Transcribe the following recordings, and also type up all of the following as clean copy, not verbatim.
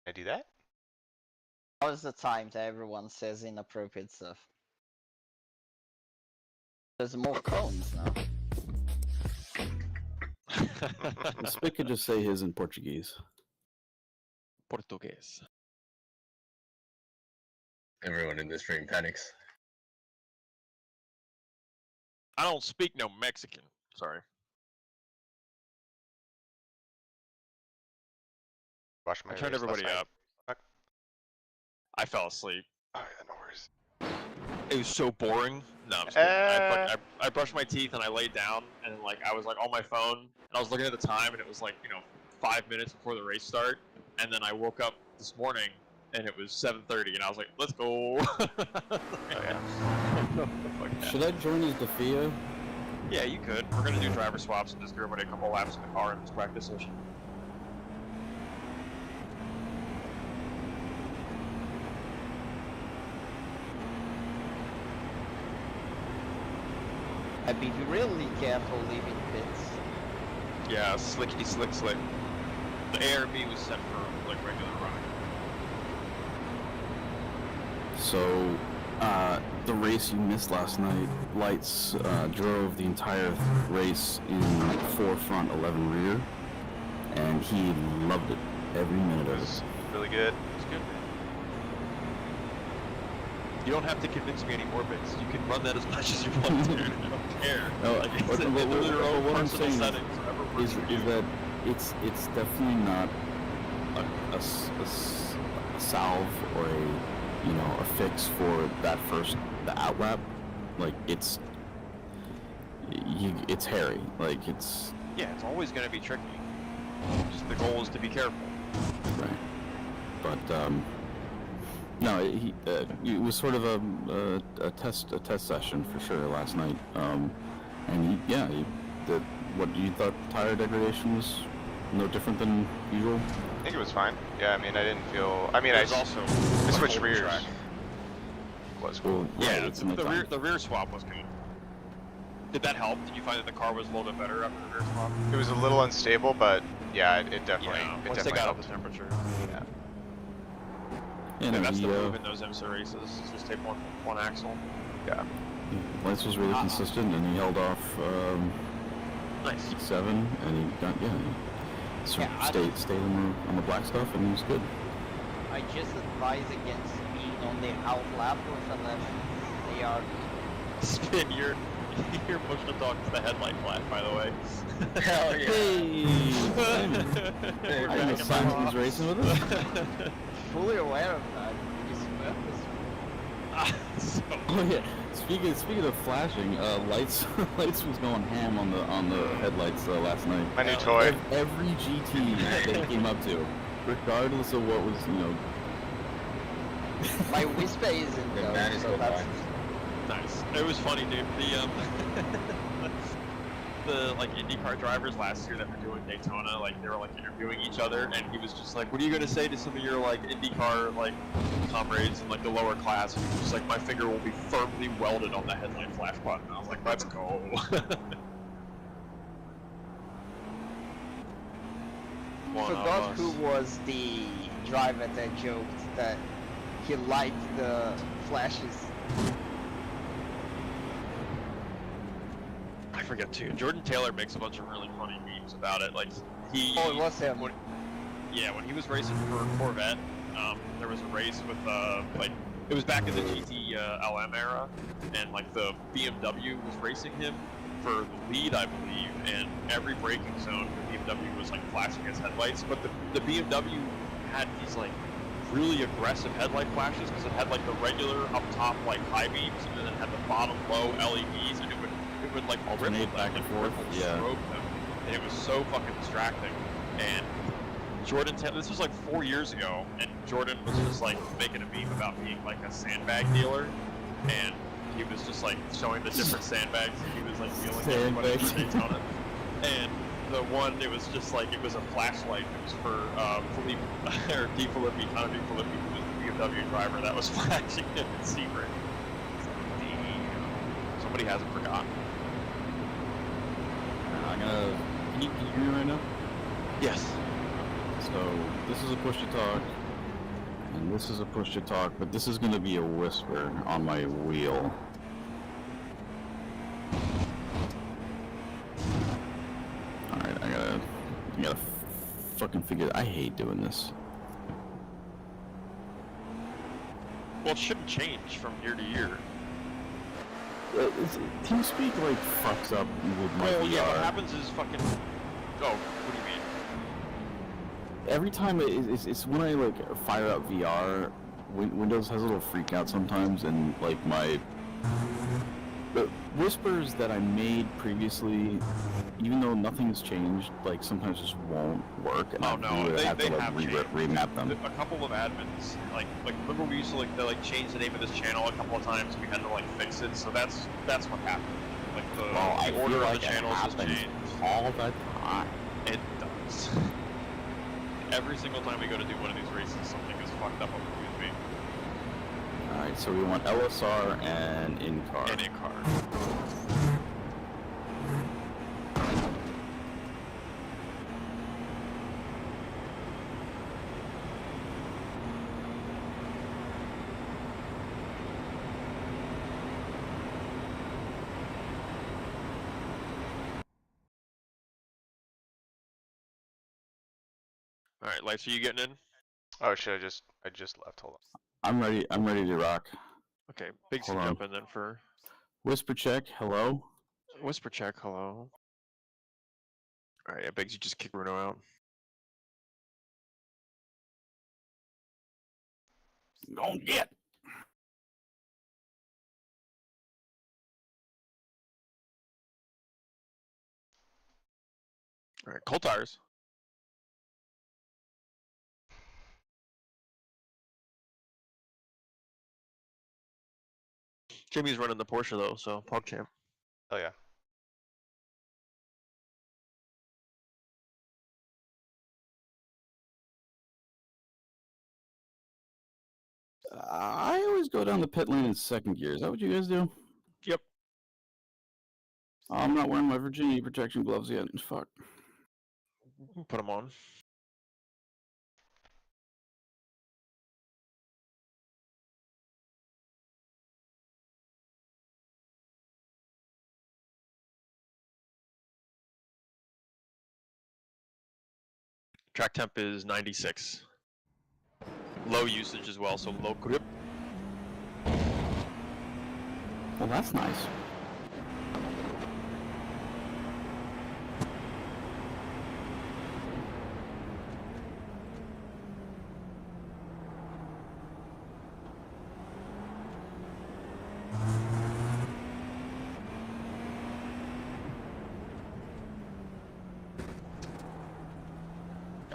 I do that? Now's the time that everyone says inappropriate stuff. There's more cones now. Spit could just say his in Portuguese. Portuguese. Everyone in this stream panics. I don't speak no Mexican. Sorry. Watch my I turned race last everybody night. up. Okay. I fell asleep. Oh yeah, no worries. It was so boring. No, I'm just kidding. I brushed my teeth and I laid down and then, like, I was like on my phone and I was looking at the time and it was like, 5 minutes before the race start, and then I woke up this morning and it was 7:30 and I was like, let's go. Oh yeah. Should I join his Defia? Yeah, you could. We're gonna do driver swaps and just give everybody a couple laps in the car in this practice session. I'd be really careful leaving pits. Yeah, slickety slick. The ARB was set for like regular running. So, the race you missed last night, Lights drove the entire race in 4 front, 11 rear, and he loved it every minute It of was it. really good. It's good. You don't have to convince me anymore, Vince. You can run that as much as you want to. I don't care. No, Like, it's their own what I'm personal saying settings. Whatever is works for you. that it's definitely not a salve or a fix for that the outlap. Like it's hairy. Like it's Yeah, it's always going to be tricky. Just the goal is to be careful. right. But no, it was sort of a test session for sure last night. And what you thought tire degradation was no different than usual? I think it was fine. Yeah, I mean, I didn't feel. I mean, It I was also I switched a rears. track. Was cool. Well, Yeah, it's in the rear swap was good. Did that help? Did you find that the car was a little bit better after the rear swap? It was a little unstable, but yeah, it definitely. Yeah, It once they definitely got up helped. the temperature. Yeah. Yeah, And no, that's he, the move in those IMSA races. Is just take one axle. Yeah. Lights was really consistent, and he held off Nice. 7, and he got stayed on the black stuff, and he was good. I just advise against being on the half lap with a left ARB. Spin, you're pushing the dog to the headlight flash, by the way. Hell yeah. Hey! We're I didn't know back in Simon the was racing with us. Fully aware of that. It's purposeful. Oh yeah. Speaking of flashing, Lights was going ham on the headlights last night. My new toy. Every GT that he came up to, regardless of what was My whisper isn't The though, man is so so that's... Nice. It was funny, dude. The like IndyCar drivers last year that were doing Daytona, like they were like interviewing each other, and he was just like, "What are you gonna say to some of your like IndyCar like comrades in like the lower class?" And he was just like, "My finger will be firmly welded on the headlight flash button." I was like, "Let's go." Forgot who was the driver that joked that he liked the flashes. I forget too. Jordan Taylor makes a bunch of really funny memes about it. Like he. Oh, it was him. When he was racing for Corvette, there was a race with like it was back in the GT LM era, and like the BMW was racing him for the lead, I believe, and every braking zone the BMW was like flashing its headlights, but the BMW had these like really aggressive headlight flashes because it had like the regular up top like high beams, and then it had the bottom low LEDs, and it would like ripple back and forth and strobe them, and it was so fucking distracting. And Jordan, this was like 4 years ago, and Jordan was just like making a meme about being like a sandbag dealer, and he was just like showing the different sandbags that he was like dealing everybody for Daytona. And the one, it was just like, it was a flashlight. It was for Philippe, or Di Filippi, Connor Di Filippi, who was the BMW driver that was flashing him in secret. Damn. Somebody hasn't forgotten. Can you hear me right now? Yes. So this is a push to talk. And this is a push to talk, but this is going to be a whisper on my wheel. Alright, I gotta fucking figure. I hate doing this. Well, it shouldn't change from year to year. TeamSpeak like fucks up with my VR. Yeah, what happens is fucking... Oh, what do you mean? Every time it's when I like fire up VR, Windows has a little freak out sometimes, and like the whispers that I made previously, even though nothing's changed, like sometimes just won't work, and Oh I no, really have they to have like changed. remap them. A couple of admins, like remember we used to like change the name of this channel a couple of times. We had to like fix it, so that's what happened. Like the order of the channels has changed all the time. It does. Every single time we go to do one of these races, something is fucked up with me. Alright, so we want LSR and in-car. And in-car. Alright, Lights, are you getting in? Oh shit, I just left, hold on. I'm ready to rock. Okay, Biggs Hold can on. jump in then for... Whisper check, hello? Whisper check, hello. Alright, yeah, Biggs, you just kick Bruno out. Don't get. Alright, cold tires. Jimmy's running the Porsche though, so PogChamp. Oh yeah. I always go down the pit lane in second gear. Is that what you guys do? Yep. I'm not wearing my Virginia protection gloves yet. Fuck. Put them on. Track temp is 96. Low usage as well, so low grip. Well, that's nice.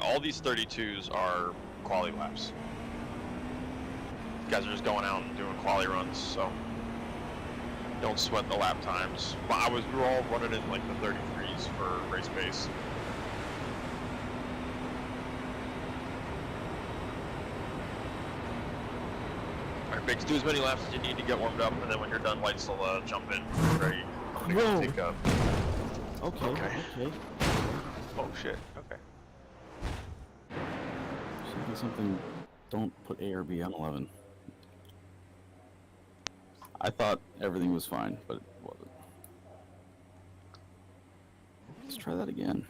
All these 32s are quali laps. Guys are just going out and doing quali runs, so don't sweat the lap times. But we were all running in like the 33s for race pace. Alright, Biggs, do as many laps as you need to get warmed up, and then when you're done, Lights will jump in. Ready? Whoa. Take up. Okay. Okay. Oh shit, okay. Something. Don't put A or B on 11. I thought everything was fine, but it wasn't. Let's try that again.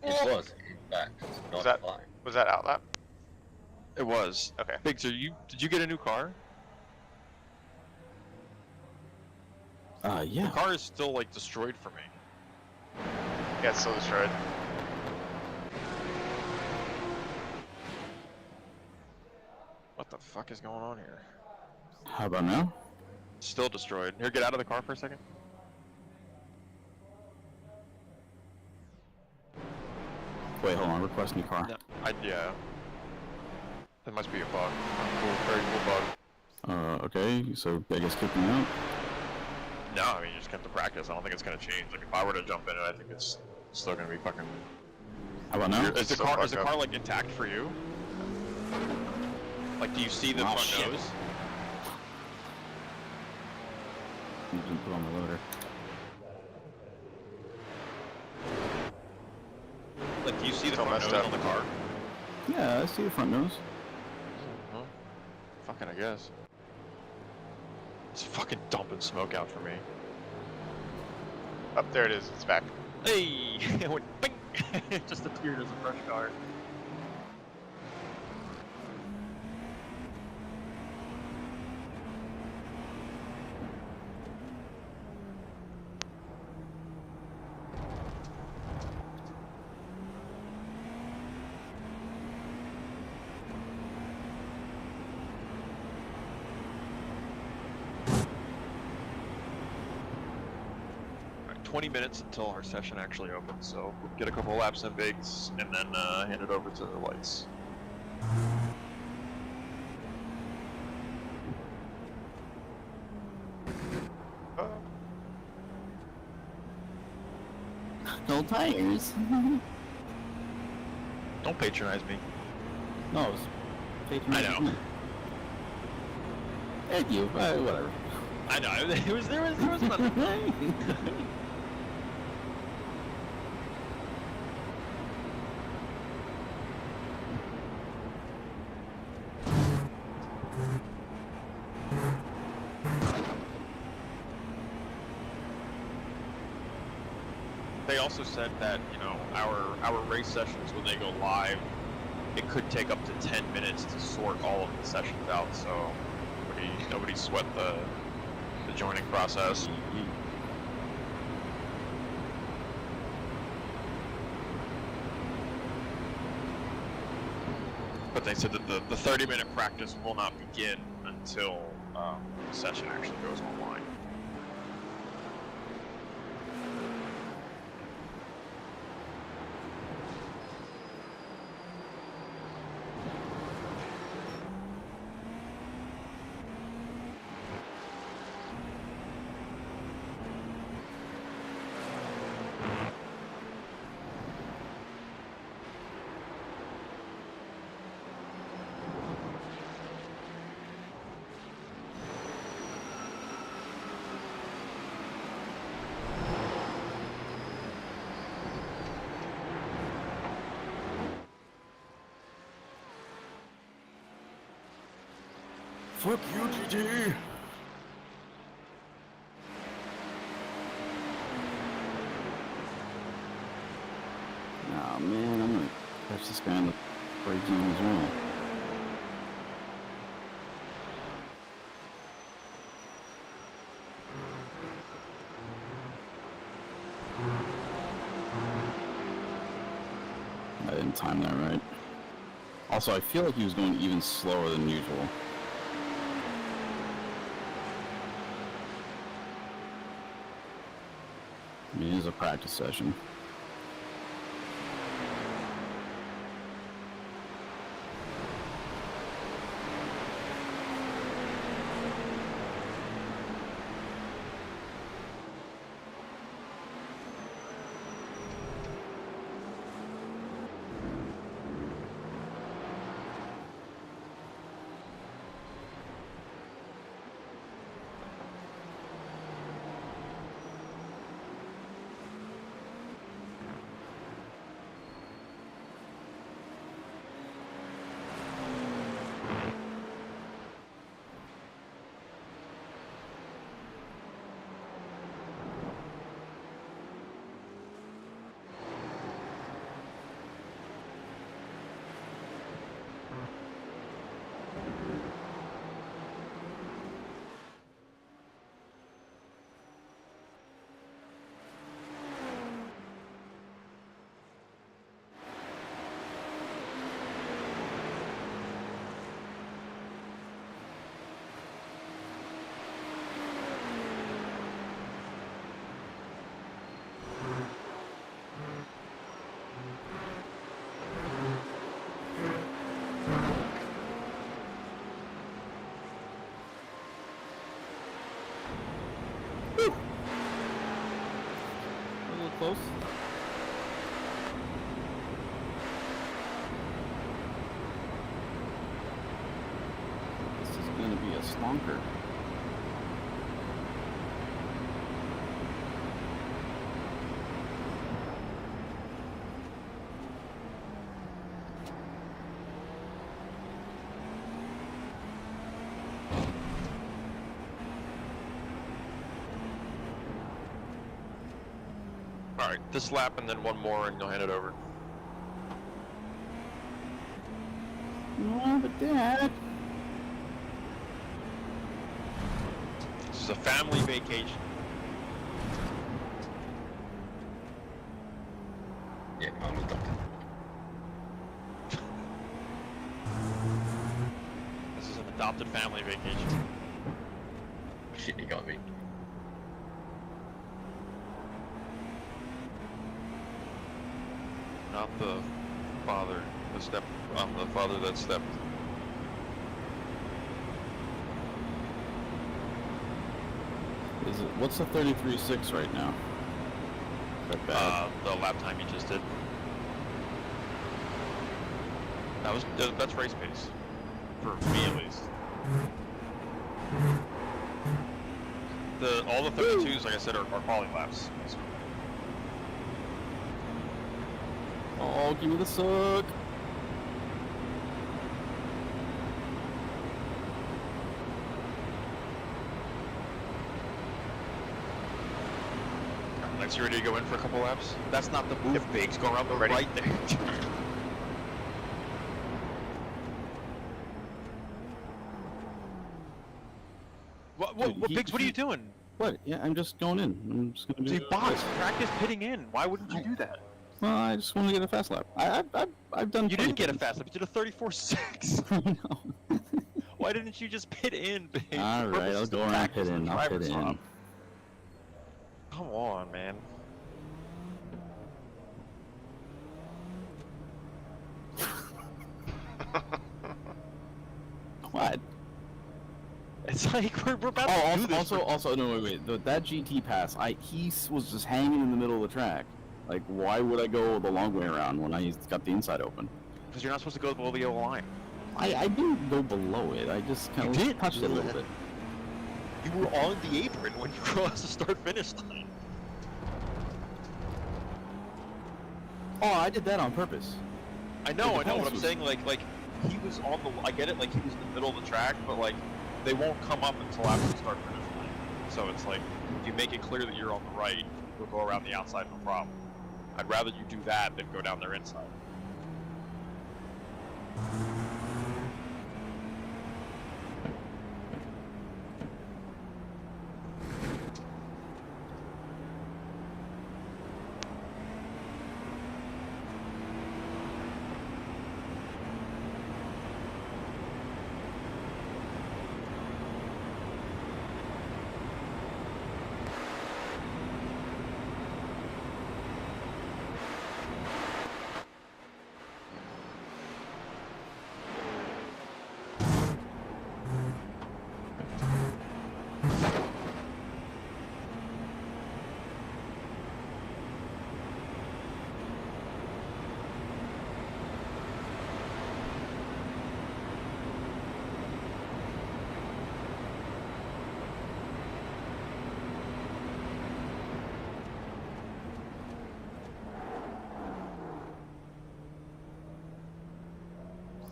It was, in fact, not that- fine. Was that outlap? It was. Okay. Biggs, did you get a new car? Yeah. The car is still like destroyed for me. Yeah, it's still destroyed. What the fuck is going on here? How about now? Still destroyed. Here, get out of the car for a second. Wait, hold on. Request new car. No, yeah. That must be a bug. Cool, very cool bug. Okay. So I guess kick me out. No, I mean you just have to practice. I don't think it's gonna change. Like if I were to jump in it, I think it's still gonna be fucking. How about now? Is the still car fucked up. like intact for you? Like, do you see the Oh, front shit. nose? You can put on the loader. Like, do you see the Still front messed nose up. on the car? Yeah, I see the front nose. talking, I guess. It's fucking dumping smoke out for me. Up there it is. It's back. Hey! It went bing! It just appeared as a fresh car. Alright, 20 minutes until our session actually opens, so we'll get a couple laps in Vegas and then hand it over to the lights. Oh, No tires. Don't patronize me. No, it was patronizing I know. me. Thank you. Whatever. I know, there was nothing. They also said that, you know, our race sessions, when they go live, it could take up to 10 minutes to sort all of the sessions out, so nobody sweat the joining process. But they said that the 30-minute practice will not begin until the session actually goes online. Fuck you, GG. Oh man, I'm gonna catch this guy in the break zone as well. I didn't time that right. Also, I feel like he was going even slower than usual. I mean, it is a practice session. A little close. This is gonna be a slonker. Alright, this lap and then one more and you'll hand it over. No, but Dad. This is a family vacation. Yeah, I'm adopted. This is an adopted family vacation. Shit, you got me. Not the father, I'm the father that stepped. Is it? What's the 33.6 right now? Is that bad? The lap time you just did. That's race pace. For me at least. All the 32s, like I said, are quality laps. So. Oh, give me the suck. Lex, you ready to go in for a couple laps? That's not the move, Biggs. Go around the Ready. right there. What Biggs, what are you doing? What? Yeah, I'm just going in. I'm just gonna do. Dude, box, practice pitting in. Why wouldn't you do that? Well, I just want to get a fast lap. I've done. You didn't get a fast lap. You did a 34.6. I know. Why didn't you just pit in, Biggs? All The right, purpose I'll is to go around practice pit in. the I'll pit driver's in. swap. Come on, man. What? It's like we're about Oh, to do this. also, no, wait. That GT pass, he was just hanging in the middle of the track. Like, why would I go the long way around when I got the inside open? Because you're not supposed to go below the yellow line. I didn't go below it. I just kind You of did. touched it a little bit. You were on the apron when you crossed the start-finish line. Oh, I did that on purpose. I know, The but pass I'm was- saying like he was on the. I get it, like he was in the middle of the track, but like they won't come up until after the start-finish line. So it's like if you make it clear that you're on the right, you'll go around the outside, no problem. I'd rather you do that than go down their inside.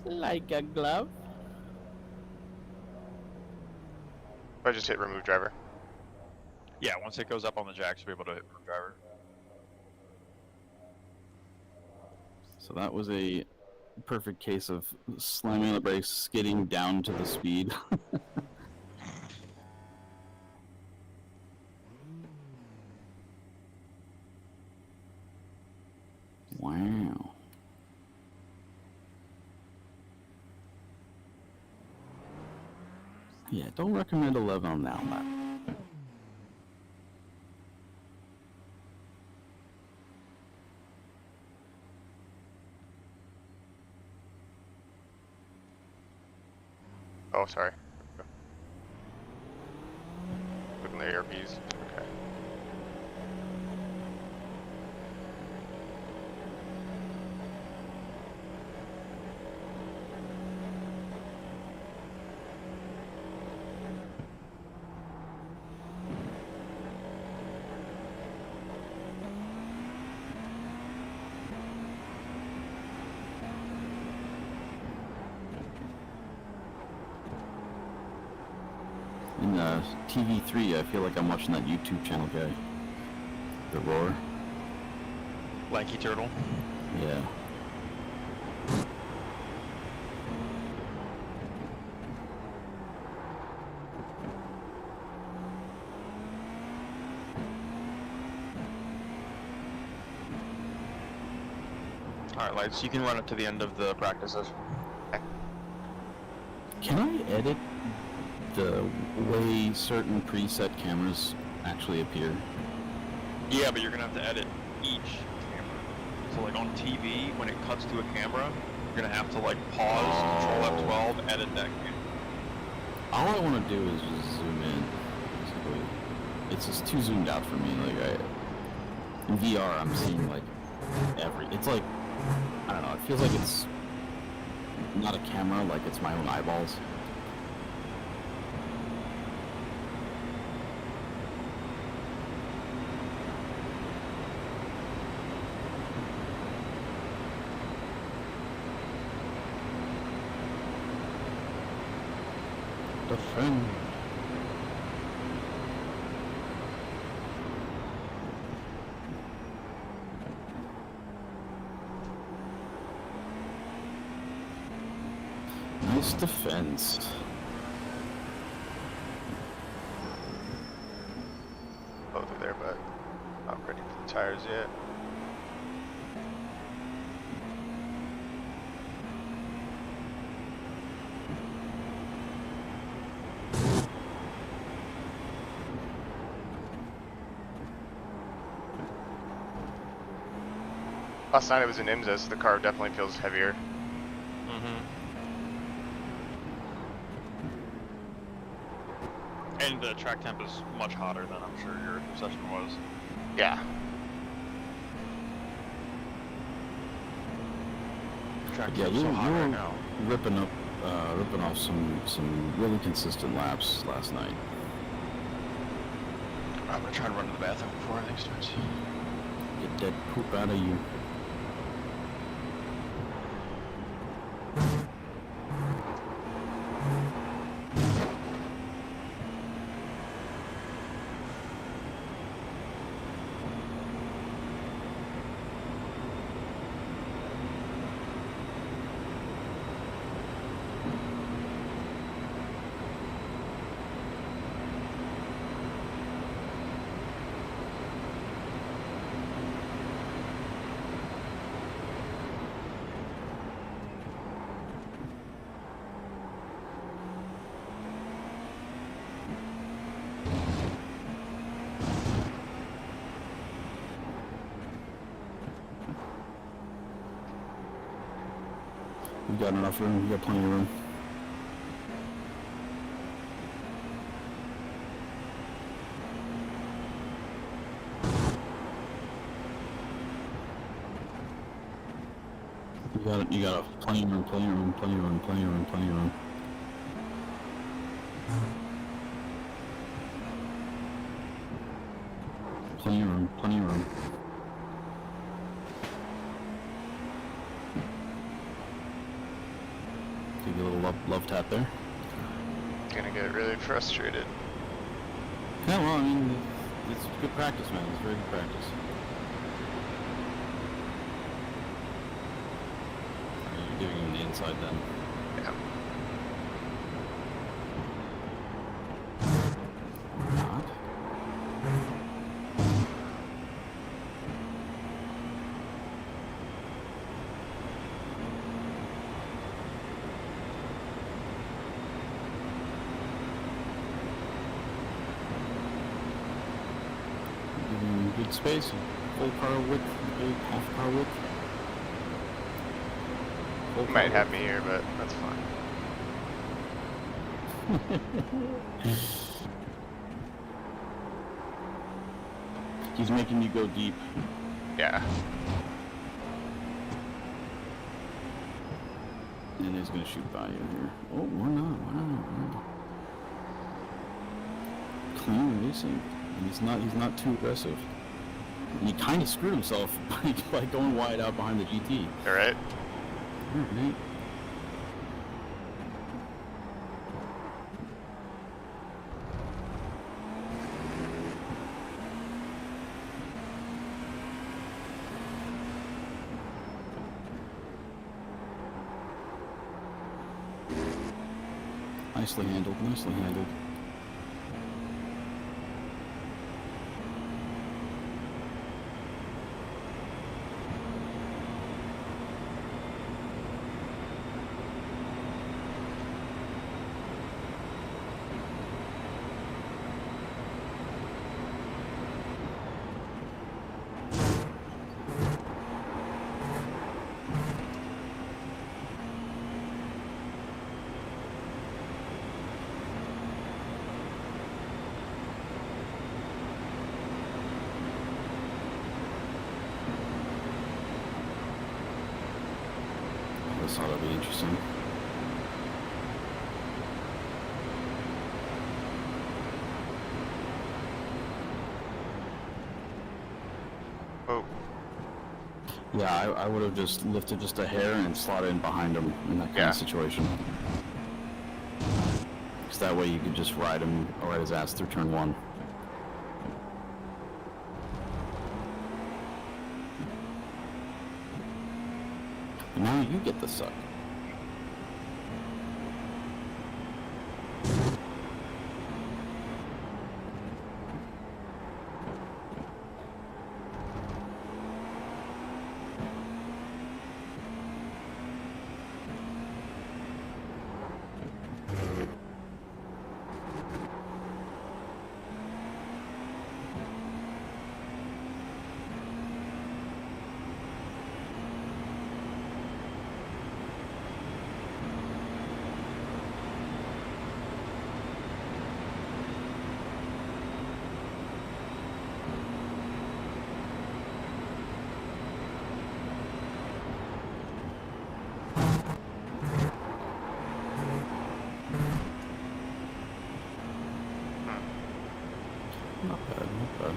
Like a glove. I just hit remove driver. Yeah, once it goes up on the jacks, you'll be able to hit room driver. So that was a perfect case of slamming on the brakes, skidding down to the speed. Wow. Yeah, don't recommend 11 on that lap. Oh, sorry. Putting the ARPs. Okay. In TV3, I feel like I'm watching that YouTube channel guy. The Roar. Lanky turtle. Yeah. Alright, Lights, you can run it to the end of the practice session. Can I edit the way certain preset cameras actually appear? Yeah, but you're gonna have to edit each camera. So like on TV, when it cuts to a camera, you're gonna have to like pause, Control F12, edit that camera. All I want to do is just zoom in. Basically, it's just too zoomed out for me. Like in VR, I'm seeing like it's like, I don't know. It feels like it's not a camera, like it's my own eyeballs. Defend. Nice defense. Both are there, but not ready for the tires yet. Last night it was in IMSA, so the car definitely feels heavier. And the track temp is much hotter than I'm sure your session was. Yeah. Track Yeah, temp's so hot right you now. were ripping off some really consistent laps last night. I'm gonna try to run to the bathroom before everything starts. Get dead poop out of you. We got enough room. We got plenty of room. You got plenty of room, plenty of room, plenty of room, plenty of room, plenty of room. Plenty of room, plenty of room. Give you a little love tap there. Gonna get really frustrated. Yeah, well, I mean, it's good practice, man. It's very good practice. You're giving him the inside then. Yeah. Not. Good space, full car width, good half car width. Full car Might have width. me here, but that's fine. He's making you go deep. Yeah. And he's gonna shoot by you here. Oh, we're not. Clean racing. And he's not too aggressive. And he kind of screwed himself by going wide out behind the GT. All right. Alright. Nicely handled, nicely handled. This ought to be interesting. Oh, Yeah, I would have just lifted just a hair and slotted in behind him in that kind Yeah. of situation. Because that way you could just ride his ass through turn 1. And now you get the suck. Not bad, not bad.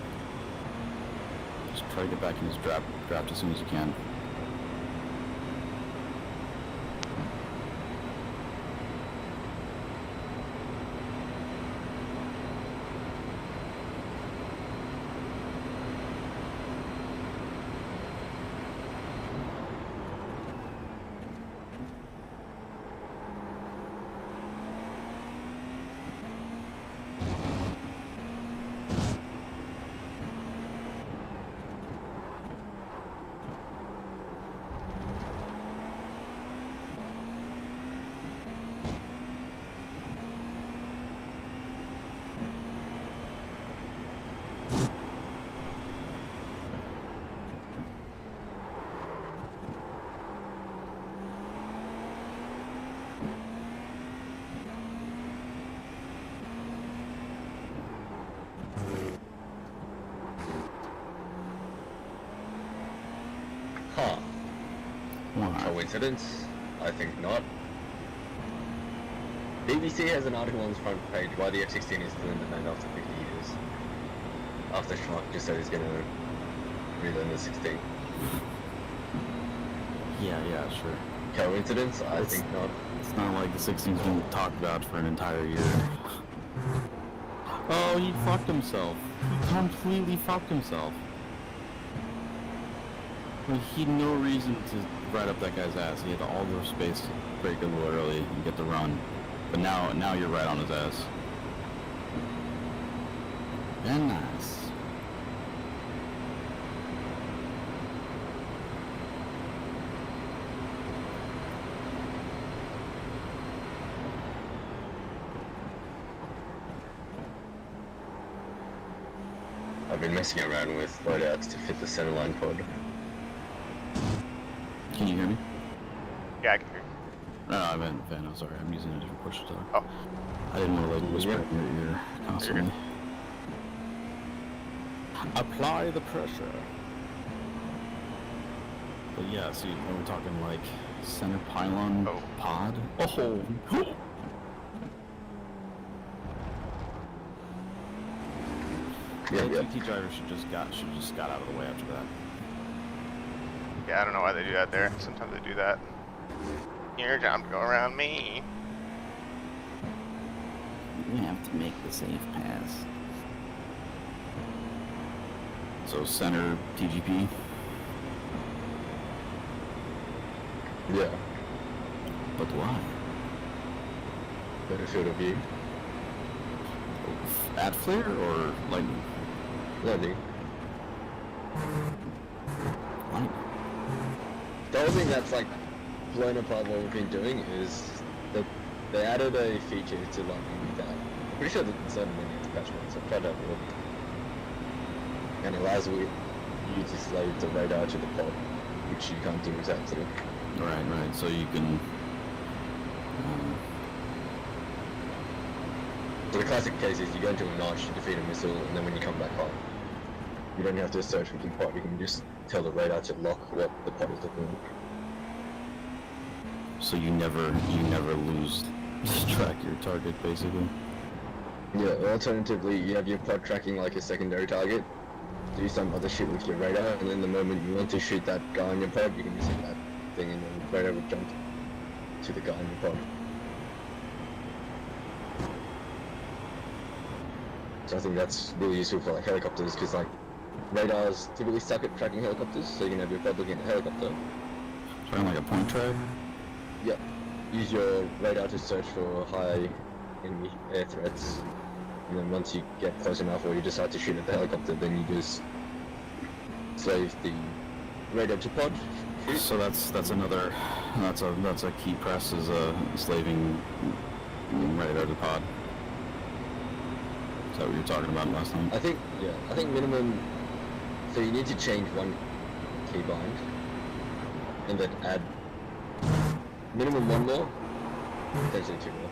Just try to get back in his draft as soon as you can. Huh. Why? Coincidence? I think not. BBC has an article on its front page why the F-16 is still in demand after 50 years. After Schmuck just said he's gonna relearn the 16. Yeah, sure. Coincidence? I It's- think not. It's not like the 16's been talked about for an entire year. Oh, he fucked himself. He completely fucked himself. Like, he had no reason to ride up that guy's ass. He had all the space to break a little early and get the run. But now you're right on his ass. Very nice. I've been messing around with loadouts to fit the centerline pod. Can you hear me? yeah, I can hear you. No, I meant fan. I'm sorry. I'm using a different push to talk. Oh. I didn't want to like whisper Yeah. in your ear constantly. Apply the pressure. But yeah, see, when we're talking like center pylon Oh. pod. Oh. Yeah, The yeah. GT driver should just got out of the way after that. Yeah, I don't know why they do that there. Sometimes they do that. Your job to go around me. You have to make the safe pass. So center TGP. Yeah. But why? better field of view. At flare or lightning? Lightning. Lightning. The whole thing that's like blown apart what we've been doing is that they added a feature to Lightning that I'm pretty sure that it's not in any of the patch notes. I've tried to have a look. And it allows you to slave the radar to the pod, which you can't do exactly. Right. So you can. So the classic case is you go into a notch, you defeat a missile, and then when you come back home, you don't have to search for the pod, you can just tell the radar to lock what the pod is looking like. So you never lose track of your target, basically. Yeah, alternatively, you have your pod tracking like a secondary target, do some other shit with your radar, and then the moment you want to shoot that guy on your pod, you can just hit that thing and then the radar will jump to the guy on your pod. So I think that's really useful for like helicopters, because like radars typically suck at tracking helicopters, so you can have your pod looking at a helicopter. Kind of like a point track. Yep. Use your radar to search for high enemy air threats, and then once you get close enough or you decide to shoot at the helicopter, then you just slave the radar to pod. Shoot. So that's another that's a key press is slaving radar to pod. Is that what you were talking about last night? I think minimum. So you need to change one keybind, and then add minimum one more, potentially two more.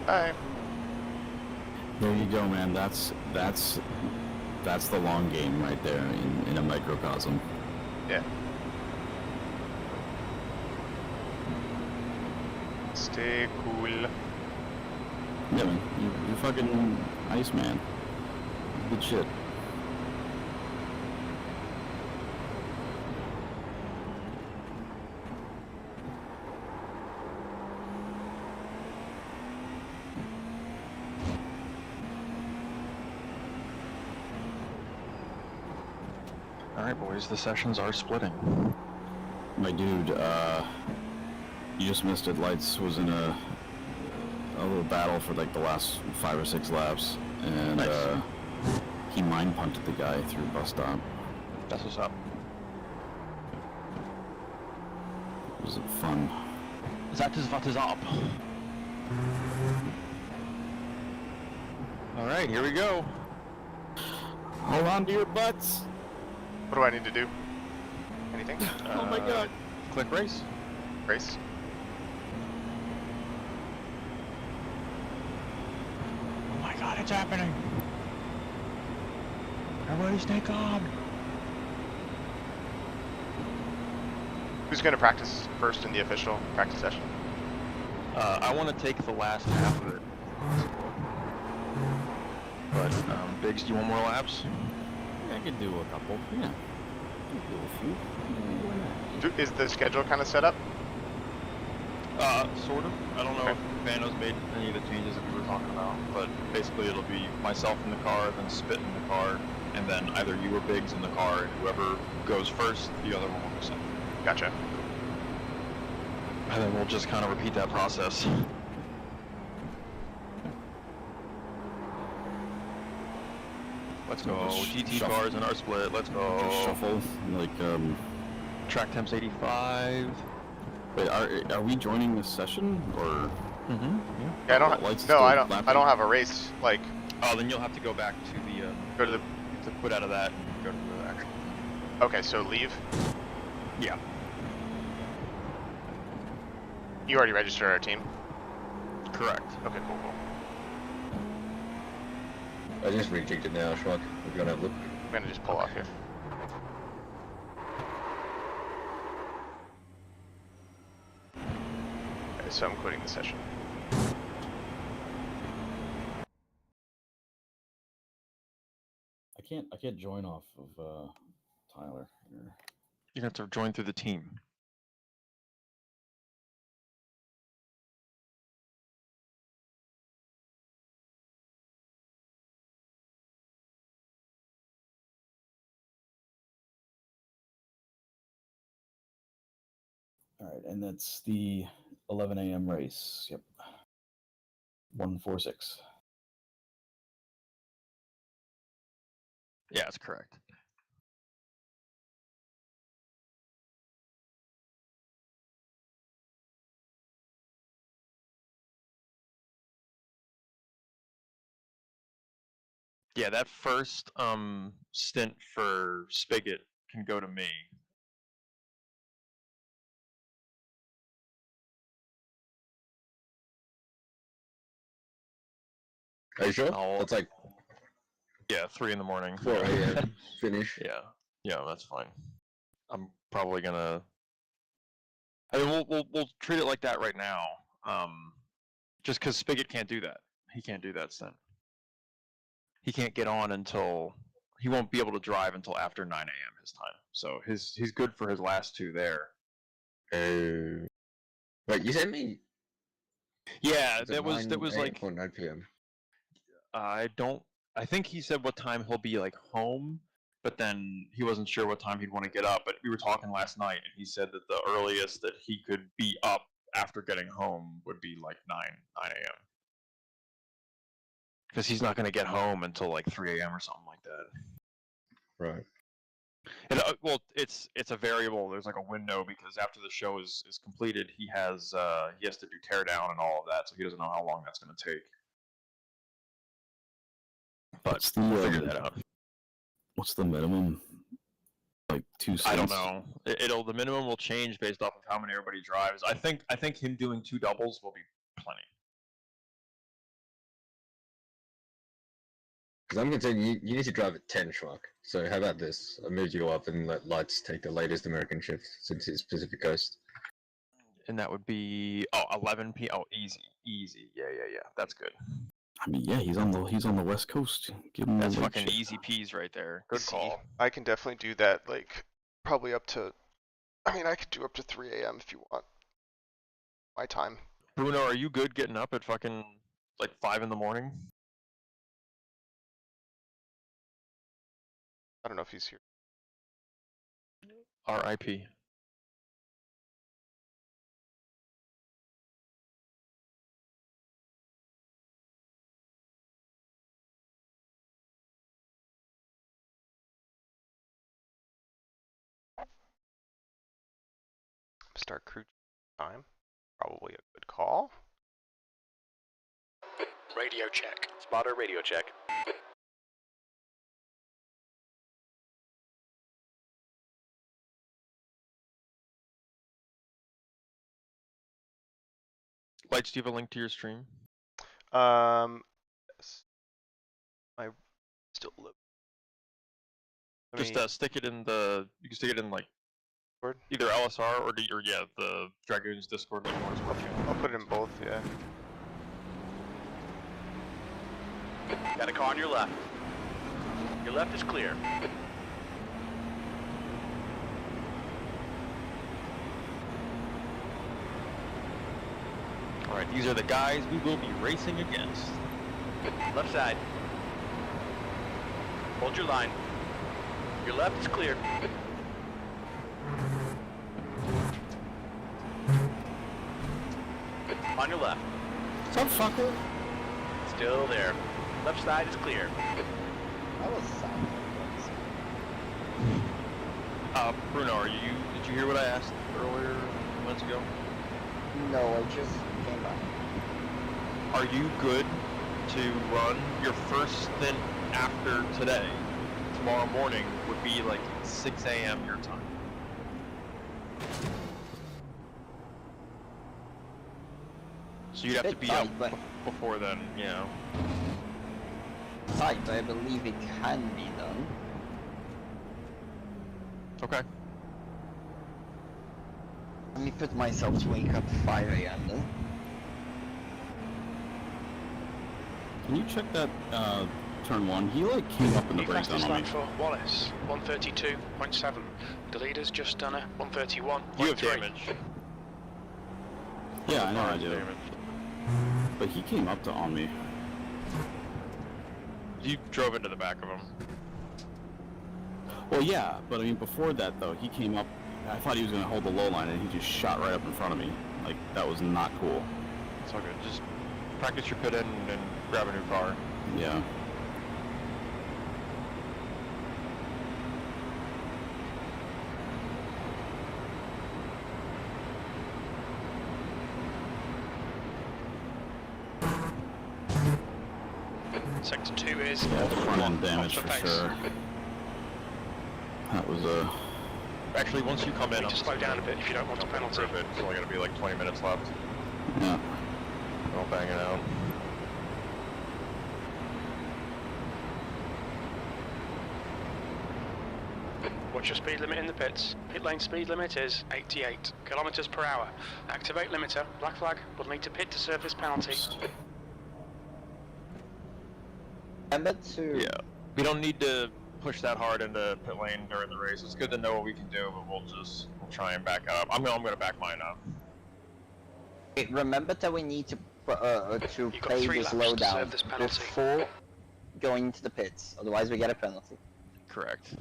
Bye. There you go, man. That's the long game right there in a microcosm. Yeah. Stay cool. Yeah, man. You're fucking Iceman. Good shit. Alright boys, the sessions are splitting. My dude, you just missed it. Lights was in a little battle for like the last 5 or 6 laps, and Nice. he mind punted the guy through bus stop. That's what's up. It was fun. That is what is up. Alright, here we go. Hold on to your butts. What do I need to do? Anything? Oh my god. Click race. Race? Oh my god, it's happening. Everybody stay calm. Who's going to practice first in the official practice session? I want to take the last half of it. But, Biggs, do you want more laps? I could do a couple. Yeah. I could do a few. Why not? Is the schedule kind of set up? Sort of. I don't know Okay. if Vano's made any of the changes that we were talking about, but basically it'll be myself in the car, then Spit in the car, and then either you or Biggs in the car, and whoever goes first, the other one will go second. Gotcha. And then we'll just kind of repeat that process. Let's go. Just GT shuffle. cars in our split. Let's go. Just shuffle. Like, Track temps 85. wait, are we joining this session or? Mm-hmm. Yeah. Yeah, I don't. Lights No, still I don't. lapping? I don't have a race. Like, Oh, then you'll have to go back to the. go to the. To quit out of that and go to the actual. Okay, so leave. Yeah. You already registered our team. Correct. Okay, cool, cool. I just rejigged it now, Shrug. We're gonna have a look. I'm gonna just pull off here. Okay, so I'm quitting the session. I can't join off of Tyler here. You're gonna have to join through the team. All right, and that's the 11 a.m. race. Yep. 146. Yeah, that's correct. Yeah, that first stint for Spigot can go to me. Are you sure? I'll- That's like Yeah, 3 in the morning. 4 a.m. finish. Yeah, that's fine. I'm probably gonna. I mean, we'll treat it like that right now. Just because Spigot can't do that. He can't do that stint. He can't get on until he won't be able to drive until after 9 a.m. his time. So he's good for his last 2 there. Wait, you sent me? Yeah, Is that it was 9 a.m. like or 9 p.m. I think he said what time he'll be like home, but then he wasn't sure what time he'd want to get up. But we were talking last night, and he said that the earliest that he could be up after getting home would be like 9 a.m. Because he's not going to get home until like 3 a.m. or something like that. Right. And, well, it's a variable. There's like a window because after the show is completed, he has to do teardown and all of that, so he doesn't know how long that's going to take. But we'll figure that out. What's the minimum? Like 2 cents? I don't know. The minimum will change based off of how many everybody drives. I think him doing 2 doubles will be plenty. Because I'm concerned you need to drive at 10, Schmuck. So how about this? I moved you up and let Lights take the latest American shift since it's Pacific Coast. And that would be 11 p. Oh, easy. Yeah. That's good. I mean, yeah, he's on the West Coast. Give him That's the late fucking shift. easy peas right there. Good See, call. I can definitely do that, like, probably up to, I mean, I could do up to 3 a.m. if you want. My time. Bruno, are you good getting up at fucking like 5 in the morning? I don't know if he's here. R.I.P. Start crew time. Probably a good call. Radio check. Spotter radio check. Lights, do you have a link to your stream? Yes. I still live. Just stick it in the. You can stick it in like either LSR or the Dragoons Discord. I'll put it in both. Yeah. Got a car on your left. Your left is clear. Alright, these are the guys we will be racing against. Left side. Hold your line. Your left is clear. On your left. Some fucker. Still there. Left side is clear. That was sound. Bruno, did you hear what I asked earlier, a few minutes ago? No, I just came back. Are you good to run your first stint after today? Tomorrow morning would be like 6 a.m. your time. So you'd have to be up before then, you know. Tight, I believe it can be done. Okay. Let me put myself to wake up 5 a.m. then. Can you check that turn 1? He like came up in the New fastest breakdown on lap me. for Wallace, 132.7. The leader's just done a 131.3. You have damage. Yeah, I know I do. Damage. But he came up on me. You drove into the back of him. Well, yeah, but I mean, before that though, he came up. I thought he was going to hold the low line, and he just shot right up in front of me. Like, that was not cool. It's all good. Just practice your pit in and grab a new car. Yeah. Sector 2 is Yeah, front end damage off the for pace. sure. That was a. Actually, once you come in, Need to slow down a bit if you don't want a penalty. It's only going to be like 20 minutes left. Yeah. Don't bang it out. What's your speed limit in the pits? Pit lane speed limit is 88 kilometers per hour. Activate limiter. Black flag. Will need to pit to serve this penalty. Remember to... Yeah. We don't need to push that hard into pit lane during the race. It's good to know what we can do, but we'll try and back up. I'm gonna back mine up. Remember that we need to You've got play 3 this laps to slowdown serve this penalty. before going into the pits, otherwise we get a penalty. Correct.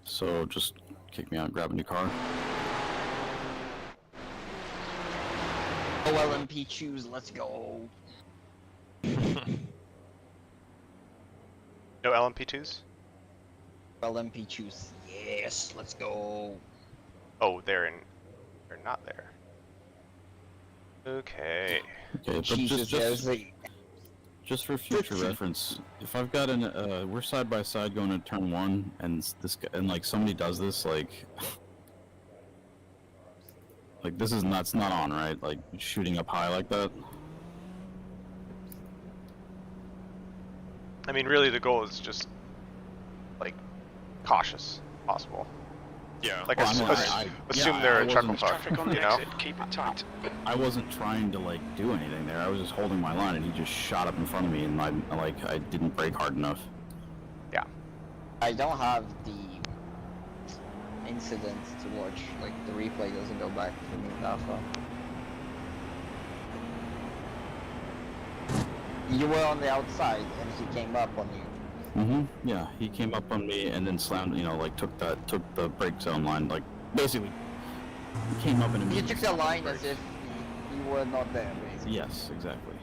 So just kick me out and grab a new car. OLMP choose, let's go. No LMP2s? OLMP choose, yes, let's go. Oh, they're not there. Okay. Okay, but Jesus, just for future reference, if I've got we're side by side going to turn 1, and this guy, and like somebody does this, like this is that's not on, right? Like shooting up high like that. I mean, really, the goal is just like cautious, possible. Yeah. Like Well, I mean, assume yeah, they're I a chuckle wasn't- car, Traffic on the you know? exit. Keep it tight. I wasn't trying to like do anything there. I was just holding my line, and he just shot up in front of me, and I didn't brake hard enough. Yeah. I don't have the incident to watch, like the replay doesn't go back for me that far. You were on the outside and he came up on you. Yeah, he came up on me and then slammed, like took the brake zone line, like basically he came up and You immediately took the stopped his line as brakes. if you were not there, basically. Yes, exactly.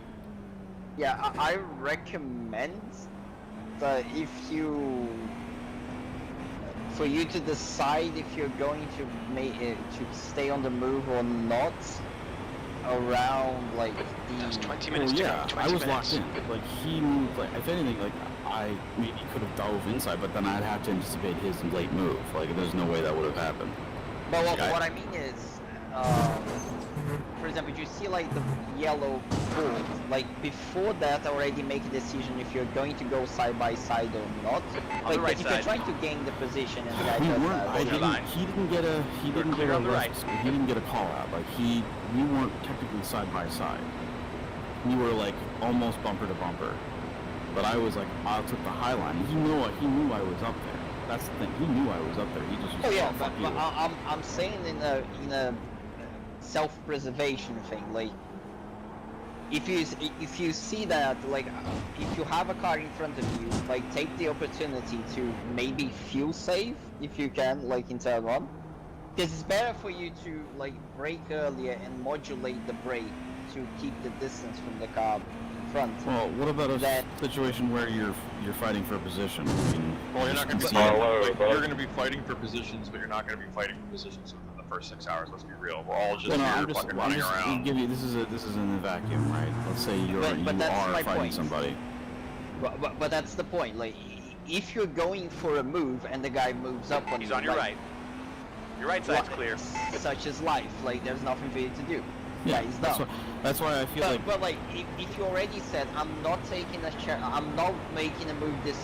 Yeah, I recommend that for you to decide if you're going to to stay on the move or not around like That's the 20 minutes Well, to yeah, go. 20 I was minutes. locked in. Like he moved, like if anything, like I maybe could have dove inside, but then I'd have to anticipate his late move. Like there's no way that would have happened. But Yeah, what I mean is, for example, you see like the yellow board, like before that already make a decision if you're going to go side by side or not. On the Like right if you're side. trying to gain the position and the guy We does weren't. that, I like, your didn't. line. He didn't get a. He didn't clear get a on the right. left. He didn't get a call out. Like we weren't technically side by side. We were like almost bumper to bumper. But I was like, I took the high line. He knew I was up there. That's the thing. He knew I was up there. He just was oh yeah, like, but, fuck you. I'm saying in a self-preservation thing, like if you see that, like if you have a car in front of you, like take the opportunity to maybe fuel save if you can, like in turn 1, because it's better for you to like brake earlier and modulate the brake to keep the distance from the car in front. Well, what about a that- situation where you're fighting for a position? I mean, Well, you're not going to be concede. you're going to be fighting for positions, but you're not going to be fighting for positions within the first 6 hours. Let's be real. We're all just Well, no, here I'm just, fucking I'm running just around. give you this is in a vacuum, right? Let's say you But that's are my fighting point. somebody. But that's the point. Like if you're going for a move and the guy moves up on He's you, on your like, right. Your right side's clear. Such as life, like there's nothing for you to do. Yeah, he's that's done. that's why I feel like But like, if you already said, I'm not taking a I'm not making a move this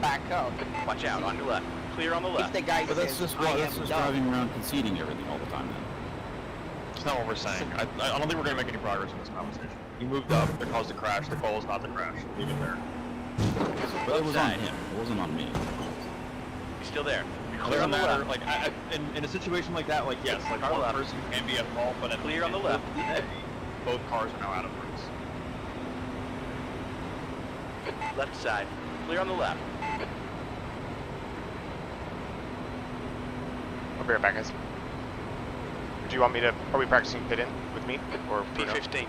back up. Watch out, on your left. Clear on the If left. the guy but says, that's just I that's am just done. driving around conceding everything all the time. Then. That's not what we're saying. I don't think we're going to make any progress in this conversation. He moved up. It caused a crash. The goal is not to crash. Leave it there. But it was on side. him. It wasn't on me. He's still there. You're It clear on doesn't the matter. left. Like in a situation like that, like yes, like Car one left. person can be at fault, but at Clear on the end left. of day, both cars are now out of race. Left side. Clear on the left. I'll be right back, guys. Do you want me to? Are we practicing pit in with me or Bruno? P15.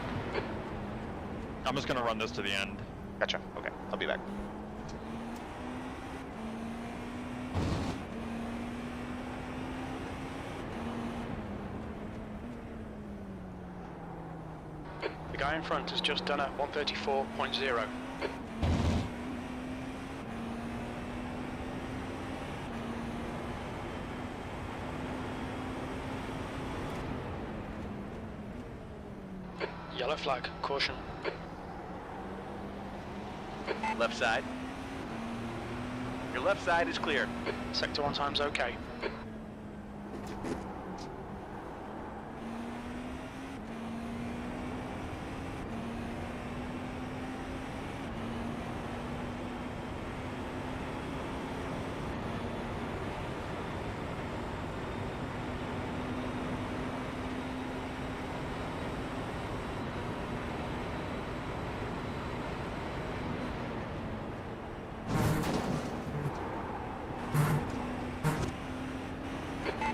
I'm just gonna run this to the end. Gotcha. Okay, I'll be back. The guy in front has just done a 134.0. Yellow flag, caution. Left side. Your left side is clear. Sector 1 time's okay.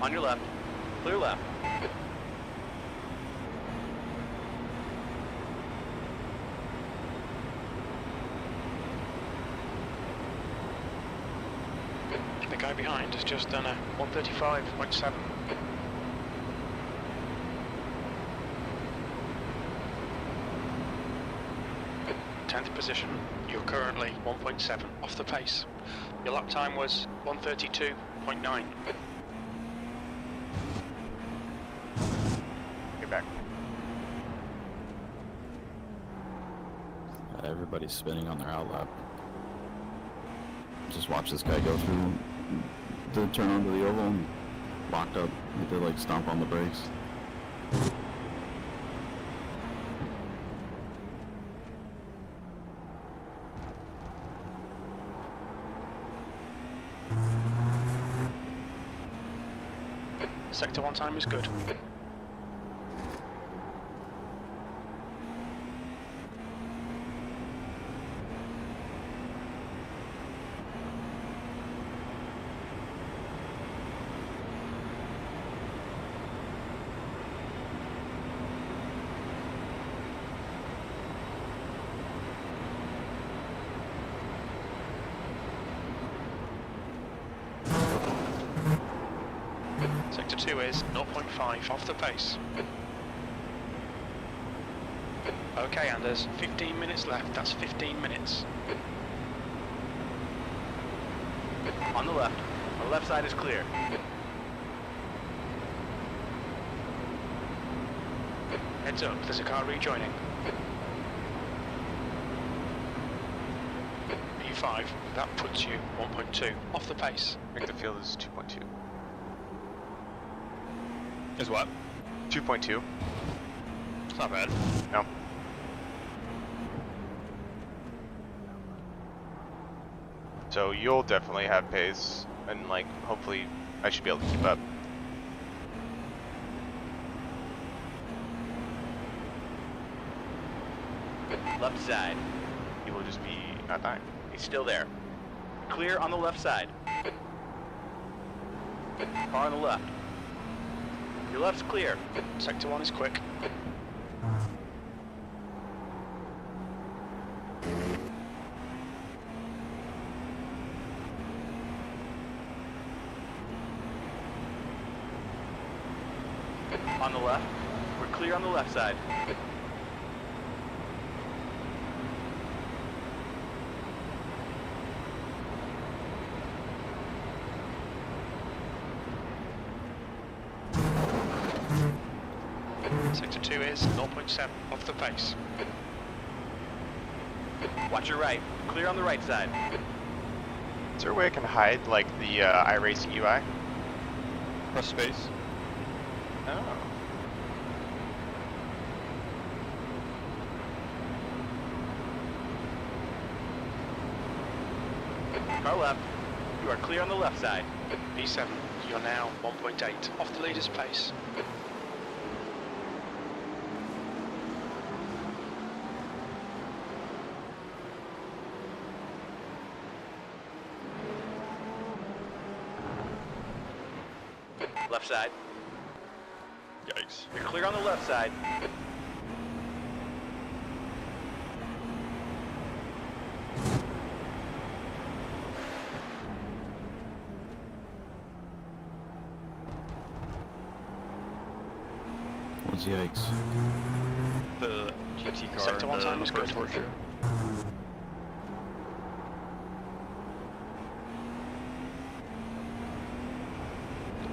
On your left. Clear left. The guy behind has just done a 135.7. Tenth position. You're currently 1.7 off the pace. Your lap time was 132.9. Get back. Everybody's spinning on their outlap. Just watch this guy go through the turn onto the oval and locked up. He did like stomp on the brakes. Sector 1 time is good. Sector 2 is 0.5 off the pace. Okay, Anders, 15 minutes left. That's 15 minutes. On the left. The left side is clear. Heads up, there's a car rejoining. P5, that puts you 1.2 off the pace. I think the field is 2.2. Is what? 2.2. It's not bad. No. So you'll definitely have pace, and like hopefully I should be able to keep up. Left side. He will just be not dying. He's still there. Clear on the left side. Car on the left. Your left's clear. Sector 1 is quick. On the left. We're clear on the left side. Sector 2 is 0.7 off the pace. Watch your right. Clear on the right side. Is there a way I can hide like the iRacing UI? Press space. Oh. Car left. You are clear on the left side. P7, you're now 1.8 off the leader's pace. Left side. Yikes. You're clear on the left side. What's yikes? The GT car Sector one time and the was first good. horseshoe.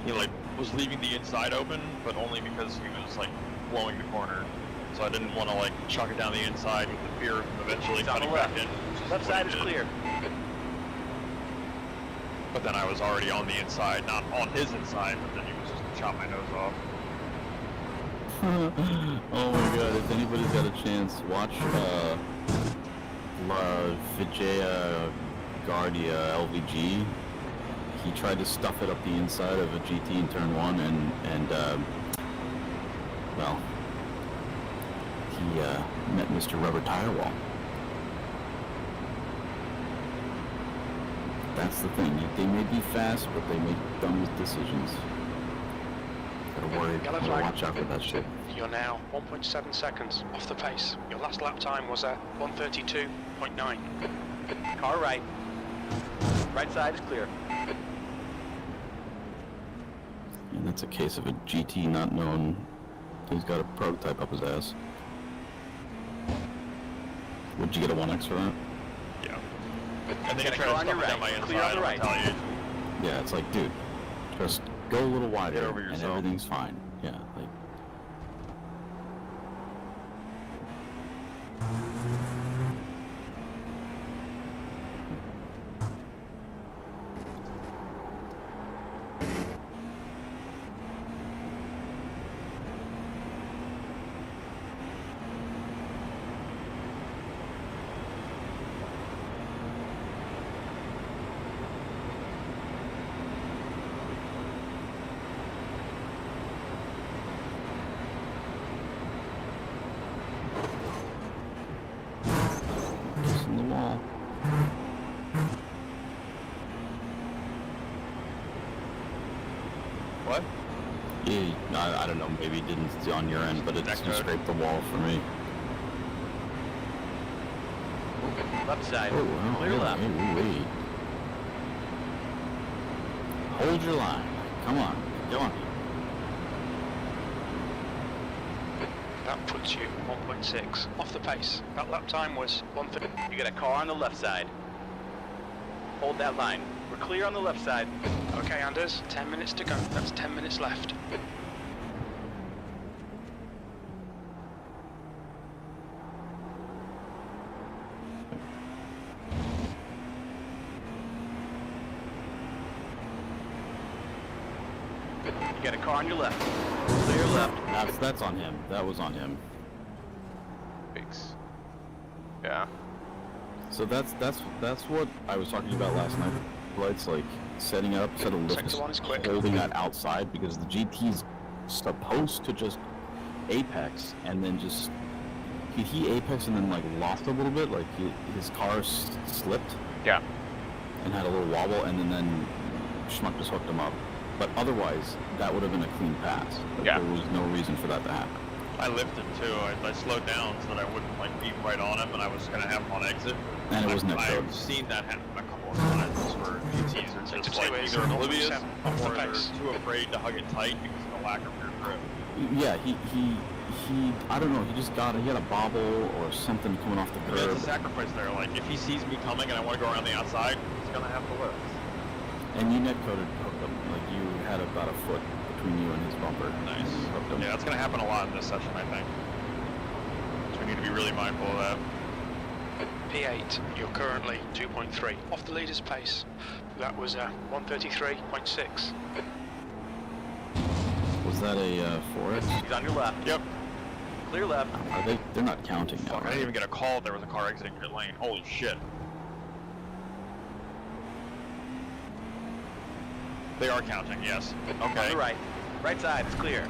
He like was leaving the inside open, but only because he was like blowing the corner. So I didn't want to like chuck it down the inside with the fear of him eventually It's on cutting the back left. in. which is Left what he side is did. clear. But then I was already on the inside, not on his inside, but then he was just chop my nose off. Oh my god, if anybody's got a chance, watch La Vijaya Guardia LVG. He tried to stuff it up the inside of a GT in turn 1 and well, he met Mr. Rubber Tire Wall. That's the thing. They may be fast, but they make dumb decisions. Gotta worry. Yellow Gotta flag. watch out for that shit. You're now 1.7 seconds off the pace. Your last lap time was at 1:32.9. Car right. Right side is clear. And that's a case of a GT not known. He's got a prototype up his ass. Would you get a 1X for that? Yeah. I think Get I a tried car to on stuff your it down my right. inside Clear on the and right. retaliate. Yeah, it's like, dude, just go a little wider Get over and yourself. everything's fine. Yeah, like. Kissing the wall. What? Yeah, I don't know, maybe it didn't on your end, but it That just code. scraped the wall for me. Left side. Oh, wow, Clear left. hey, wait. Hold your line. Come on, go on. That puts you 1.6 off the pace. That lap time was 1:30. You got a car on the left side. Hold that line. We're clear on the left side. Okay, Anders, 10 minutes to go. That's 10 minutes left. You got a car on your left. Clear left. That's on him. That was on him. Weeks. Yeah. So that's what I was talking about last night. Lights like setting up, set a lift, Sector one is quick. holding that outside because the GT's supposed to just apex and then just he apex and then like lost a little bit, like his car slipped Yeah. and had a little wobble, and then Schmuck just hooked him up. But otherwise, that would have been a clean pass. Like, Yeah. There was no reason for that to happen. I lifted too. I slowed down so that I wouldn't like be right on him, and I was gonna have him on exit. And it was net code. I've seen that happen a couple of times where GTs are Sector just two like is either oblivious 0.7 off the or they're pace. too afraid to hug it tight because of the lack of rear grip. Yeah, he I don't know, he had a bobble or something coming off the I mean, curb. it's a sacrifice there. Like if he sees me coming and I want to go around the outside, he's gonna have to lift. And you net coded hooked him. Like you had about a foot between you and his bumper. Nice. And you hooked him. Yeah, that's gonna happen a lot in this session, I think. So we need to be really mindful of that. P8, you're currently 2.3 off the leader's pace. That was 1:33.6. Was that a 4X? He's on your left. Yep. Clear left. Are they? They're not counting now, Fuck, I right? didn't even get a call if there was a car exiting pit lane. Holy shit. They are counting, yes. On Okay. the right. Right side is clear.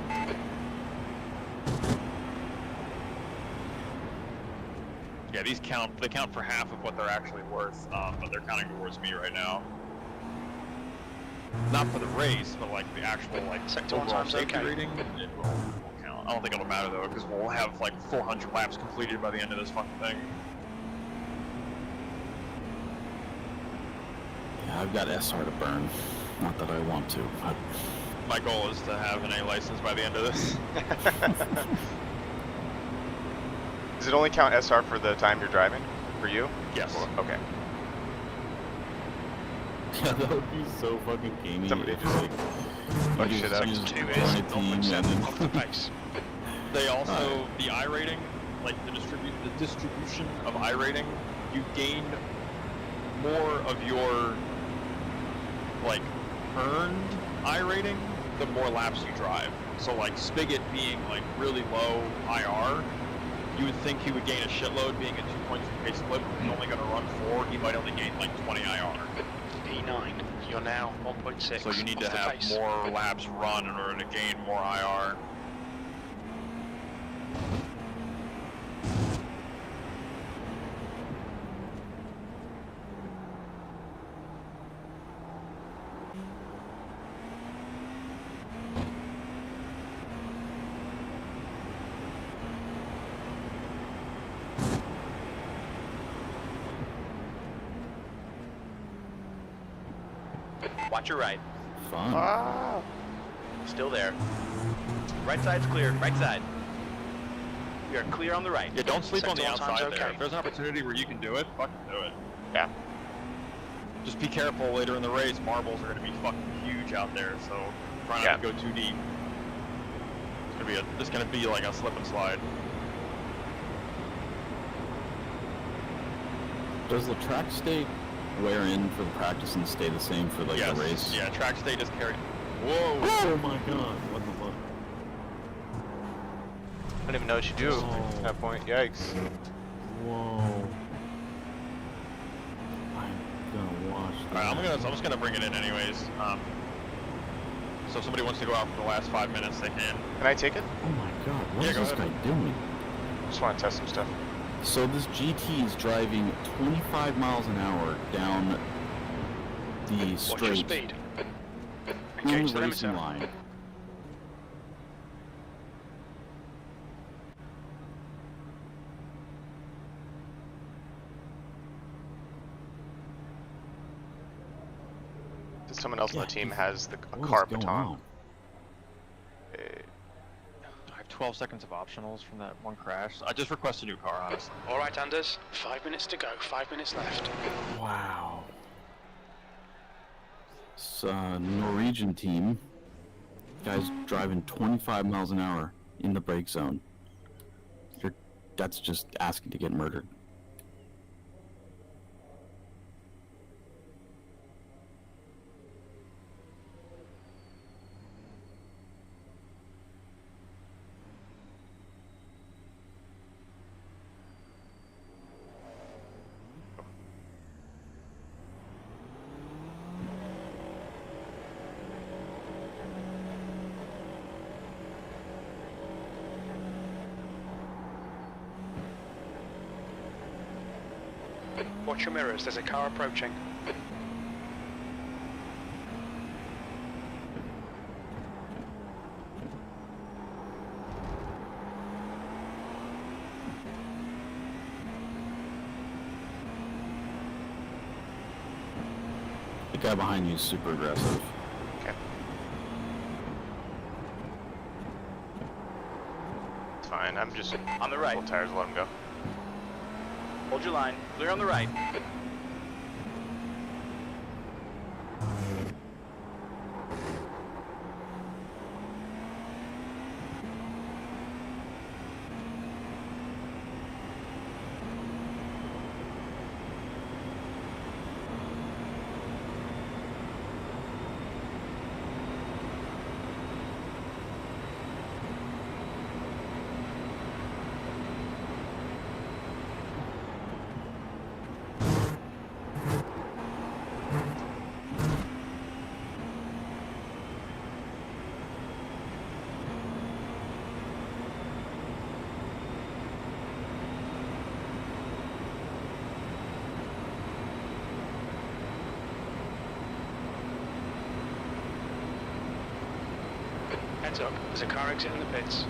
Yeah, these count. They count for half of what they're actually worth, but they're counting towards me right now. not for the race, but like the actual like Sector 1 overall time's safety okay. rating, it will count. I don't think it'll matter though, because we'll have like 400 laps completed by the end of this fucking thing. Yeah, I've got SR to burn. Not that I want to. My goal is to have an A license by the end of this. Does it only count SR for the time you're driving? For you? Yes. Or- okay. Yeah, that would be so fucking gamey. Somebody if, just like, fuck you shit just up. use 2 one is team and 0.7 then- off the pace. They also, the iRating, like the distribution of iRating, you gain more of your, like, earned iRating the more laps you drive. So like Spigot being like really low IR, you would think he would gain a shitload being at 2 points from pace split, but he's only going to run 4, he might only gain like 20 IR. P9, you're now 1.6. So you need to off the have pace. more laps run in order to gain more IR. Watch your right. Fun. Ah. Still there. Right side's clear. Right side. We are clear on the right. Yeah, don't sleep on the Sector 1 time's outside there. okay. If there's an opportunity where you can do it, fucking do it. Yeah. Just be careful later in the race. Marbles are going to be fucking huge out there, so try not to go too deep. It's gonna be like a slip and slide. Does the track state wear in for the practice and stay the same for like Yes. the race? Yeah, track state is carried. Whoa! Oh my god, what the fuck? I don't even know what you do at that point. Yikes. Whoa. I'm gonna watch that. Alright, I'm just gonna bring it in anyways. So if somebody wants to go out for the last 5 minutes, they can. Can I take it? Oh my god, what Yeah, is go this ahead. guy doing? Just want to test some stuff. So this GT is driving 25 miles an hour down the Watch your straight speed. on Engage the the racing limiter. line. Someone else on the team has a What is car going baton. on? I have 12 seconds of optionals from that one crash. I just request a new car, honestly. All right, Anders. 5 minutes to go. 5 minutes left. Wow. It's a Norwegian team. Guys driving 25 miles an hour in the brake zone. That's just asking to get murdered. Watch your mirrors. There's a car approaching. The guy behind you is super aggressive. Okay. It's fine. I'm just On the right. full tires. Let him go. Hold your line. Clear on the right. Heads up, there's a car exit in the pits.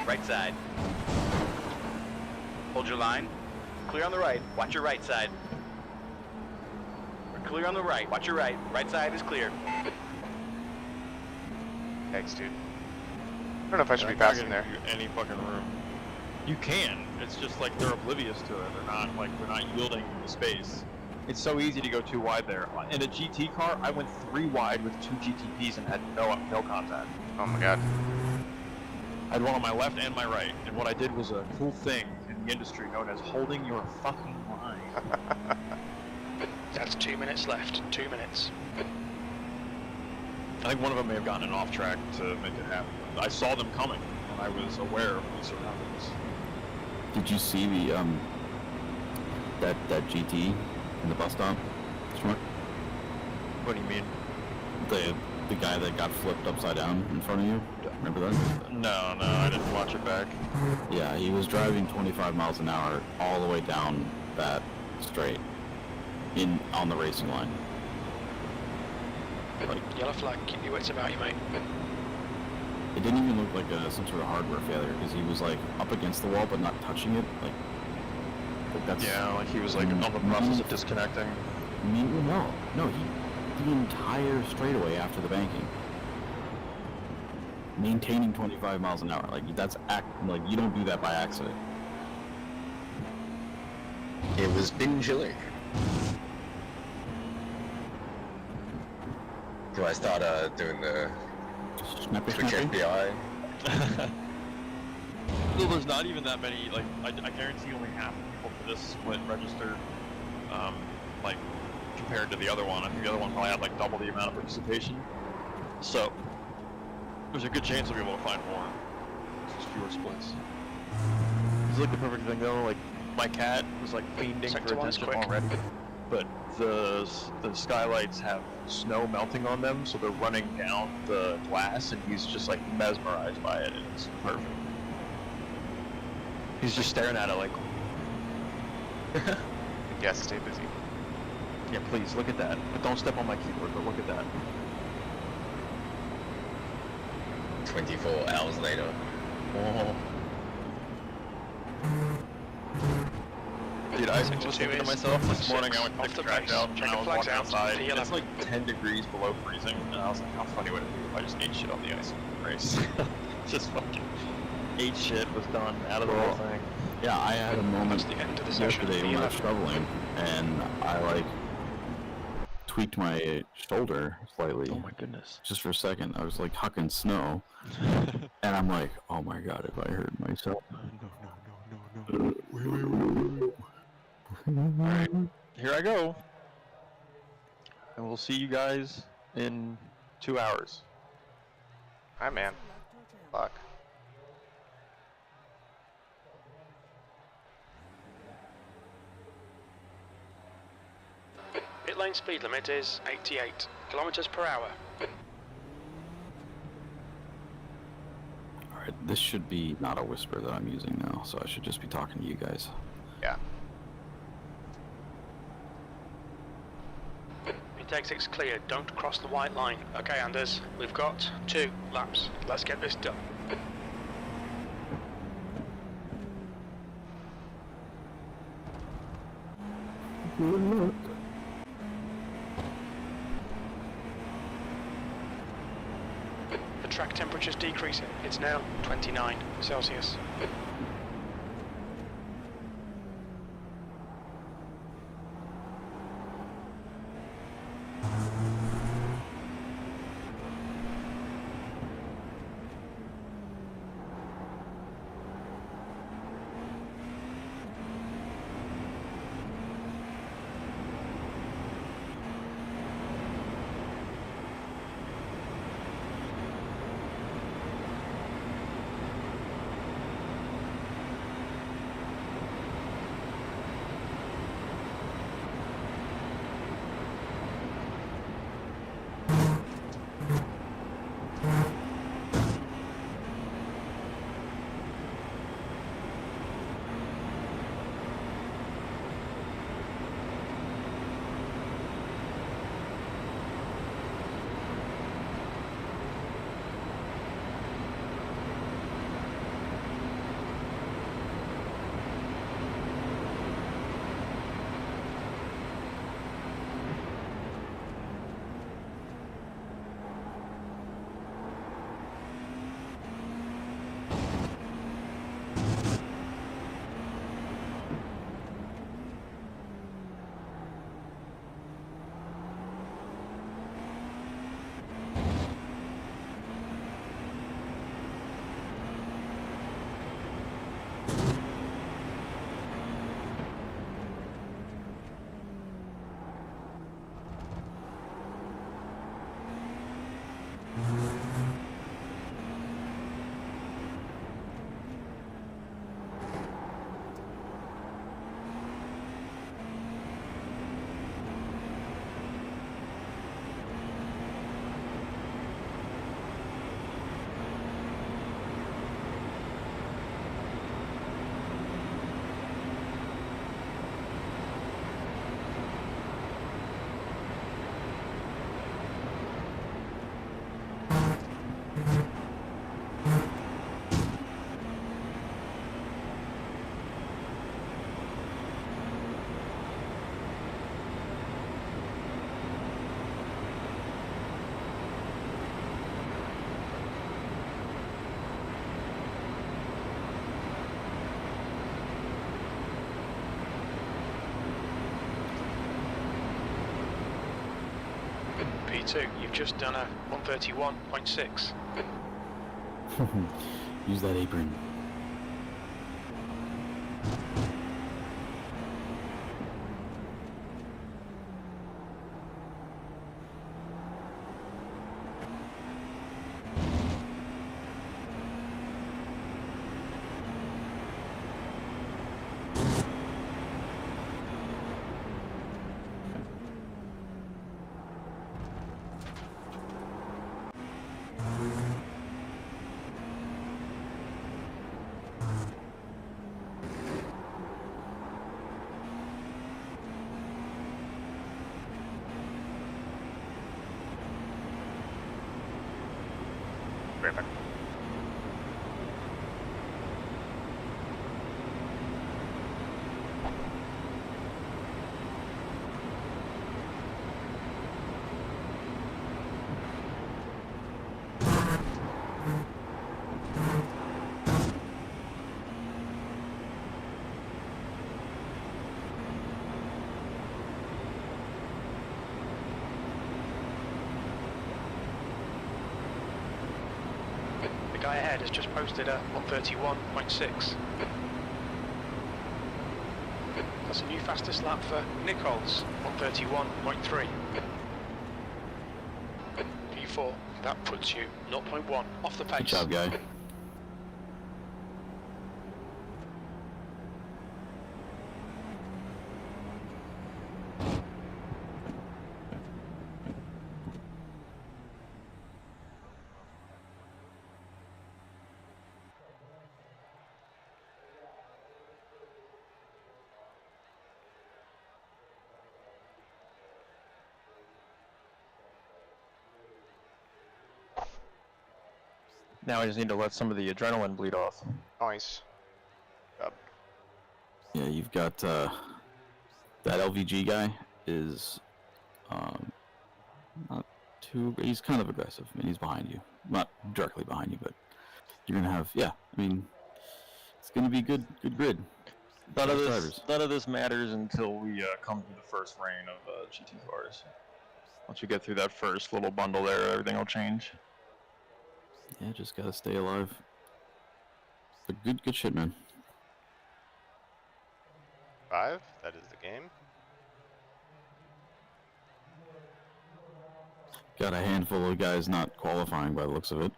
Right side. Hold your line. Clear on the right. Watch your right side. We're clear on the right. Watch your right. Right side is clear. Thanks, dude. I don't know if I should be I'm not passing gonna there. give you any fucking room. You can. It's just like they're oblivious to it. They're not yielding the space. It's so easy to go too wide there. In a GT car, I went 3 wide with 2 GTPs and had no contact. Oh my god. I had one on my left and my right, and what I did was a cool thing in the industry known as holding your fucking line. That's 2 minutes left. 2 minutes. I think one of them may have gotten it off track to make it happen. I saw them coming, and I was aware of the surroundings. Did you see the that GT in the bus stop? Smart. What do you mean? The guy that got flipped upside down in front of you. Remember that? No, I didn't watch it back. Yeah, he was driving 25 miles an hour all the way down that straight on the racing line. Like, Yellow flag, keep your wits about you, mate. it didn't even look like some sort of hardware failure because he was like up against the wall but not touching it. Like that's Like he was like on the process of disconnecting. No, the entire straightaway after the banking, maintaining 25 miles an hour. Like like you don't do that by accident. It was been chilly. Do I start doing the Snappy, Twitch snappy. FBI? No, there's not even that many. Like I guarantee only half the people for this split registered. Like compared to the other one, I think the other one probably had like double the amount of participation. So there's a good chance we'll be able to find more. It's just fewer splits. It's like the perfect thing though. Like my cat was like fiending Sector for one's attention quick. already, but the skylights have snow melting on them, so they're running down the glass, and he's just like mesmerized by it, and it's perfect. He's just staring at it like, Yes, stay busy. yeah, please look at that. But don't step on my keyboard. But look at that. 24 hours later. Oh. Dude, I Sector was two thinking to is myself this morning, I went off to the the track base. out, and Check I the was flags walking out. outside, The and yellow. it's like 10 degrees below freezing, and I was like, how funny would it be if I just ate shit on the ice in the race? Just fucking ate shit, was done, out of the whole thing. Yeah, I had a moment That's the end of the session. yesterday when I was The shoveling, and I like tweaked my shoulder slightly. Oh my goodness. Just for a second, I was like hucking snow, and I'm like, oh my god, if I hurt myself. No. Alright, here I go. And we'll see you guys in 2 hours. Hi, man. Fuck. Pit lane speed limit is 88 kilometers per hour. Alright, this should be not a whisper that I'm using now, so I should just be talking to you guys. Yeah. Retake 6 cleared, don't cross the white line. Okay, Anders, we've got 2 laps. Let's get this done. The track temperature's decreasing. It's now 29 Celsius. P2, you've just done a 131.6. Use that apron. Right back. The guy ahead has just posted a 131.6. That's a new fastest lap for Nichols, 131.3. P4, that puts you 0.1 off the pace. Good job, guy. Now I just need to let some of the adrenaline bleed off. Nice. Up. Yeah, you've got that LVG guy is not too. He's kind of aggressive. I mean, he's behind you, not directly behind you, but you're gonna have. Yeah, I mean, it's gonna be good grid. None of Fast this, drivers. none of this matters until we come through the first reign of GT cars. Once we get through that first little bundle there, everything will change. Yeah, just gotta stay alive. But good shit, man. 5, that is the game. Got a handful of guys not qualifying by the looks of it.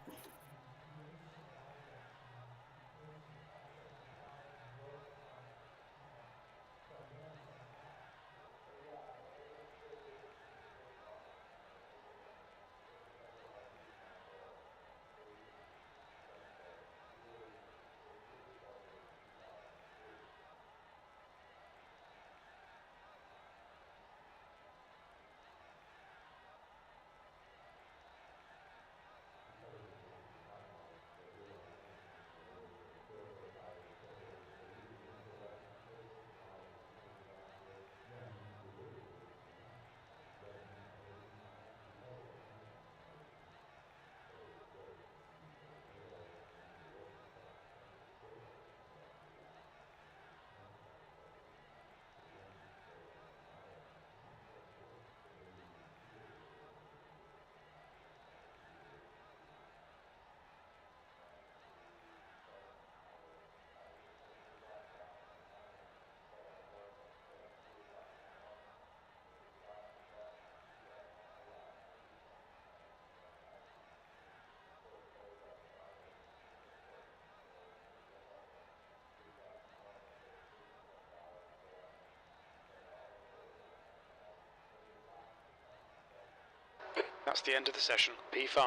That's the end of the session, P5.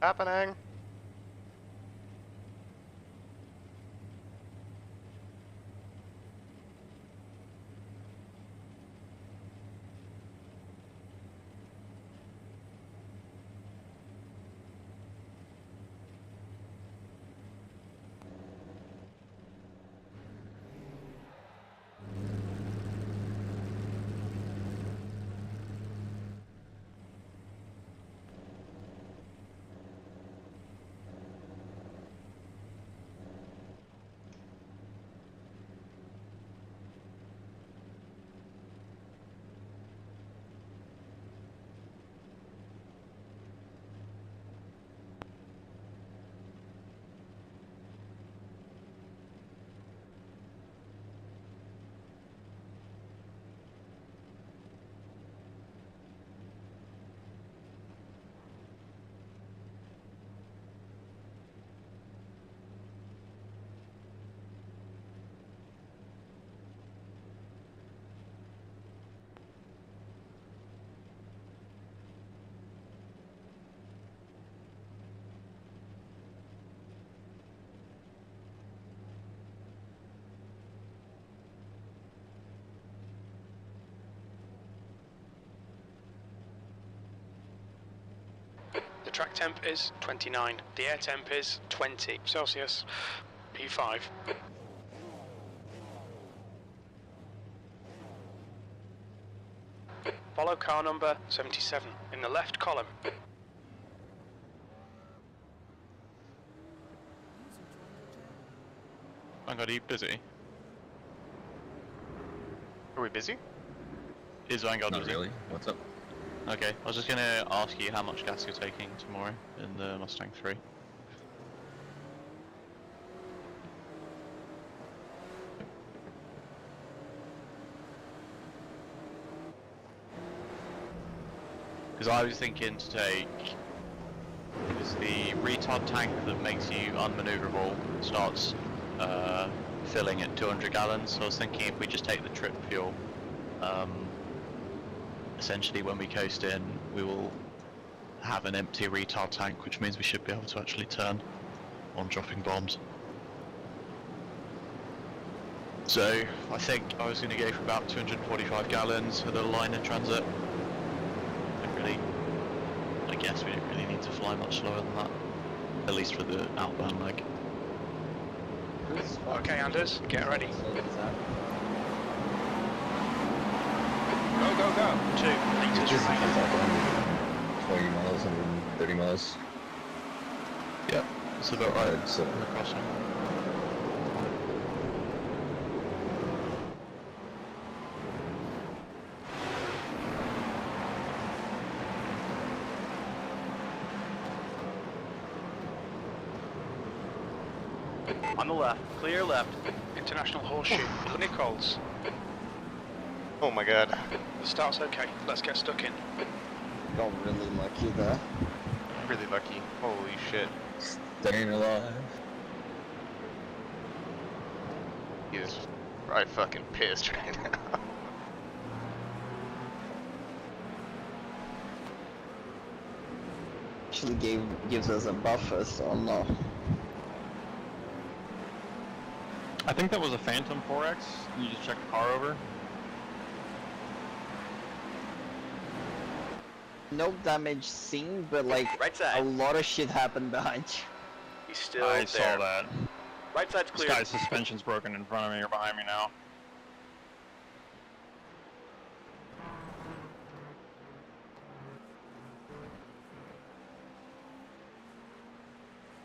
Happening. track temp is 29. The air temp is 20 Celsius. P5. Follow car number 77 in the left column. Vanguard, are you busy? Are we busy? Is Vanguard Not busy? really. What's up? Okay, I was just gonna ask you how much gas you're taking tomorrow in the Mustang 3. Because I was thinking to take, because the retard tank that makes you unmaneuverable starts filling at 200 gallons, so I was thinking if we just take the trip fuel, essentially when we coast in we will have an empty retard tank, which means we should be able to actually turn on dropping bombs. So I think I was going to go for about 245 gallons for the line in transit. I guess we don't really need to fly much slower than that, at least for the outbound leg. Okay, Anders, get ready. Go, go, go. 2 litres Just remaining. like 20 miles, 130 miles. Yeah, it's about right. So On the crossing. On the left, clear left. International Horseshoe, Nichols. Oh my god. The start's okay. Let's get stuck in. Got really lucky there. Really lucky. Holy shit. staying alive. He is probably fucking pissed right now. Actually gives us a buffer, so no. I think that was a Phantom 4X. You just check the car over. No damage seen, but like Right side. a lot of shit happened behind you. He's still I there. saw that. Right side's This clear. guy's suspension's broken in front of me or behind me now.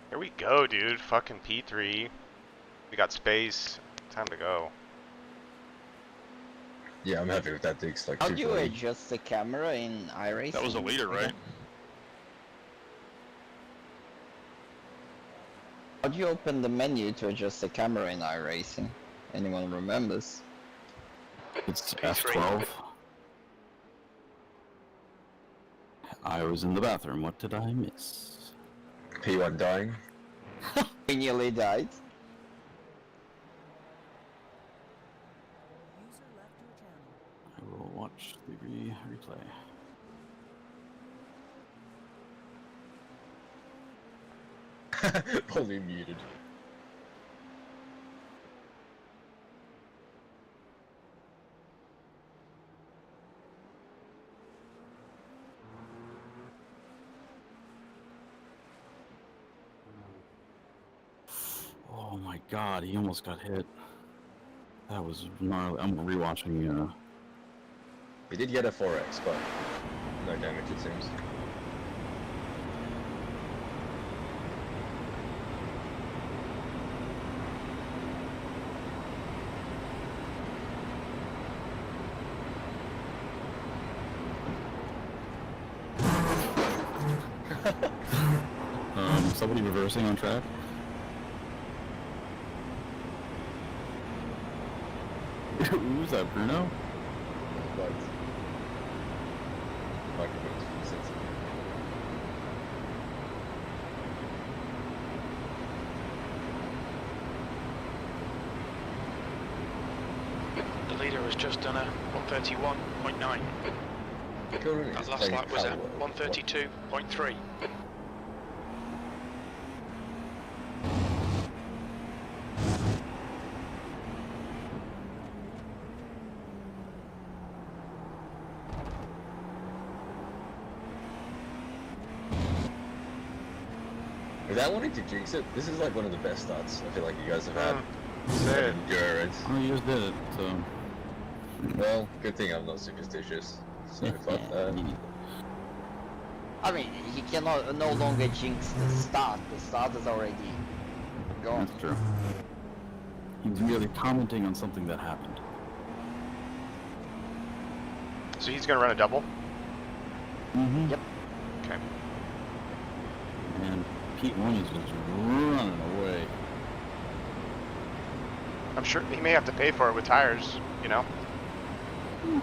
Here we go, dude. Fucking P3. We got space. Time to go. Yeah, I'm happy with that. Takes like How do you 240. adjust the camera in iRacing? That was a leader, right? How do you open the menu to adjust the camera in iRacing? Anyone remembers? It's P3. F12. I was in the bathroom. What did I miss? P1 dying. We nearly died. I will watch the replay. Fully muted. Oh my god, he almost got hit. That was gnarly. I'm rewatching. We did get a 4X, but no damage it seems. Somebody reversing on track. Who's that, Bruno? But microphone's pretty sensitive. The leader has just done a 131.9. Cool, That it's last playing lap was a Palworld. 132.3. Without wanting to jinx it, this is like one of the best starts I feel like you guys have had. Say it. Enduro race. Oh, you just did it, so... Well, good thing I'm not superstitious. So fuck that. I mean, he cannot no longer jinx the start. The start is already gone. That's true. He's merely commenting on something that happened. So he's gonna run a double? Mm-hmm. Yep. Okay. And P1 is just running away. I'm sure he may have to pay for it with tires, you know? I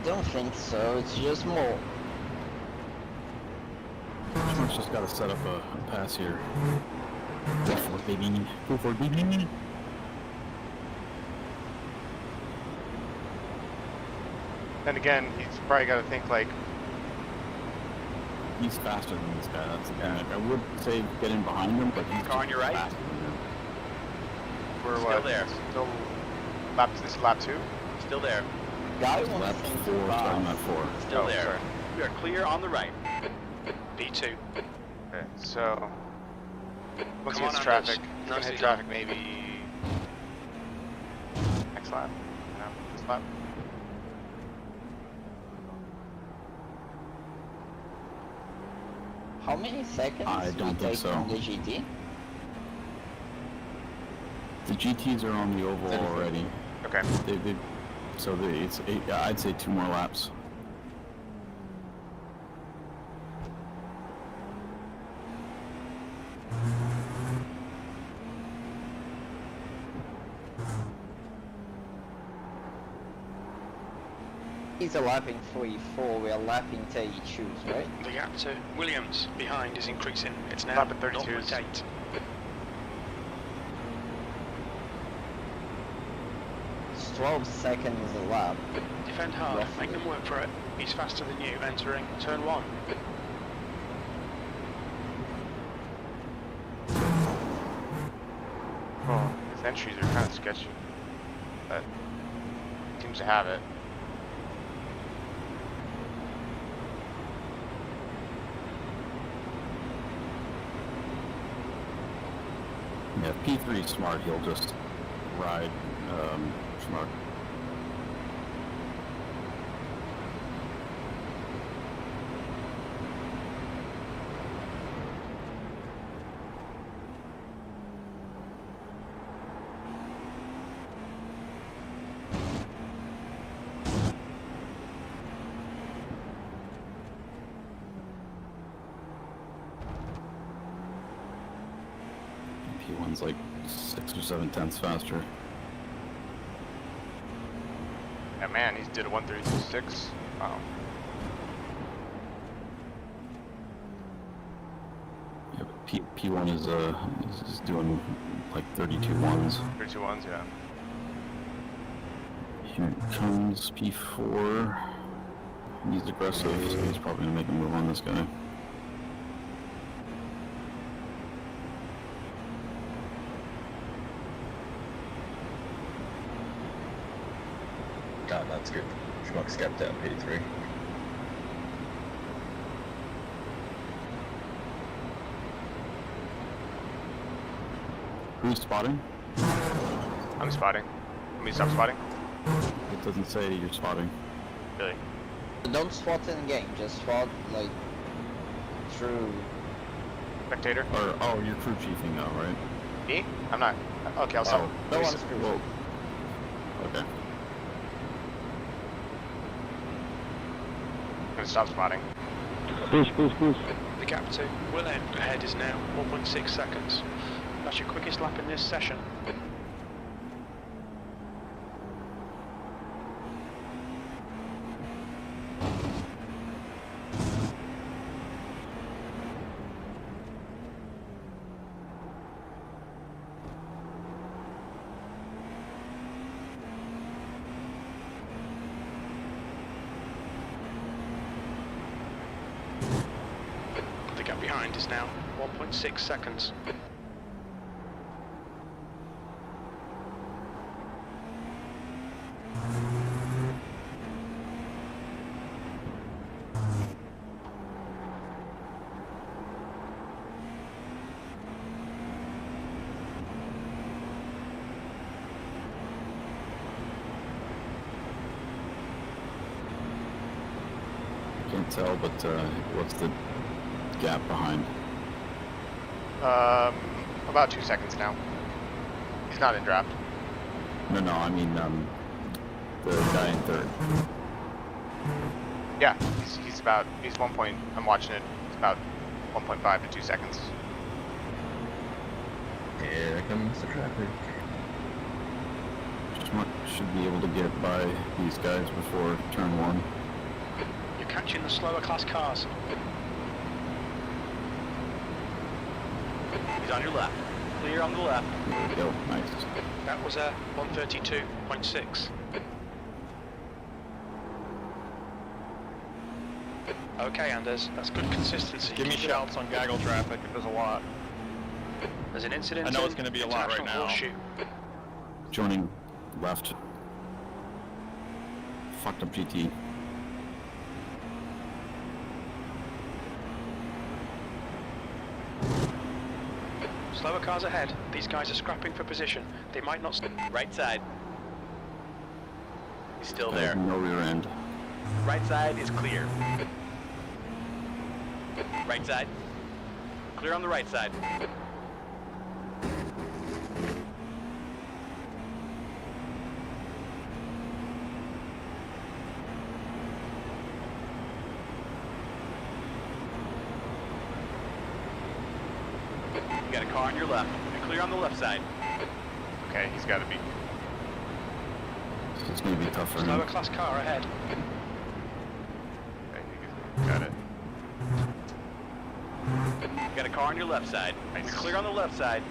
don't think so. It's just more. Schmuck's just gotta set up a pass here. Go for it, baby. Go for it, baby. Then again, he's probably got to think like, He's faster than this guy. That's the thing. Like, I would say get in behind him, but he's Car on just your right. faster than him. we're Still what? there. Still lap. This is lap 2. Still there. Guys Lap want 4, starting at 4. Still Oh, there. sorry. We are clear on the right. P2. Okay. So once he Come hits on, traffic, Anders. he's gonna Nicely hit done. traffic maybe next lap. No, this lap. How many seconds I do don't we think take so. from the GT? The GTs are on the oval Anything. already. Okay. It's 8, I'd say 2 more laps. He's a lapping 3-4, we are lapping 32s, right? The gap to Williams behind is increasing. It's now Lap at 32s. 0.8. It's 12 seconds a lap. Defend hard. Roughly. Make them work for it. He's faster than you entering turn 1. Well, his entries are kind of sketchy, but seems to have it. Yeah, if P3 is smart, he'll just ride Schmuck. P1's like 6 or 7 tenths faster. Yeah, man, he's did a 132.6. Wow. Yeah, but P1 is doing like 32 ones. 32 ones, yeah. Here comes P4. He's aggressive, so he's probably gonna make a move on this guy. God, that's good. Schmuck's kept out P3. Who's spotting? I'm spotting. Let me stop spotting. It doesn't say you're spotting. Really? Don't spot in game, just spot like through. Spectator? Or, oh, you're crew chiefing now, right? Me? I'm not. Okay, I'll stop. Oh, No Let me one's s- through. Whoa. Okay. I'm gonna stop spotting. The gap to Will End ahead is now 1.6 seconds. That's your quickest lap in this session. The gap behind is now 1.6 seconds. can't tell, but what's the gap behind? About 2 seconds now. He's not in draft. No, I mean the guy in third. Yeah, he's 1 point. I'm watching it. It's about 1.5 to 2 seconds. Here comes the traffic. Should be able to get by these guys before turn 1. You're catching the slower class cars. He's on your left. Clear on the left. There we go. Nice. That was a 132.6. Okay, Anders, that's good consistency. Give me Keep it up. shouts on gaggle traffic if there's a lot. There's an incident. I know it's gonna be a lot right International now. Horseshoe. Joining left. Fucked up GT. Slower cars ahead. These guys are scrapping for position. They might not. Right side. He's still there. No rear end. Right side is clear. Right side. Clear on the right side. You got a car on your left. You're clear on the left side. Okay, he's got to be. It's going to be tough for him. Slower class car ahead. Okay, got it. You got a car on your left side. Nice. You're clear on the left side.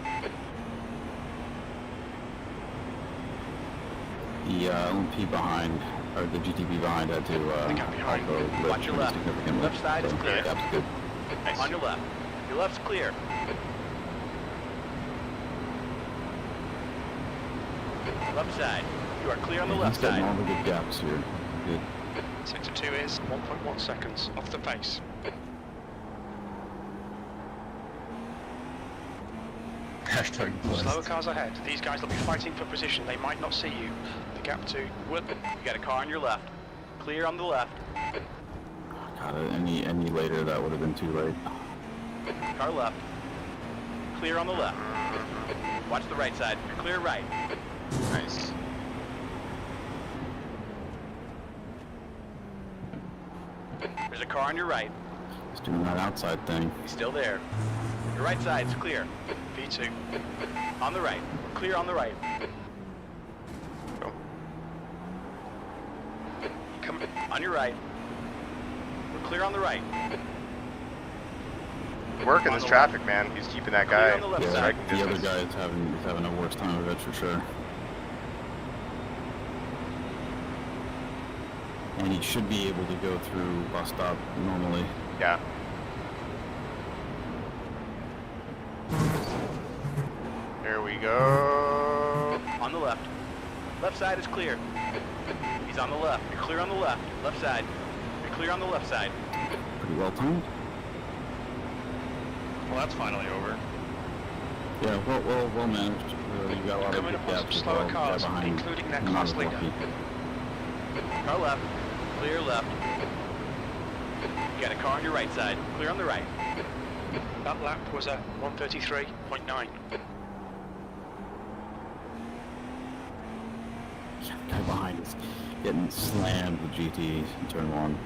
The LMP behind, or the GTP behind had to gap behind. also lift Watch your pretty left. significantly. Left side is So, clear. That's good. Nice. On your left. Your left's clear. Left side. You are clear on the left He's getting all side. the good gaps here. Good. Sector 2 is 1.1 seconds off the pace. Hashtag Slower blessed. cars ahead. These guys will be fighting for position. They might not see you. The gap to You got a car on your left. Clear on the left. God, any later that would have been too late. Car left. Clear on the left. Watch the right side. You're clear right. Nice. There's a car on your right. He's doing that outside thing. He's still there. Your right side's clear. V2. On the right. Clear on the right. Go. Come. On your right. We're clear on the right. Working On this the traffic, man. He's keeping that Clear guy on the left Yeah, side. striking the other distance. guy is having a worse time of it for sure. And he should be able to go through bus stop normally. Yeah. There we go. On the left. Left side is clear. He's on the left. You're clear on the left. Left side. You're clear on the left side. Pretty well timed. Well, that's finally over. Yeah, well managed. You got a lot of Coming good up on some gaps as slower well. cars, Guy behind, including their not class as leader. lucky. Car left. Clear left. You got a car on your right side. Clear on the right. That lap was a 133.9. Yeah, the guy behind is getting slammed with GT in turn 1.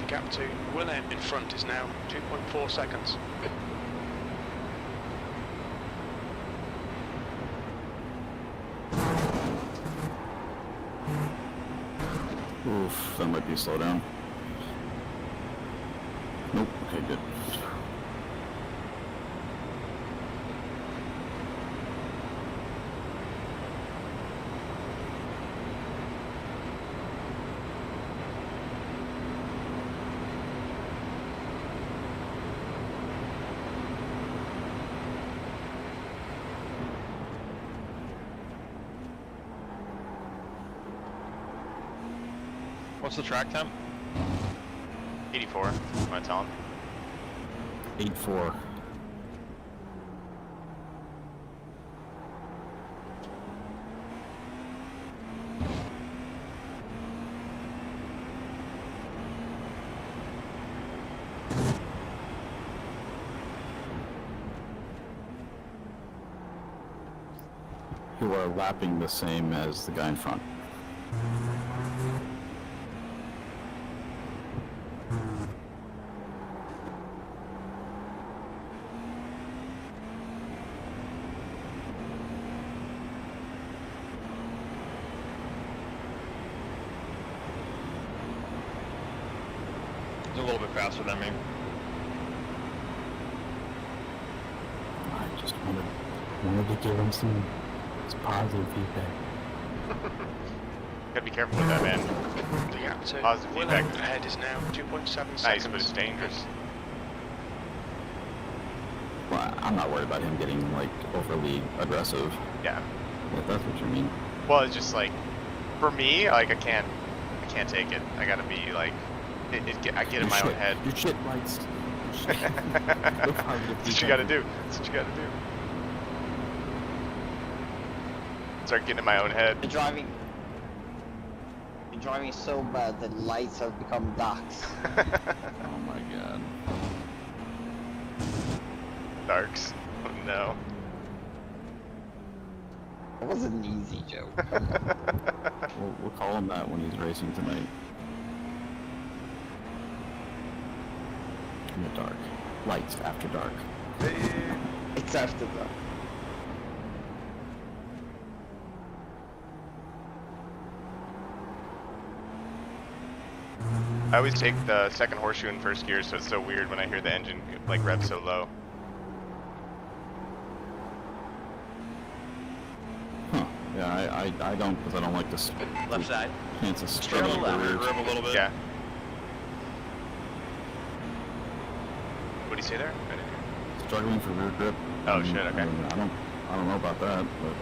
The gap to Willem in front is now 2.4 seconds. Oof, that might be a slowdown. Nope. Okay, good. What's the track temp? 84. I'm gonna tell him. 8-4. Who are lapping the same as the guy in front. He's a little bit faster than me. I just wanted to give him some positive feedback. Gotta be careful with that, man. The gap to Positive Willow feedback. ahead is now 2.7 seconds. Nice, but it's dangerous. Well, I'm not worried about him getting like overly aggressive. Yeah. If that's what you mean. Well, it's just like, for me, like I can't take it. I gotta be like, I get in my own head. Your shit lights. That's what you gotta do. That's what you gotta do. Start getting in my own head. You're driving so bad that lights have become darks. Oh my god. Darks. Oh no. That was an easy joke. We'll call him that when he's racing tonight. In the dark. Lights after dark. It's after that. I always take the second horseshoe in first gear, so it's so weird when I hear the engine like rev so low. Huh. Yeah, I don't, because I don't like this. Left side. Chance of Straight on struggling the left. rears. Rev a little bit. Yeah. What do you say there? I didn't hear. Struggling for rear grip. Oh, shit, okay. I don't know about that, but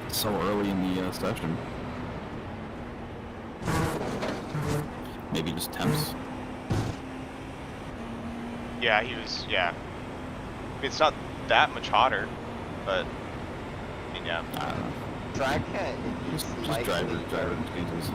it's so early in the session. Maybe just temps. Yeah, he was. Yeah. It's not that much hotter, but I mean, yeah. I don't know. Track head is Just likely driver changes.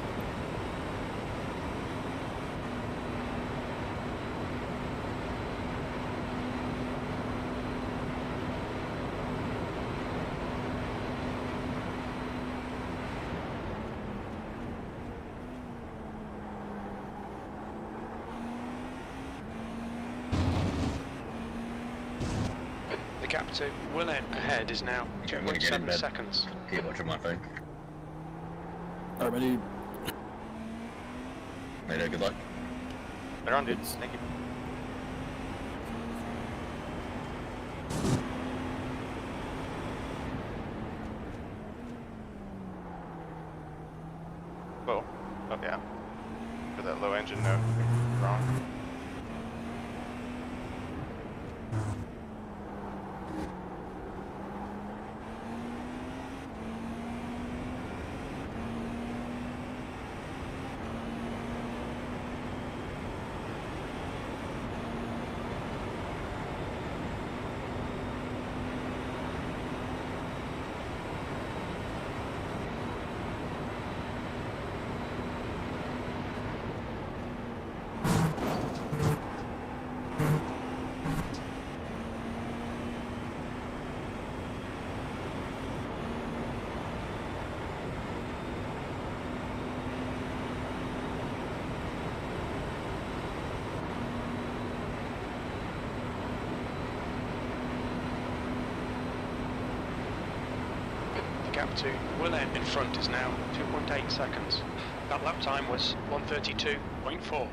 The gap to Willow ahead is now Okay, I'm gonna get in 2.7 bed. seconds. Keep watching my phone. Alright, buddy. Later, good luck. Later on, dudes. Thank you. Whoa. Oh yeah. For that low engine note. Wrong. The gap to Willow in front is now 2.8 seconds. That lap time was 1:32.4.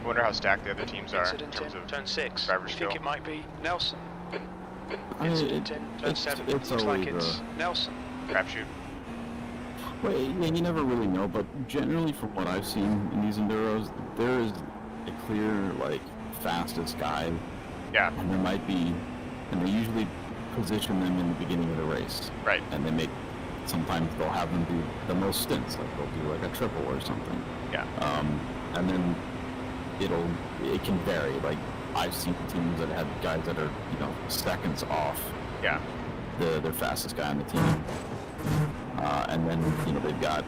I wonder how stacked the other teams are in Incident terms in of turn 6. driver I skill. think it might be Nelson. I mean, Incident in turn 7. it's Looks like always it's Nelson. Crapshoot. well, yeah, you never really know, but generally from what I've seen in these enduros, there is a clear like fastest guy, Yeah, and there might be, and they usually position them in the beginning of the race, right. and they make. Sometimes they'll have them do the most stints, like they'll do like a triple or something. Yeah. And then it can vary. Like I've seen teams that have guys that are, seconds off Yeah. their fastest guy on the team. And then, they've got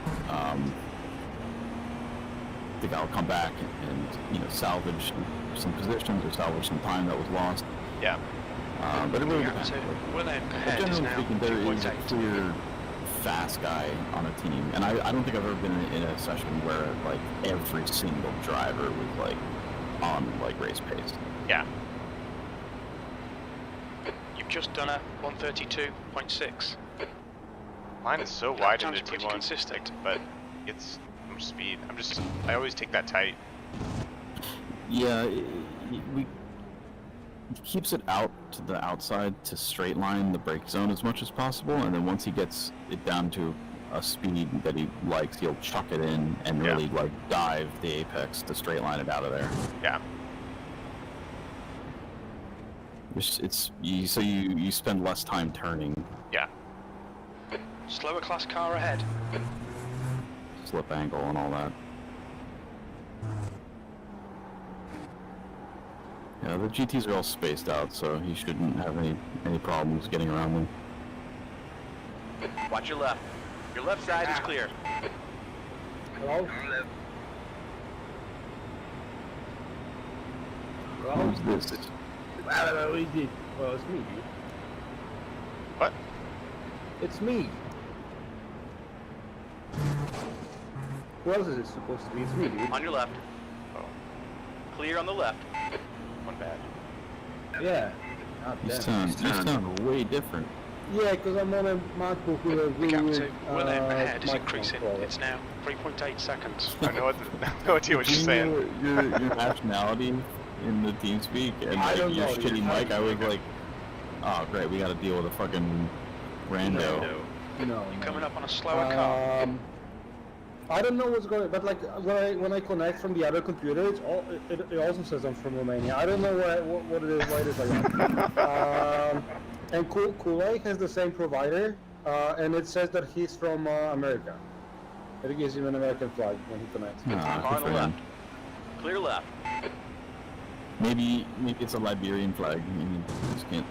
the guy will come back and, salvage some positions or salvage some time that was lost. Yeah. But it really Gap depends. to But Willem ahead is generally now speaking, there is a 2.8. clear fast guy on a team, and I don't think I've ever been in a session where like every single driver was like on like race pace. Yeah. You've just done a 1:32.6. Mine is so Lap wide in time's the pretty T1, consistent. but it's speed. I always take that tight. Yeah, we keeps it out to the outside to straight line the brake zone as much as possible, and then once he gets it down to a speed that he likes, he'll chuck it in and Yeah. really like dive the apex to straight line it out of there. Yeah. So you spend less time turning, Yeah. Slower class car ahead. slip angle and all that. Yeah, the GTs are all spaced out, so he shouldn't have any problems getting around them. Watch your left. Your left side is clear. Hello? Who's this? I don't know who is it. Well, it's me, dude. What? It's me. Who else is it supposed to be? It's me, dude. On your left. Oh, Clear on the left. one bad. Yeah. God You damn. sound way different. Yeah, because I'm on a MacBook with a The gap really to Willem ahead is microphone increasing. controller. It's now 3.8 seconds. I know no idea what you're saying. Your nationality in the team speak and I like, don't your know, shitty dude. mic, I was like, oh great, we gotta deal with a fucking rando. No. You're coming up on a slower car. I don't know what's going on, but like when I connect from the other computer, it also says I'm from Romania. I don't know what it is, why it is like that. And Kulay has the same provider, and it says that he's from America. It gives him an American flag when he connects. Ah, Car good on the for him. left. Clear left. Maybe it's a Liberian flag. You just can't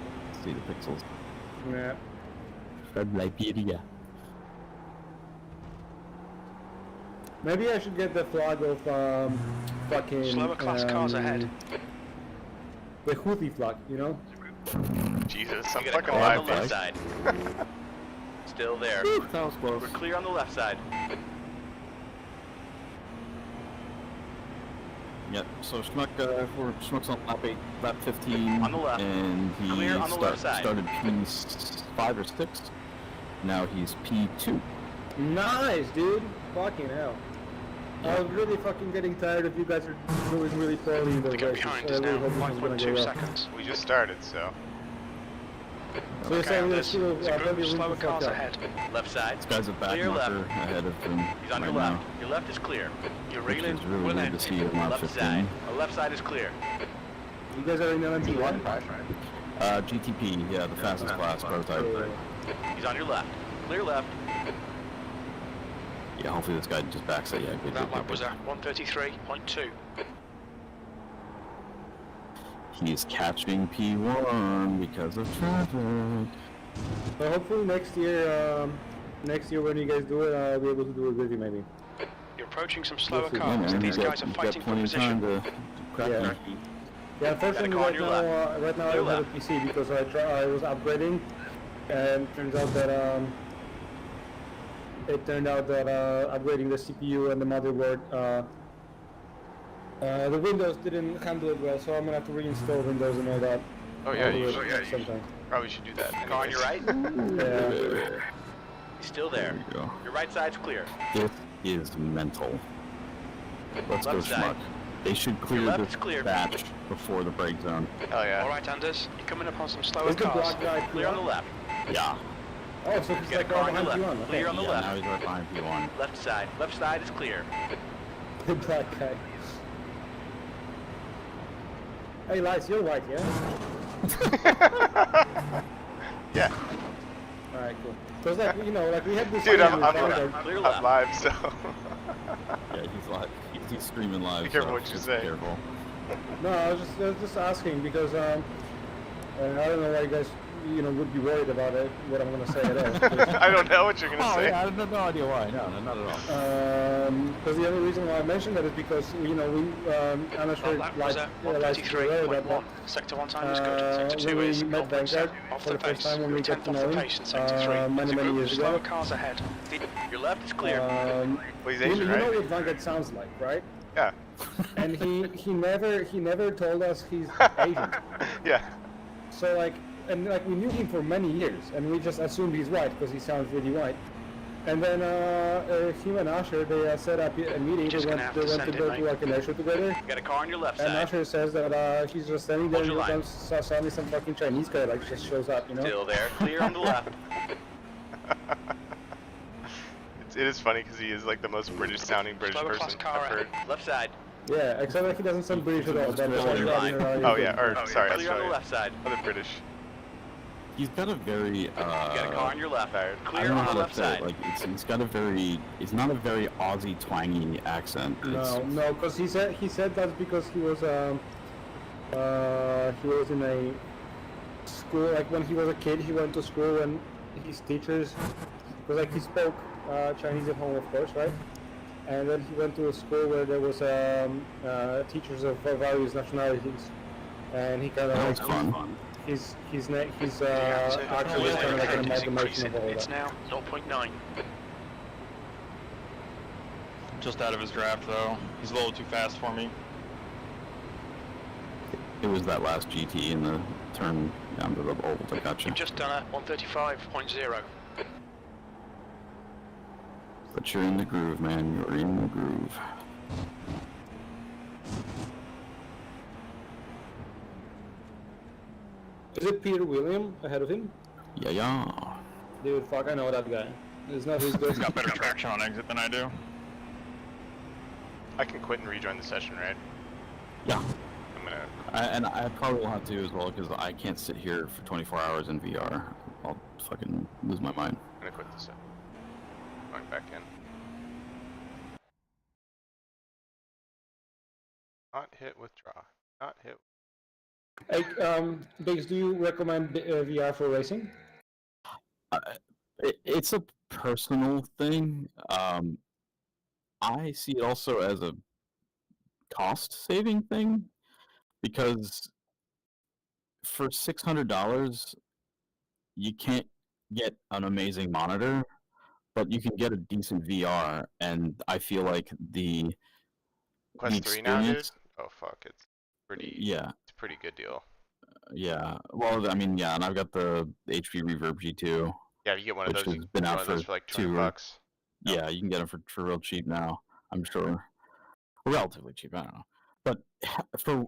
see the pixels. Yeah. From Liberia. Maybe I should get the flag of fucking. Slower class cars ahead. The Houthi flag, you know? Jesus, I'm You got a fucking car on alive, the left dude. side. Still there. That was close. We're clear on the left side. Yep. So Schmuck's on lap 15, On the left. and he Clear on the left side. started P5 or 6. Now he's P2. Nice, dude. Fucking hell. I was really fucking getting tired of you guys are doing really poorly in the The gap races. behind I is really now hope this is gonna go 5.2 well. seconds. We just started, so. So you're saying There's we'll a group of slower cars fuck up. ahead. Left side. This guy's a Clear left. backmarker ahead of him He's on right your left. now, Your left is clear. You're which reeling is really Willem good to see in. in lap Left 15. side. The left side is clear. You guys are in the LMP1? GTP, yeah, the fastest class prototype. He's on your left. Clear left. Yeah, hopefully this guy just backs it. Yeah, good. That lap was at 1:33.2. He's catching P1 because of traffic. So hopefully next year when you guys do it, I'll be able to do it with you maybe. You're approaching some slower We'll see. Yeah, cars. man, These he's guys are got fighting for plenty of time position. to crack Yeah. it. Yeah, unfortunately, car on your left. right now I Clear don't have a left. PC because I was upgrading, and turns out that upgrading the CPU and the motherboard, the Windows didn't handle it well, so I'm gonna have to reinstall Windows and all that. Oh yeah, you sometime. probably should do that. Car on your right. Yeah. He's still there. There you go. Your right side's clear. This is mental. Let's go, Left side. schmuck. They should clear left this is clear. batch before the break zone. Hell yeah. Alright, Anders, you're coming up on some slower Is the cars. black guy Clear on the left. Yeah. Oh, so he's Get a like car right on your behind you left. on. Clear on the Yeah, left. now he's right behind P1. Left side. Left side is clear. The black guy. Hey, Lights, you're white, yeah? Yeah. Alright, cool. Because, like, you know, like, we had this... Dude, I'm Clear left. live, so. Yeah, he's live. He's streaming live. Be careful so what you just say. Be careful. No, I was just asking because, I don't know why you guys, you know, would be worried about it, what I'm going to say at all. I don't know what you're gonna Oh say. yeah, I have no idea why. No, not at all. Because the only reason why I mentioned that is because, you know, I'm not sure, That was at 133.1. Sector 1 time is good. Sector 2 when is we met 0.7 Vanguard off for the the first pace. time when we got 10th to off know the him, pace in Sector 3. many years Slower ago. cars ahead. Your left is clear. Well, he's You Asian, know right? what Vanguard sounds like, right? Yeah. And he never told us he's Asian. Yeah. So like we knew him for many years, and we just assumed he's white because he sounds really white. And then him and Asher, they set up a meeting. Just They gonna went have to to send it, go mate. to like an lecture together. You got a car on your left And side. Asher says that he's just standing there Hold and your he line. comes suddenly some fucking Chinese guy like just shows up, you know? Still there. Clear on the left. It is funny because he is like the most British sounding British Slower class person car I've heard. Left side. Yeah, except like he doesn't sound British at all. That's Hold your line. Oh yeah, or sorry, Clear on the Australia. left side. Other British. He's got a very. You got a car on your left. I Clear don't know on how the to left say side. it. Like it's got a very. It's not a very Aussie twangy accent. No, because he said that's because he was in a school, like when he was a kid he went to school and his teachers, because like he spoke Chinese at home, of course, right? And then he went to a school where there was teachers of various nationalities, and he kind of That was fun. he's actually Yeah, kind of like an it's amalgamation increasing. of all It's that. now 0.9. Just out of his draft though. He's a little too fast for me. It was that last GT in the turn down to the old. I gotcha. You've just done it 135.0. But you're in the groove, man. You're in the groove. Is it Peter William ahead of him? Yeah, yeah. Dude, fuck, I know that guy. It's not his good. He's got better traction on exit than I do. I can quit and rejoin the session, right? Yeah. I'm gonna. And I probably will have to as well because I can't sit here for 24 hours in VR. I'll fucking lose my mind. I'm gonna quit this session. Going back in. Not hit withdraw. Not hit. Hey, Biggs, do you recommend VR for racing? It's a personal thing. I see it also as a cost-saving thing because for $600, you can't get an amazing monitor, but you can get a decent VR, and I feel like the Quest 3 now, dude? experience. Oh fuck, it's pretty. Yeah, It's a pretty good deal. yeah. Well, I mean, yeah, and I've got the HP Reverb G2. Yeah, you get one of Which those. has You been get out one of those for for like two- $200. Oh. Yeah, you can get them for real cheap now. I'm sure, relatively cheap. I don't know, but for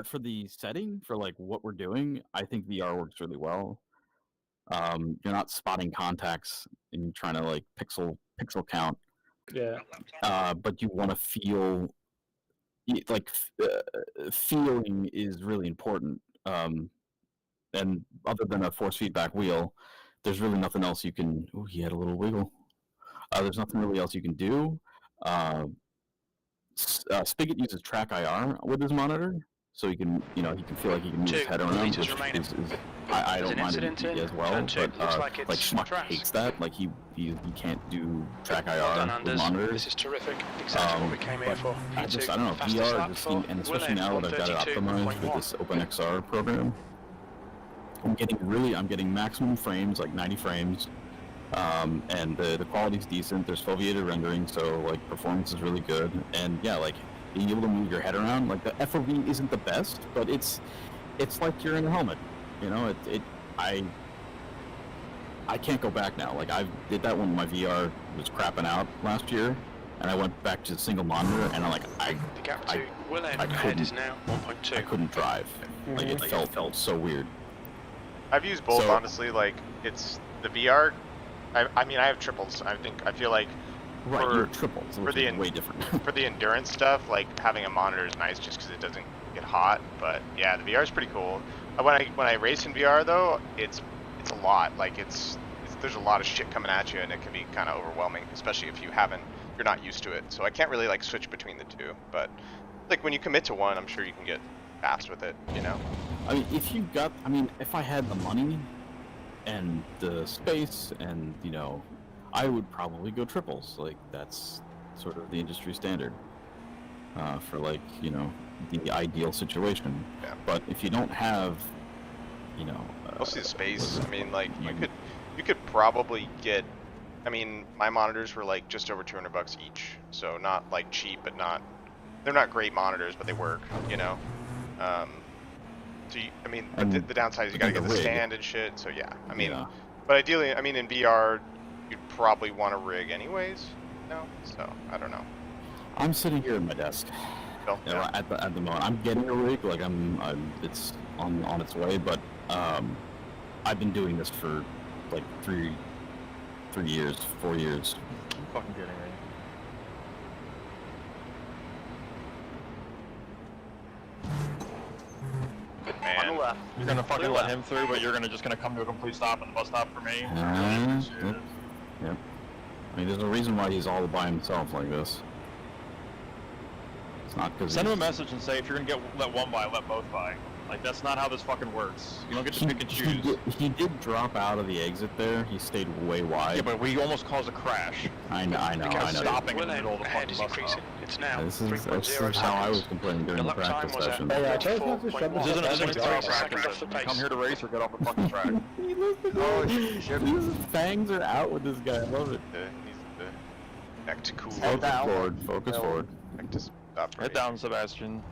for the setting for like what we're doing, I think VR works really well. You're not spotting contacts and trying to like pixel count, Yeah. but you want to feel like feeling is really important. And other than a force feedback wheel, there's really nothing else you can. Oh, he had a little wiggle. There's nothing really else you can do. Spigot uses track IR with his monitor, so he can, you know, he can feel like he can move his 2 head around, meters which remaining. is I There's don't an mind incident it in as well, turn 2. but Looks like it's Schmuck trash. hates that. Like he can't do track IR Well done, with Anders. monitors. This is terrific. Exactly what we came here But for. I P2. don't know, Fastest VR lap just for seems, and especially Willem, now that I've got it optimized with this 132.1. OpenXR program, I'm getting maximum frames, like 90 frames, and the quality's decent. There's foveated rendering, so like performance is really good, and yeah, like being able to move your head around, like the FOV isn't the best, but it's like you're in a helmet, you know. I can't go back now. Like I did that when my VR was crapping out last year, and I went back to single monitor, and The gap to Willem ahead couldn't- is now 1.2. I couldn't drive. Like it felt so weird. I've used both, So- honestly. Like, it's the VR. I mean, I have triples. I feel like Right, for- you're triples, which the is way different. for the endurance stuff, like having a monitor is nice just because it doesn't get hot. But yeah, the VR is pretty cool. When I race in VR though, it's a lot. Like there's a lot of shit coming at you, and it can be kind of overwhelming, especially if you're not used to it. So I can't really like switch between the two. But like when you commit to one, I'm sure you can get fast with it. You know. I mean, if I had the money and the space, and you know, I would probably go triples. Like that's sort of the industry standard for like, you know, the ideal situation. Yeah. But if you don't have, you know, Mostly the space. I mean, like you could probably get. I mean, my monitors were like just over $200 each, so not like cheap, but they're not great monitors, but they work. You know. But the downside is you gotta get the rig. stand and shit. So yeah, I mean, yeah. but ideally, I mean, in VR, you'd probably want a rig anyways. No, so I don't know. I'm sitting here at my desk. Phil, You know, at the moment, I'm getting a rig. Like it's on its way. But I've been doing this for like 3 years, 4 years. I'm fucking kidding me. On the Man, left. You're gonna fucking Clear let left. him through, but you're just gonna come to a complete stop at the bus stop for me? Yep. I mean, there's a reason why he's all by himself like this. It's not because Send him a message and say, if you're gonna let one by, let both by. Like, that's not how this fucking works. You don't get to pick and choose. He did drop out of the exit there. He stayed way wide. Yeah, but we almost caused a crash. I know. Because stopping in the Willem middle of the ahead fucking is bus stop. increasing. It's now This is 3.0 how I was seconds. complaining during Your the lap time practice was at session. Hey, I tried not to shut 34.1. This isn't a That's 23 right. practice. Off the You pace. come here to race or get off the fucking track. Oh, shit. His fangs are out with this guy. I love it. he's back to cool. Head down. Focus No. forward. Back to stop. Head down, Sebastian.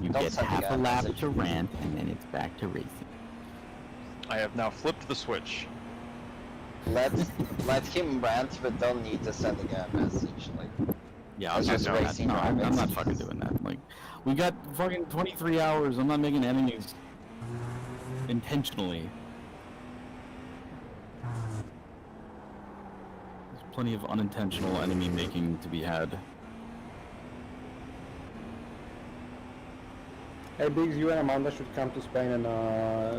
You Don't get send the half guy a a lap message. to rant, and then it's back to racing. I have now flipped the switch. Let him rant, but don't need to send the guy a message. Like, Yeah, I was That's just just doing that. racing No, I'm not driving. fucking doing that. Like, we got fucking 23 hours. I'm not making enemies intentionally. There's plenty of unintentional enemy making to be had. Hey, Biggs, you and Amanda should come to Spain and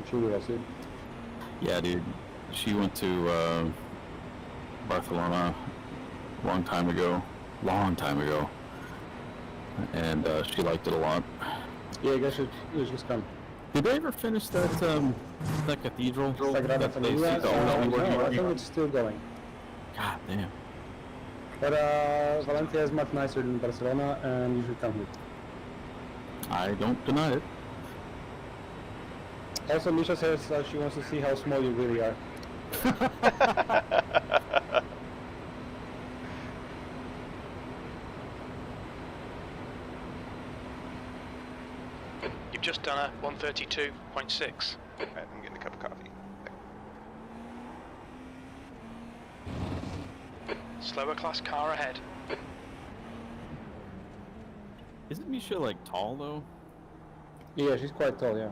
chill with us, dude. Yeah, dude. She went to Barcelona long time ago, and she liked it a lot. Yeah, I guess you should just come. Did they ever finish that that cathedral? Sagrada that they Familia? the only No, I working? think it's still going. God damn. But Valencia is much nicer than Barcelona, and you should come here. I don't deny it. Also, Misha says she wants to see how small you really are. You've just done a 132.6. Alright, I'm getting a cup of coffee. Slower class car ahead. Isn't Misha like tall though? Yeah, she's quite tall, yeah.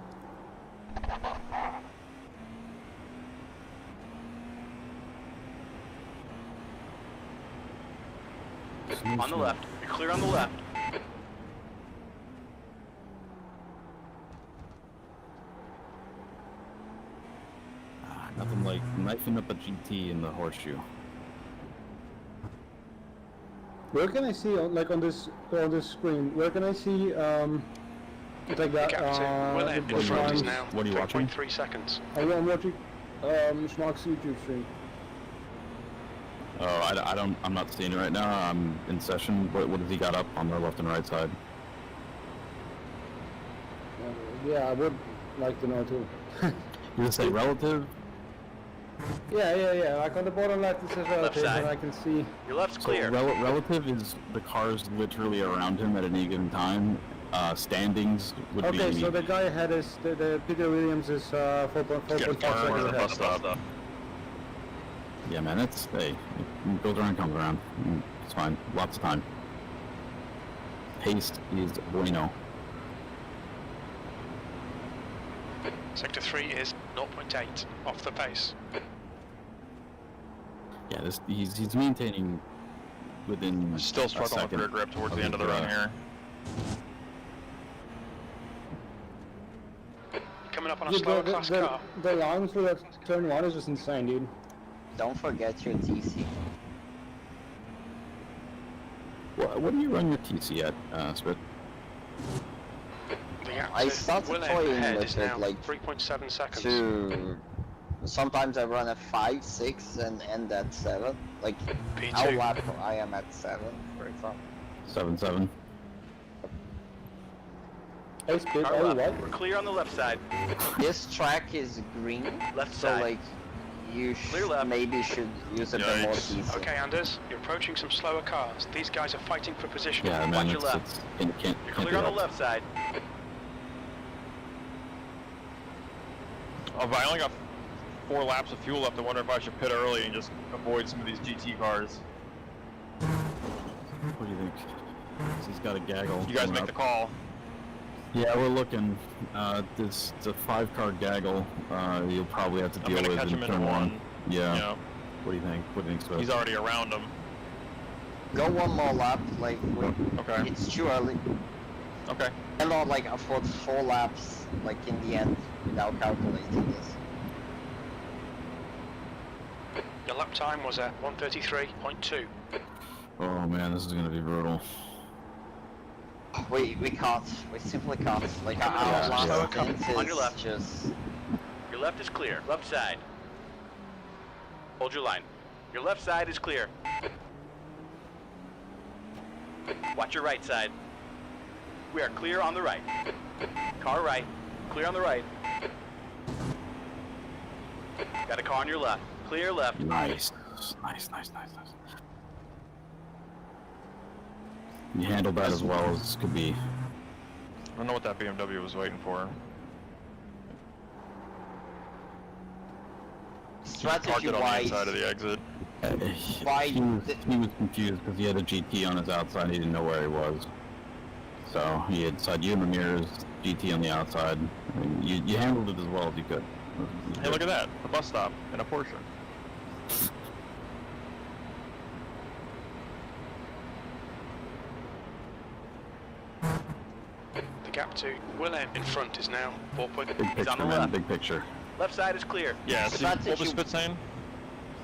On the left. You're clear on the left. Nothing like knifing up a GT in the horseshoe. Where can I see on this screen? Where can I see like The that? gap to Will in front is now What are you watching? 3.3 seconds. I'm watching Schmuck's YouTube stream. Oh, I'm not seeing it right now. I'm in session. What has he got up on the left and right side? Yeah, I would like to know too. You say relative? Yeah. Like on the bottom left it says relative, side. and I can see. Your left's So clear. relative is the cars literally around him at any given time. Standings would Okay, be. so the guy ahead is the Peter Williams is 4.5 seconds ahead. Yeah, man, it goes around, comes around. It's fine. Lots of time. Pace is bueno. Sector 3 is 0.8 off the pace. Yeah, he's maintaining within. Still a struggling with second rear grip towards of the end of the his, run here. Coming up on a Dude, slower class car. the lines for that turn 1 is just insane, dude. Don't forget your TC. What do you run your TC at, Spit? The gap I to started Will toying ahead with is it, now like, 3.7 seconds. To sometimes I run at 5, 6, and end at 7. Like P2. our lap, I am at 7, for example. 7-7. Hey, Spit, Car are you left. what? We're clear on the left side. This track is green, Left so side. like you Clear left. maybe should use a bit more Yikes. TC. Okay, Anders, you're approaching some slower cars. These guys are fighting for position. Yeah, man, Watch your left. it can't You're be clear on the helped. left side. Oh, but I only got 4 laps of fuel left. I wonder if I should pit early and just avoid some of these GT cars. What do you think? He's got a gaggle. You guys coming make up. the call. Yeah, we're looking. It's a 5-car gaggle. You'll probably have to I'm deal gonna with catch in him in turn 1. one. Yeah. Yeah. What do you think? What do you think, Spit? He's already around him. Go one more lap, like Okay. it's too early. Okay. I cannot like afford 4 laps like in the end without calculating this. Your lap time was at 1:33.2. Oh man, this is gonna be brutal. We can't. We simply can't. Like Yeah, our last slower stint car. On your is left. just. Your left is clear. Left side. Hold your line. Your left side is clear. Watch your right side. We are clear on the right. Car right. Clear on the right. Got a car on your left. Clear left. Nice. You handled that as well as could be. I don't know what that BMW was waiting for. Parked Strategy it on the wise, inside of the exit. Why He was the- confused because he had a GT on his outside. He didn't know where he was. So he had side you in the mirrors, GT on the outside. I mean, you handled it as well as you could. Hey, look at that. A bus stop and a Porsche. The gap to Will in front is now 4. Big He's picture, on the man. left. Big picture. Left side is clear. Yeah, see, what was Spit saying?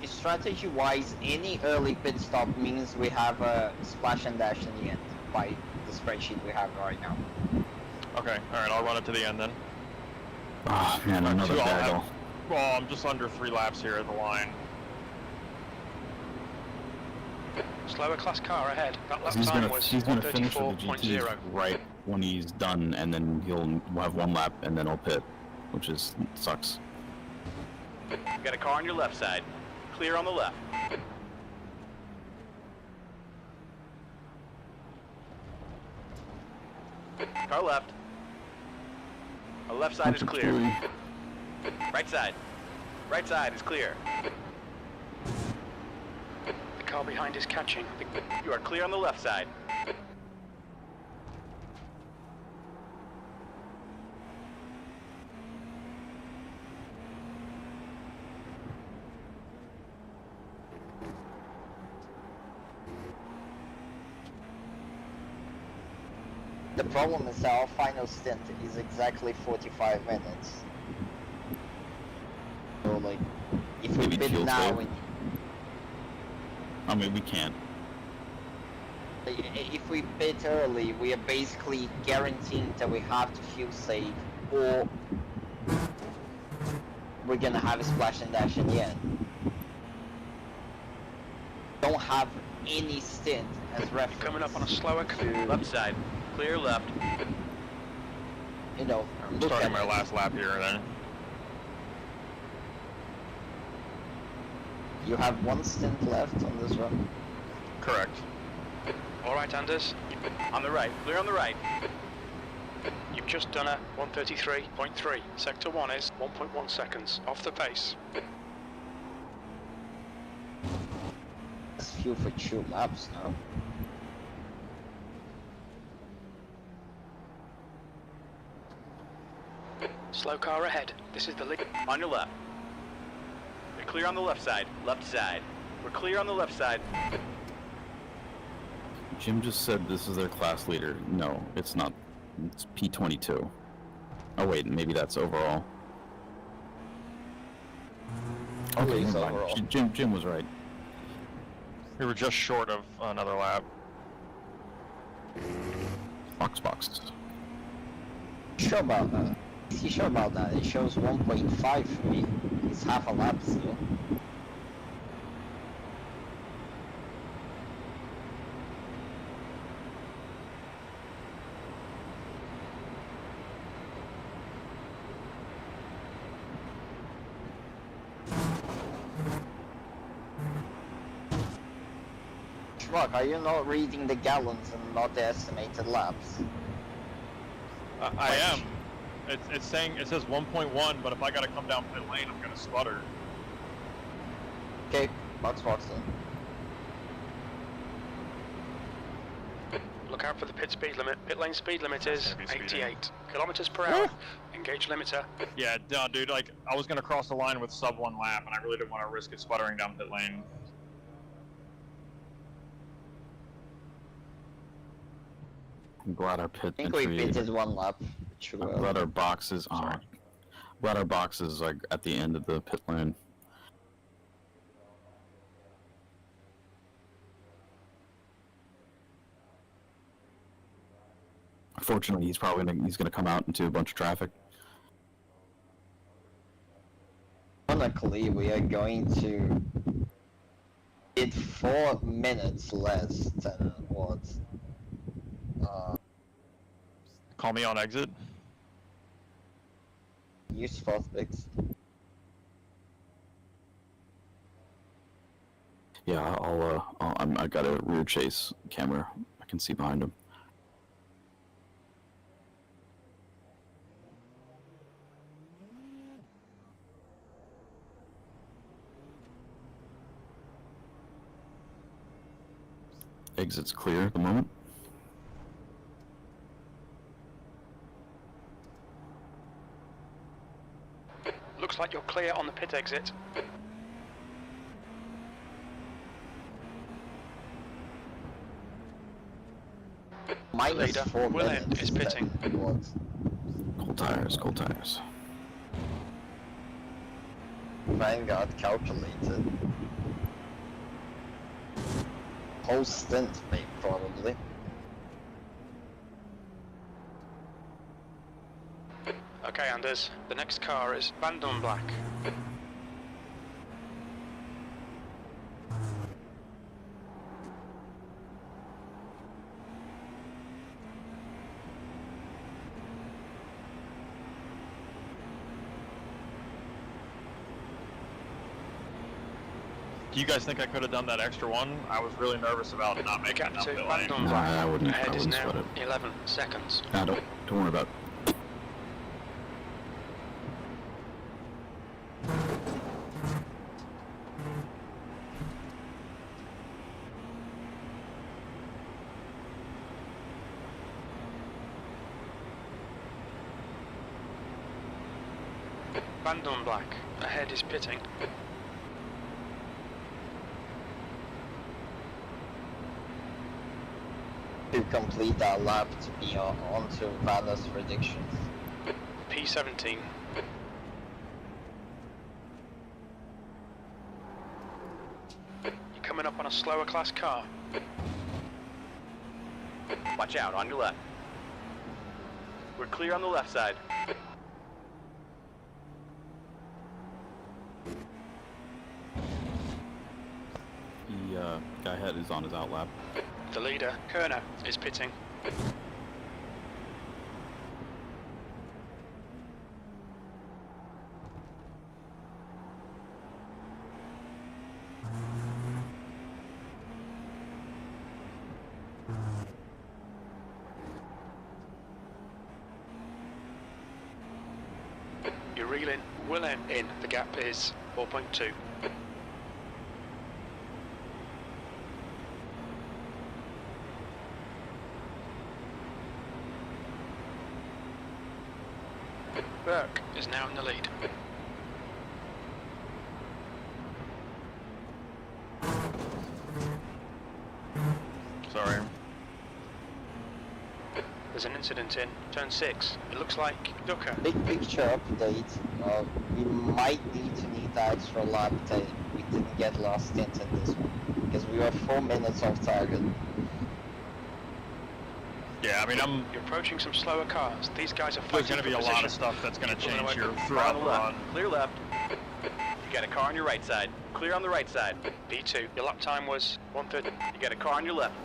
strategy wise, any early pit stop means we have a splash and dash in the end by the spreadsheet we have right now. Okay, alright, I'll run it to the end then. Oh man, another I'll gaggle. have- Well, I'm just under 3 laps here at the line. Slower class car ahead. That lap He's time gonna was finish with the GTs 1:34.0. right when he's done, and then he'll have 1 lap, and then he'll pit, which is sucks. Got a car on your left side. Clear on the left. Car left. Our left side is clear. Right side. Right side is clear. The car behind is catching. You are clear on the left side. The problem is our final stint is exactly 45 minutes. So like, if we Maybe bid fuel now, save. I mean, we can't. if we pit early, we are basically guaranteeing that we have to fuel save, or we're gonna have a splash and dash in the end. Don't have any stint as reference. You're coming up on a slower Left side. Clear left. You know, I'm look starting at my it. last lap here then. You have one stint left on this run. Correct. All right, Anders. On the right. Clear on the right. You've just done a 133.3. Sector 1 is 1.1 seconds off the pace. Let's fuel for 2 laps now. Slow car ahead. This is the lead. On your left. You're clear on the left side. Left side. We're clear on the left side. Jim just said this is their class leader. No, it's not. It's P22. Oh wait, maybe that's overall. Okay, It's never mind. overall. Jim was right. We were just short of another lap. Box. Sure about that. Is he sure about that? It shows 1.5 for me. It's half a lap still. Schmuck, are you not reading the gallons and not the estimated laps? I am. It's saying, it says 1.1, but if I gotta come down pit lane, I'm gonna sputter. Okay, box then. Look out for the pit speed limit. Pit lane speed limit is That's gonna be speeding. 88 kilometers per hour. Engage limiter. Yeah, no, dude, like, I was gonna cross the line with sub 1 lap, and I really didn't want to risk it sputtering down pit lane. I'm glad our pit I think we entry. pitted 1 lap. I'm glad our boxes. Glad our boxes like at the end of the pit lane. Fortunately, he's gonna come out into a bunch of traffic. Ironically, we are going to hit 4 minutes less than what Call me on exit. use fourth picks. Yeah, I got a rear chase camera. I can see behind him. Exit's clear at the moment. Looks like you're clear on the pit exit. Minus Leader, 4 Will minutes. End is pitting. than what Cold tires. Vanguard calculated. Whole stint, maybe, probably. Okay, Anders. The next car is Bandon Black. Do you guys think I could have done that extra one? I was really nervous about not making it Gap down to pit lane. Bandon Nah, Black. I wouldn't Ahead is now sweat it. 11 seconds. Nah, don't worry about it. Bandon Black. Ahead is pitting. To complete that lap to be onto Vanna's predictions. P17. You're coming up on a slower class car. Watch out, on your left. We're clear on the left side. The guy ahead is on his outlap. The leader, Kerner, is pitting. You're reeling. Willem in. The gap is 4.2. Burke is now in the lead. Sorry. There's an incident in turn 6. It looks like Ducker. Big picture update. We might need that extra lap that we didn't get last stint in this one. Because we were 4 minutes off target. Yeah, I mean, You're approaching some slower cars. These guys are there's fighting going to be for a position. lot of stuff that's going to Keep pulling change away here from- throughout On the the run. left. Clear left. You got a car on your right side. Clear on the right side. B2. Your lap time was 1:30. You got a car on your left.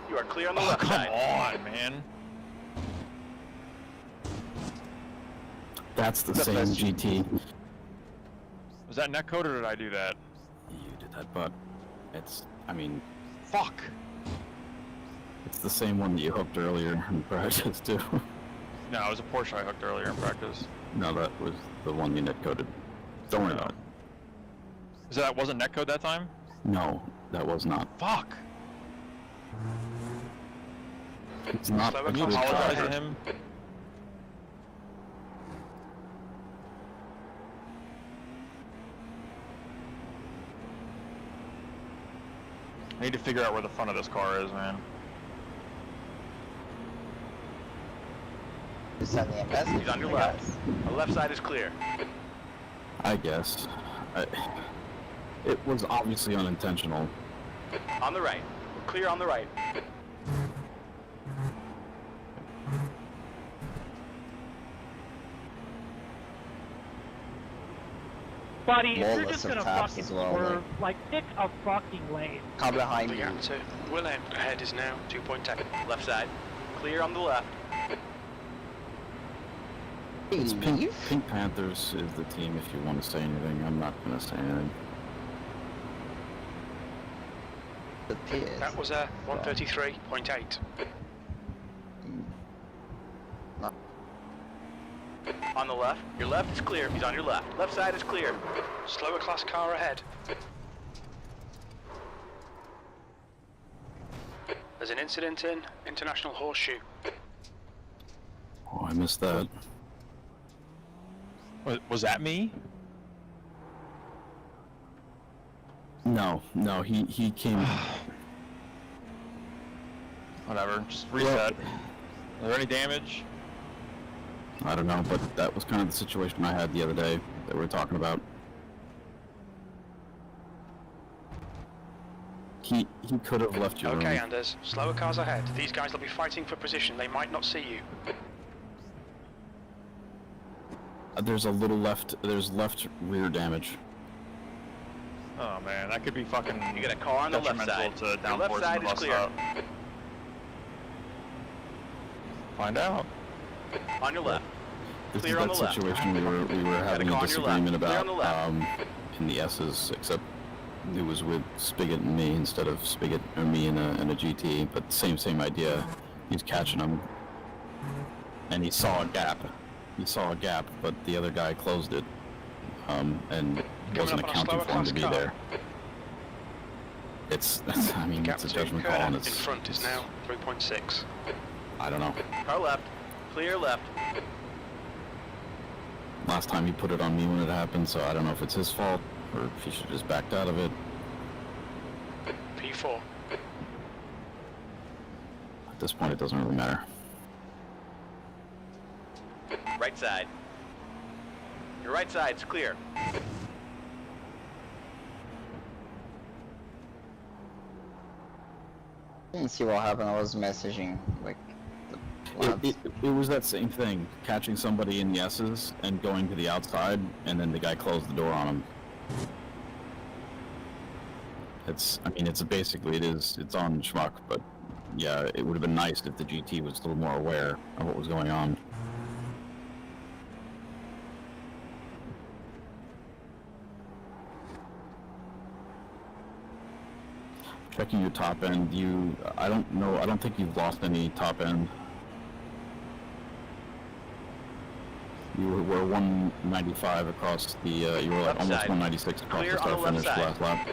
You are clear on the Oh, left come side. on, man. That's the same GT. Was that netcode or did I do that? You did that, but it's, I mean, Fuck. it's the same one that you hooked earlier in practice too. No, it was a Porsche I hooked earlier in practice. No, that was the one you netcoded. Don't worry about it. Is that wasn't netcode that time? No, that was not. Fuck. It's not. Slower a Can you good apologize car. to him? I need to figure out where the front of this car is, man. You send me a message. He's on your I left. guess. The left side is clear. I guess. It was obviously unintentional. On the right. We're clear on the right. Buddy, if you're Lawless just and gonna taps fucking as well, swerve, like, pick a fucking lane. Car behind The you. gap to Willem ahead is now 2.10. Left side. Clear on the left. It's Pink, Leave? Pink Panthers is the team if you want to say anything. I'm not going to say anything. The pit. That was a 133.8. No. On the left. Your left is clear. He's on your left. Left side is clear. Slower class car ahead. There's an incident in International Horseshoe. Oh, I missed that. Was that me? No, he came. Whatever, just reset. Is there any damage? I don't know, but that was kind of the situation I had the other day that we were talking about. He could have left you Okay, room. Anders. Slower cars ahead. These guys will be fighting for position. They might not see you. There's a little left. There's left rear damage. Oh man, that could be fucking You got a car on the left detrimental side. to Your downforce left in side the is bus clear. stop. Find out. On your left. This Clear is on that the left. situation we were having car a on your left. disagreement Clear on about the left. in the S's, except it was with Spigot and me instead of Spigot or me in a GT, but same idea. He's catching him, and he saw a gap. He saw a gap, but the other guy closed it, and wasn't up on a accounting slower for him class to be car. there. I mean, Gap it's a to judgment call, Kerner and in it's. front is now 3.6. I don't know. Car left. Clear left. Last time he put it on me when it happened, so I don't know if it's his fault or if he should have just backed out of it. P4. At this point, it doesn't really matter. Right side. Your right side's clear. Didn't see what happened. I was messaging like the lads. It was that same thing, catching somebody in the S's and going to the outside, and then the guy closed the door on him. It's on Schmuck, but yeah, it would have been nice if the GT was a little more aware of what was going on. Checking your top end, I don't think you've lost any top end. You were 195 across the, you were like almost 196 across Clear the start finish last lap.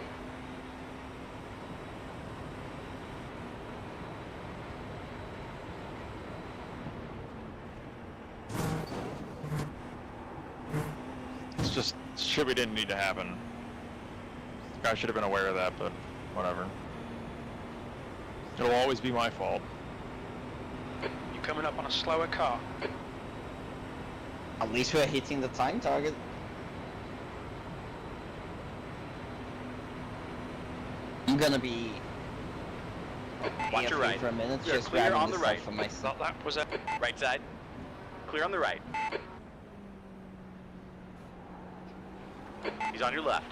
It's just shit we didn't need to happen. I should have been aware of that, but whatever. It'll always be my fault. You're coming up on a slower car. At least we're hitting the time target. I'm gonna be Watch your right. for a minute, You're just clear grabbing on the this right. stuff for myself. That lap was a Right side. Clear on the right. He's on your left.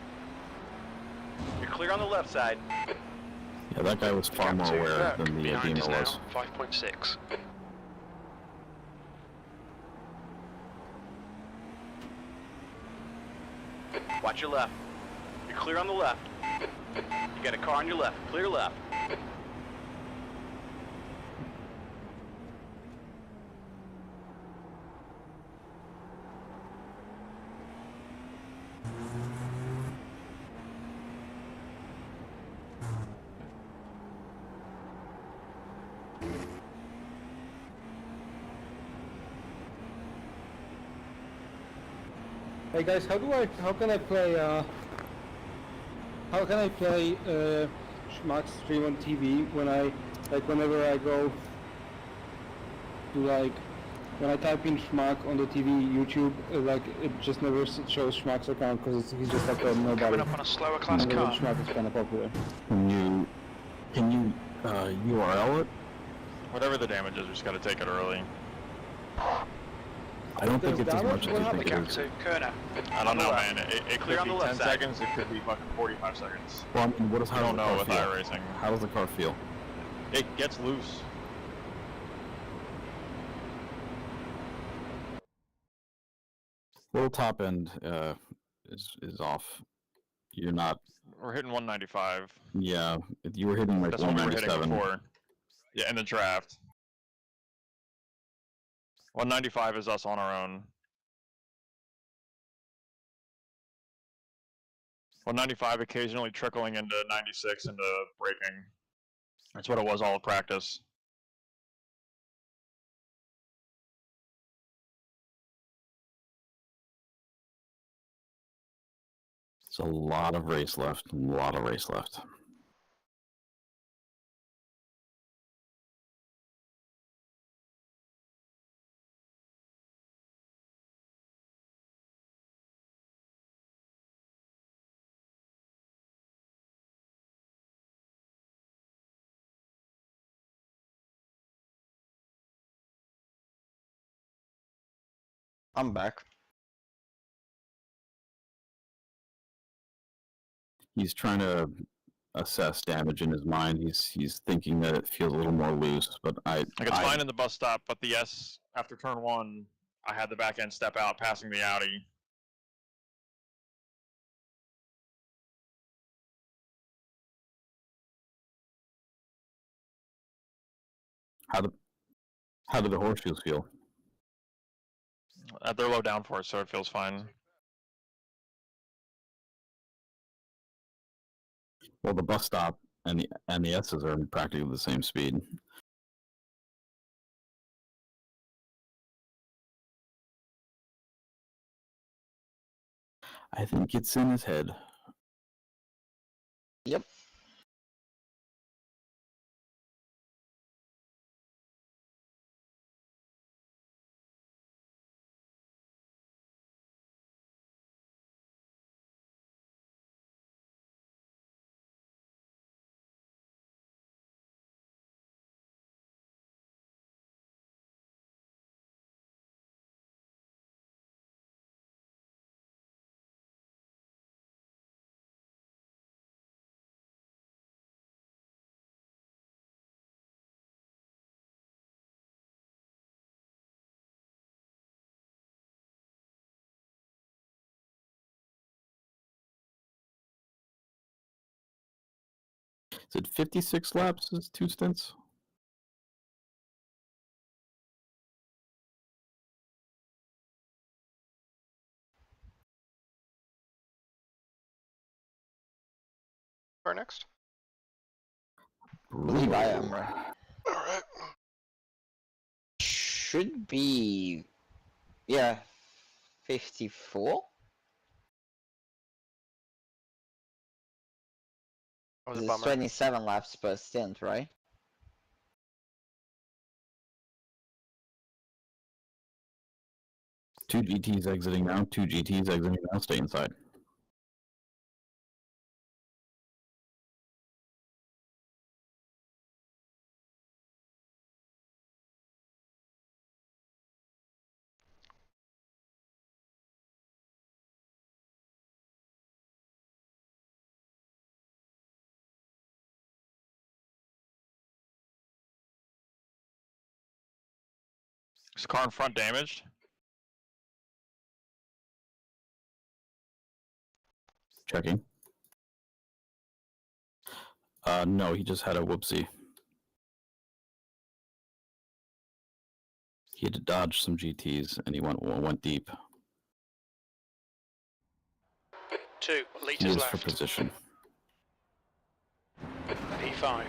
You're clear on the left side. Yeah, that guy was far more aware than the behind Beamer us was. now, 5.6. Watch your left. You're clear on the left. You got a car on your left. Clear left. Hey guys, how can I play Schmuck stream on TV whenever I go to when I type in Schmuck on the TV YouTube, it just never shows Schmuck's account because he's just like a nobody. Coming up on a slower class car. Schmuck is kind of popular. Can you URL it? Whatever the damage is, we just gotta take it early. I don't think it's as much as you The think it gap is. to Kerner. I don't know, man. It Clear could on be the 10 left side. seconds, it could be fucking 45 seconds. Well, I mean, I how don't know does with the car feel? iRacing. How does the car feel? It gets loose. Little top end is off. You're not. We're hitting 195. Yeah, you were hitting like That's what we were hitting 197. before. Yeah, in the draft. 195 is us on our own. 195 occasionally trickling into 96 into braking. That's what it was all of practice. It's a lot of race left. A lot of race left. I'm back. He's trying to assess damage in his mind. He's thinking that it feels a little more loose, but Like it's fine in the bus stop, but the S after turn 1, I had the back end step out, passing the Audi. How do the horseshoes feel? They're low downforce, so it feels fine. Well, the bus stop and the S's are practically the same speed. I think it's in his head. Yep. Is it 56 laps? Is 2 stints? Car next. I believe I am right. All right. Should be, yeah, 54. That was a It's bummer. 27 laps per stint, right? Two GTs exiting now. 2 GTs exiting now. Stay inside. Is car in front damaged? Checking. No, he just had a whoopsie. He had to dodge some GTs, and he went deep. 2 He litres is for left. position. P5.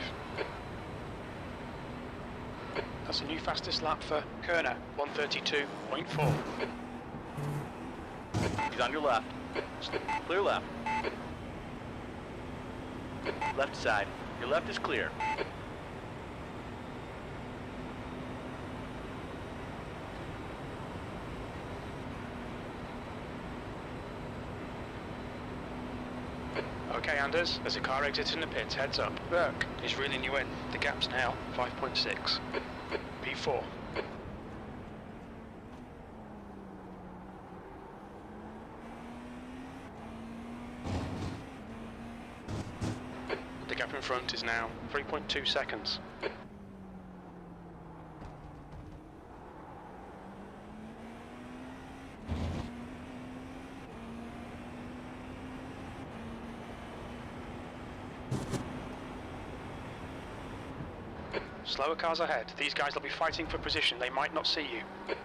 That's a new fastest lap for Kerner, 132.4. He's on your left. Clear left. Left side. Your left is clear. Okay, Anders, there's a car exiting the pits, heads up. Burke is reeling you in. The gap's now 5.6. P4. The gap in front is now 3.2 seconds. Slower cars ahead. These guys will be fighting for position. They might not see you.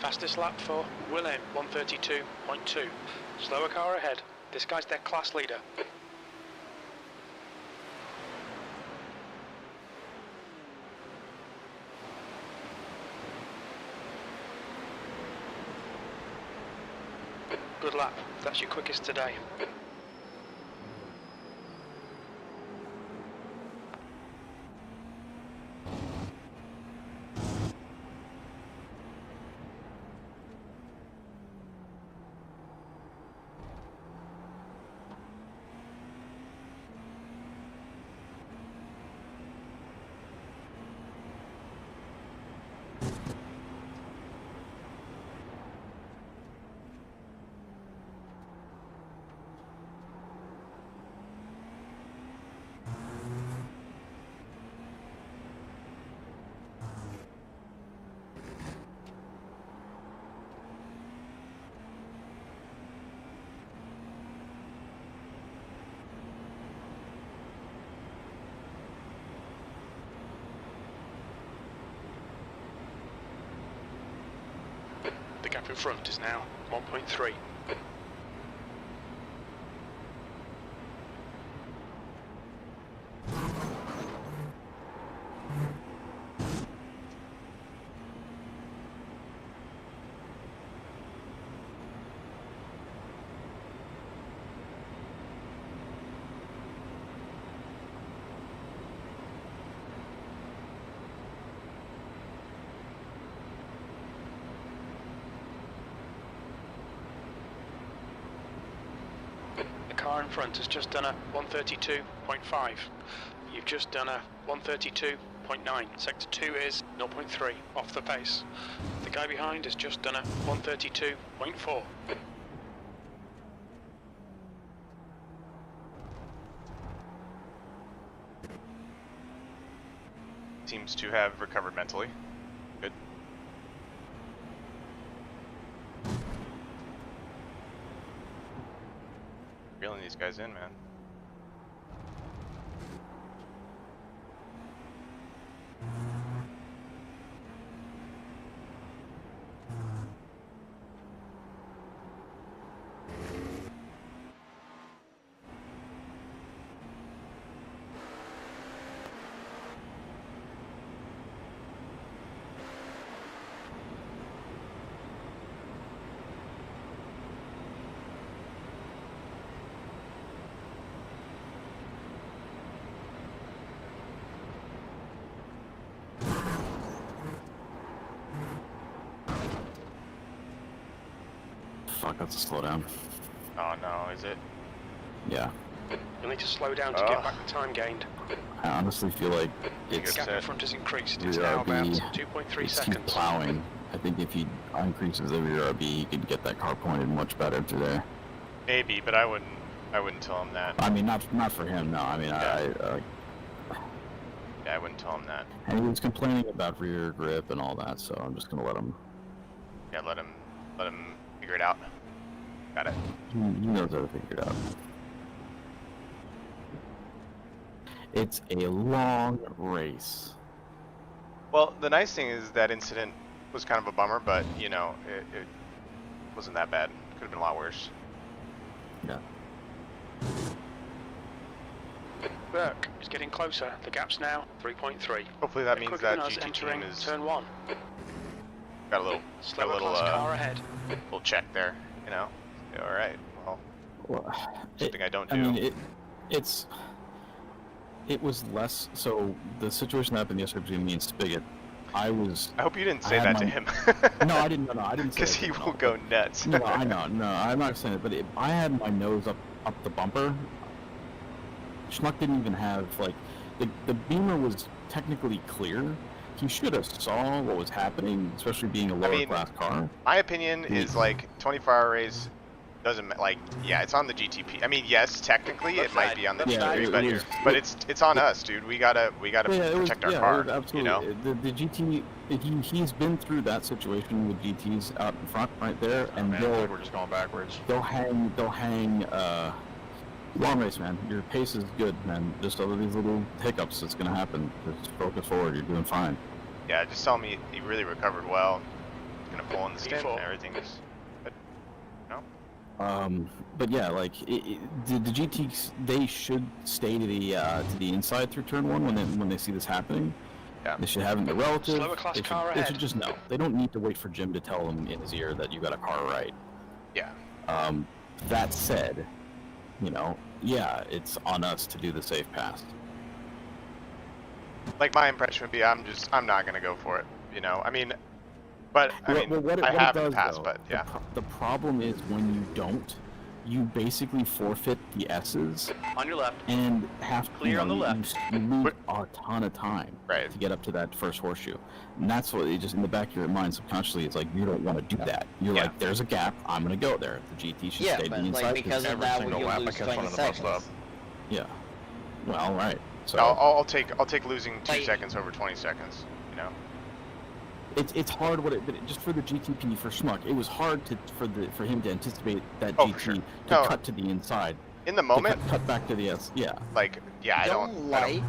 Fastest lap for Willem, 132.2. Slower car ahead. This guy's their class leader. Good lap. That's your quickest today. The gap in front is now 1.3. car in front has just done a 132.5. You've just done a 132.9. Sector 2 is 0.3 off the pace. The guy behind has just done a 132.4. Seems to have recovered mentally. Good. Reeling these guys in, man. Fuck, that's a slowdown. Oh no, is it? Yeah. You'll need to slow down to get back the time gained. I honestly feel like The it's gap in front has increased. It's rear now about RB. 2.3 It's keep seconds. plowing. I think if he increases the rear RB, he could get that car pointed much better through there. Maybe, but I wouldn't tell him that. I mean, not for him. No, I mean, Yeah, I wouldn't tell him that. and he was complaining about rear grip and all that, so I'm just gonna let him. Yeah, let him figure it out. Got it. He knows how to figure it out. It's a long race. Well, the nice thing is that incident was kind of a bummer, but you know, it wasn't that bad. Could have been a lot worse. Yeah. Burke is getting closer. The gap's now 3.3. Hopefully that Bit means quicker that than us GT entering team is turn 1. got a little Slower class car ahead. little check there. You know. Yeah, all right. Well, something I don't do. I mean, it was less. So the situation that happened yesterday between me and Spigot, I hope you didn't say that to him. No, I didn't. No, I didn't say Because he will go nuts. No, I know. No, I'm not saying it. But I had my nose up the bumper. Schmuck didn't even have like the Beamer was technically clear. He should have saw what was happening, especially being a lower class car. My opinion is like 24-hour race doesn't like. Yeah, it's on the GTP. I mean, yes, technically it might be on the GTP, but it's on us, dude. We gotta protect our car. Absolutely. You know? The GT, he's been through that situation with GTs out in front, right there, and we're just going backwards. They'll hang. Long race, man. Your pace is good, man. Just all of these little hiccups, it's gonna happen. Just focus forward. You're doing fine. Yeah, just tell me he really recovered well. He's gonna pull in the stint and everything is good. No? But yeah, like the GTs, they should stay to the inside through turn 1 when they see this happening. Yeah. They should have in the relative. Slower class car they ahead. should just know. They don't need to wait for Jim to tell them in his ear that you got a car right. Yeah. That said, you know, yeah, it's on us to do the safe pass. Like my impression would be, I'm not gonna go for it. You know, I mean, but I mean, what I have in the does, past, though, but yeah. The problem is when you don't, you basically forfeit the S's. On your left. And have Clear on the left. You lose a ton of time to get up to that first horseshoe. And that's what it just in the back of your mind subconsciously, it's like you don't want to do that. You're like, there's a gap, I'm gonna go there. The GT should stay to the inside. Like because of that, you lose 20 seconds. Yeah. Well, right. So I'll take losing 2 seconds over 20 seconds. You know. It's hard but just for the GTP for Schmuck, it was hard for him to anticipate that GT to cut to the inside. In the moment, cut back to the S. Yeah. Like I don't blame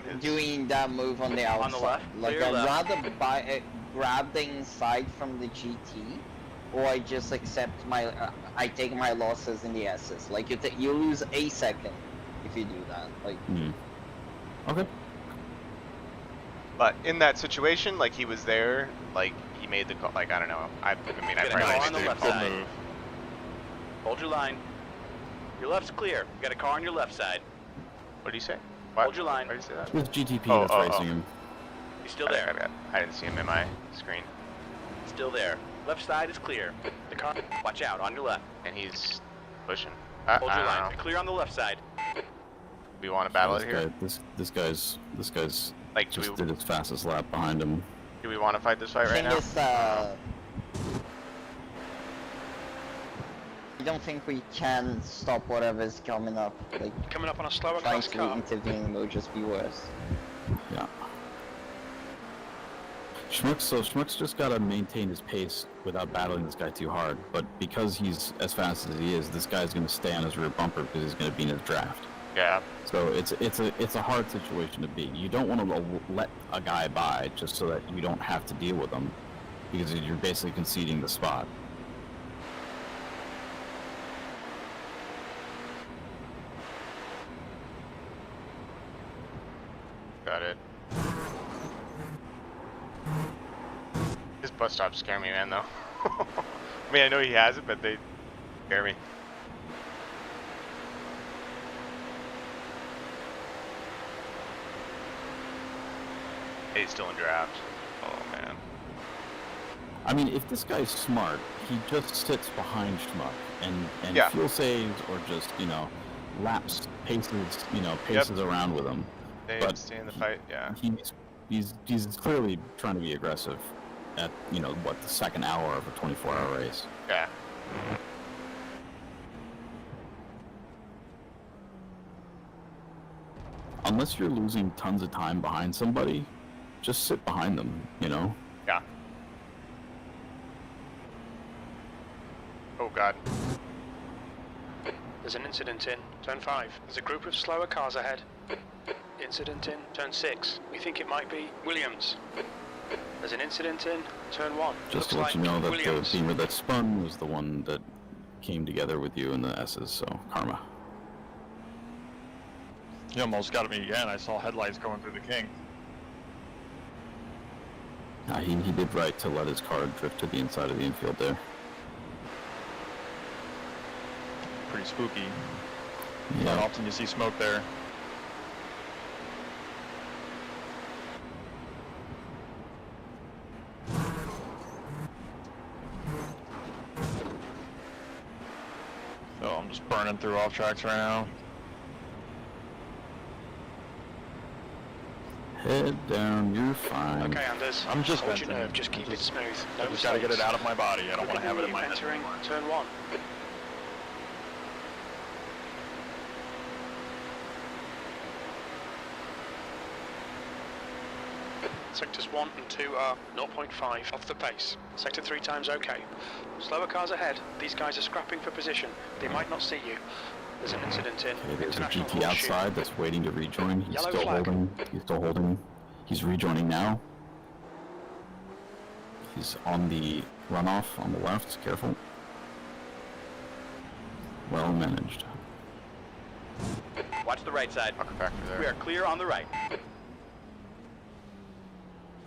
his. Doing that move on the outside. On the left. Like I'd rather grab the inside from the GT, or I just accept I take my losses in the S's. Like you lose a second if you do that. Like. Okay. But in that situation, like he was there, like he made the call. Like I don't know. I mean, I probably made the call move. Hold your line. Your left's clear. You got a car on your left side. What did you say? What? Hold your line. Why did you say that? It was GTP that's racing him. He's still there. I didn't see him in my screen. Still there. Left side is clear. The car. Watch out on your left. And he's pushing. Hold I your don't line. know. Clear on the left side. We want to battle this it here? guy, this guy's Like, just did his fastest lap behind him. do we want to fight this fight right Thing now? is, I don't think we can stop whatever's coming up. Like, Coming up on a slower trying class to car. intervene will just be worse. Yeah. Schmuck's just gotta maintain his pace without battling this guy too hard. But because he's as fast as he is, this guy's gonna stay on his rear bumper because he's gonna be in his draft. Yeah. So it's a hard situation to be. You don't want to let a guy by just so that you don't have to deal with him, because you're basically conceding the spot. Got it. His bus stops scare me, man, though. I mean, I know he has it, but they scare me. Hey, he's still in draft. Oh, man. I mean, if this guy's smart, he just sits behind Schmuck and Yeah. fuel saves or just, laps, paces around with him. Stay in the fight, yeah. He's clearly trying to be aggressive at, the second hour of a 24-hour race. Yeah. Unless you're losing tons of time behind somebody, just sit behind them, Yeah. Oh, God. There's an incident in turn 5. There's a group of slower cars ahead. Incident in turn 6. We think it might be Williams. There's an incident in turn 1. Just Looks to let like you know that Williams. the beamer that spun was the one that came together with you in the S's, so karma. You almost got me again. I saw headlights going through the King. He did right to let his car drift to the inside of the infield there. Pretty spooky. Not Yeah. often you see smoke there. So I'm just burning through off tracks right now. Head down, you're fine. Okay, Anders. I'm just hold your venting. nerve. Just keep it smooth. I No just gotta get it mistakes. out of my body. I don't want to have it in my head. Entering turn 1. Sectors 1 and 2 are 0.5 off the pace. Sector 3 times okay. Slower cars ahead. These guys are scrapping for position. They might not see you. There's an incident in Okay, there's a International GT Horseshoe. outside that's waiting to rejoin. He's Yellow still flag. holding. He's still holding. He's rejoining now. He's on the runoff on the left. Careful. Well managed. Watch the right side. Bucket factor there. We are clear on the right.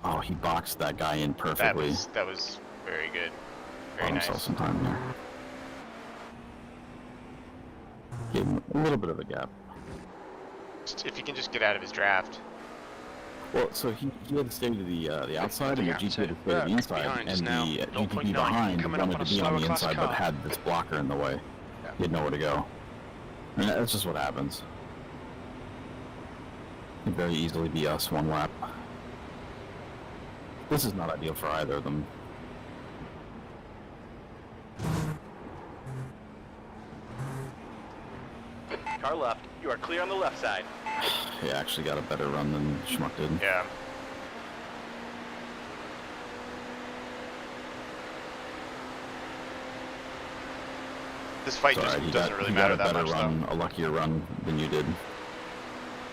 Oh, he boxed that guy in perfectly. That was very good. Very Bought himself nice. some time there. Gave him a little bit of a gap. Just, if he can just get out of his draft. Well, so he had to stay to the outside, and the GT had to stay to the inside, Behind us and now. the 0.9, GT behind coming up wanted on to a be on the slower class inside, but car. had this blocker in the way. Yeah. He had nowhere to go. And that's just what happens. Could very easily be us one lap. This is not ideal for either of them. Car left. You are clear on the left side. He actually got a better run than Schmuck did. Yeah. This fight It's just alright, doesn't really he matter got a that better much, run, a luckier run than you did.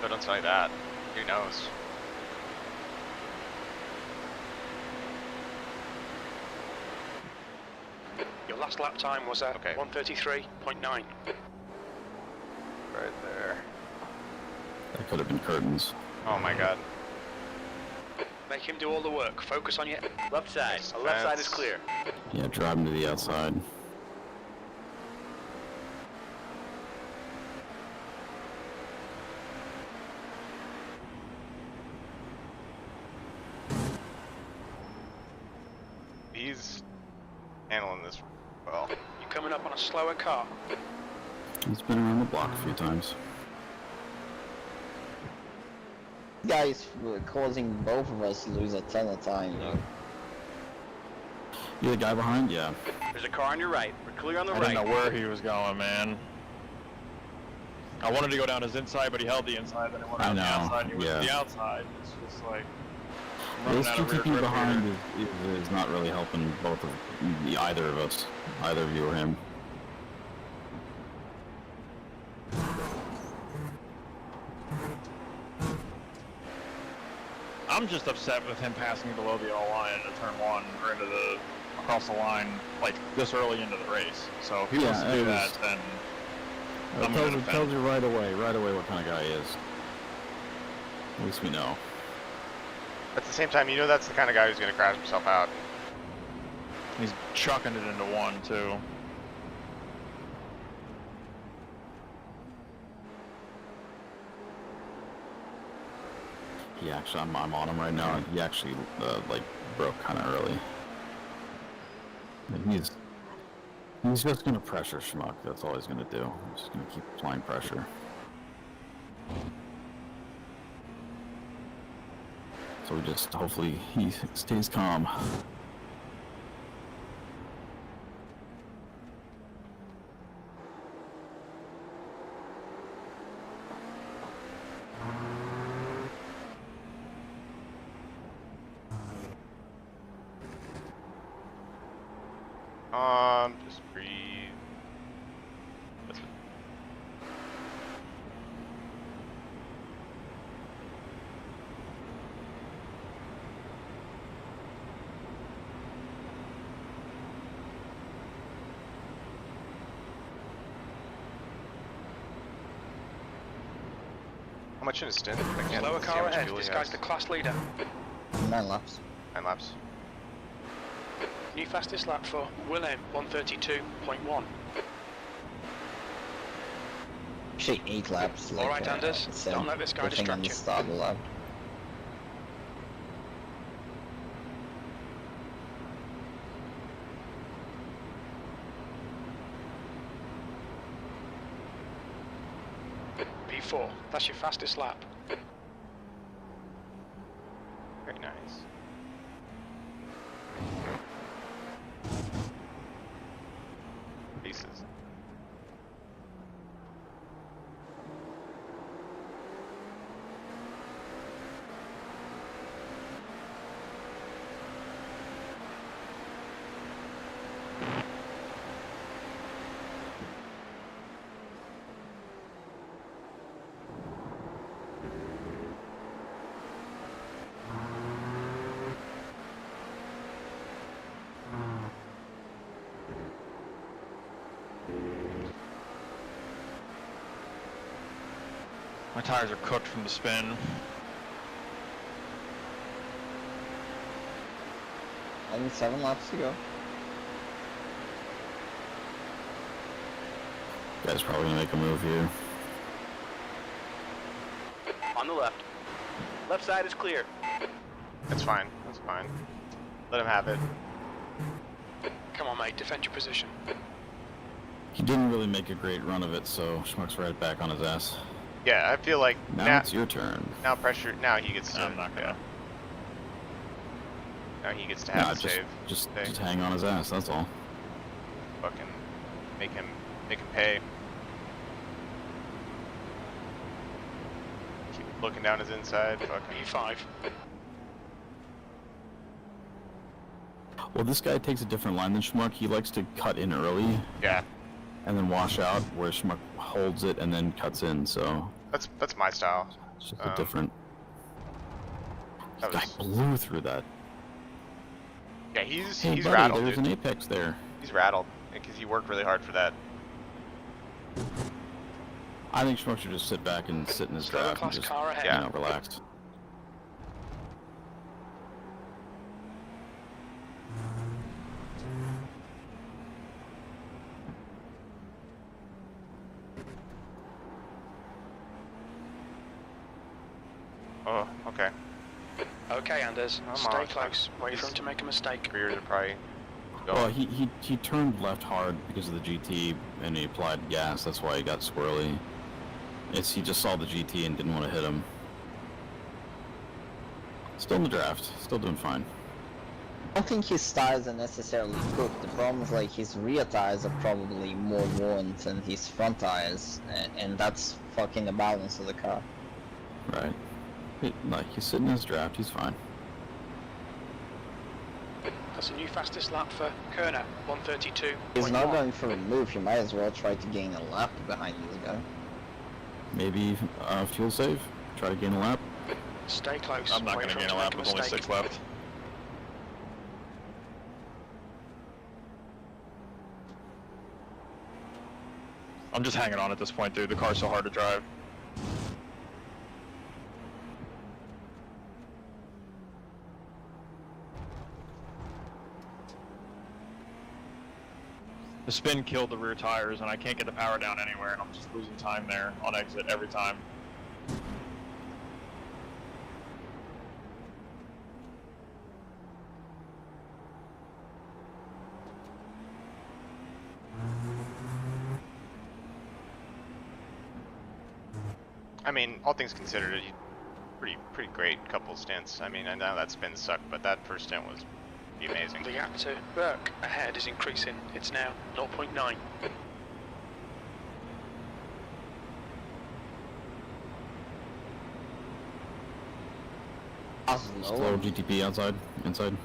though. Don't say that. Who knows? Your last lap time was at Okay. 1:33.9. Right there. That could have been curtains. Oh my God. Make him do all the work. Focus on your... Left side. Yes, The left side is that's- clear. Yeah, drive him to the outside. He's handling this well. You're coming up on a slower car. He's been around the block a few times. Guys causing both of us to lose a ton of time. You the guy behind? Yeah. There's a car on your right. We're clear on the I right. didn't know where he was going, man. I wanted to go down his inside, but he held the inside. Then I went on the outside. He went to the outside. It's just like This GTP behind is not really helping both of either of us, either of you or him. I'm just upset with him passing me below the yellow line into turn 1 or into the across the line like this early into the race. So if he wants to do that, then It tells you right away what kind of guy he is. At least we know. At the same time, you know that's the kind of guy who's going to crash himself out. He's chucking it into 1 too. He actually, I'm on him right now. He actually like broke kind of early. And he's just gonna pressure Schmuck. That's all he's gonna do. He's just gonna keep applying pressure. So we just hopefully he stays calm. Just breathe. That's it. How much in a stint? I can't Lower see how car much ahead. fuel he This has. guy's the class leader. 9 laps. 9 laps. New fastest lap for Willem, 132.1. Actually, 8 laps. All right, Anders. Don't let this guy distract you. Start of the lap. P4. That's your fastest lap. Very nice. Pieces. My tires are cooked from the spin. Only 7 laps to go. Guy's probably gonna make a move here. On the left. Left side is clear. That's fine. That's fine. Let him have it. Come on, mate. Defend your position. He didn't really make a great run of it, so Schmuck's right back on his ass. Yeah, I feel like Now it's your turn. now pressure. Now he gets to. I'm not gonna. Now he gets to have the save. Just Stay. hang on his ass. That's all. Fucking make him pay. Keep looking down his inside. Fucking P5. Well, this guy takes a different line than Schmuck. He likes to cut in early yeah. and then wash out, where Schmuck holds it and then cuts in. So That's my style. it's just a different. That Guy was, blew through that. yeah, he's Hey, buddy, rattled. there's Dude. an apex there. He's rattled because he worked really hard for that. I think Schmuck should just sit back and sit in his Slower draft and class just car ahead. Yeah. relax. Oh, okay. Okay, Anders. Come Stay on. close. Wait for him to make a mistake. Rears are probably going. Well, he turned left hard because of the GT, and he applied gas. That's why he got squirrely. He just saw the GT and didn't want to hit him. Still in the draft. Still doing fine. I don't think his tires are necessarily cooked. The problem is like his rear tires are probably more worn than his front tires, and that's fucking the balance of the car. Right. Like, he's sitting in his draft. He's fine. That's a new fastest lap for Kerner, 132. He's not going for a move. You might as well try to gain a lap behind this guy. Maybe fuel save. Try to gain a lap. Stay close. I'm not Wait going to for him gain a lap make with only mistake. 6 left. I'm just hanging on at this point, dude. The car's so hard to drive. The spin killed the rear tires, and I can't get the power down anywhere, and I'm just losing time there on exit every time. I mean, all things considered, pretty great couple stints. I mean, I know that spin sucked, but that first stint was amazing. The gap to Burke ahead is increasing. It's now 0.9. Slow GTP outside, inside.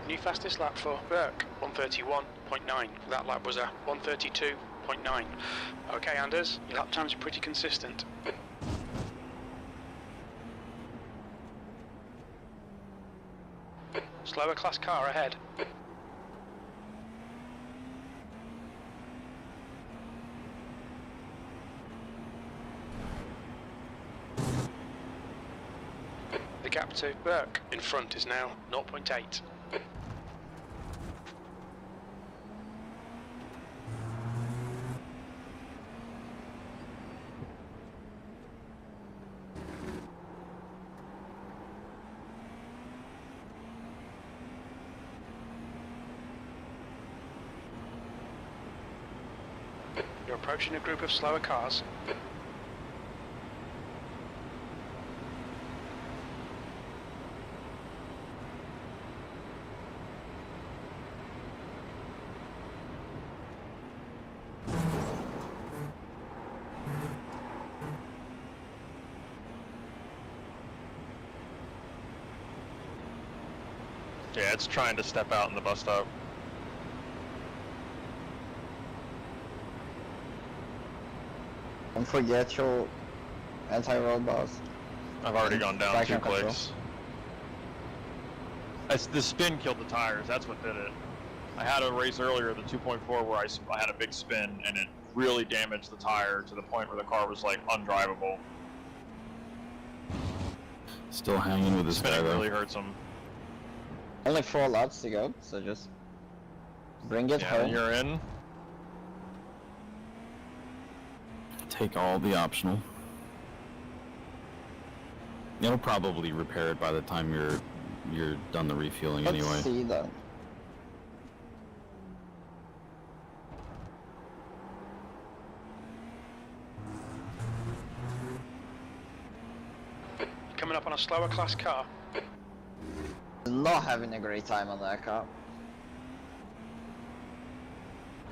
New fastest lap for Burke, 131.9. That lap was a 132.9. Okay, Anders, your lap times are pretty consistent. Slower class car ahead. The gap to Burke in front is now 0.8. You're approaching a group of slower cars. Yeah, it's trying to step out in the bus stop. Don't forget your anti-roll bars. I've already gone down Traction 2 control. clicks. The spin killed the tires, that's what did it. I had a race earlier, the 2.4, where I had a big spin, and it really damaged the tire to the point where the car was, like, undrivable. Still hanging with this guy Spinning though. really hurts him. Only 4 laps to go, so just bring it Yeah, home. you're in. Take all the optional. It'll probably repair it by the time you're done the refueling Let's anyway. see that. Coming up on a slower class car. Not having a great time on that car.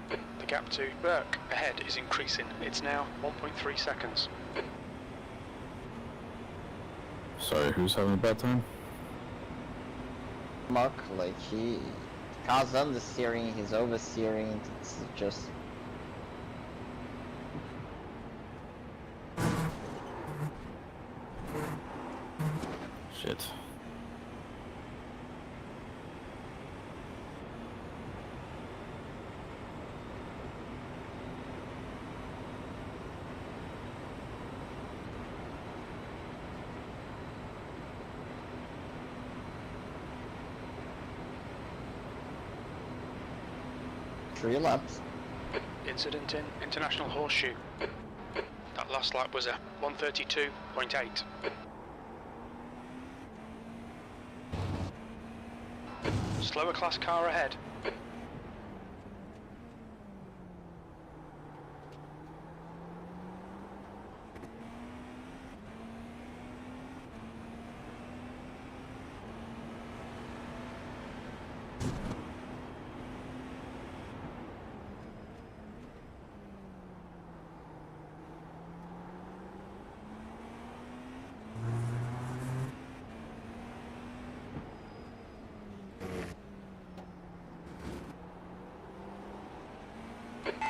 The gap to Burke ahead is increasing. It's now 1.3 seconds. Sorry, who's having a bad time? Mark, like he car's understeering, he's oversteering, it's just Shit. 3 laps. Incident in International Horseshoe. That last lap was a 132.8. Slower class car ahead.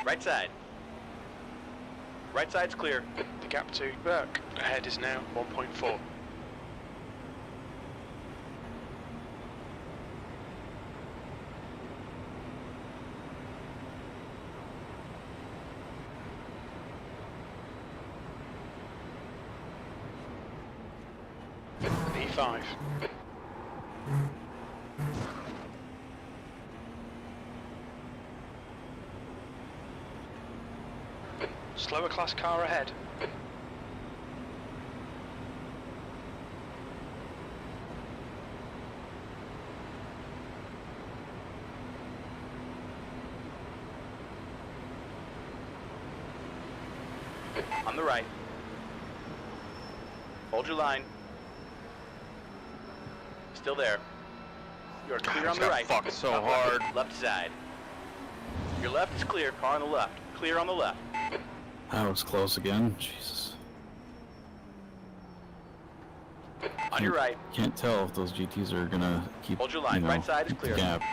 Right side. Right side's clear. The gap to Burke ahead is now 1.4. P5. Slower class car ahead. On the right. Hold your line. Still there. You're clear on the right. Fuck so Top hard. Left side. Your left is clear. Car on the left. Clear on the left. That was close again. Jesus. On your right. Can't tell if those GTs are gonna keep. Hold your line. You know, Right side is keep the clear. gap.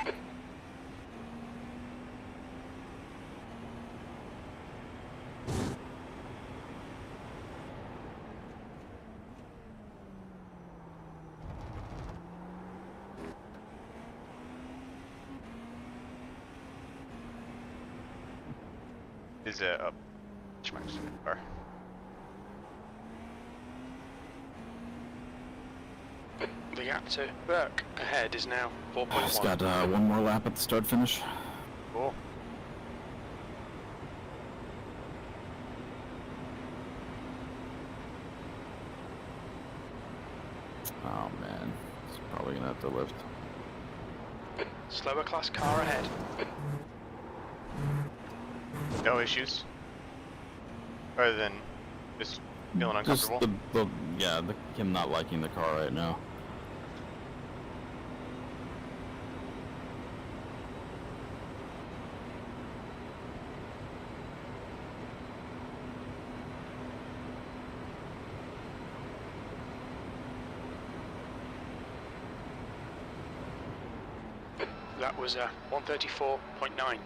Is it a Schmack's car? The gap to Burke ahead is now Just 4.1. got one more lap at the start finish. Cool. Oh man, it's probably gonna have to lift. Slower class car ahead. No issues? Other than just feeling Just uncomfortable? him not liking the car right now. That was a 134.9.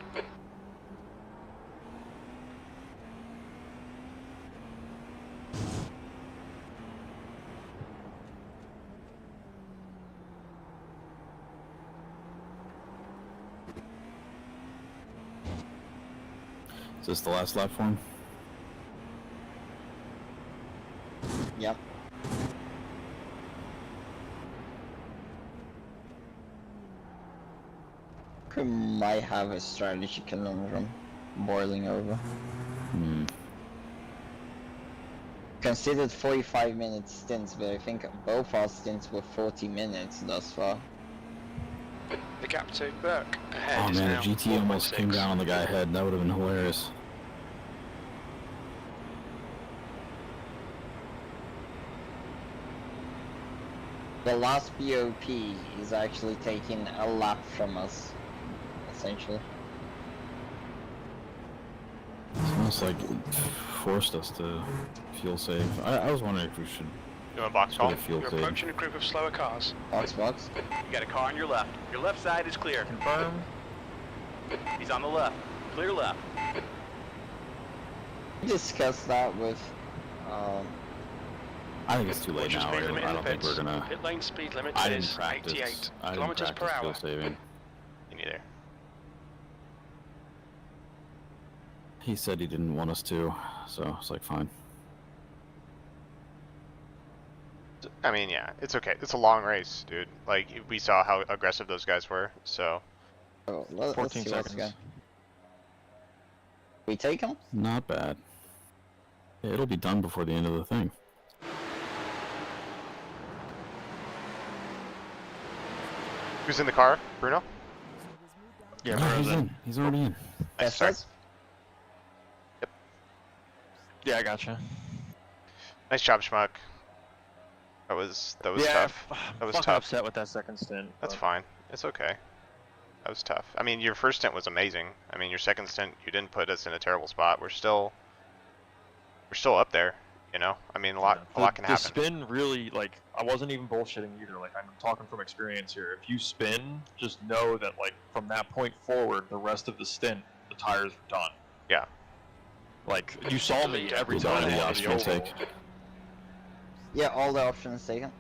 Is this the last lap for him? Yep. We might have a strategy conundrum boiling over. Considered 45-minute stints, but I think both our stints were 40 minutes thus far. The gap to Burke ahead Oh is man, now a GT almost 4.6. came down on the guy ahead. That would have been hilarious. The last BOP is actually taking a lap from us, essentially. It's almost like it forced us to feel safe. I was wondering if we should You want a box sort call? of feel You're safe. approaching a group of slower cars. Box. You got a car on your left. Your left side is clear. Confirm. He's on the left. Clear left. We discussed that with, I think it's too late What's your now. speed I limit in the don't think we're pits? gonna. Pit lane speed limit I didn't is practice. 88 I didn't kilometers per practice hour. fuel saving. Me neither. He said he didn't want us to, so it's like fine. I mean, yeah, it's okay. It's a long race, dude. Like, we saw how aggressive those guys were, so. let's 14 see what's seconds. going. We take him? Not bad. Yeah, it'll be done before the end of the thing. Who's in the car? Bruno? Yeah, Oh, he's Bruno's in. He's already in. Nice start. Festus? Yeah, I gotcha. Nice job, Schmuck. That was tough. That was fucking tough. upset with that second stint. That's but- fine. It's okay. That was tough. I mean, your first stint was amazing. I mean, your second stint, you didn't put us in a terrible spot. We're still up there. You know. I mean, a lot can The happen. spin really, like, I wasn't even bullshitting either. Like, I'm talking from experience here. If you spin, just know that, like, from that point forward, the rest of the stint, the tires were done. Yeah. Like, you saw me every With all time the on the options oval. take. Yeah, all the options taken.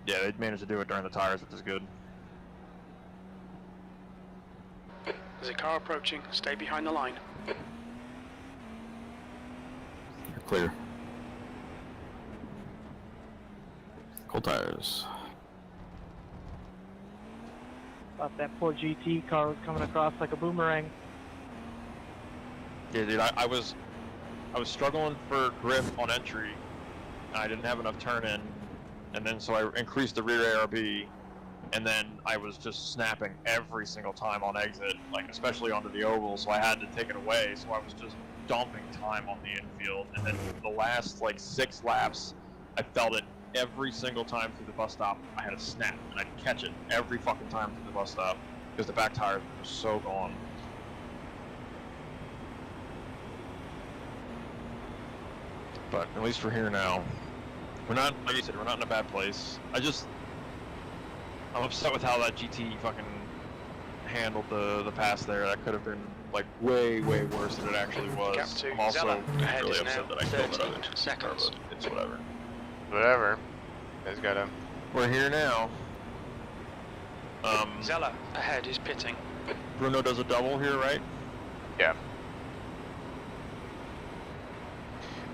Yeah, they managed to do it during the tires, which is good. There's a car approaching. Stay behind the line. You're clear. Cold tires. Thought that poor GT car was coming across like a boomerang. Yeah, dude, I was struggling for grip on entry. I didn't have enough turn in, and then so I increased the rear ARB, and then I was just snapping every single time on exit, like especially onto the oval, so I had to take it away, so I was just dumping time on the infield, and then the last like 6 laps, I felt it every single time through the bus stop. I had a snap, and I'd catch it every fucking time through the bus stop, because the back tires were so gone. But at least we're here now. We're not, like you said, we're not in a bad place. I'm upset with how that GT fucking handled the pass there. That could have been like way worse than it actually was. Gap to I'm also Zella. Ahead really is upset now that I killed it. 13 seconds. It's whatever. Whatever. You guys got him. We're here now. Zella ahead is pitting. Bruno does a double here, right? Yeah.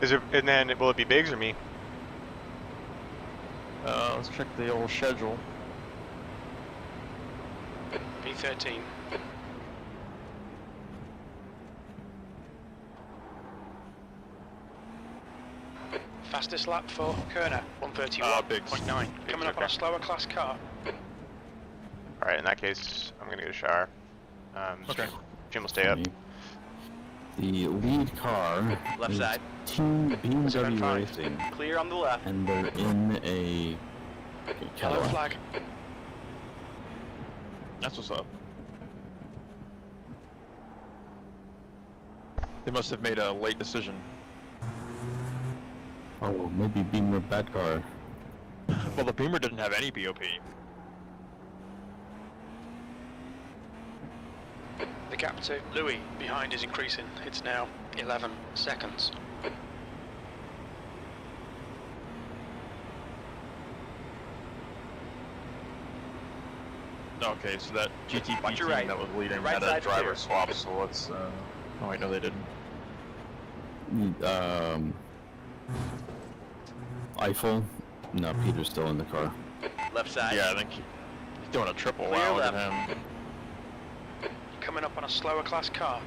Is it? And then will it be Biggs or me? Let's check the old schedule. P13. Fastest lap for Kerner, Biggs. 131.9. Coming up on okay. a slower class car. All right. In that case, I'm gonna get a shower. Okay. Jim will stay up. The lead car Left is side. Team BMW 7-5. Racing, Clear on the left. and they're in a Yellow Cadillac. flag. That's what's up. They must have made a late decision. Oh, maybe Beamer bad car. Well, the Beamer didn't have any BOP. The gap to Louis behind is increasing. It's now 11 seconds. Okay, so that GTP Watch team your right. that was leading Right had a side driver clear. swap, so let's, oh wait, no they didn't. Eiffel? No, Peter's still in the car. Left side. Yeah, I think he's doing a triple. Clear Wow, look at left. him. Coming up on a slower class car.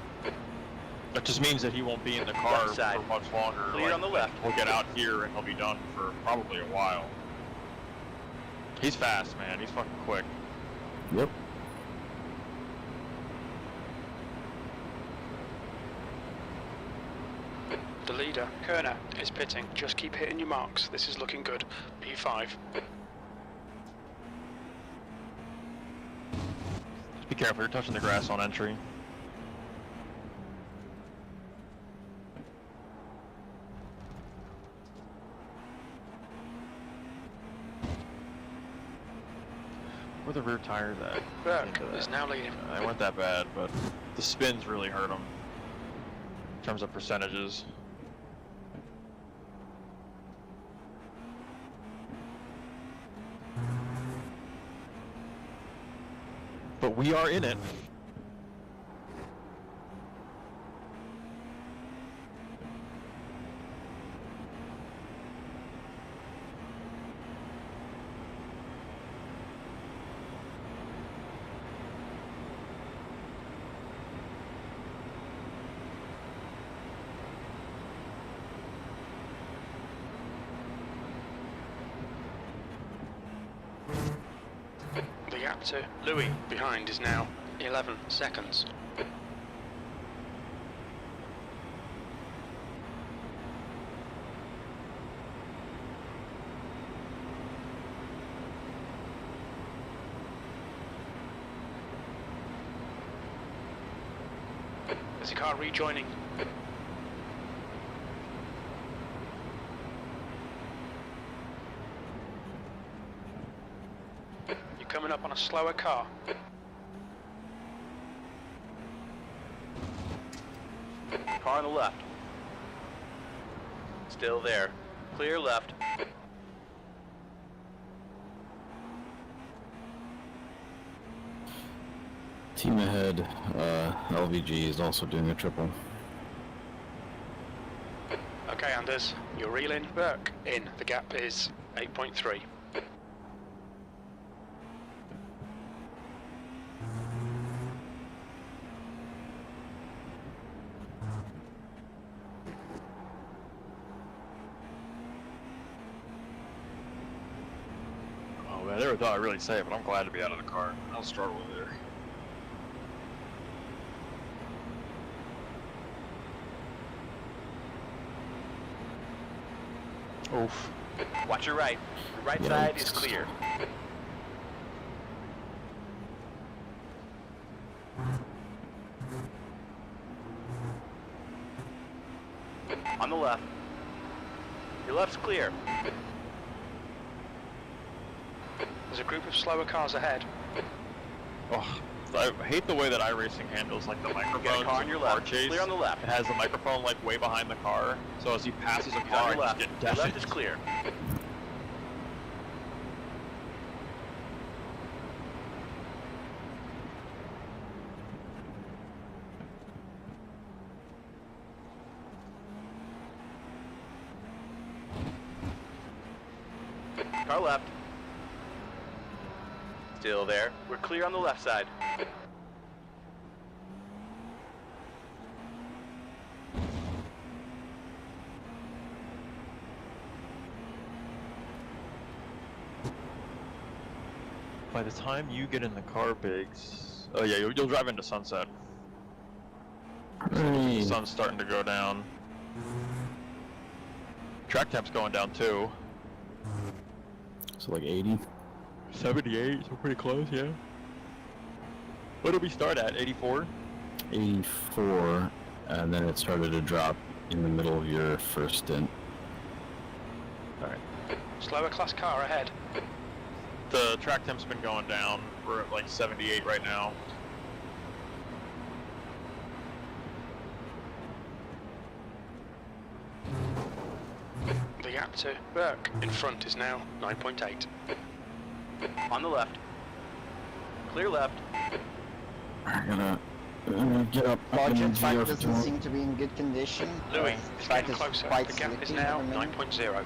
That just means that he won't be in the car Left side. for much longer. Clear like, on the left. We'll get out here and he'll be done for probably a while. He's fast, man. He's fucking quick. Yep. The leader, Kerner, is pitting. Just keep hitting your marks. This is looking good. P5. Just be careful, you're touching the grass on entry. Where the rear tires at? Burke Into is that. now leading. They weren't that bad, but the spins really hurt him in terms of percentages. But we are in it. to Louis behind is now 11 seconds. There's a car rejoining. You're coming up on a slower car. Car on the left. Still there. Clear left. Team ahead, LVG is also doing a triple. Okay, Anders, you're reeling. Burke in. The gap is 8.3. Oh man, they were thought really safe, but I'm glad to be out of the car. I'll struggle with there. Oof. Watch your right. Your right side is clear. On the left. Your left's clear. There's a group of slower cars ahead. Oh, I hate the way that iRacing handles like the microphone. car on your left. Clear on the left. It has the microphone like way behind the car, so as he passes a car, On I your just left. get Your deafened. left is clear. Car left. Still there. We're clear on the left side. By the time you get in the car, Biggs, oh yeah, you'll drive into sunset. The sun's starting to go down. Track temp's going down too. So like 80? 78, so pretty close, yeah. What did we start at? 84? 84, and then it started to drop in the middle of your first stint. Alright. Slower class car ahead. The track temp's been going down. We're at like 78 right now. The gap to Burke in front is now 9.8. On the left. Clear left. I'm gonna get up. Project track GR doesn't seem to be in good condition. Louis is Track getting is closer. quite The gap is slippy now at the minute. 9.0.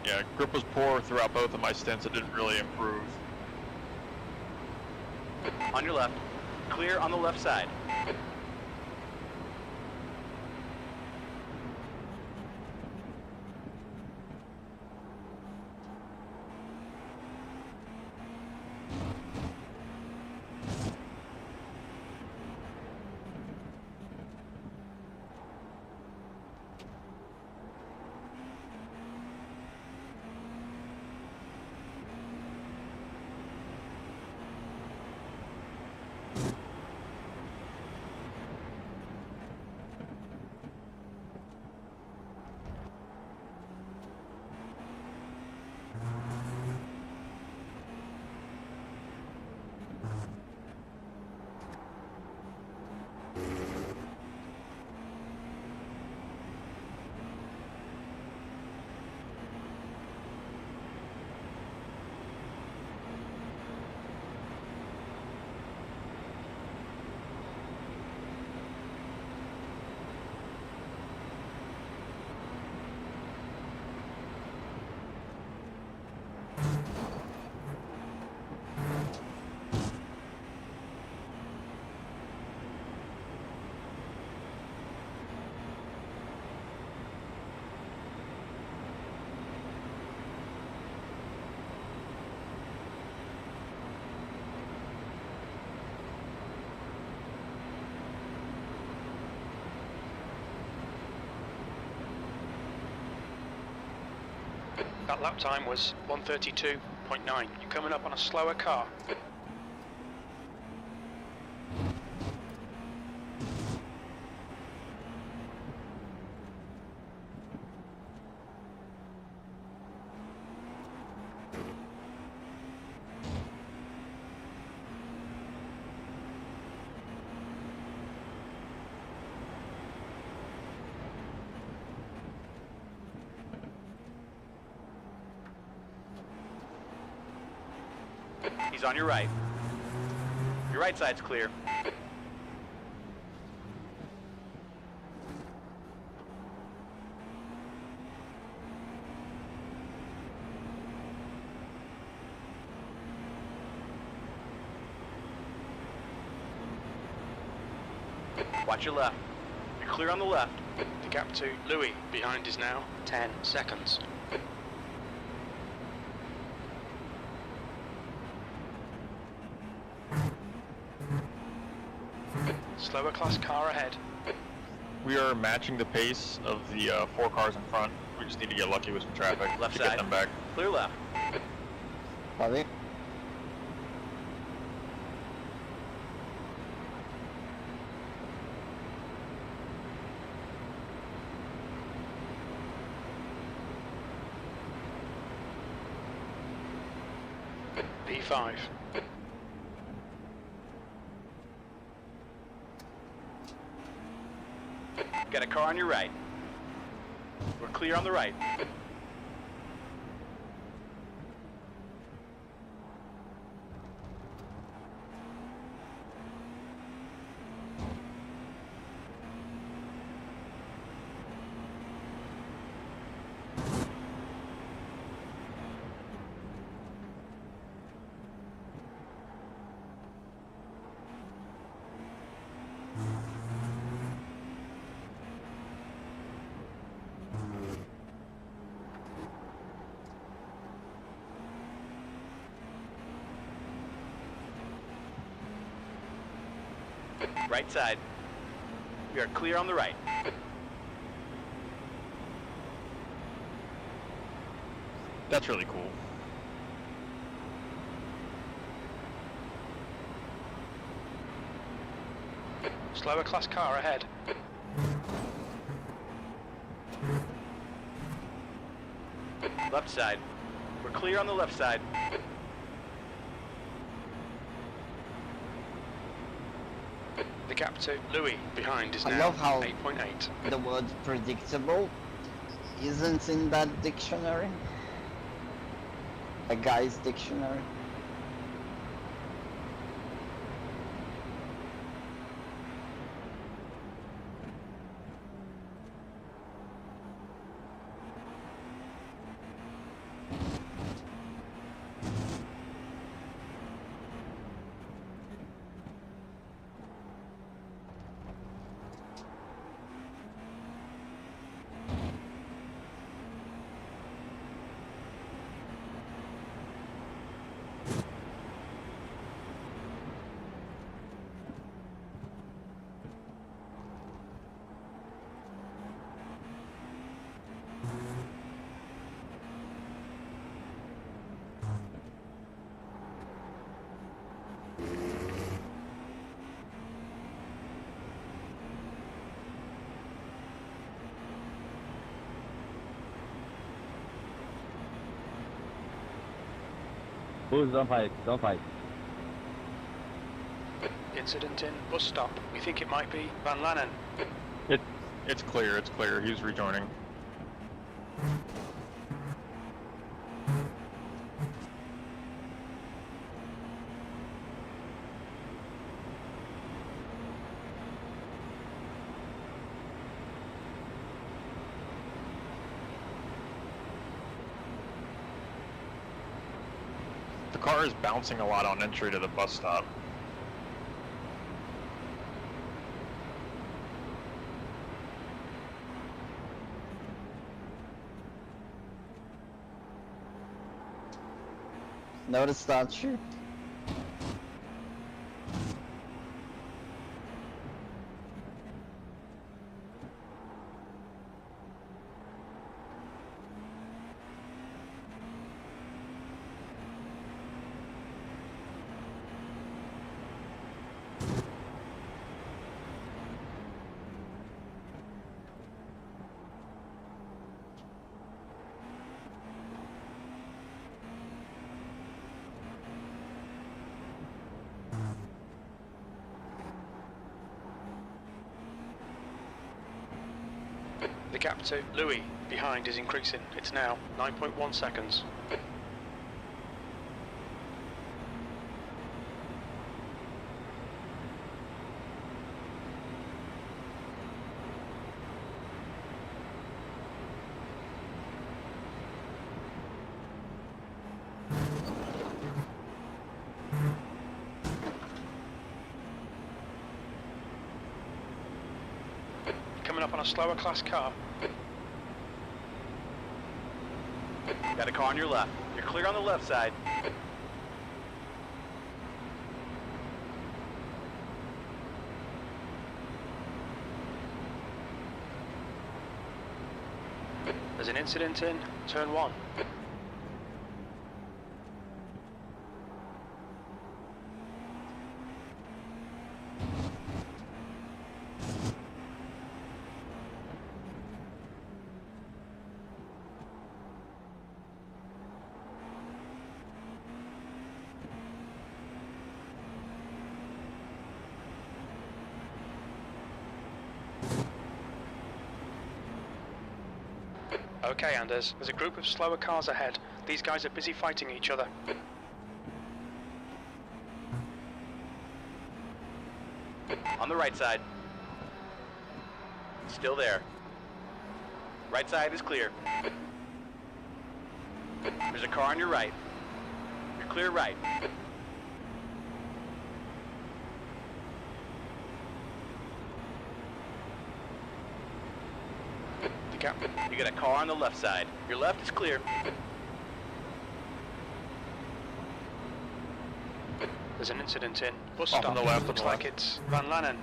Yeah, grip was poor throughout both of my stints. It didn't really improve. On your left. Clear on the left side. That lap time was 1:32.9. You're coming up on a slower car. He's on your right. Your right side's clear. Watch your left. You're clear on the left. The gap to Louis behind is now 10 seconds. Slower class car ahead. We are matching the pace of the 4 cars in front. We just need to get lucky with some traffic Left to side. get them back. Clear left. Copy. P5. Got a car on your right. We're clear on the right. Right side. We are clear on the right. That's really cool. Slower class car ahead. Left side. We're clear on the left side. The gap to Louis behind is I now love how 8.8. the word predictable isn't in that dictionary. A guy's dictionary. Who's don't fight, don't fight. Incident in bus stop. We think it might be Van Lannen. It's clear, it's clear. He's rejoining. The car is bouncing a lot on entry to the bus stop. Notice that too. The gap to Louis behind is increasing. It's now 9.1 seconds. Coming up on a slower class car. Got a car on your left. You're clear on the left side. There's an incident in turn 1. Okay, Anders, there's a group of slower cars ahead. These guys are busy fighting each other. On the right side. Still there. Right side is clear. There's a car on your right. You're clear right. The gap. You got a car on the left side. Your left is clear. There's an incident in bus Off stop. on the left, Looks on the like it's Van Lannen.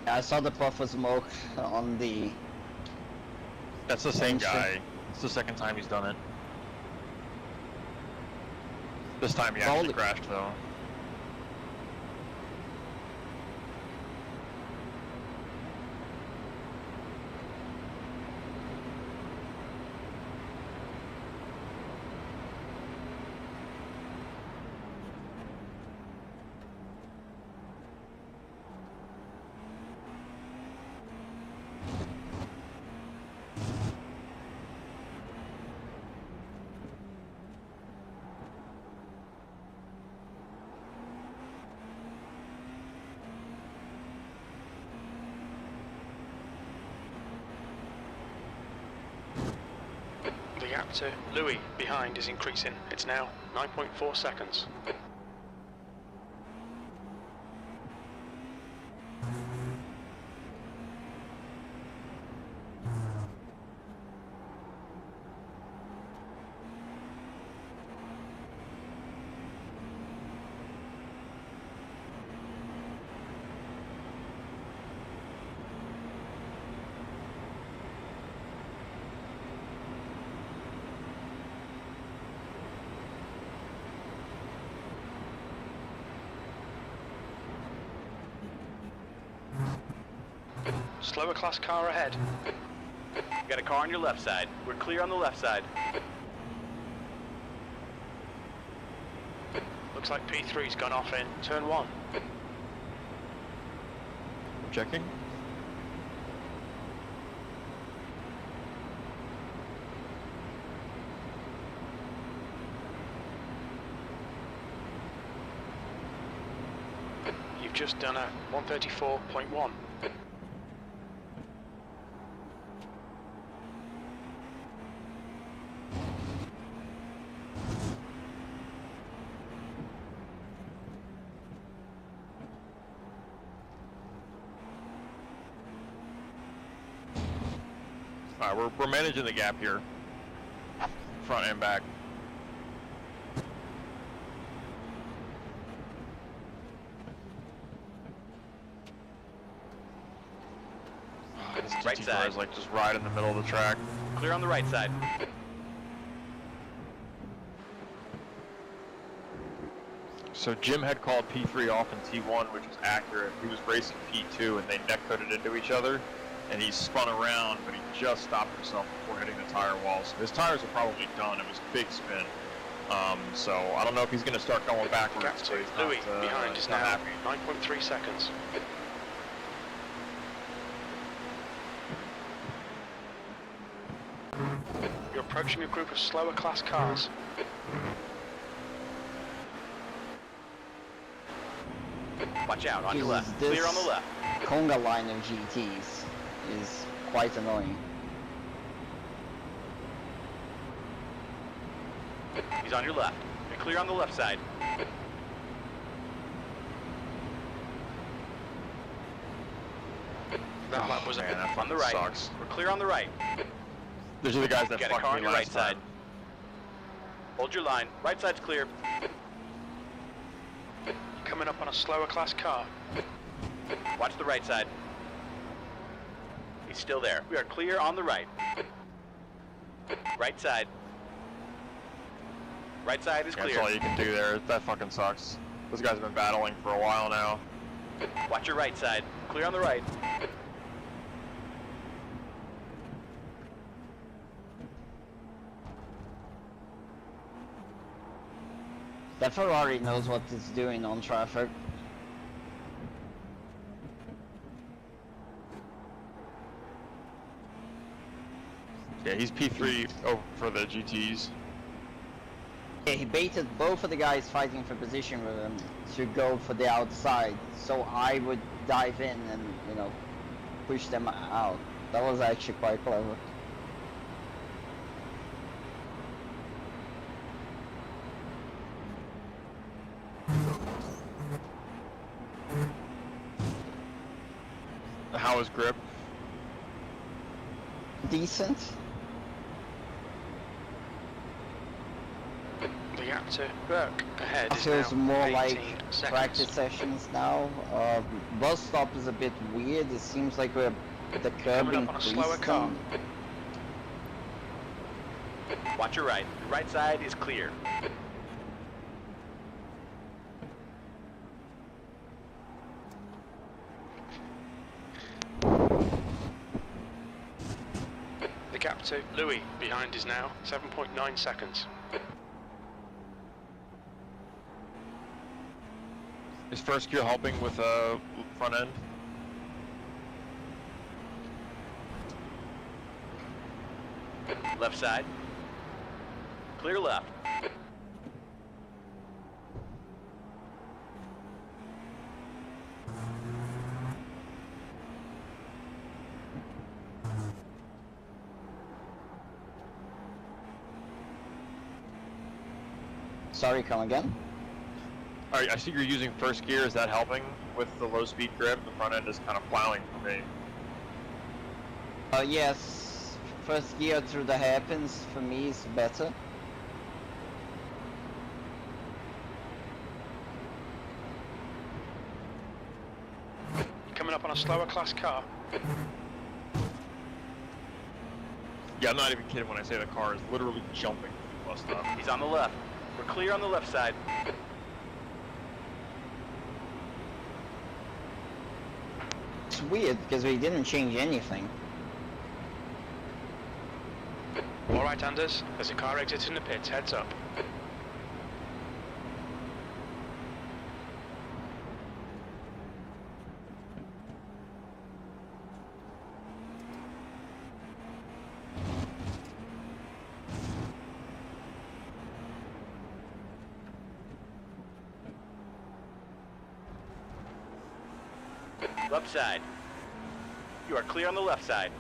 Yeah, I saw the puff of smoke on the. That's the same Interesting. guy. It's the second time he's done it. This time he Holy- actually crashed though. The gap to Louis behind is increasing. It's now 9.4 seconds. Slower class car ahead. You got a car on your left side. We're clear on the left side. Looks like P3's gone off in turn 1. Checking. You've just done a 134.1. Alright, we're managing the gap here. Front and back. This Right GT side. car is like just right in the middle of the track. Clear on the right side. So Jim had called P3 off in T1, which was accurate. He was racing P2 and they neck-coded into each other. And he spun around, but he just stopped himself before hitting the tire wall. So his tires are probably done. It was a big spin. So I don't know if he's going to start going backwards. Gap to but he's not, Louis behind he's is not now happy. 9.3 seconds. approaching a group of slower class cars. Watch out, on your Jesus, left. this Clear on the left. conga line of GTs is quite annoying. He's on your left. You're clear on the left side. That lap was a bit On the right. Sucks. We're clear on the right. Those are the guys that Get a fucked car me on your last right side. time. Hold your line. Right side's clear. coming up on a slower class car. Watch the right side. He's still there. We are clear on the right. Right side. Right side is That's clear. all you can do there. That fucking sucks. Those guys have been battling for a while now. Watch your right side. Clear on the right. That Ferrari knows what it's doing on traffic. Yeah, he's P3 over for the GTs. Yeah, he baited both of the guys fighting for position with him to go for the outside, so I would dive in and, you know, push them out. That was actually quite clever. How is grip? Decent. The gap to Burke ahead It is feels now more 18 like seconds. practice sessions now. Bus stop is a bit weird. It seems like we're the curb Coming up on a slower increased car. Watch your right. The right side is clear. The gap to Louis behind is now 7.9 seconds. Is first gear helping with front end? Left side. Clear left. Sorry, come again? Alright, I see you're using first gear. Is that helping with the low speed grip? The front end is kind of plowing for me. Yes, first gear through the hairpins for me is better. Coming up on a slower class car. Yeah, I'm not even kidding when I say the car is literally jumping through the bus stop. He's on the left. We're clear on the left side. It's weird because we didn't change anything. All right, Anders. There's a car exiting the pits. Heads up. Left side. You are clear on the left side.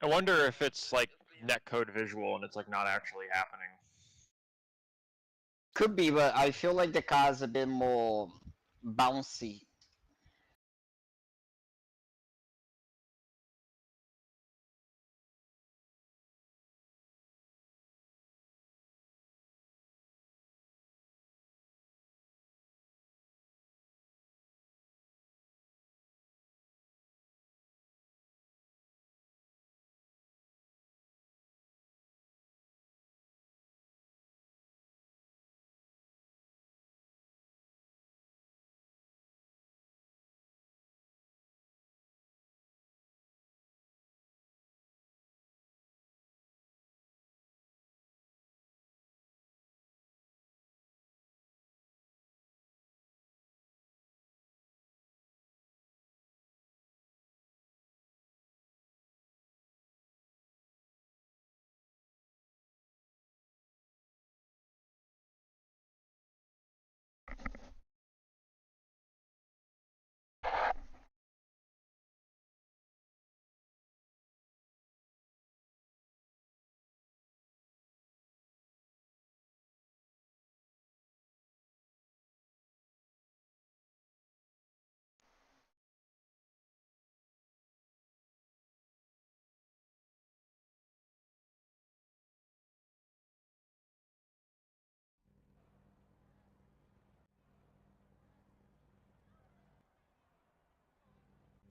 I wonder if it's like netcode visual and it's like not actually happening. Could be, but I feel like the car's a bit more bouncy.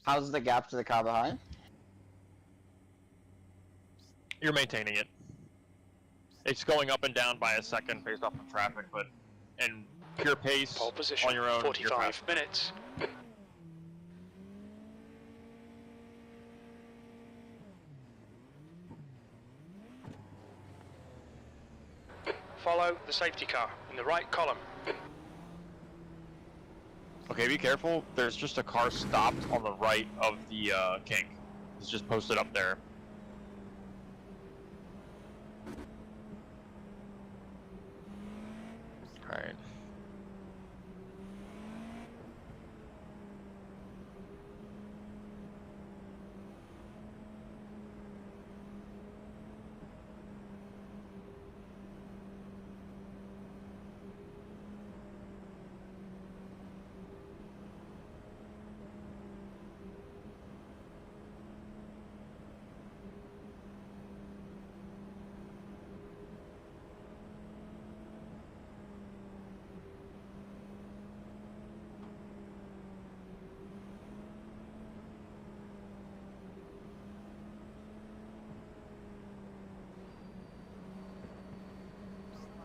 How's the gap to the car behind? You're maintaining it. It's going up and down by a second based off of traffic, but in pure pace, Pole position, on your own, you're 45 fast. minutes. Follow the safety car in the right column. Okay, be careful. There's just a car stopped on the right of the kink. It's just posted up there. Alright.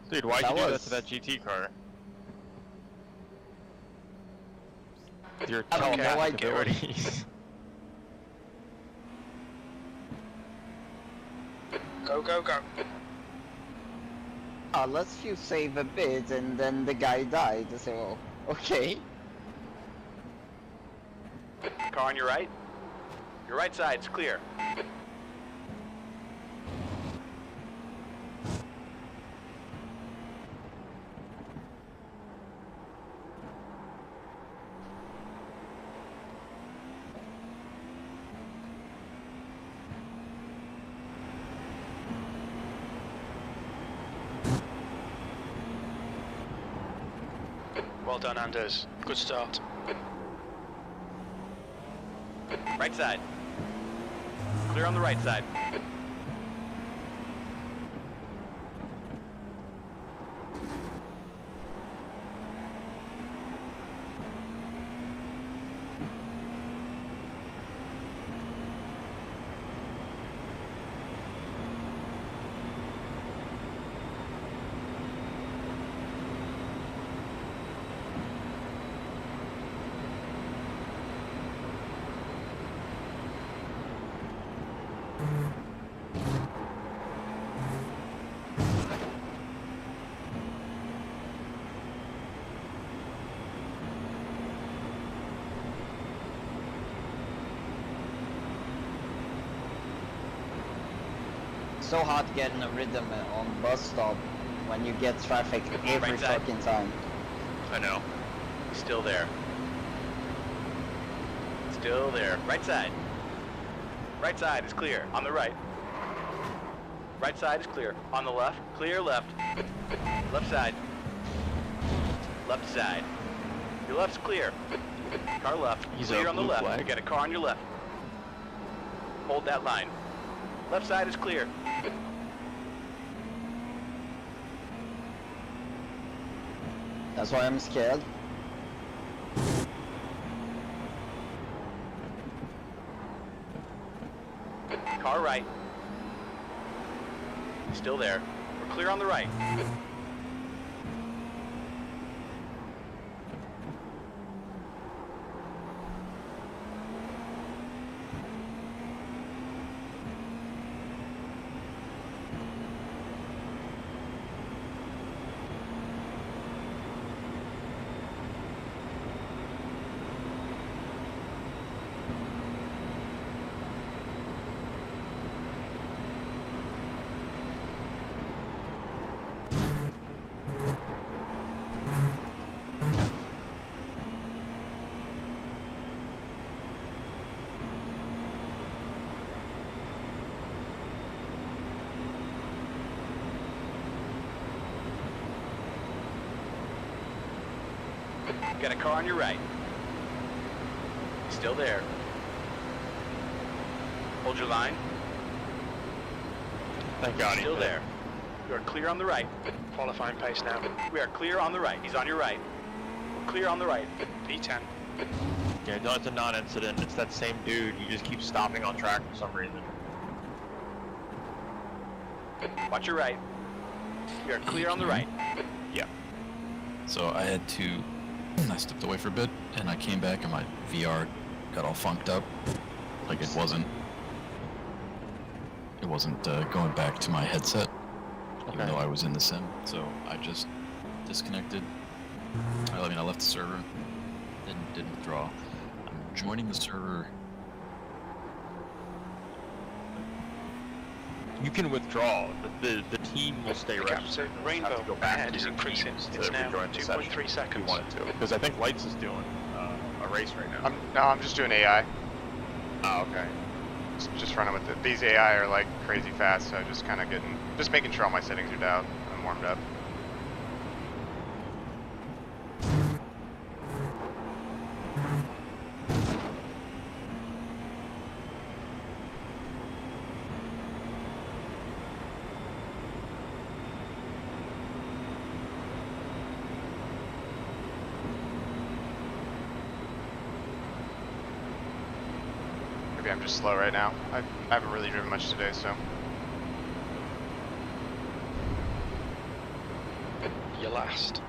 Dude, why'd you do that to that GT car? Your I don't know, telepathic I get it. abilities. Go, go, go. Let's you save a bit, and then the guy died. I say, well, okay. Car on your right. Your right side's clear. Well done, Anders. Good start. Right side. Clear on the right side. So hard getting a rhythm on bus stop when you get traffic every Right side. fucking time. I know. Still there. Still there. Right side. Right side is clear. On the right. Right side is clear. On the left. Clear left. Left side. Left side. Your left's clear. Car left. He's clear a on the blue left. flag. You got a car on your left. Hold that line. Left side is clear. That's why I'm scared. Car right. Still there. We're clear on the right. Got a car on your right. Still there. Hold your line. Thank God. Still there. You are clear on the right. Qualifying pace now. We are clear on the right. He's on your right. We're clear on the right. P10. Yeah, no, it's a non-incident. It's that same dude. He just keeps stopping on track for some reason. Watch your right. You're clear on the right. So I had to. I stepped away for a bit, and I came back, and my VR got all funked up. Like it wasn't. It wasn't going back to my headset, even though I was in the sim. So I just disconnected. I mean, I left the server. Didn't withdraw. I'm joining the server. You can withdraw. The team will stay Gap registered. to Rainbow Go back ahead to is your increasing. teams It's to now rejoin the session 2.3 if seconds. you wanted to, because I think Lights is doing a race right now. I'm just doing AI. Oh, okay. Just running with it. These AI are like crazy fast, so just kind of just making sure all my settings are down. I'm warmed up. Maybe I'm just slow right now. I haven't really driven much today, so. You're last.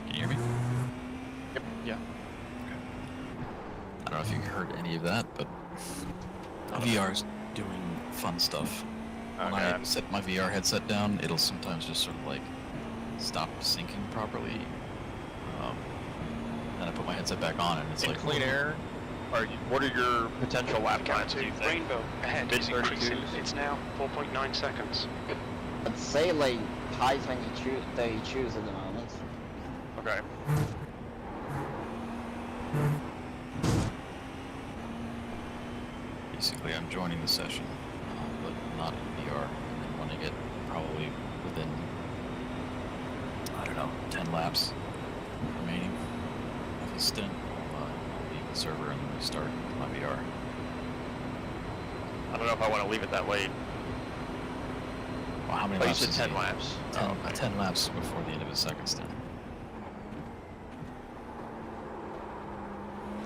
Can you hear me? Yep. Yeah. I don't know if you heard any of that, but VR's doing fun stuff. When I God. set my VR headset down, it'll sometimes just sort of like stop syncing properly. Then I put my headset back on, and it's In like clean air, what are your potential lap Gap times, do to you think? Rainbow ahead is Mid-32s? increasing. It's now 4.9 seconds. I'd say like high 32s at the moment. Okay. basically I'm joining the session, but not in VR. And then when I get probably within, I don't know, 10 laps remaining of the stint, I'll leave the server and restart my VR. I don't know if I want to leave it that late. Well, how many Oh, you laps said is 10 he? laps. 10, Oh, okay. 10 laps before the end of his second stint.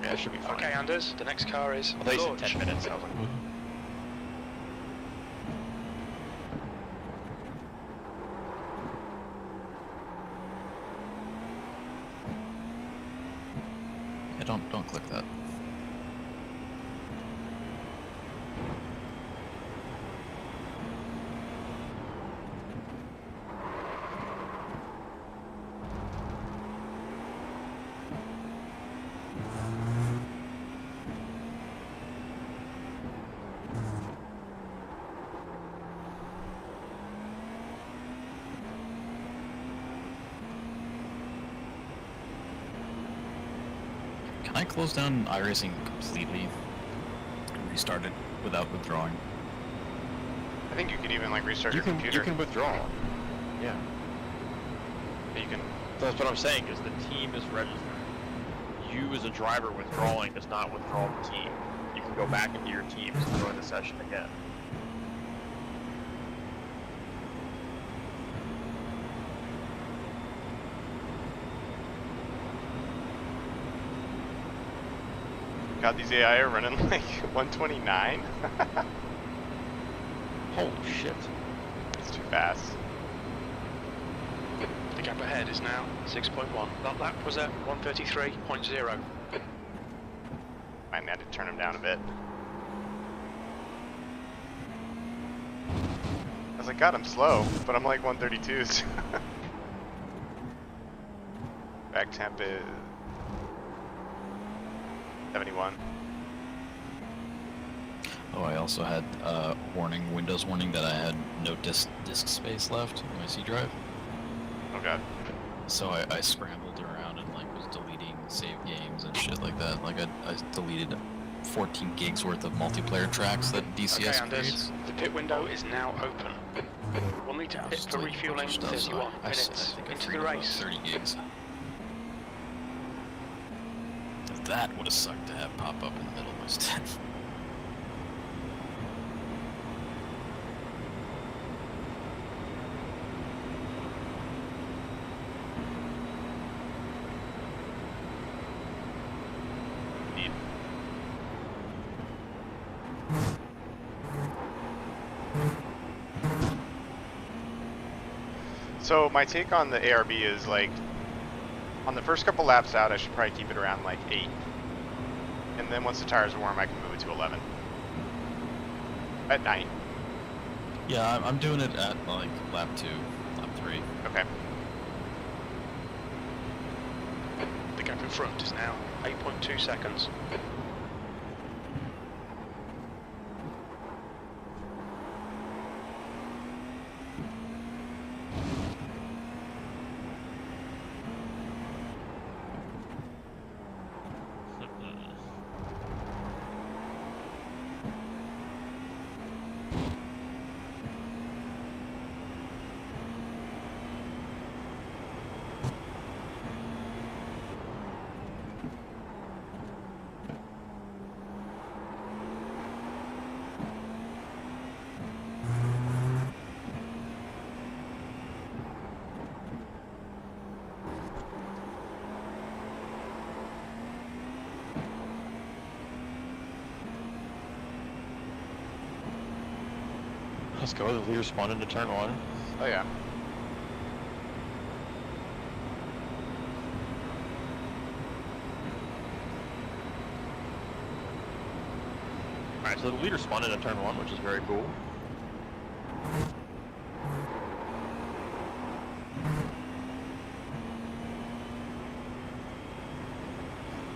Yeah, it should be fine. Okay, Anders, the next car is I thought you said launch. 10 minutes. I was like, Yeah, don't click that. Can I close down iRacing completely and restart it without withdrawing? I think you could even like restart you your can computer. you can withdraw. Yeah. You can. That's what I'm saying, is the team is registered. You as a driver withdrawing does not withdraw the team. You can go back into your teams and join the session again. God, these AI are running like 129. Holy shit. It's too fast. The gap ahead is now 6.1. That lap was at 133.0. Might have to turn them down a bit. I was like, God, I'm slow, but I'm like 132s. Back temp is 71. Oh, I also had Windows warning that I had no disk space left in my C drive. Oh God. So I scrambled around and like was deleting save games and shit like that. Like I deleted 14 gigs worth of multiplayer tracks that DCS Okay, Anders, creates. the pit window is now open. We'll need to I was pit just for deleting a bunch refueling of stuff, so 31 I minutes think I into freed the about race. 30 gigs. That would have sucked to have pop up in the middle of my stint. So my take on the ARB is like, on the first couple laps out, I should probably keep it around like 8. And then once the tires are warm, I can move it to 11. At night. Yeah, I'm doing it at like lap 2, lap 3. Okay. The gap in front is now 8.2 seconds. Let's go. The leader spawned into turn 1. Oh yeah. Alright, so the leader spawned into turn 1, which is very cool.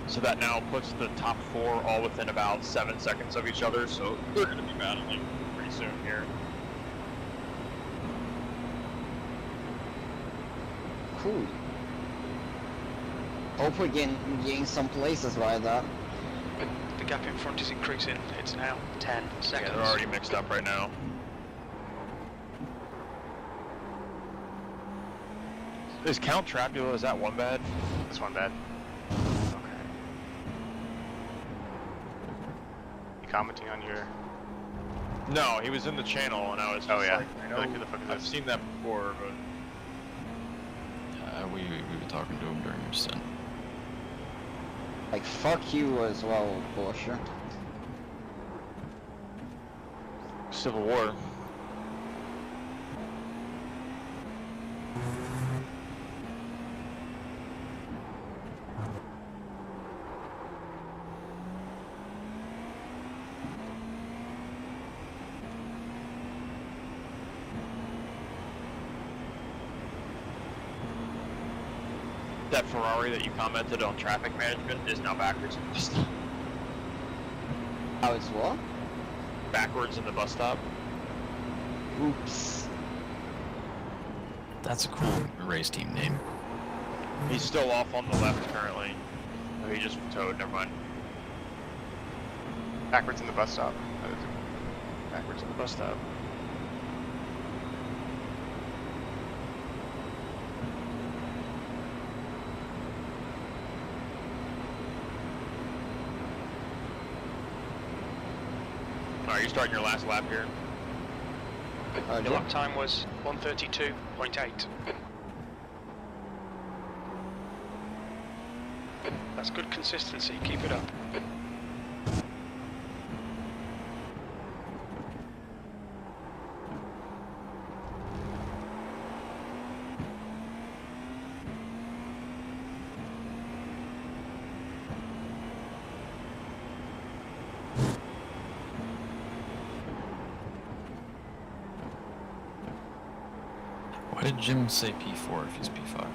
So that now puts the top 4 all within about 7 seconds of each other, so they're going to be battling pretty soon here. Cool. Hope we gain some places by that. The gap in front is increasing. It's now 10 seconds. Yeah, they're already mixed up right now. Is Count Trapula, is that one bad? This one bad. Okay. You commenting on your... No, he was in the channel and I was just Oh, yeah. like, I know, Like, who the fuck is I've this? seen that before, but... We were talking to him during your stint. Like, fuck you as well, Porsche. Civil War. That Ferrari that you commented on traffic management is now backwards in the bus stop. How it's what? Backwards in the bus stop. Oops. That's a cool race team name. He's still off on the left currently. Oh, he just towed, never mind. Backwards in the bus stop. Backwards in the bus stop. Alright, you're starting your last lap here. Your lap time was 1:32.8. That's good consistency. Keep it up. Why did Jim say P4 if he's P5?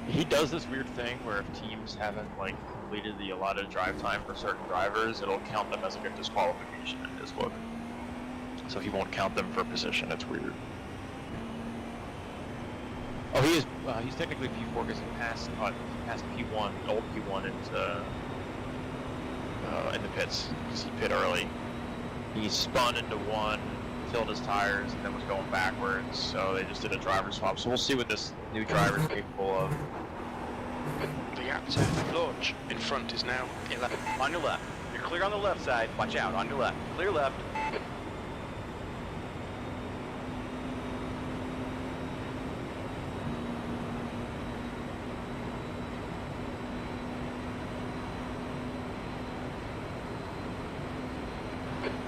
He does this weird thing where if teams haven't like completed the allotted drive time for certain drivers, it'll count them as like a disqualification in his book. So he won't count them for position. It's weird. Oh, he is. He's technically P4 because he passed P1, old P1 in the pits. Because he pit early. He spun into one, filled his tires, and then was going backwards. So they just did a driver swap. So we'll see what this new driver is capable of. The gap to launch in front is now 11. On your left. You're clear on the left side. Watch out. On your left. Clear left.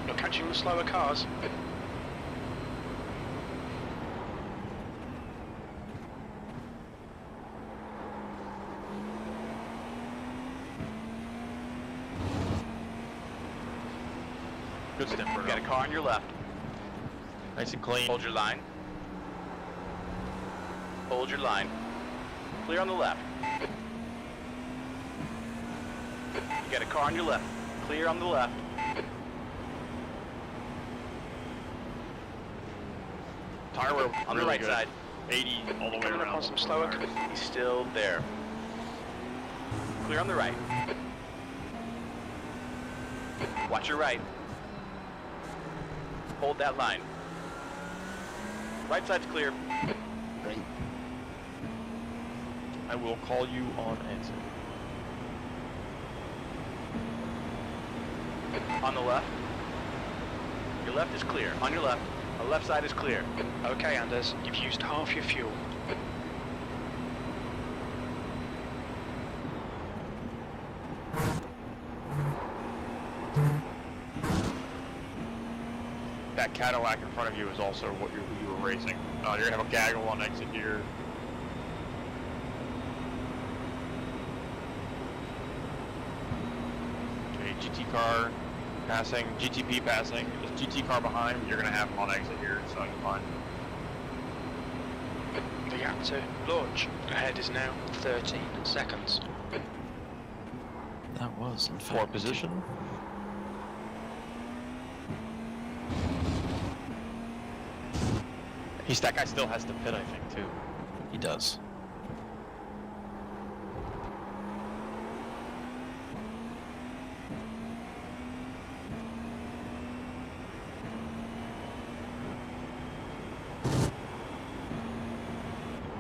You're catching the slower cars. Good stint for You got a car on your left. Nice and clean. Hold your line. Hold your line. Clear on the left. You got a car on your left. Clear on the left. Tire wear On really the right good. side. 80 all the way Coming up around. on some slower tires. He's still there. Clear on the right. Watch your right. Hold that line. Right side's clear. Great. I will call you on exit. On the left. Your left is clear. On your left. The left side is clear. Okay, Anders, you've used half your fuel. That Cadillac in front of you is also what you were racing. You're gonna have a gaggle on exit here. Okay, GT car passing, GTP passing. There's GT car behind. You're gonna have him on exit here, so you're fine. The gap to launch ahead is now 13 seconds. That was, in Four fact, position. That guy still has to pit, I think, too. he does.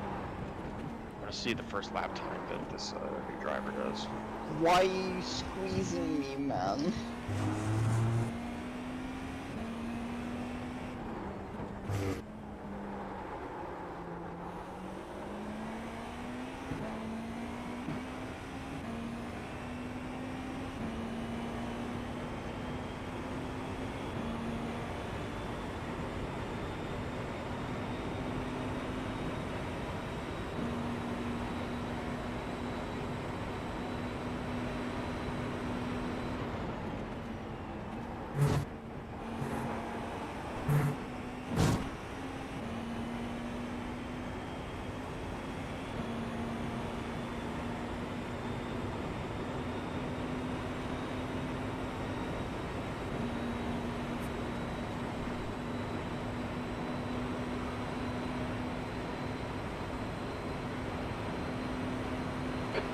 I'm gonna see the first lap time that this new driver does. Why are you squeezing me, man?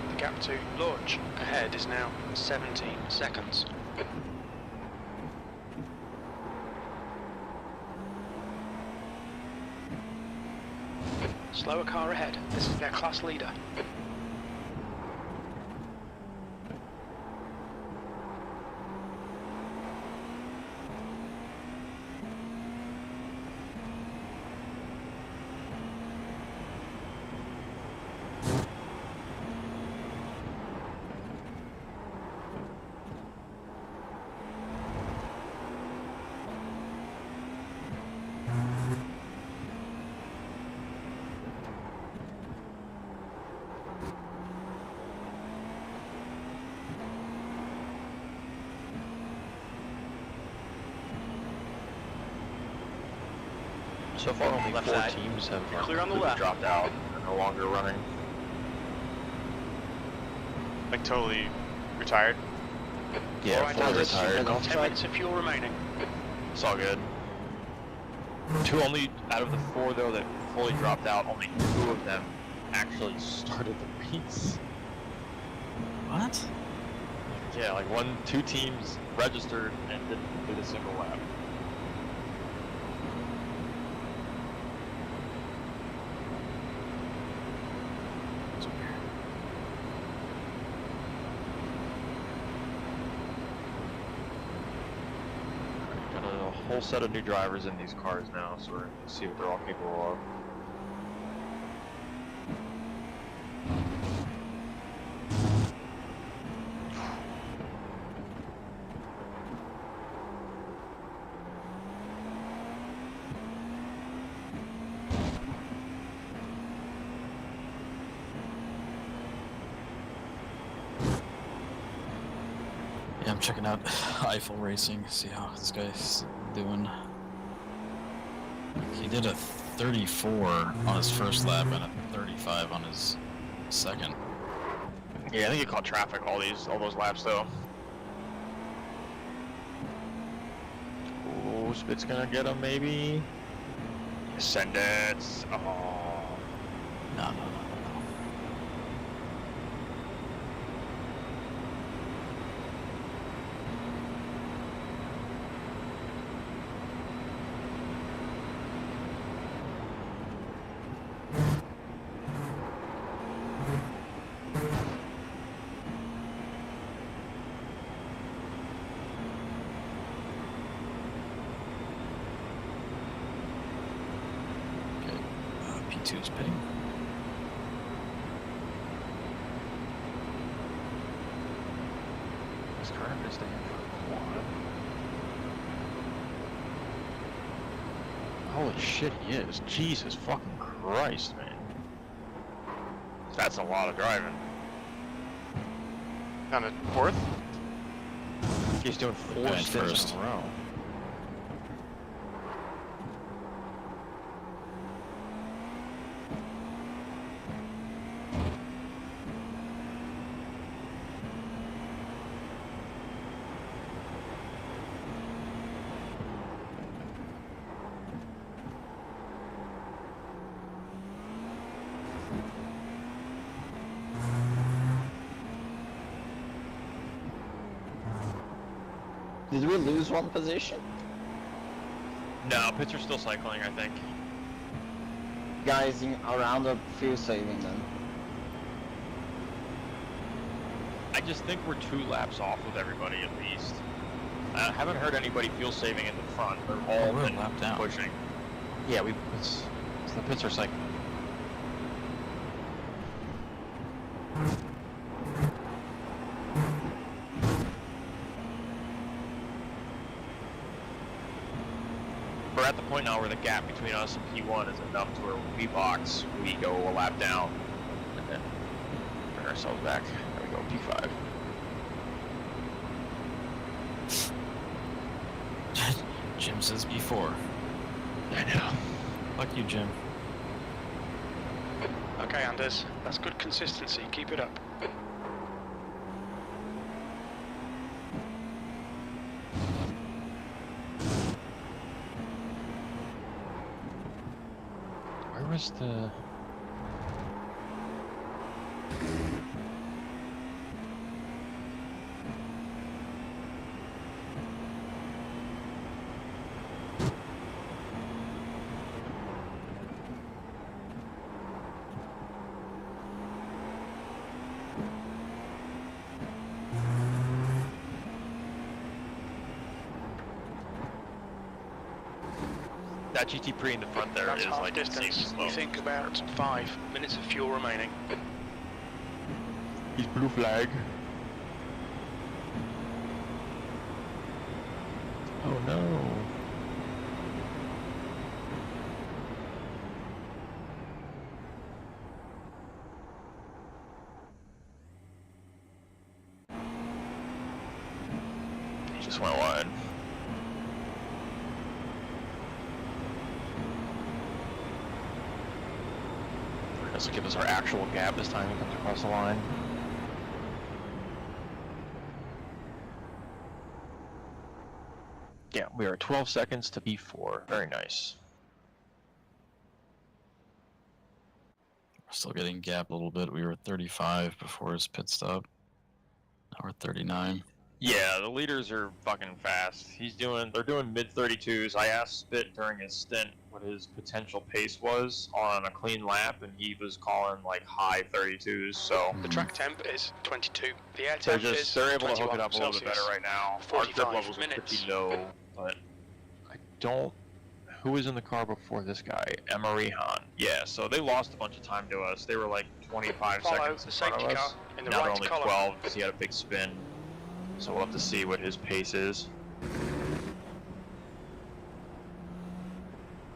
The gap to launch ahead is now 17 seconds. Slower car ahead. This is their class leader. So far, only Left 4 side. teams have You're clear on the completely left. dropped out and are no longer running. Like totally retired. Yeah, Alright, fully Anders, retired. you've got 10 minutes of fuel remaining. It's all good. Only out of the 4 though that fully dropped out, only 2 of them actually started the race. What? Yeah, like 2 teams registered and didn't complete a single lap. Got a whole set of new drivers in these cars now, so we're gonna see what they're all capable of. Yeah, I'm checking out Eiffel Racing, see how this guy's doing. He did a 34 on his first lap and a 35 on his second. Yeah, I think he caught traffic all those laps though. Ooh, Spit's gonna get him maybe. Send it. Oh. No. P2's pitting. This car is staying for quad. Holy shit, he is. Jesus fucking Christ, man. That's a lot of driving. Down to 4th? He's doing 4 And stints first. in a row. Did we lose one position? No, pits are still cycling, I think. Guys in around the fuel saving then. I just think we're 2 laps off with everybody at least. I haven't heard anybody fuel saving in the front. They're all we're a been lap down. pushing. Yeah, it's the pits are cycling. We're at the point now where the gap between us and P1 is enough to where when we box, we go a lap down and then bring ourselves back. There we go, P5. Jim says before. I know. Fuck you, Jim. Okay, Anders, that's good consistency. Keep it up. Where was the... That GT Pre in the front there That's is half like insanely distance. slow. You think about 5 minutes of fuel remaining. He's blue flag. Oh no. He just went wide. This will give us our actual gap this time he comes across the line. Yeah, we are 12 seconds to P4. Very nice. We're still getting gapped a little bit. We were 35 before his pit stop. Now we're 39. Yeah, the leaders are fucking fast. They're doing mid 32s. I asked Spit during his stint what his potential pace was on a clean lap, and he was calling like high 32s. So The track temp is 22. The air temp is they're able to hook 21 it up a little bit Celsius. better right now. Our 45 grip levels are minutes. pretty low, but I don't. Who was in the car before this guy? Emery Han. Yeah, so they lost a bunch of time to us. They were like 25 Follow seconds the in front safety of car us. in the Now they're right only column. 12 because he had a big spin. So we'll have to see what his pace is.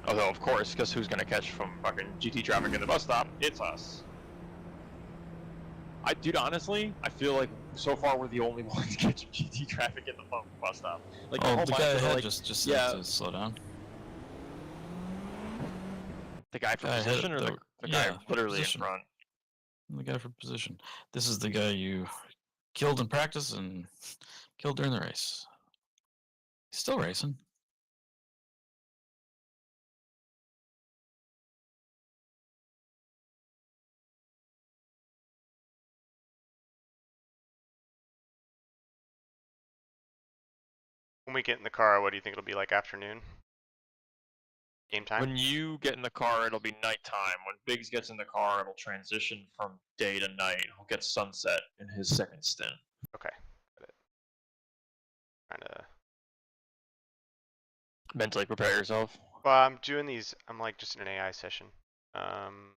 Although, of course, because who's going to catch from fucking GT traffic in the bus stop? It's us. Dude, honestly, I feel like so far we're the only ones catching GT traffic in the bus stop. Like, Oh, whole the guy mindset of, ahead like, just yeah, said to slow down. the guy for Guy ahead, position or the guy yeah, literally position. in front? The guy for position. This is the guy you killed in practice and killed during the race. He's still racing. When we get in the car, what do you think it'll be like afternoon? Game time? When you get in the car, it'll be nighttime. When Biggs gets in the car, it'll transition from day to night. He'll get sunset in his second stint. Okay. Got it. Trying to... Mentally prepare yourself. Well, I'm doing these, I'm like just in an AI session. Trying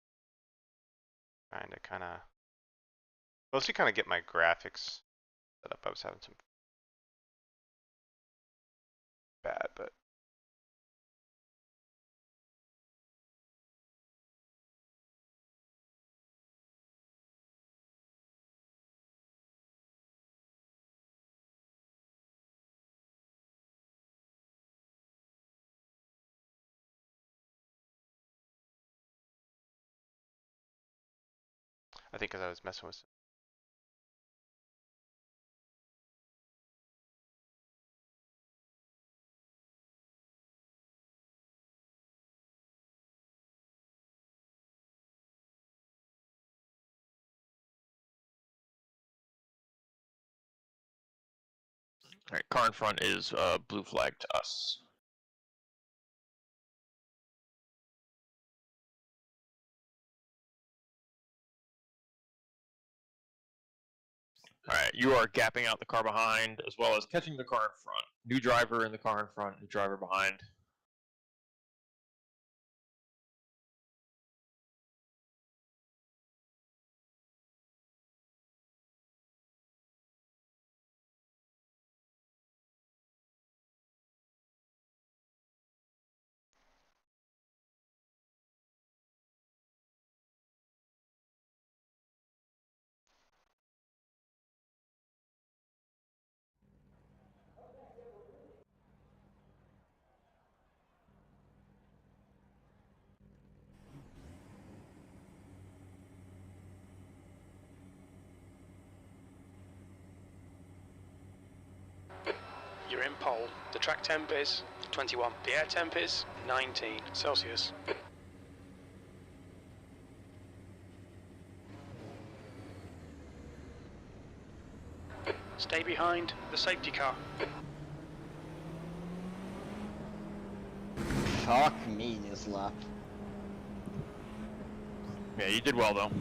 to kind of... Mostly kind of get my graphics set up. I was having some bad, but... I think because I was messing with... Alright, car in front is blue flag to us. Alright, you are gapping out the car behind as well as catching the car in front. New driver in the car in front, new driver behind. You're in pole. The track temp is 21. The air temp is 19 Celsius. Stay behind the safety car. Fuck me this lap. Yeah, you did well though.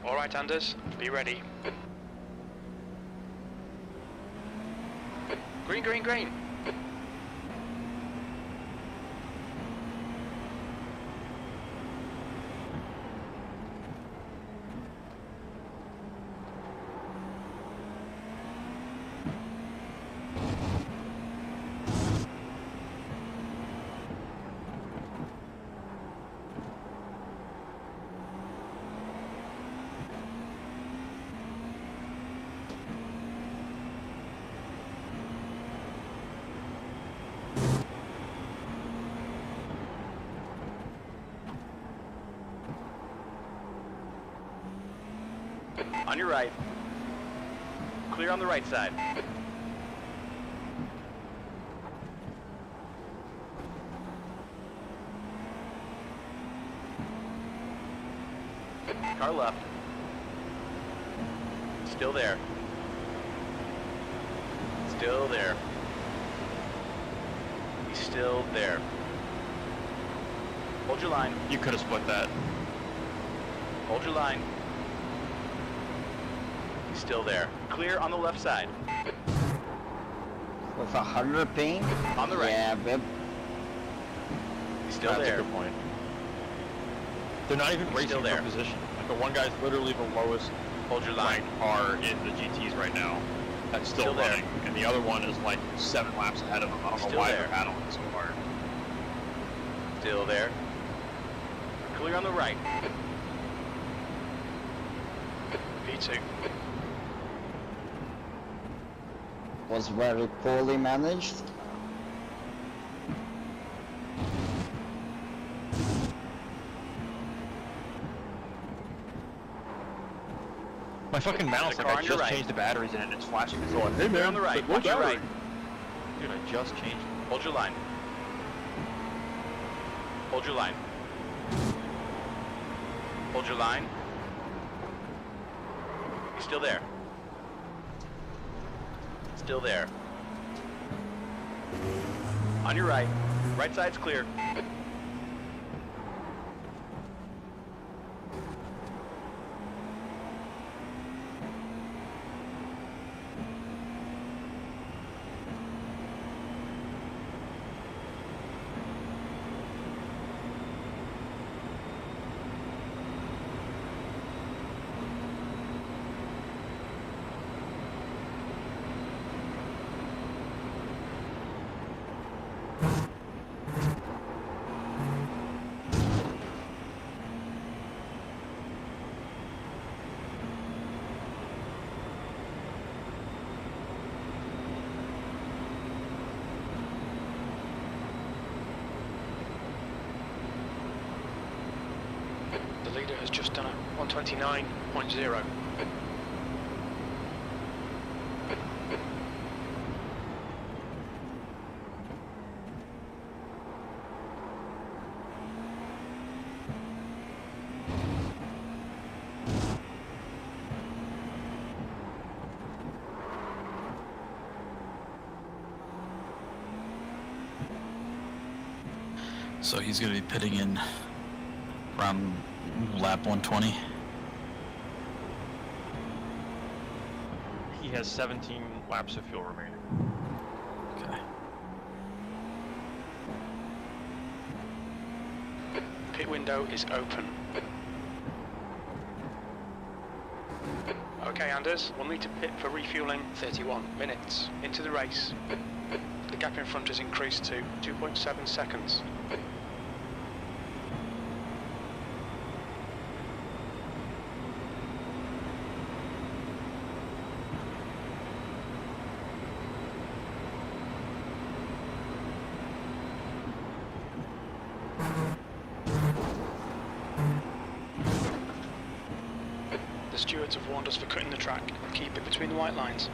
All right, Anders, be ready. Green, green, green. On your right. Clear on the right side. Car left. Still there. Still there. He's still there. Hold your line. You could have split that. Hold your line. He's still there. Clear on the left side. With 100 ping? On the right. Yeah, but He's still That's there. a good point. They're not even racing Still there. for position. Like the one guy's literally the lowest Hold your line. ranked car in the GTs right now. That's still Still there. running, and the other one is like 7 laps ahead of him. I don't know Still why there. they're battling so hard. Still there. Clear on the right. P2. was very poorly managed. My fucking mouse, car like I on your just right. changed the batteries in it, and it's flashing me going, hey Clear man, on the right. like, what Watch your battery? right. Dude, I just changed it. Hold your line. Hold your line. Hold your line. He's still there. Still there. On your right. Right side's clear. The leader has just done a 129.0. So he's going to be pitting in around lap 120. He has 17 laps of fuel remaining. Okay. Pit window is open. Okay, Anders, we'll need to pit for refueling 31 minutes into the race. The gap in front has increased to 2.7 seconds. The stewards have warned us for cutting the track. Keep it between the white lines.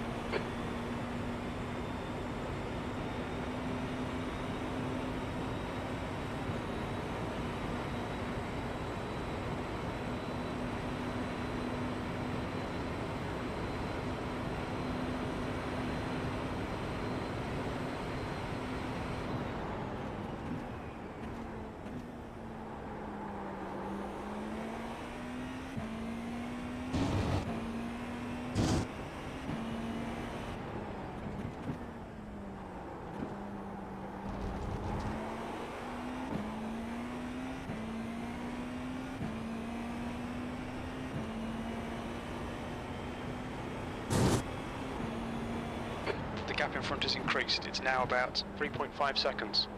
gap in front has increased. It's now about 3.5 seconds.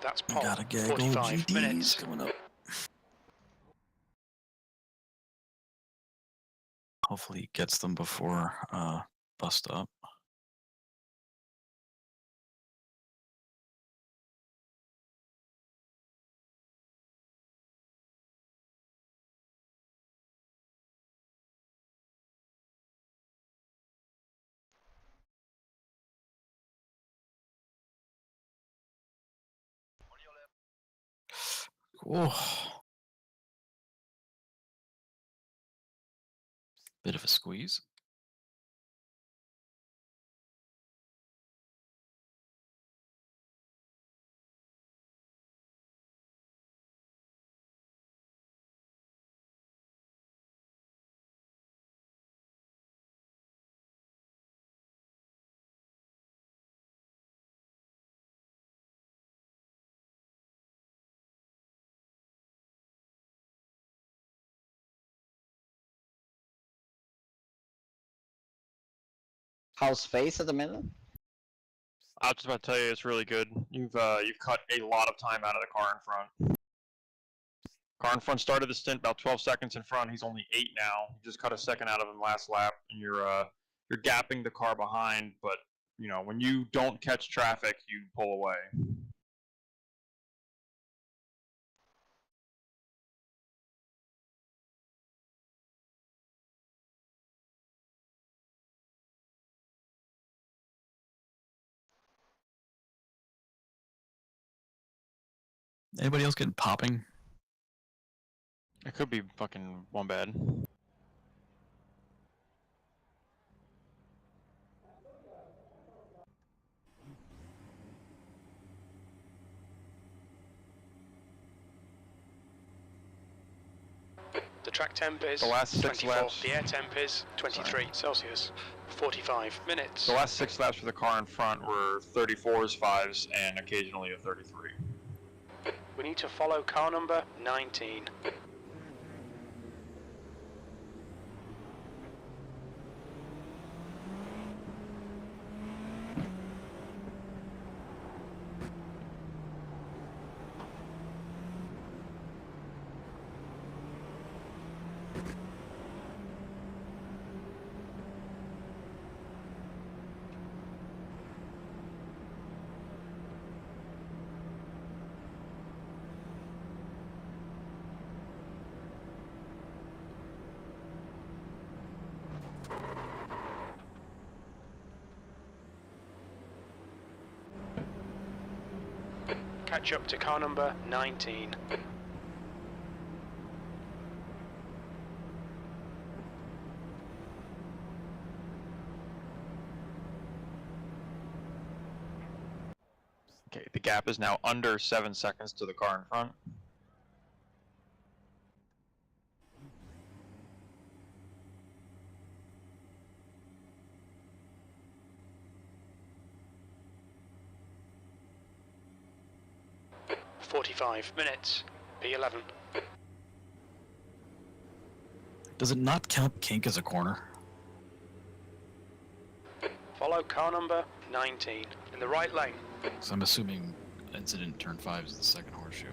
That's pole. Got a gaggle 45 GTs minutes. coming up. Hopefully he gets them before bust up. Oh, bit of a squeeze. How's face at the minute? I was just about to tell you, it's really good. You've cut a lot of time out of the car in front. Car in front started the stint about 12 seconds in front. He's only 8 now. You just cut a second out of him last lap, and you're gapping the car behind. But you know, when you don't catch traffic, you pull away. Anybody else getting popping? It could be fucking one bad. The track temp is The last 6 24. laps. The air temp is 23 Celsius. 45 minutes. The last 6 laps for the car in front were 34s, 5s, and occasionally a 33. We need to follow car number 19. Catch up to car number 19. Okay, the gap is now under 7 seconds to the car in front. .45 minutes. P11. Does it not count kink as a corner? Follow car number 19 in the right lane. So I'm assuming incident turn 5 is the second horseshoe.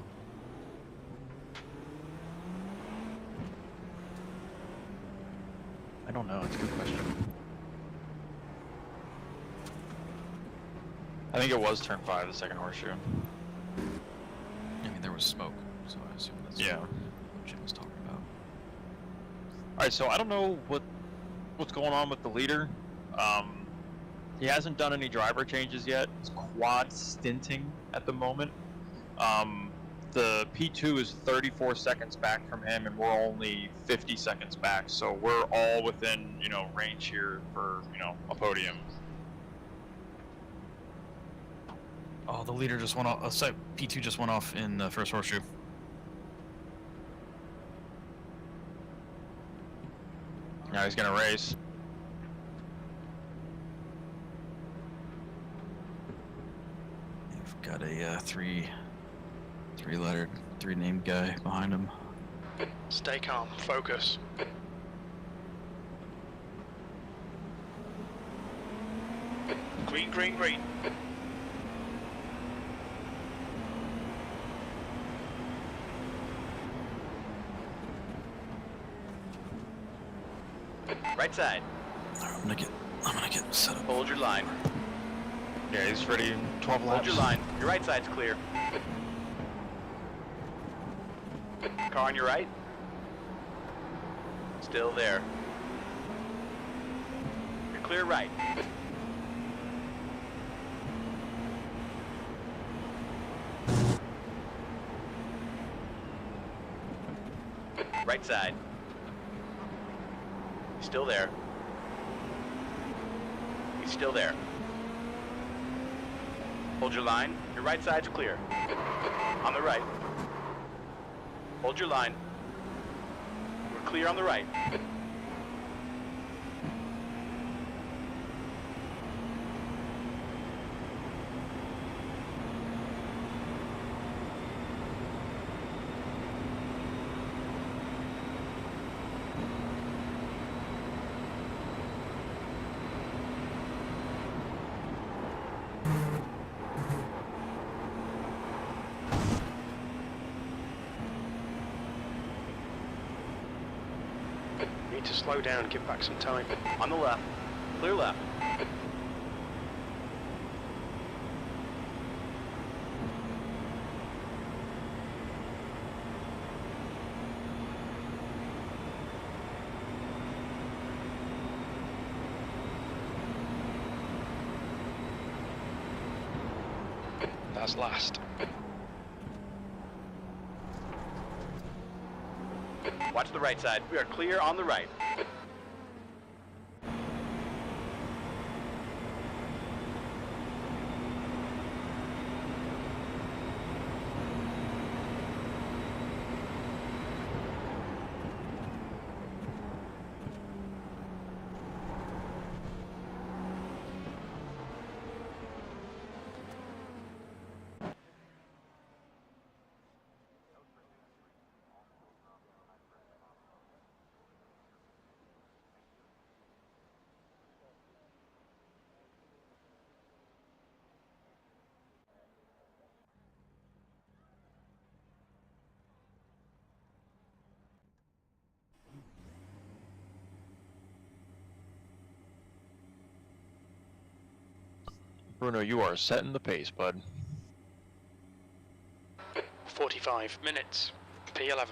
I don't know, it's a good question. I think it was turn 5, the second horseshoe. I mean, there was smoke, so I assume that's Yeah. what Jim was talking about. Alright, so I don't know what's going on with the leader. He hasn't done any driver changes yet. He's quad stinting at the moment. The P2 is 34 seconds back from him, and we're only 50 seconds back. So we're all within, range here for, a podium. Oh, the leader just went off. P2 just went off in the first horseshoe. Now he's gonna race. We've got a three-lettered, three-named guy behind him. Stay calm. Focus. Green, green, green. Right side. I'm gonna get set up. Hold your line. Yeah, he's ready in 12 laps. Hold your line. Your right side's clear. Car on your right. Still there. You're clear right. Right side. He's still there. He's still there. Hold your line. Your right side's clear. On the right. Hold your line. We're clear on the right. Need to slow down, give back some time. On the left. Clear left. That's last. Watch the right side. We are clear on the right. Bruno, you are setting the pace, bud. 45 minutes. P11.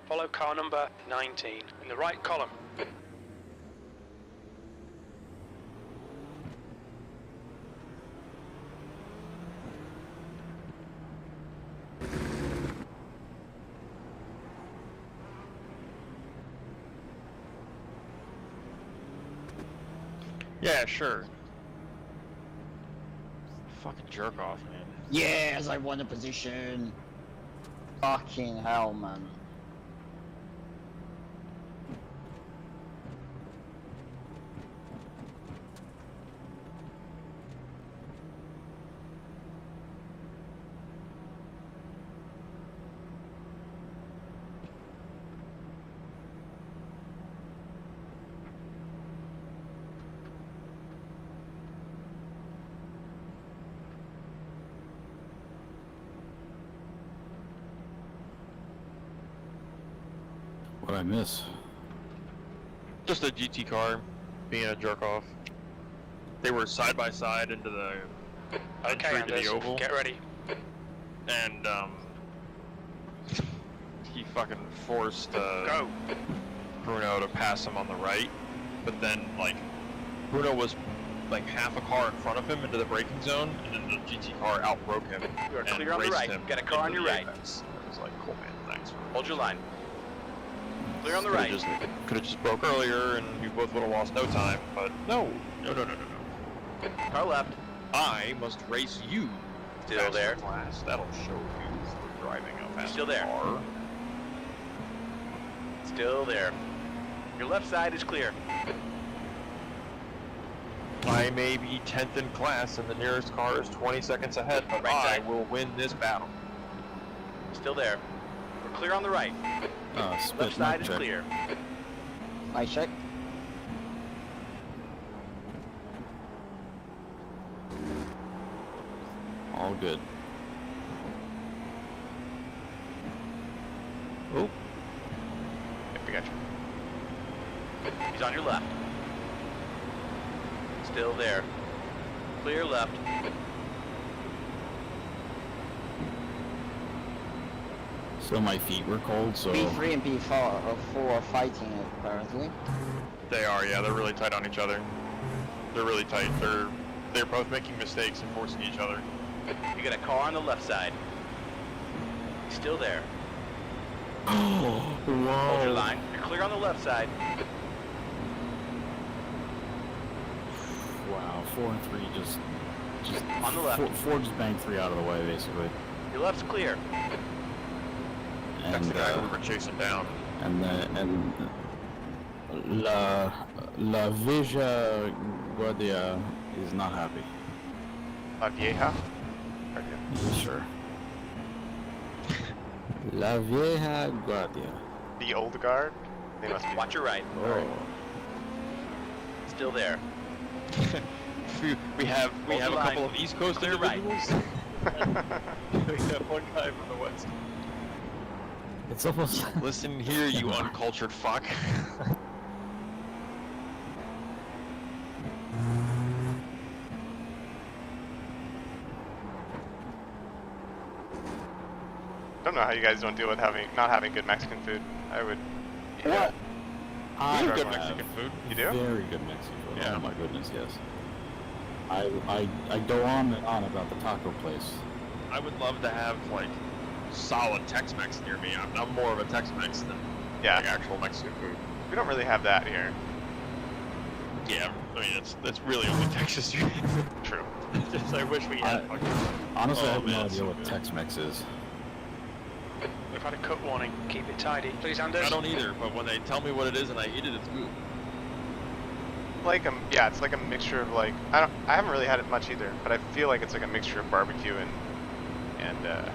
Follow car number 19 in the right column. Yeah, sure. Fucking jerk off, man. Yes, I won a position. Fucking hell, man. What'd I miss? Just a GT car being a jerk off. They were side by side into the Okay, entry to Anders, the oval, get ready. and he fucking forced Go. Bruno to pass him on the right, but then like Bruno was like half a car in front of him into the braking zone, and then the GT car outbroke him. You are and clear on the raced right. him Got a car on into your the right. apex. I was like, cool man, thanks. Hold your line. Clear on the right. Could have just broke earlier, and you both would have lost no time. But no. Car left. I must race you. Still fast there. Class. That'll show you for driving a fast Still there. car. Still there. Your left side is clear. I may be 10th in class, and the nearest car is 20 seconds ahead, but Right I side. will win this battle. Still there. We're clear on the right. Spit Left side mic is check. clear. I check. All good. Oh, Yep, I got you. He's on your left. Still there. Clear left. So my feet were cold, so P3 and P4 are fighting it apparently. they are. Yeah, they're really tight on each other. They're really tight. They're both making mistakes and forcing each other. You got a car on the left side. He's still there. Hold your whoa. line. You're clear on the left side. Wow, 4 and 3 just On the left. Four just banged 3 out of the way basically. Your left's clear. That's And the guy we were chasing down. and La Vieja Guardia is not happy. La Vieja? Sure. La Vieja Guardia. The old guard? They must be. Watch your right. Oh. Still there. we have Hold a the couple line. of East Coast Clear right. individuals. We have one guy from the West. It's almost Listen here, you uncultured fuck. Don't know how you guys don't deal with not having good Mexican food. I would. What? I We have good have Mexican food. You do? Very good Mexican food. Yeah. Oh my goodness, yes. I go on and on about the taco place. I would love to have like solid Tex-Mex near me. I'm more of a Tex-Mex than Yeah. like actual Mexican food. We don't really have that here. Yeah, I mean that's really only Texas. True. Just I wish we had. Honestly, I Oh, have no man, idea so what good. Tex-Mex is. We've had a cut warning. Keep it tidy. Please, Anders. I don't either, but when they tell me what it is and I eat it, it's good. Yeah, it's like a mixture of like I haven't really had it much either, but I feel like it's like a mixture of barbecue and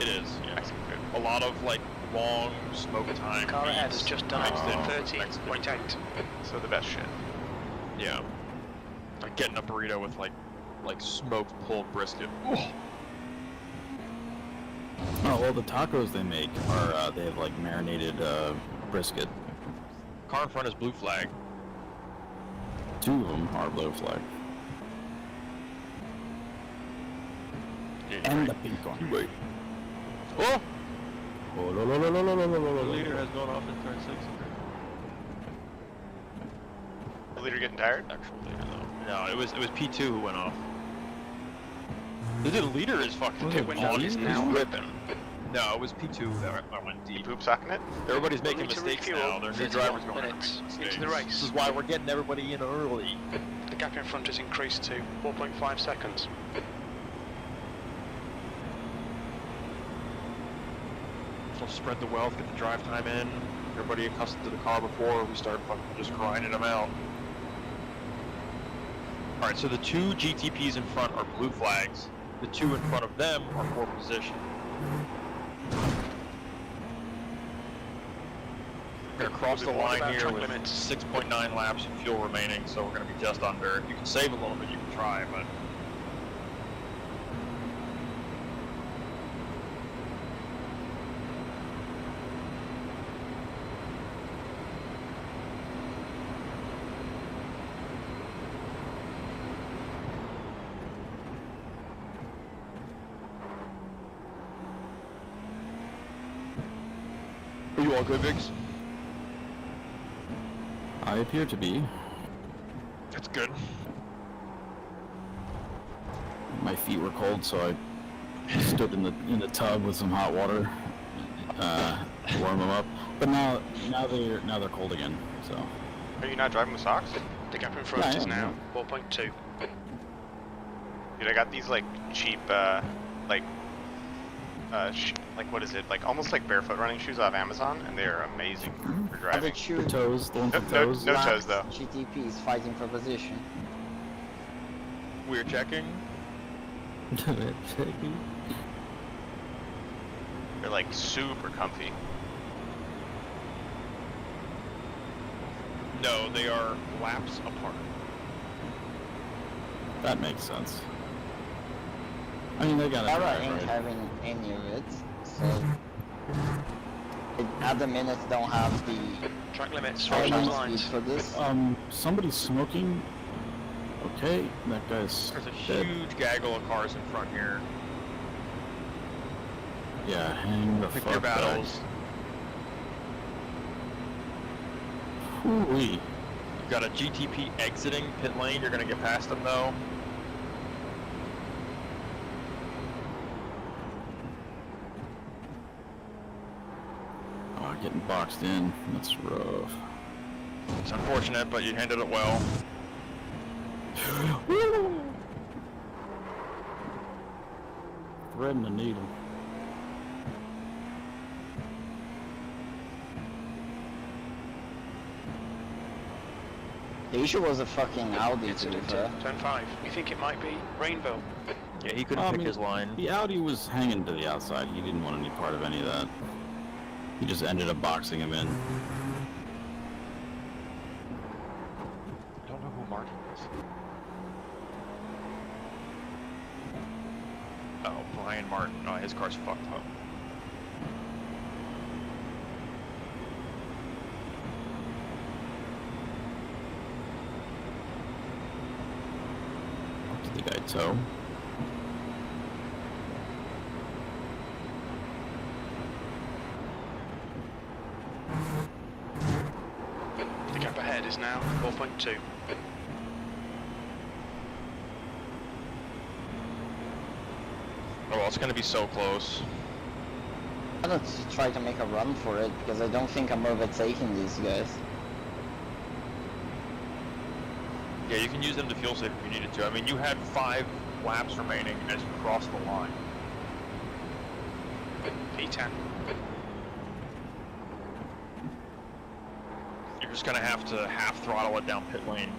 It is. Yeah. Mexican food. A lot of like long smoke time. Car ahead has meats just done mixed in with 30.8. So the best shit. Yeah. Like getting a burrito with like smoked pulled brisket. Ooh. Oh well, the tacos they make are they have like marinated brisket. Car in front is blue flag. 2 of them are blue flag. Yeah, And the right. pink one. Wait. Oh! Oh, lo, lo, lo, lo, lo, lo, lo, lo, The lo. leader has gone off in turn 6. The leader getting tired? Actual leader though. No, it was P2 who went off. The leader is fucking The window is now ripping. No, it was P2 that went deep. Poop sucking it? Everybody's We'll making need to mistakes refuel. now. Their new 31 driver's going to make minutes mistakes. into the race. This is why we're getting everybody in early. The gap in front has increased to 4.5 seconds. So spread the wealth, get the drive time in. Everybody accustomed to the car before we start fucking just grinding them out. Alright, so the 2 GTPs in front are blue flags. The 2 in front of them are 4th position. We're gonna cross the We'll be line about here track with limits. 6.9 laps of fuel remaining, so we're gonna be just under. If you can save a little bit, you can try, but Are you all good, Viggs? I appear to be. That's good. My feet were cold, so I stood in the tub with some hot water, warm them up. But now they're cold again. So. Are you not driving with socks? The gap in front Yeah, I is am, now 4.2. Dude, I got these like cheap, like what is it? Like almost like barefoot running shoes off Amazon, and they are amazing for driving. The toes, the ones with No toes. toes though. GTP is fighting for position. We're checking. They're like super comfy. No, they are laps apart. That makes sense. I mean, they got it. Ara ain't having any of it, so it, at the minute don't have the Track limits, switch driving those speed lines. for this. Somebody's smoking. Okay, that guy's There's a dead. huge gaggle of cars in front here. Yeah, hang the Pick fuck your back. battles. Hoo-wee. You've got a GTP exiting pit lane. You're gonna get past them though. Oh, getting boxed in. That's rough. It's unfortunate, but you handled it well. Threading the needle. The issue was a fucking Audi to be Incident fair. turn 5. You think it might be Rainville? Yeah, he couldn't I pick mean, his line. The Audi was hanging to the outside. He didn't want any part of any of that. He just ended up boxing him in. I don't know who Martin is. Oh, Brian Martin. Oh, his car's fucked up. Did the guy tow? The gap ahead is now 4.2. Oh, well, it's gonna be so close. I'm gonna try to make a run for it because I don't think I'm overtaking these guys. Yeah, you can use them to fuel save if you needed to. I mean, you had 5 laps remaining as you crossed the line. P10. You're just gonna have to half throttle it down pit lane.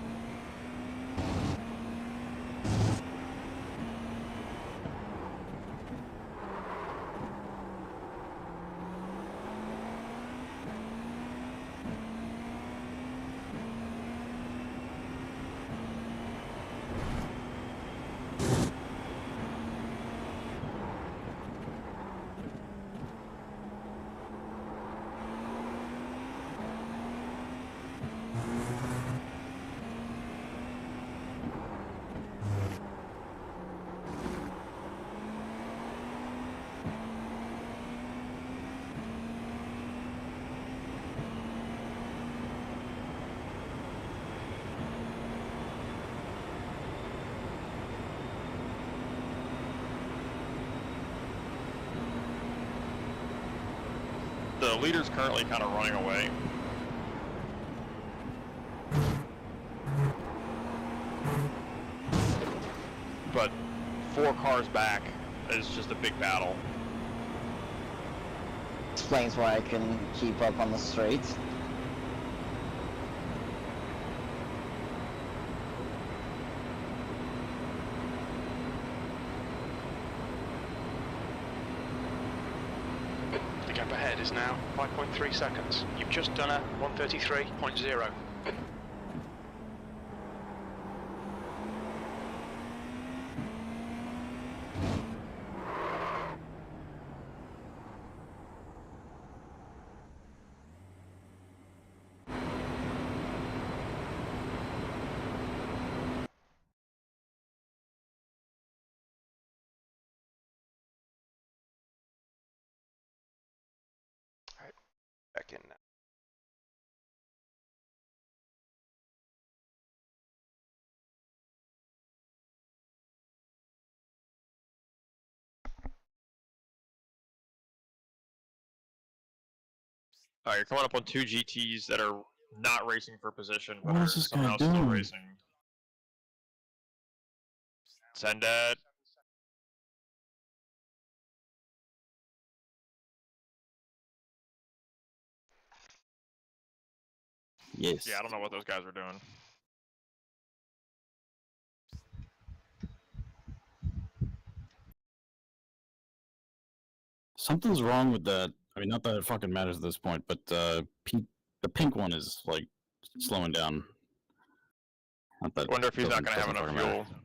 The leader's currently kind of running away. But 4 cars back is just a big battle. Explains why I can keep up on the straight. The gap ahead is now 5.3 seconds. You've just done a 133.0. Back in now. Alright, you're coming up on 2 GTs that are not racing for position, but What are is this guy somehow still doing? racing. Send it. Yes. Yeah, I don't know what those guys are doing. Something's wrong with that. I mean, not that it fucking matters at this point, but the pink one is like slowing down. Not that. I wonder if he's not doesn't going to have enough fucking fuel. matter.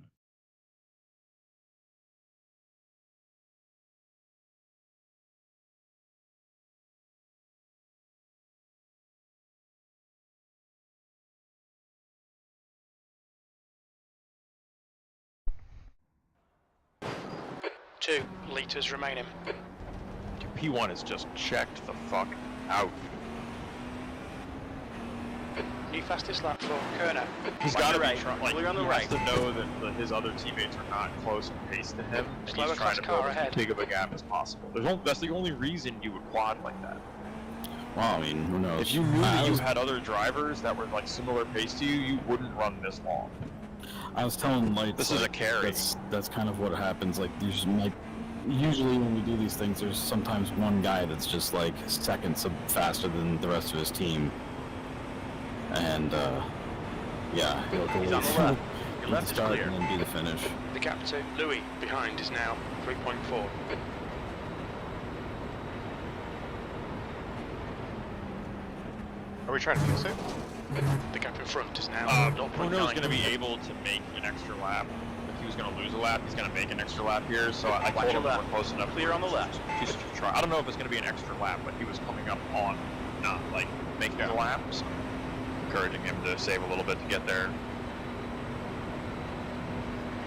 Two litres remaining. P1 is just checked the fuck out. New fastest lap for Kerner. He's On got to the be right, trying. Like, clear on the he right. has to know that his other teammates are not close in pace to him, and Slower he's trying to class car build as ahead. big of a gap as possible. That's the only reason you would quad like that. Well, I mean, who knows? If you knew that I you was, had other drivers that were like similar pace to you, you wouldn't run this long. I was telling Lights. This is a carry. That's kind of what happens. Like, usually when we do these things, there's sometimes one guy that's just like seconds faster than the rest of his team, and yeah, he'll go He's on the left. Your lead left the is start clear. and then be the finish. The gap to Louis behind is now 3.4. Are we trying to feel safe? The gap in front is now Bruno's 0.9. going to be able to make an extra lap. If he was going to lose a lap, he's going to make an extra lap here. So I Watch told your him left. we're close enough. Clear on the left. Just to try. I don't know if it's going to be an extra lap, but he was coming up on not like making the laps. Encouraging him to save a little bit to get there.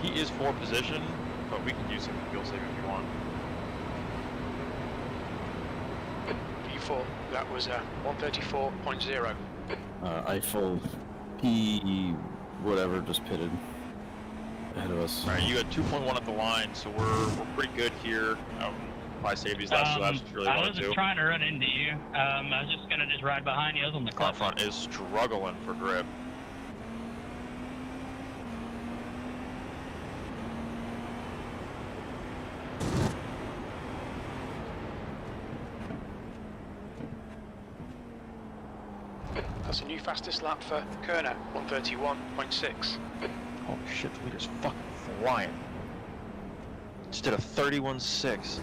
He is for position, but we can use him to fuel save if you want. P4, that was 134.0. Eiffel P whatever just pitted ahead of us. All right, you had 2.1 at the line, so we're pretty good here. Probably save these last two laps if you really I wanted wasn't to. trying to run into you. I was just gonna just ride behind you. I was on the Car club. front is struggling for grip. That's a new fastest lap for Kerner, 131.6. Oh shit, the leader's fucking flying. Just did a 31.6.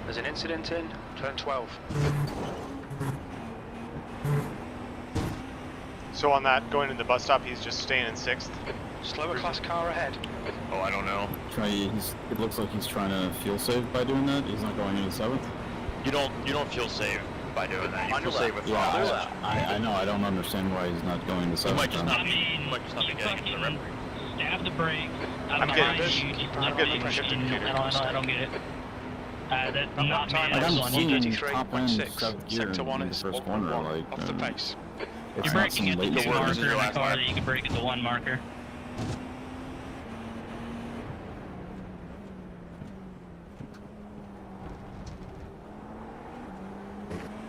There's an incident in turn 12. So on that, going to the bus stop, he's just staying in 6th. Slower class car ahead. Oh, I don't know. It looks like he's trying to fuel save by doing that. He's not going into 7th. You don't feel safe by doing that. You On feel your safe left. with Yeah, throttle. left. I know. I don't understand why he's not going to 7th. He might just not I be. mean, He might just not be you getting into the fucking referee. stab the brake. I'm I'm behind getting you. this. Just I'm let getting me the shifted machine. computer I don't get it. That I'm not time me. Like, is I'm on seeing 133.6. top end 7th gear Sector 1 in the is first corner. 1.1 Like, off the pace. it's You're not braking some at the late 2 Good work. marker This is in your the last car lap. that you can brake at the 1 marker.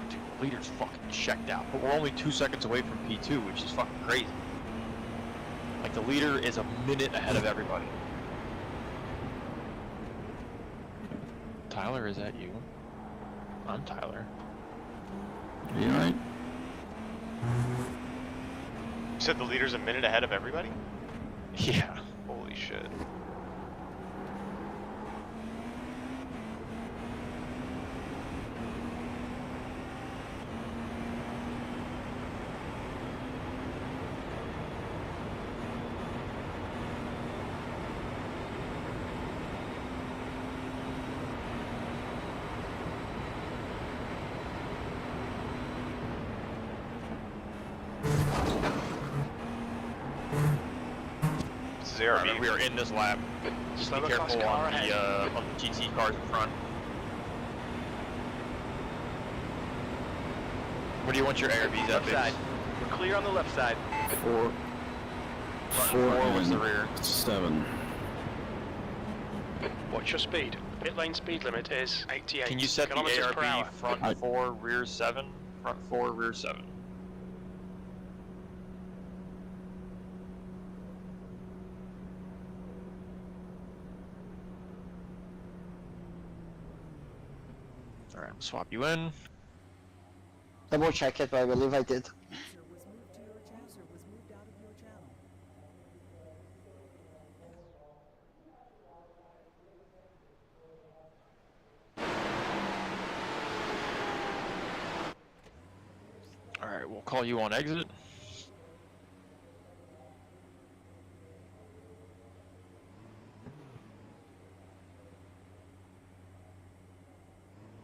Dude, the leader's fucking checked out. But we're only 2 seconds away from P2, which is fucking crazy. Like, the leader is a minute ahead of everybody. Tyler, is that you? I'm Tyler. Are you alright? You said the leader's a minute ahead of everybody? Yeah. Holy shit. is ARB. Alright, we are in this lap. Just be Slower class careful car on ahead. the GT cars in front. Where do you want your ARBs at, Left Biggs? side. We're clear on the left side. 4. Four was the and rear. 7. What's your speed? Pit lane speed limit is 88 Can you set the kilometers per hour. ARB front 4, rear 7? Front 4, rear 7. Alright, we'll swap you in. Double check it, but I believe I did. Alright, we'll call you on exit.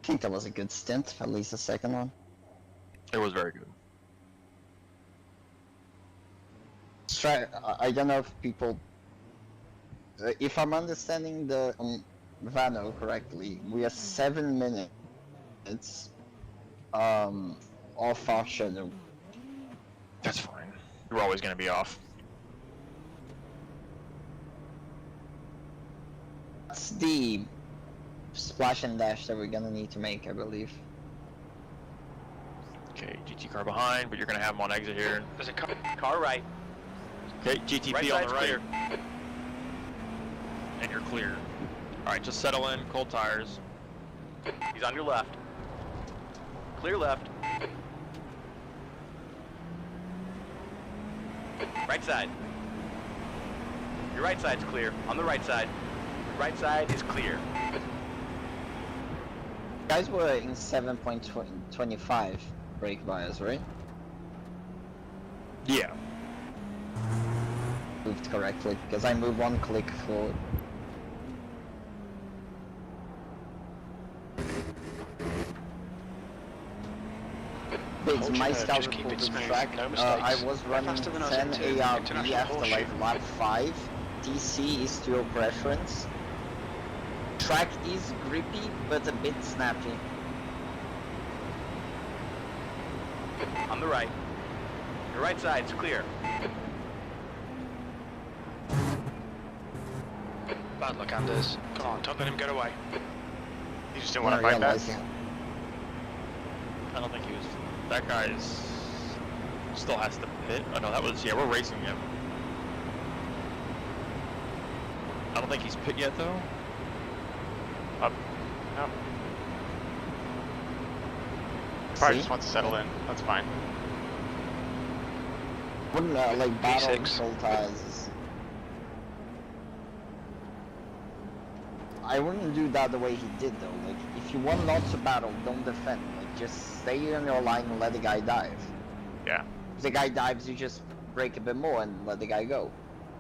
I think that was a good stint, at least the second one. It was very good. I don't know if people... if I'm understanding the Vano correctly, we are 7 minutes off our schedule. That's fine. You're always going to be off. That's the splash and dash that we're gonna need to make, I believe. Okay, GT car behind, but you're going to have them on exit here. There's a car. Car right. Okay, GTP Right on side's the right. clear. And you're clear. Alright, just settle in, cold tires. He's on your left. Clear left. Right side. Your right side's clear. On the right side. Your right side is clear. Guys were in 7.25 brake bias, right? Yeah. Moved correctly, because I moved 1 click forward. Biggs, Hold my your nerve, scout just keep it reported smooth, track, no I mistakes. was Go running faster than us 10 into ARB international after like horseshoe. lap 5. DC is still preference. Track is grippy, but a bit snappy. On the right. Your right side's clear. Bad luck, Anders. Come on, don't let him get away. You just didn't want to fight that? I don't think he was... That guy's... Still has to pit. Oh no, that was... Yeah, we're racing him. I don't think he's pit yet though. Up. No. Probably See? just wants to settle in. That's fine. Wouldn't like battle V6. control tires. I wouldn't do that the way he did though. Like, if you want not to battle, don't defend. Like, just stay on your line and let the guy dive. Yeah. If the guy dives, you just brake a bit more and let the guy go.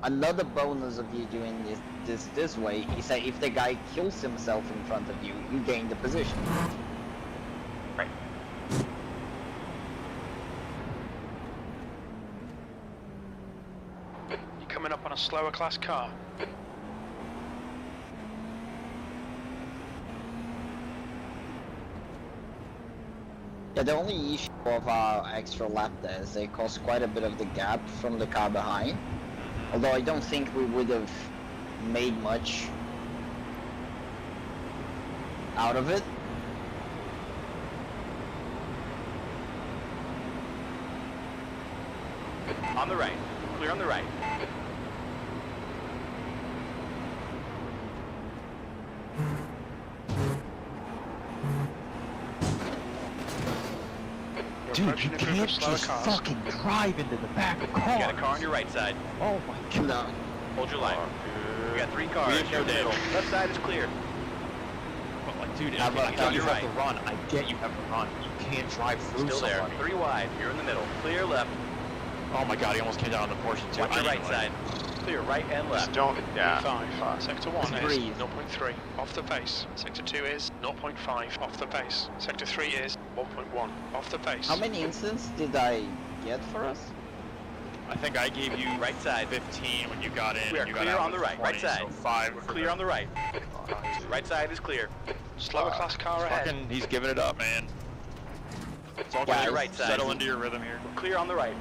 Another bonus of you doing this way is that if the guy kills himself in front of you, you gain the position. Right. You're coming up on a slower class car. Yeah, the only issue of our extra lap there is they cause quite a bit of the gap from the car behind. Although I don't think we would have made much out of it. On the right. Clear on the right. Dude, you can't just fucking drive into the back of cars. You got a car on your right side. Oh my god. No. Hold your line. We got 3 cars. We have no You're in the middle. damage. Left side is clear. But like, dude, How I about get you you're have right. to run. I get you have to run. You can't drive through Still there. somebody. 3 wide. You're in the middle. Clear left. Oh my god, he almost came down on the portion too. Watch your I right didn't side. Clear right and Just left. don't. Yeah. 5. Sector 1 is Breathe. 0.3 off the pace. Sector 2 is 0.5 off the pace. Sector 3 is 1.1 off the pace. How many incidents did I get for us? I think I gave you Right side. 15 when you got in. We are you got clear out on the with right. 20, Right side. So 5 We're for clear on the right. Right side is clear. Slower class car ahead. Fucking, he's giving it up, man. It's all Guys, good. right side. Settle into your rhythm here. We're clear on the right.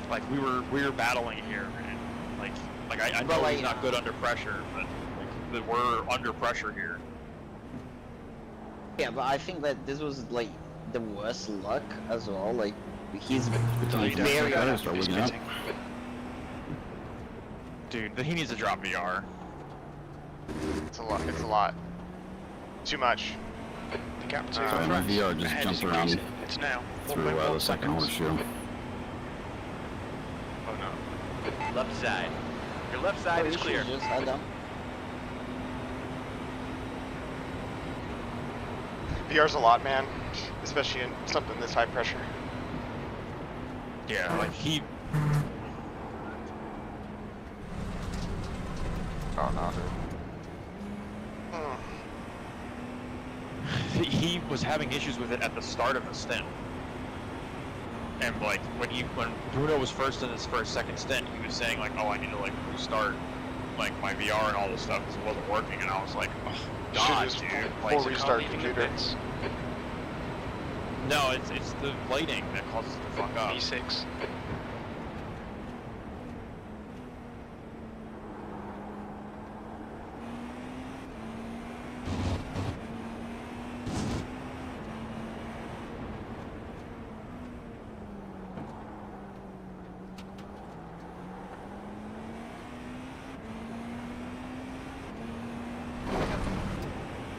Like we were battling here, and like I know he's not good under pressure, but like, we're under pressure here. Yeah, but I think that this was like the worst luck as well. Like he's very Start looking up. Dude, he needs to drop VR. It's a lot. It's a lot. Too much. The gap to Sorry, my VR just ahead is jumped around increasing. It's now through 1.1 the second seconds. horseshoe. Oh no. Left side. Your left side is clear. Just head down. VR's a lot, man. Especially in something this high pressure. Yeah, like he. Oh no, dude. He was having issues with it at the start of the stint. And like when Bruno was first in his second stint, he was saying like, oh, I need to like restart like my VR and all this stuff because it wasn't working, and I was like, oh god, dude, like full restart computer. No, it's the lighting that causes it to fuck up. V6.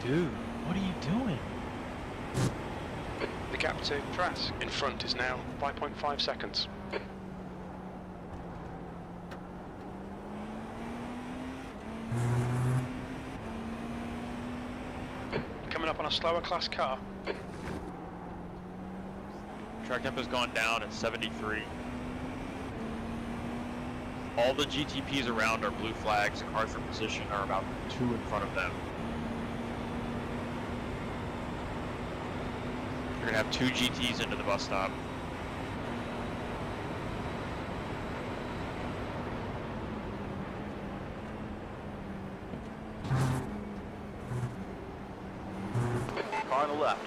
Dude, what are you doing? The gap to Trask in front is now 5.5 seconds. Coming up on a slower class car. Track tempo's gone down at 73. All the GTPs around are blue flags. Cars for position are about 2 in front of them. You're gonna have 2 GTs into the bus stop. Car on the left.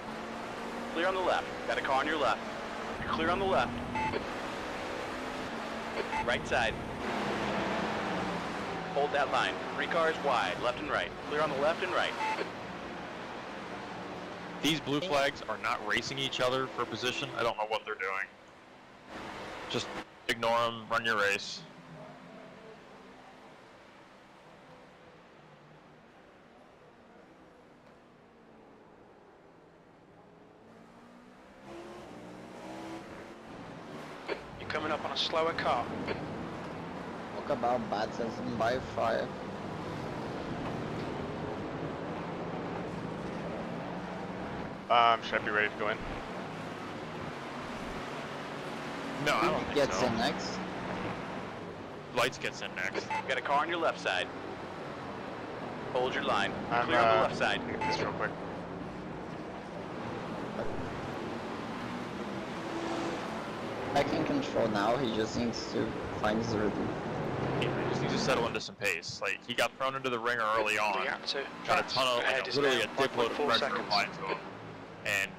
Clear on the left. Got a car on your left. You're clear on the left. Right side. Hold that line. 3 cars wide, left and right. Clear on the left and right. These blue flags are not racing each other for position. I don't know what they're doing. Just ignore them, run your race. You're coming up on a slower car. Talk about baptism by fire. Should I be ready to go in? No, I don't think Gets so. in next. Lights gets in next. Got a car on your left side. Hold your line. I'm, Clear on the left side. Get this real quick. Back in control now. He just needs to find his rhythm. He just needs to settle into some pace. Like, he got thrown into the ringer early The on. gap to Got a Trask ton of, ahead like, is literally now a dipload of 5.4 pressure seconds. applied to him. And,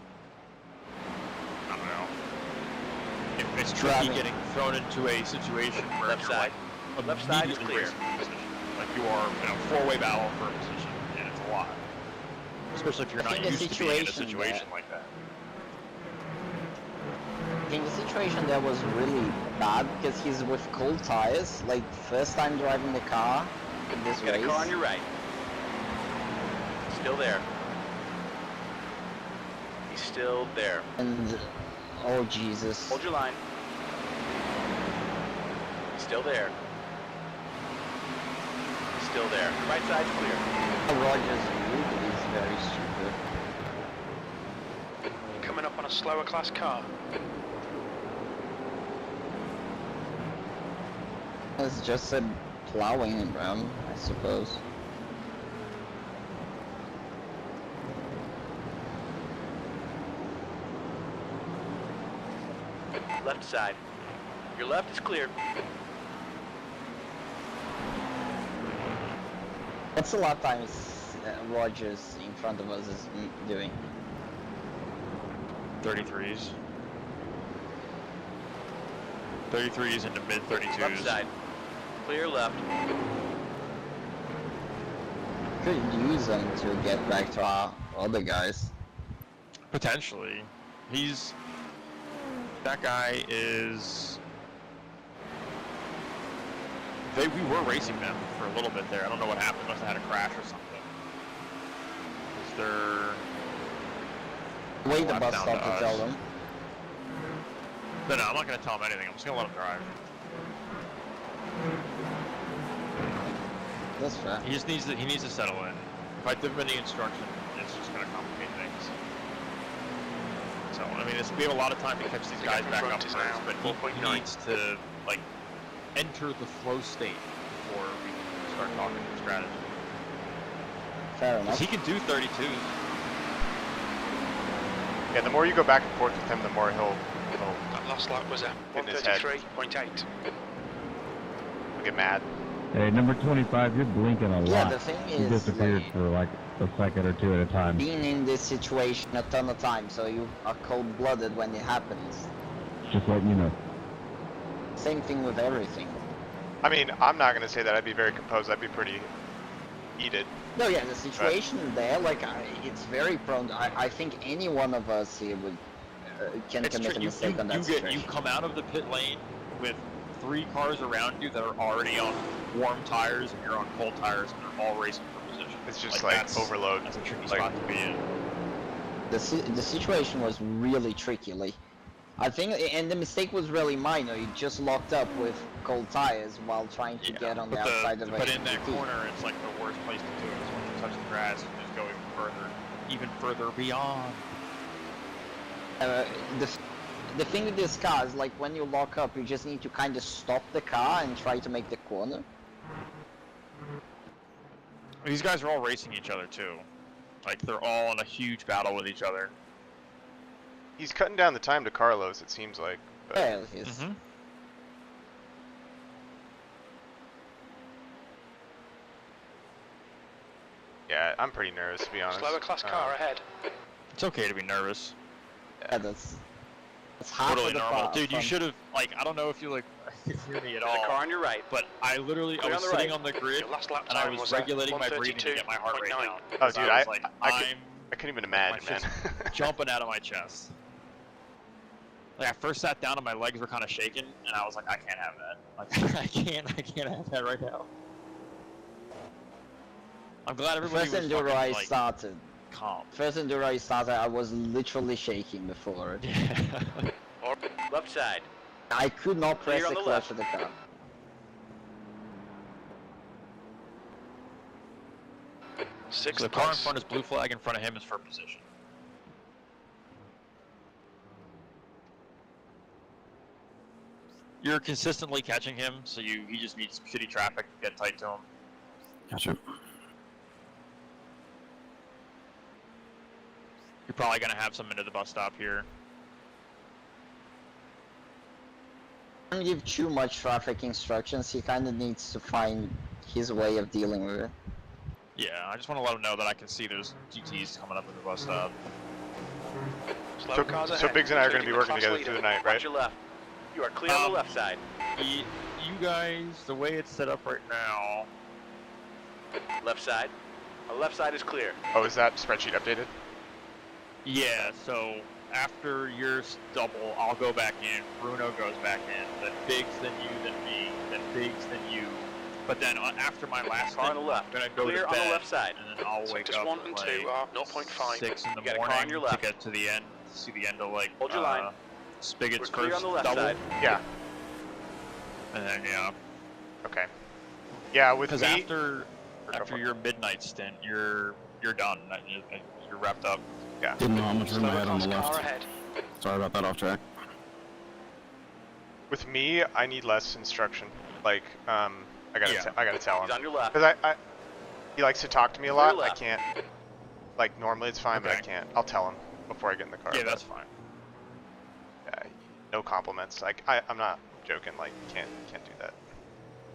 I don't know. It's tricky Driving. getting thrown into a situation where Left you're side. like Left side is immediately clear. racing for position. Like you are in a 4-way battle for a position, and it's a lot. Especially if you're I not think the used to being in a situation situation like that. I think the situation there was really bad because he's with cold tires, like first time driving the car in this Got a race. car on your right. Still there. He's still there. And oh Jesus. Hold your line. Still there. Still there. Right side's clear. Roger's view is very stupid. You're coming up on a slower class car. It's just a plowing ram, I suppose. Left side. Your left is clear. What's a lot of times Rogers in front of us is doing? 33s. 33s into mid 32s. Left side. Clear left. Could use them to get back to our other guys. Potentially. That guy is... We were racing them for a little bit there. I don't know what happened. Must have had a crash or something. Is there... Wait the lap bus down stop to us? tell them. No, I'm not going to tell him anything. I'm just going to let him drive. That's fair. He just needs to settle in. If I give him any instruction, it's just going to complicate things. So, I mean, we have a lot of time to catch these guys back up first, but he needs to, like, enter the flow state before we can start talking strategy. Fair Because enough. he can do 32s. Yeah, the more you go back and forth with him, the more he'll That last lap was at in his head. 133.8. He'll get mad. Hey, number 25, you're blinking a lot. Yeah, the thing You is, disappeared like, for like a second or two at a time. being in this situation a ton of times, so you are cold-blooded when it happens. Just letting you know. Same thing with everything. I mean, I'm not going to say that I'd be very composed. I'd be pretty heated. No, yeah, the situation there, like, it's very prone. I think any one of us here would can It's commit true. a mistake on that You situation. come out of the pit lane with 3 cars around you that are already on warm tires, and you're on cold tires, and they're all racing for position. It's just like overload. That's a tricky Like- spot to be in. The situation was really tricky. Like, I think, and the mistake was really minor. You just locked up with cold tires while trying to get on the outside of it. But in that corner, it's like the worst place to do it is when you touch the grass and just go even further beyond. The thing with this car is, like, when you lock up, you just need to kind of stop the car and try to make the corner. These guys are all racing each other too. Like, they're all in a huge battle with each other. He's cutting down the time to Carlos, it seems like. But Yeah, it is. yeah, I'm pretty nervous, to be honest. Slower class car ahead. It's okay to be nervous. Yeah, that's half Totally of the normal. fun. Dude, you should have, like, I don't know if you, like, hear me at There's all. a car on your right. But I literally, I Clear was on the sitting right. on the grid, Your last lap and I time was at regulating my breathing to get my heart rate 132.9. down. Oh, Because dude, I was like, I couldn't even imagine, my man. fist jumping out of my chest. Like, I first sat down and my legs were kind of shaking, and I was like, I can't have that. Like, I can't have that right now. I'm glad everybody First was enduro fucking, I like, started. calm. First enduro I started, I was literally shaking before it. Yeah. Or left side. I could not press Clear the on the clutch left. of the car. So the car in front is blue flag, in front of him is for position. You're consistently catching him, so he just needs some shitty traffic to get tight to him. Gotcha. You're probably gonna have some into the bus stop here. Don't give too much traffic instructions, he kind of needs to find his way of dealing with it. Yeah, I just want to let him know that I can see those GTs coming up at the bus stop. Slower cars So ahead. Biggs and I are going to be Taking the working class together leader. through the night, Watch right? your left. You are clear on the left side. You guys, the way it's set up right now, Left side. The left side is clear. Oh, is that spreadsheet updated? yeah, so after your double, I'll go back in, Bruno goes back in, then Biggs, then you, then me, then Biggs, then you. But then after my last Car on stint, the left. I'm going to go Clear to on bed, the left side. and then I'll wake Sectors up 1 at and like 2 are 0.5. 6 in the You got a car morning on your to left. get to the end, to see the end of like Hold your line. Spigot's We're clear first on the left double, side. Yeah. and then yeah. Okay. Yeah, with Because me... after your midnight stint, you're done. You're wrapped up. Yeah. Didn't know how much room I Slower had on class the car left. ahead. Sorry about that, off track. With me, I need less instruction. Like, I gotta tell him. He's on your left. Because he likes to talk to me a lot. Clear I left. can't. Like normally it's fine, but I Okay. can't. I'll tell him before I get in the car. Yeah, but, that's fine. no compliments. Like I'm not joking. Like, can't do that.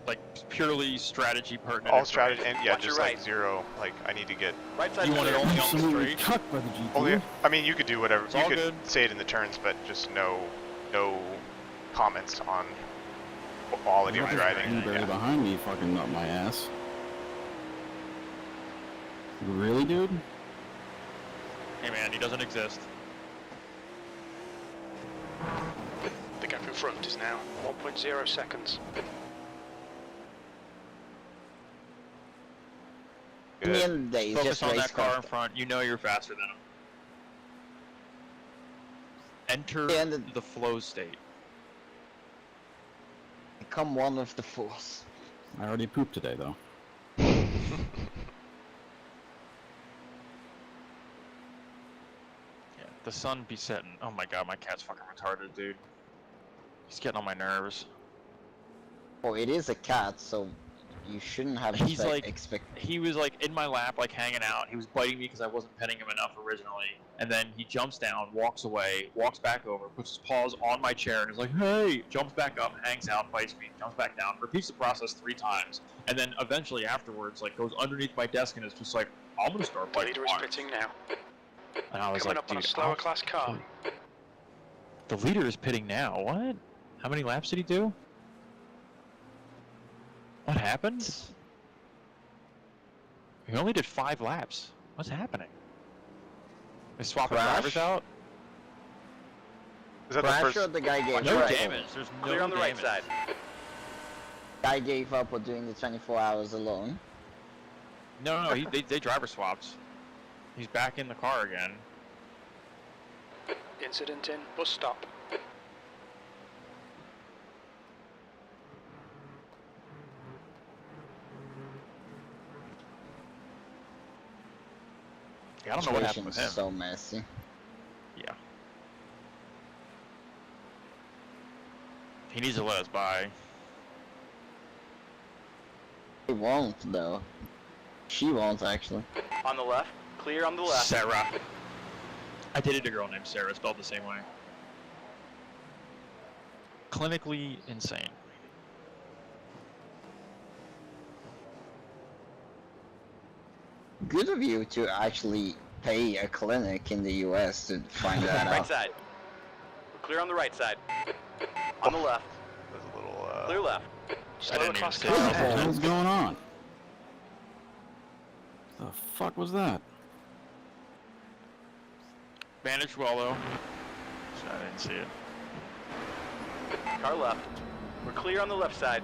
Like purely strategy pertinent. All strategy, and yeah, Watch just your like right. zero. Like, I need to get. Right side You want it clear. only on the Absolutely straight? cut by the GT. Only, I mean, you could do whatever. It's You all could good. say it in the turns, but just no comments on quality of driving. Blueberry Yeah. behind me fucking up my ass. Really, dude? Hey man, he doesn't exist. The gap in front is now 1.0 seconds. In the end of the day, it's Focus just on race that car in car. front. You know you're faster than him. Enter Yeah, and the flow state. Become one with the force. I already pooped today, though. Yeah, the sun be setting. Oh my god, my cat's fucking retarded, dude. He's getting on my nerves. Oh, it is a cat, so you shouldn't have He's like, expect. he was like in my lap, like hanging out. He was biting me because I wasn't petting him enough originally. And then he jumps down, walks away, walks back over, puts his paws on my chair, and is like, "Hey!" Jumps back up, hangs out, bites me, jumps back down, repeats the process 3 times, and then eventually afterwards, like goes underneath my desk and is just like, "I'm gonna start The biting." leader is pitting now. And I was Coming like, up on a "Dude, slower class car. the leader is pitting now. What? How many laps did he do? What happened? He only did 5 laps. What's happening? They swapping Crash? drivers out? Is that the Crash first? or the guy gave No up? damage. There's no Clear on the right damage. side. Guy gave up on doing the 24 hours alone. No, they driver swapped. He's back in the car again. Incident in bus stop. Yeah, I don't know what happened with him. So messy. Yeah. He needs to let us by. He won't though. She won't actually. On the left. Clear on the left. Sarah. I dated a girl named Sarah, spelled the same way. Clinically insane. Good of you to actually pay a clinic in the US to find that Right out. side. We're clear on the right side. On the left. There's a little. Clear left. Slower didn't class even see car that. What the ahead. hell's going on? The fuck was that? Managed well though. So I didn't see it. Car left. We're clear on the left side.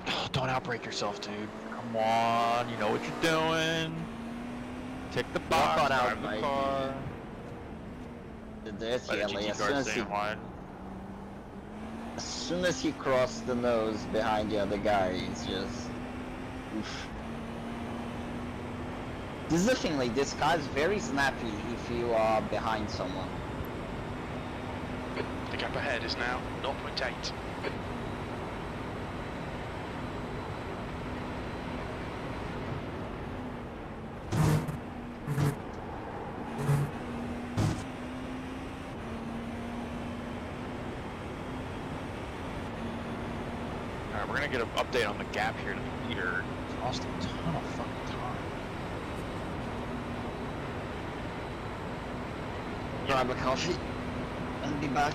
Oh, don't outbreak yourself, dude. Come on, you know what you're doing. Tick the box, on drive outbreak. the car. There's Let the Yelly. GT As car soon as stay he in line. As soon as he crossed the nose behind the other guy, it's just... Oof. This is the thing, like, this car's very snappy if you are behind someone. The gap ahead is now 0.8. Alright, we're gonna get an update on the gap here to the leader. He's lost a ton of fucking time. Grab a coffee and be back.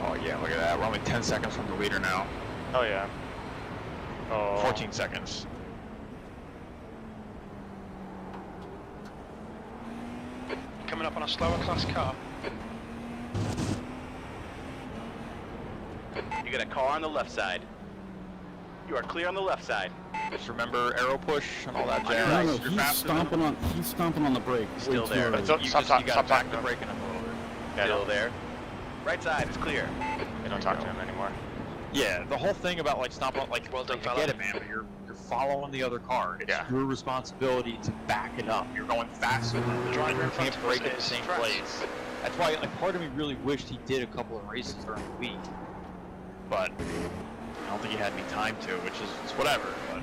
Oh yeah, look at that. We're only 10 seconds from the leader now. Oh yeah. Oh. 14 seconds. Coming up on a slower class car. You got a car on the left side. You are clear on the left side. Just remember arrow push and all that On your jazz. right. No, You're he's faster than stomping on. He's stomping on the brake. way Still too there. early. Don't- You stop just talk- you gotta stop back talking the to him. braking a little bit. Yeah, Still don't- there. Right side is clear. We don't talk to him anymore. Yeah, the whole thing about like stomping, like, Well done, I fella. get it, man, but you're following the other car. It's Yeah. your responsibility to back it up. You're going faster than the driver. You in front can't of brake us at the is same fast. place. That's why, like, part of me really wished he did a couple of races during the week, but I don't think he had any time to, which is it's whatever. But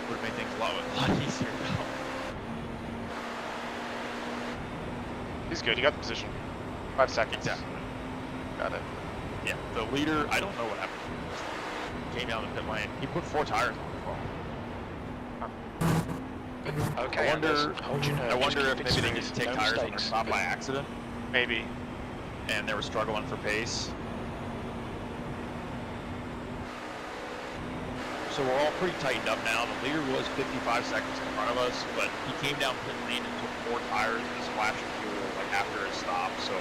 would have made things a lot easier though. He's good. He got the position. 5 seconds. Exactly. Got it. Yeah, the leader, I don't know what happened. He came down the pit lane. He put 4 tires on the car. Okay, I wonder just if keep it maybe they smooth, didn't take no tires on their mistakes. stop by accident, Maybe. and they were struggling for pace. So we're all pretty tightened up now. The leader was 55 seconds in front of us, but he came down pit lane and took 4 tires in a splash of fuel like after his stop. So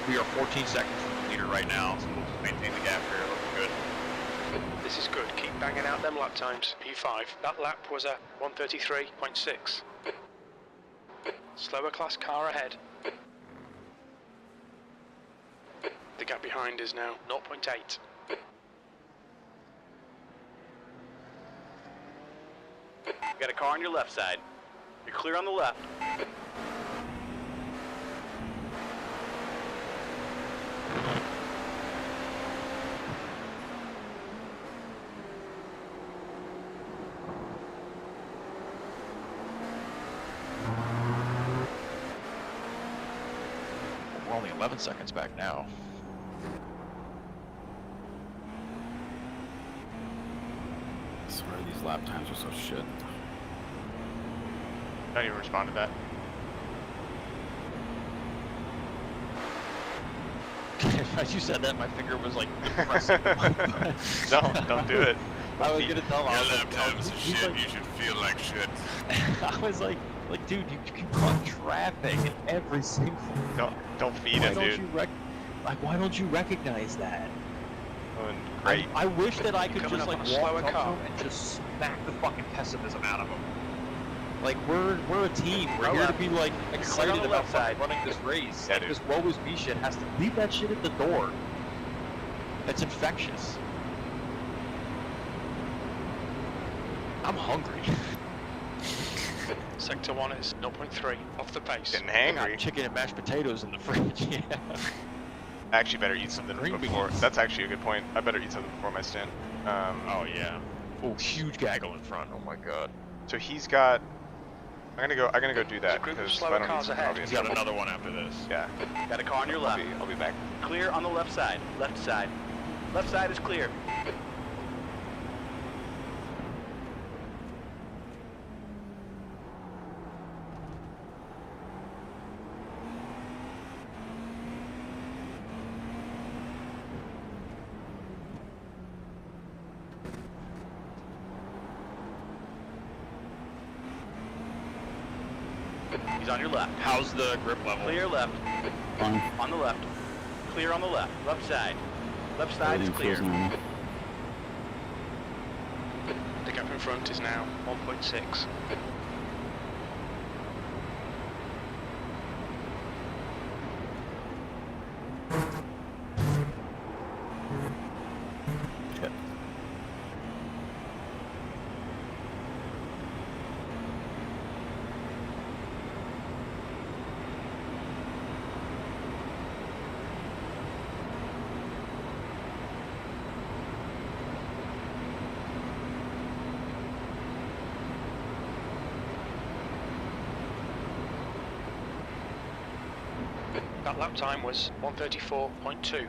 we are 14 seconds from the leader right now. So we'll just maintain the gap here. Looking good. This is good. Keep banging out them lap times. P5. That lap was a 1:33.6. Slower class car ahead. The gap behind is now 0.8. You got a car on your left side. You're clear on the left. We're only 11 seconds back now. I swear these lap times are so shit. Don't even respond to that. As you said that, my finger was like pressing. Don't do it. I was gonna tell him. Your lap times are shit. Like, You should feel like shit. I was like, dude, you can caught traffic in every single. Don't feed Why him, don't dude. you why don't you recognize that? Doing great. I wish that I could Coming just up like on a walk slower up to car. him and just smack the fucking pessimism out of him. Like we're a team. We're Roll here up. to be like excited on the about left side. running this race. Yeah, Like dude. this woe is me shit has to leave that shit at the door. That's infectious. I'm hungry. Sector 1 is 0.3 off the pace. Getting I got hangry. chicken and mashed potatoes in the fridge. Yeah. I actually better eat something Green before. beans. That's actually a good point. I better eat something before my stint. Oh yeah. Oh, huge gaggle in front. Oh my god. So he's got. I'm gonna go do There's a that group of because if slower I don't eat cars something, I'll ahead. be in He's got trouble. another one after this. Yeah. Got a car on your I'll left. be back. Clear on the left side. Left side. Left side is clear. He's on your left. How's the grip level? Clear left. Fine. On the left. Clear on the left. Left side. Left side is Everything clear. feels normal. The gap in front is now 1.6. That lap time was 1:34.2.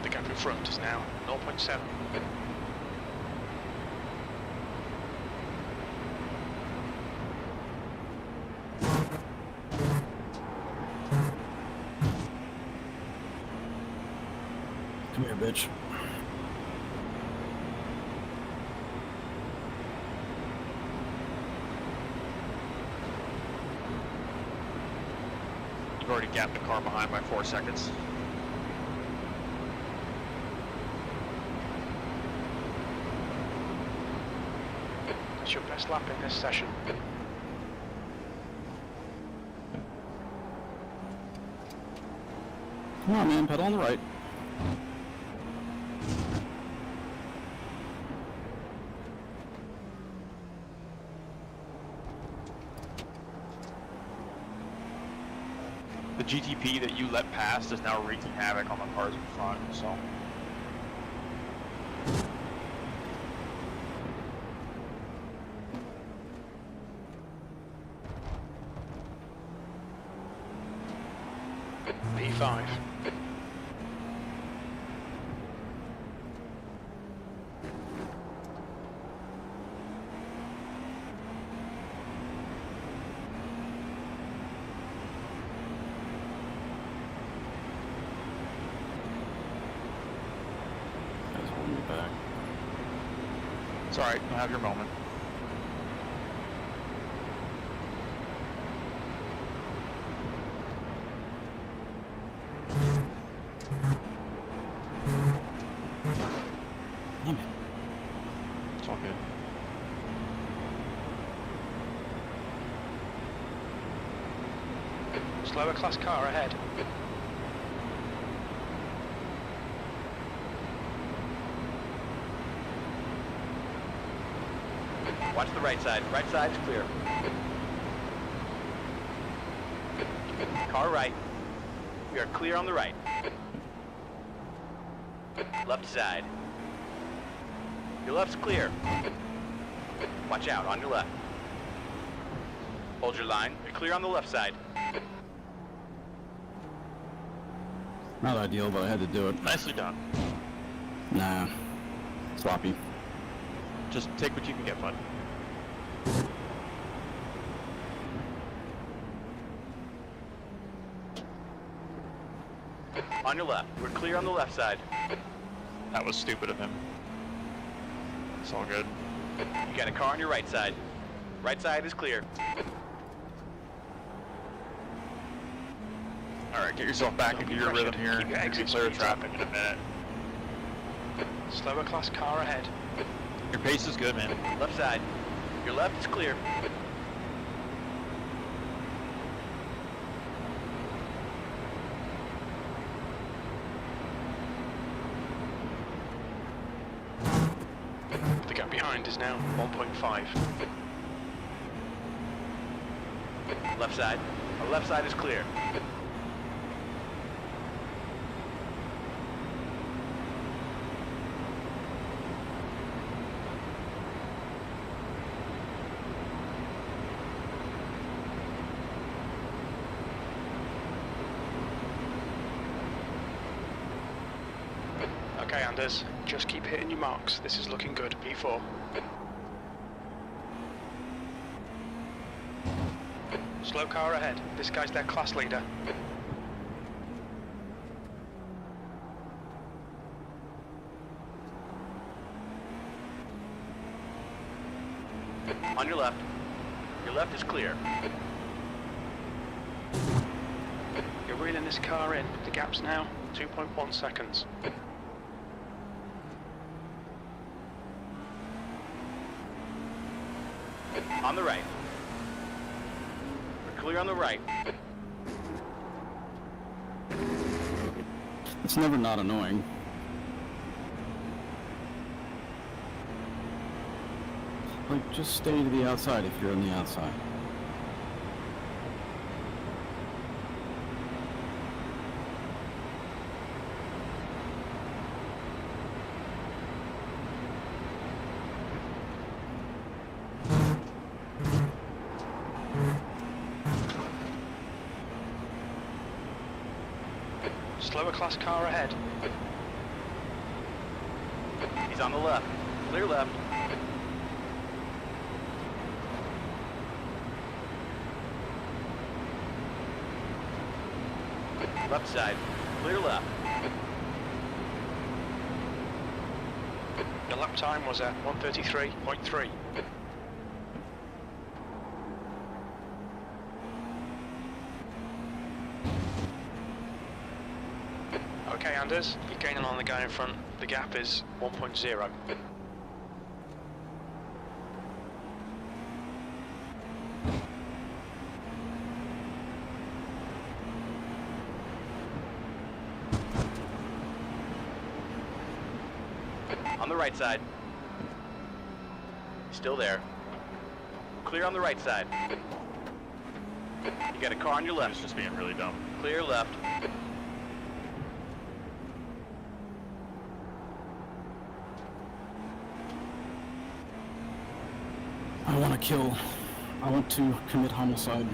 The gap in front is now 0.7. Come here, bitch. You've already gapped the car behind by 4 seconds. That's your best lap in this session. Come on, man, pedal on the right. The GTP that you let past is now wreaking havoc on the cars in front, so... P5. Guys holding me back. It's alright, you'll have your moment. It's all good. Slower class car ahead. Watch the right side. Right side's clear. Car right. We are clear on the right. Left side. Your left's clear. Watch out, on your left. Hold your line. You're clear on the left side. Not ideal, but I had to do it. Nicely done. Nah. Sloppy. Just take what you can get, bud. On your left. We're clear on the left side. That was stupid of him. It's all good. You got a car on your right side. Right side is clear. Alright, get yourself back into your rhythm here. Keep your exit Clear speeds traffic in a minute. Slower class car ahead. Your pace is good, man. Left side. Your left is clear. The gap behind is now 1.5. Left side. Our left side is clear. Okay, Anders, just keep hitting your marks. This is looking good. P4. Slow car ahead. This guy's their class leader. On your left. Your left is clear. You're reeling this car in. The gap's now 2.1 seconds. On the right. We're clear on the right. It's never not annoying. Like, just stay to the outside if you're on the outside. Slower class car ahead. He's on the left. Clear left. Left side. Clear left. Your lap time was at 1:33.3. Anders, you're gaining on the guy in front. The gap is 1.0. On the right side. Still there. Clear on the right side. You got a car on your left. It's just being really dumb. Clear left. I want to kill. I want to commit homicide.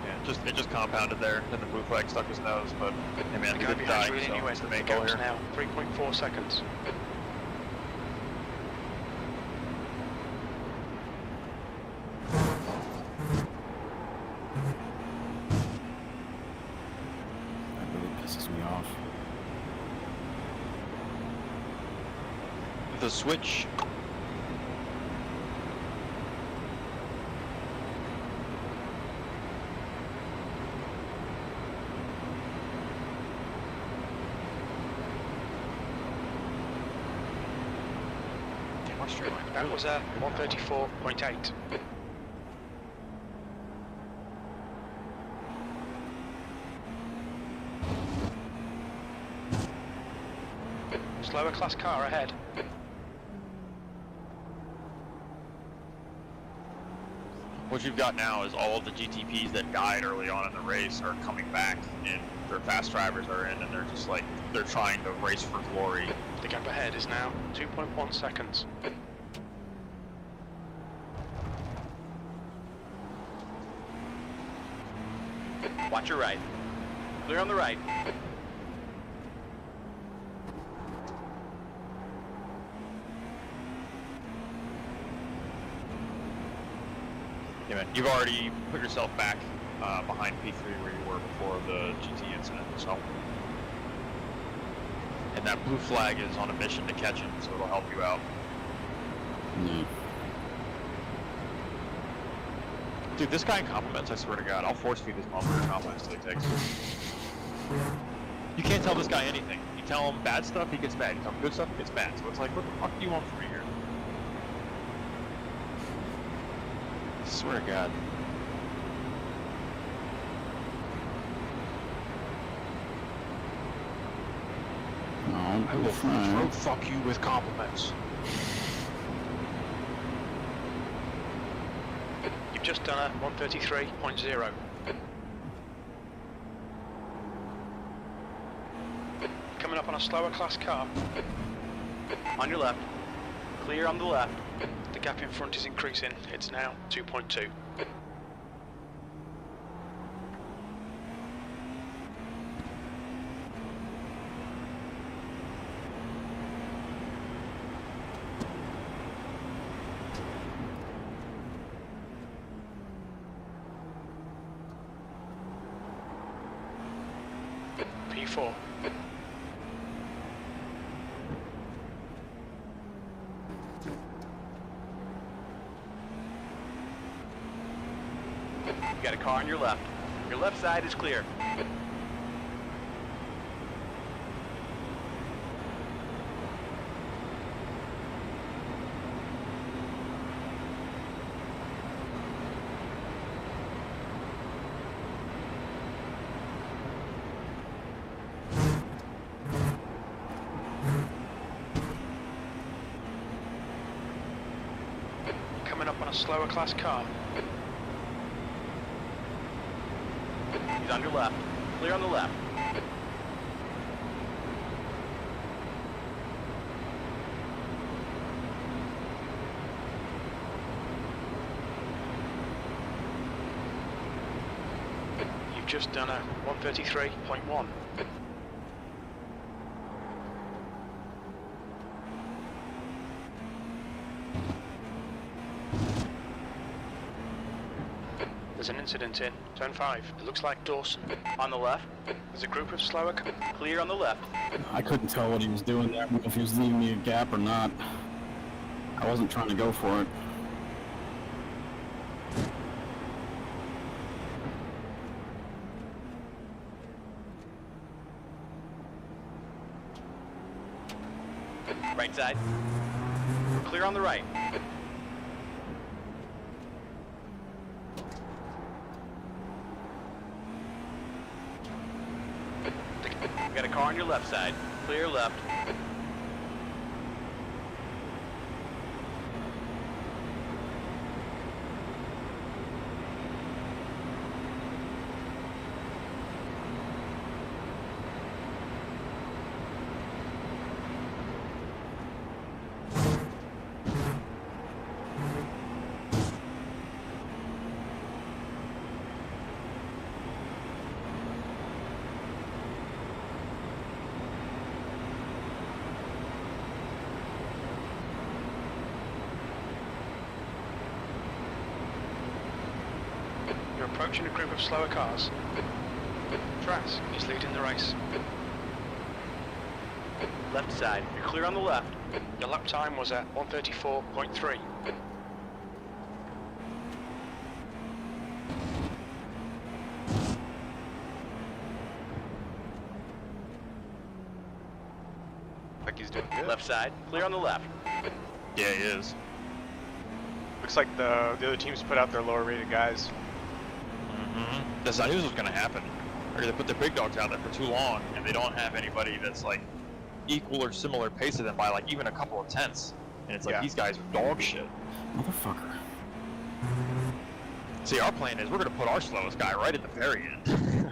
Yeah, it just compounded there. Then the blue flag stuck his nose, but hey man, The he guy didn't behind die, you so anyway, it's the the main goal gap's here. now 3.4 seconds. That really pisses me off. The switch. That was 134.8. Slower class car ahead. What you've got now is all of the GTPs that died early on in the race are coming back, and their fast drivers are in, and they're just like, they're trying to race for glory. The gap ahead is now 2.1 seconds. Watch your right. Clear on the right. Yeah, man, you've already put yourself back behind P3 where you were before the GT incident, so. And that blue flag is on a mission to catch him, so it'll help you out. Yeah. Dude, this guy in compliments, I swear to God, I'll force feed this motherfucker compliments till he takes it. You can't tell this guy anything. You tell him bad stuff, he gets mad. You tell him good stuff, he gets mad. So it's like, what the fuck do you want from me here? I swear to God. No, I will throat fuck you with compliments. You've just done a 133.0. Coming up on a slower class car. On your left. Clear on the left. The gap in front is increasing. It's now 2.2. P4. You got a car on your left. Your left side is clear. Coming up on a slower class car. He's on your left. Clear on the left. You've just done a 133.1. There's an incident in turn 5. It looks like Dawson. On the left. There's a group of slower Clear on the left. I couldn't tell what he was doing there, if he was leaving me a gap or not. I wasn't trying to go for it. Right side. We're clear on the right. Got a car on your left side. Clear left. You're approaching a group of slower cars. Trask is leading the race. Left side. You're clear on the left. Your lap time was at 134.3. Like he's doing good. Left side. Clear on the left. Yeah, he is. Looks like the other teams put out their lower rated guys. That's not what's gonna happen. Or they put their big dogs out there for too long, and they don't have anybody that's like equal or similar pace to them by like even a couple of tenths. And it's like these guys are dog shit. Motherfucker. See, our plan is we're gonna put our slowest guy right at the very end.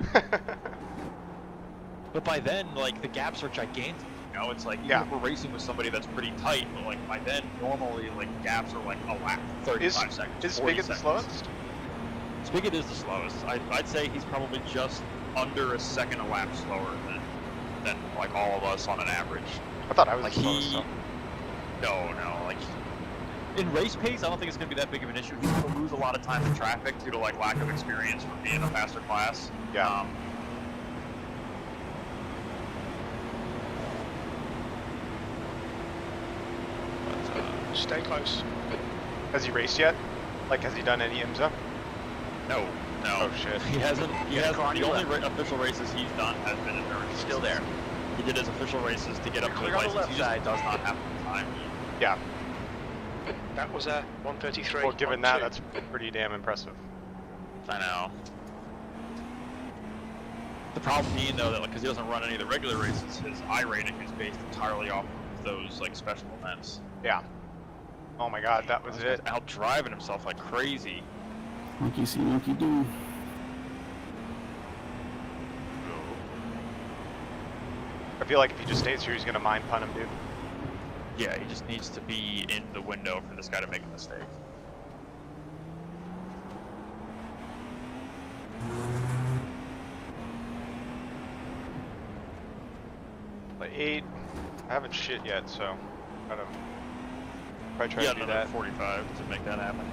But by then, like the gaps are gigantic. You know, it's like even if we're racing with somebody that's pretty tight, but like by then normally like gaps are like a lap, 35 seconds. Is Spigot the slowest? Spigot is the slowest. I'd say he's probably just under a second a lap slower than like all of us on an average. I thought I was like the slowest. No, like in race pace, I don't think it's gonna be that big of an issue. He's gonna lose a lot of time in traffic due to like lack of experience from being a faster class. Yeah. Stay close. Has he raced yet? Like, has he done any IMSA? No. Oh shit. He hasn't. The only official races he's done has been in endurance. Still there. He did his official races to get up to the license. He just does not have the time. Yeah. That was a 133. Well, given that, that's pretty damn impressive. I know. The problem being though that because he doesn't run any of the regular races, his iRating is based entirely off of those like special events. Yeah. Oh my god, that was it. Out driving himself like crazy. Monkey see, monkey do. I feel like if he just stays here, he's gonna mind punt him, dude. Yeah, he just needs to be in the window for this guy to make a mistake. Like 8, I haven't shit yet, so gotta probably try to do another that. 45 to make that happen.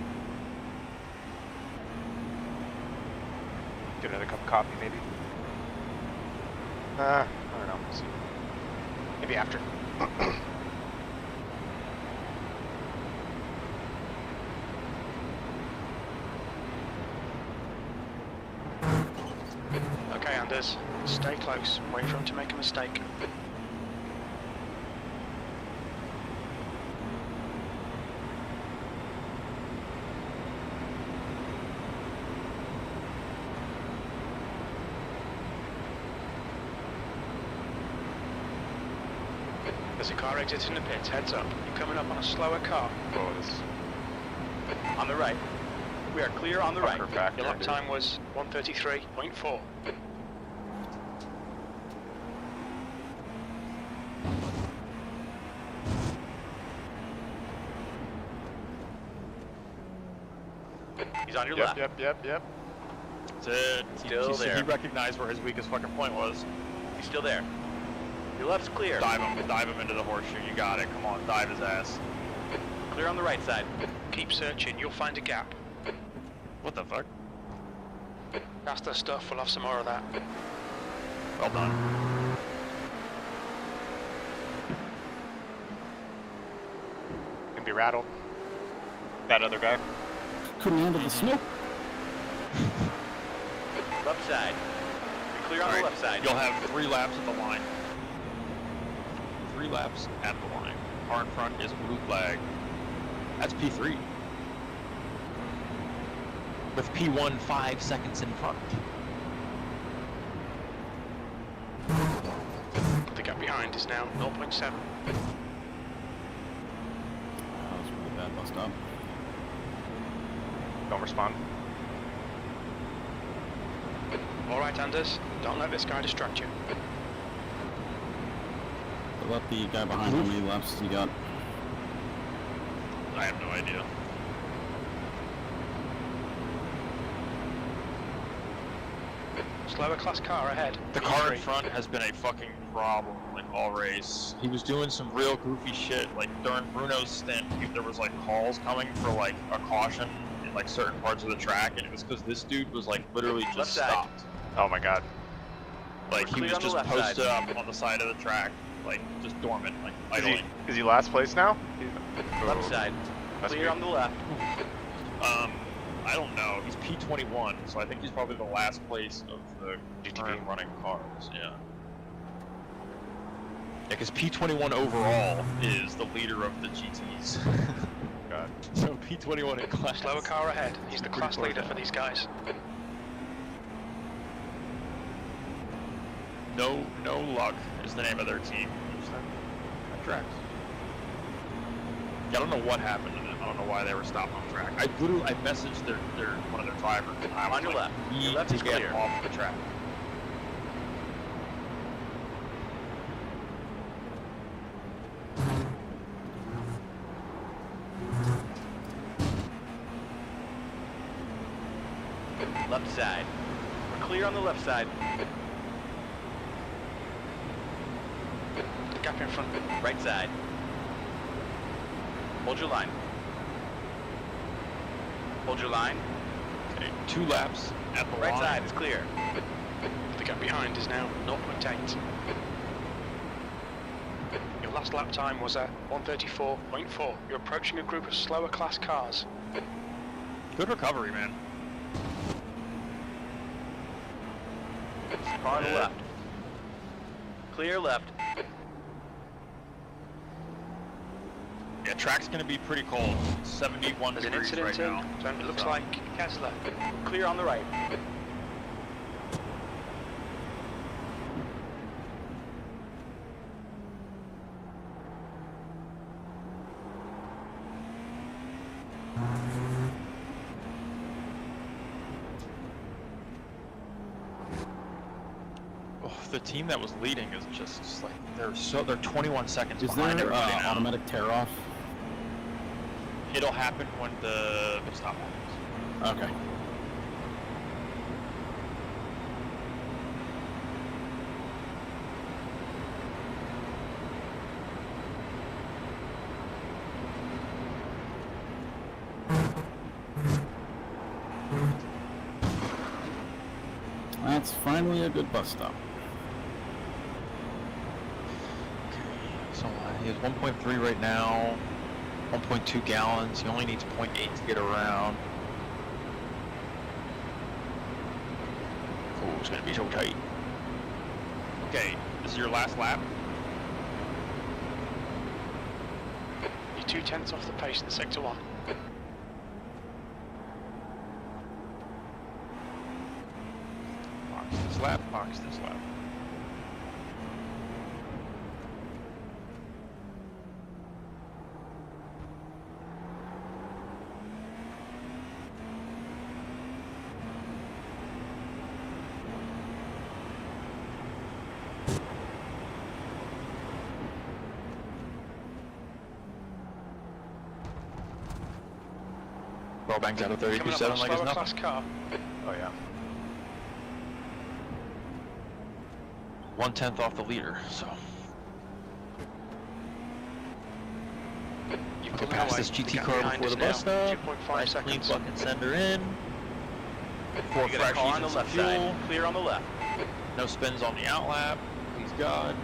Get another cup of coffee, maybe. I don't know. We'll see. Maybe after. Okay, Anders. Stay close. Wait for him to make a mistake. There's a car exiting the pits. Heads up. You're coming up on a slower car. Oh, this. On the right. We are clear on the right. Your lap time was 133.4. He's on your Yep, left. yep. That's it. Still there. He recognized where his weakest fucking point was. He's still there. Your left's clear. Dive him into the horseshoe. You got it. Come on, dive his ass. Clear on the right side. Keep searching. You'll find a gap. What the fuck? That's the stuff. We'll have some more of that. Well done. Gonna be rattled. That other guy. Couldn't handle the smoke. Left side. You're clear on the left side. You'll have 3 laps at the line. 3 laps at the line. car in front is a blue flag. That's P3. With P1 5 seconds in front. The gap behind is now 0.7. That was a really bad bus stop. Don't respond. Alright, Anders, don't let this guy distract you. Let the guy behind how many laps he got. I have no idea. Slower class car ahead. The car in front has been a fucking problem like all race. He was doing some real goofy shit. Like during Bruno's stint, there was like calls coming for like a caution in like certain parts of the track, and it was because this dude was like literally just stopped. Oh my god. Like he was just posted up on the side of the track, like just dormant, like idling. Is he last place now? Left side. Clear on the left. I don't know. He's P21, so I think he's probably the last place of the current running cars. Yeah. Yeah, because P21 overall is the leader of the GTs. God. So P21 in class. Slower car ahead. He's the class leader for these guys. No luck is the name of their team. That tracks. Yeah, I don't know what happened to them. I don't know why they were stopped on track. I messaged their one of their drivers. And I was On your like, left. Your left is get clear. off the track. Left side. We're clear on the left side. The gap in front. Right side. Hold your line. Hold your line. Okay, 2 laps at the Right line. side is clear. The gap behind is now 0.8. Your last lap time was at 134.4. You're approaching a group of slower class cars. Good recovery, man. Car on the left. Clear left. Yeah, track's gonna be pretty cold. 71 There's an degrees incident right now. in. It looks like Kessler. Clear on the right. Oh, the team that was leading is just like they're 21 seconds Is behind there everybody now. automatic tear off? It'll happen when the pit stop happens. Okay. That's finally a good bus stop. So he has 1.3 right now, 1.2 gallons. He only needs 0.8 to get around. Oh, it's gonna be so tight. Okay, this is your last lap. You're 2/10 off the pace in sector 1. Box this lap, box this lap. Bellbank's out of Coming up on a 32.7 like it's slower nothing. class car. Oh yeah. 1/10 off the leader, so. You've Okay, pulled pass away. this The GT gap car behind before is the bus now stop. 2.5 Nice clean seconds. fucking sender in. 4 You got a fresh car on the diesels left fuel. side. Clear on the left. No spins on the outlap. Please God.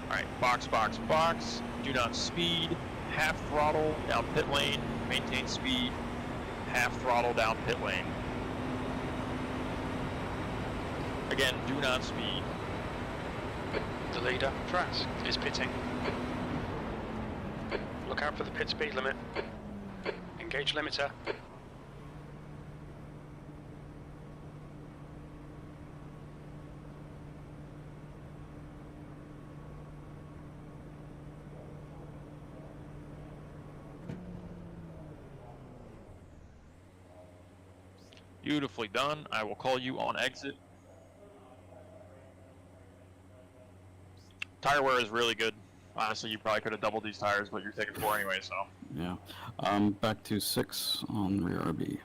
Alright, box, box, box. Do not speed. Half throttle down pit lane. maintain speed, half throttle down pit lane. Again, do not speed. The leader, Trask, is pitting. Look out for the pit speed limit. Engage limiter. Beautifully done. I will call you on exit. Tire wear is really good. Honestly, you probably could have doubled these tires, but you're taking 4 anyway, so. Yeah. Back to 6 on rear RB.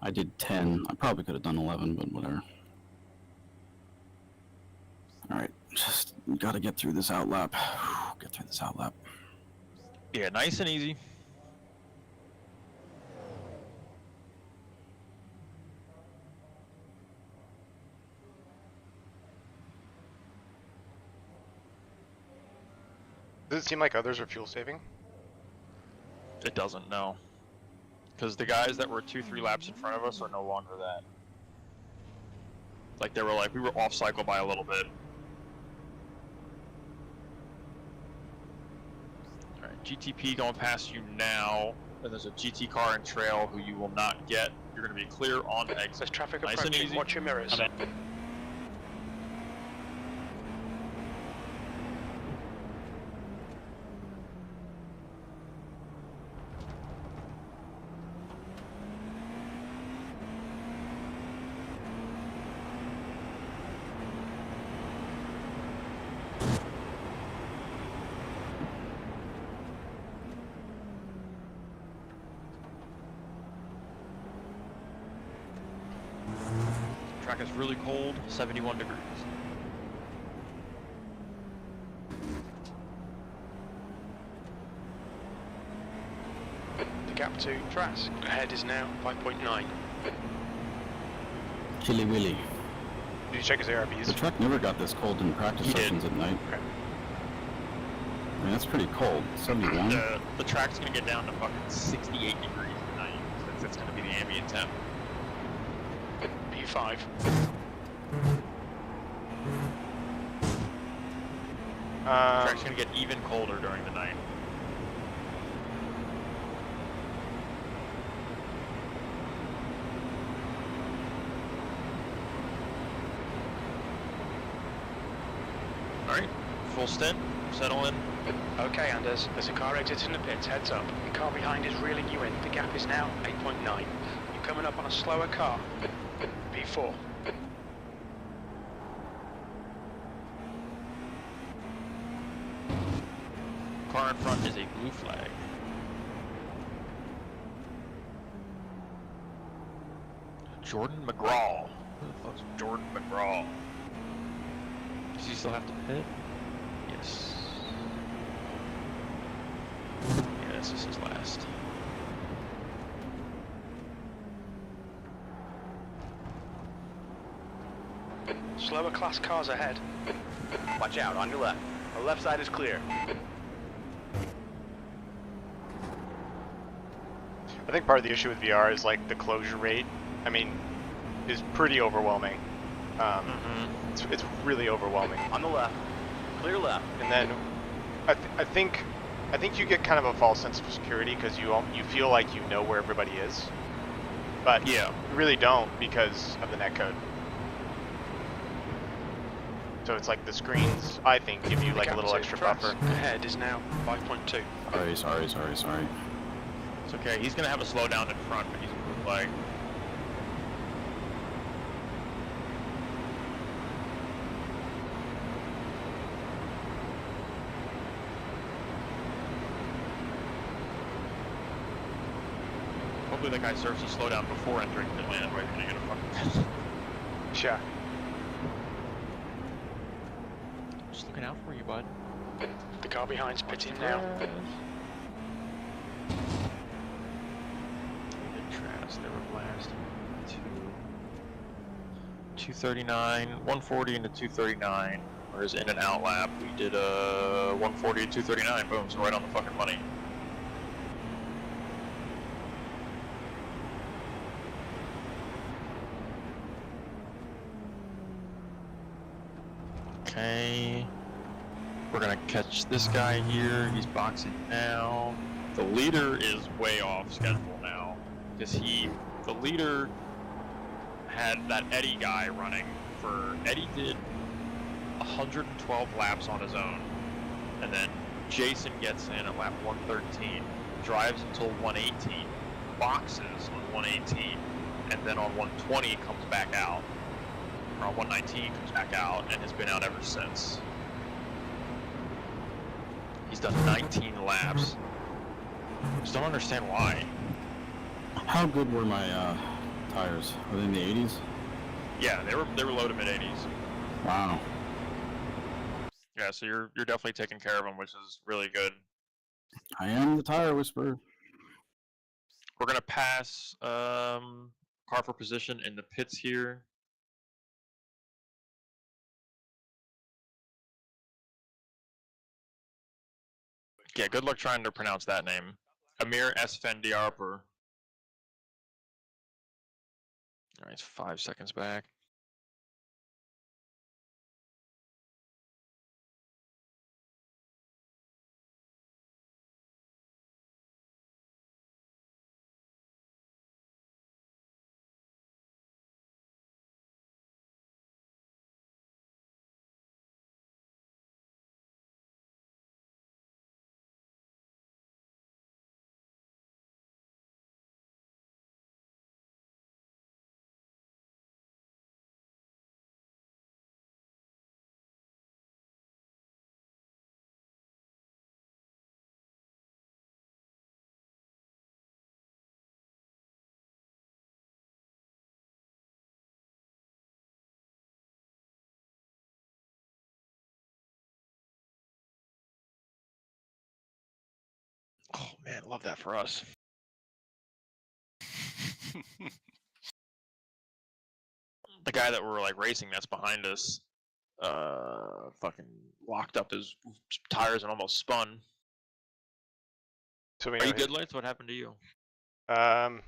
I did 10. I probably could have done 11, but whatever. Alright, just gotta get through this outlap. Get through this outlap. Yeah, nice and easy. Does it seem like others are fuel saving? It doesn't, no. Because the guys that were 2-3 laps in front of us are no longer that. Like, they were like, we were off cycle by a little bit. Alright, GTP going past you now. And there's a GT car and trail who you will not get. You're going to be clear on exit. There's traffic nice and approaching. easy. Watch your mirrors. Okay. Track is really cold, 71 degrees. The gap to Trask ahead is now 5.9. Chilly Willy. Did you check his ARBs? The track never got this cold in practice He did. sessions at night. Okay. I mean, that's pretty cold. 71. The track's going to get down to fucking 68 degrees at night. That's going to be the ambient temp. P5. The track's going to get even colder during the night. Alright, full stint, settle in. Okay, Anders, there's a car exiting the pits, heads up. The car behind is reeling you in. The gap is now 8.9. You're coming up on a slower car. P4. Car in front is a blue flag. Jordan McGraw. Who the fuck's Jordan McGraw? Does he still have to pit? Yes. Yeah, this is his last. Slower class cars ahead. Watch out, on your left. The left side is clear. I think part of the issue with VR is like the closure rate. I mean, is pretty overwhelming. It's really overwhelming. On the left. Clear left. And then I think you get kind of a false sense of security because you feel like you know where everybody is, but yeah, you really don't because of the netcode. So it's like the screens, I think, give you like a little extra buffer. Ahead is now 5.2. Sorry. It's okay. He's gonna have a slowdown in front, but he's a blue flag. Hopefully that guy serves a slowdown before entering pit lane, otherwise you're gonna get a fucking Yeah. Just looking out for you, bud. The car behind's pitting now. They were blast. 239, 140 into 239. or his in and out lap, we did a 140 to 239. Boom, so right on the fucking money. Okay, we're gonna catch this guy here. He's boxing now. The leader is way off schedule now because the leader had that Eddie guy running for. Eddie did 112 laps on his own, and then Jason gets in at lap 113, drives until 118, boxes on 118, and then on 120 comes back out, or on 119 comes back out, and has been out ever since. He's done 19 laps. Just don't understand why. How good were my tires? Were they in the 80s? Yeah, they were low to mid 80s. Wow. Yeah, so you're definitely taking care of them, which is really good. I am the tire whisperer. We're gonna pass car for position in the pits here. Yeah, good luck trying to pronounce that name. Amir Esfendiarpur. Alright, it's 5 seconds back. Oh man, love that for us. The guy that we're like racing that's behind us fucking locked up his tires and almost spun. So Are you good, Lights? What happened to you? Um,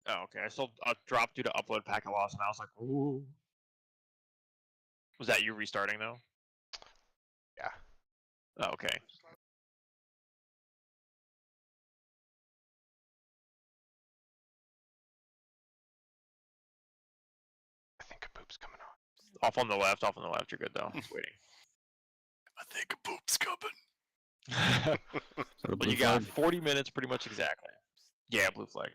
Oh, okay. I dropped due to upload packet loss, and I was like, ooh. Was that you restarting though? yeah. Oh, okay. I think a poop's coming on. Off on the left. You're good though. Just waiting. I think a poop's coming. Well, you got 40 minutes, pretty much exactly. Yeah, blue flag.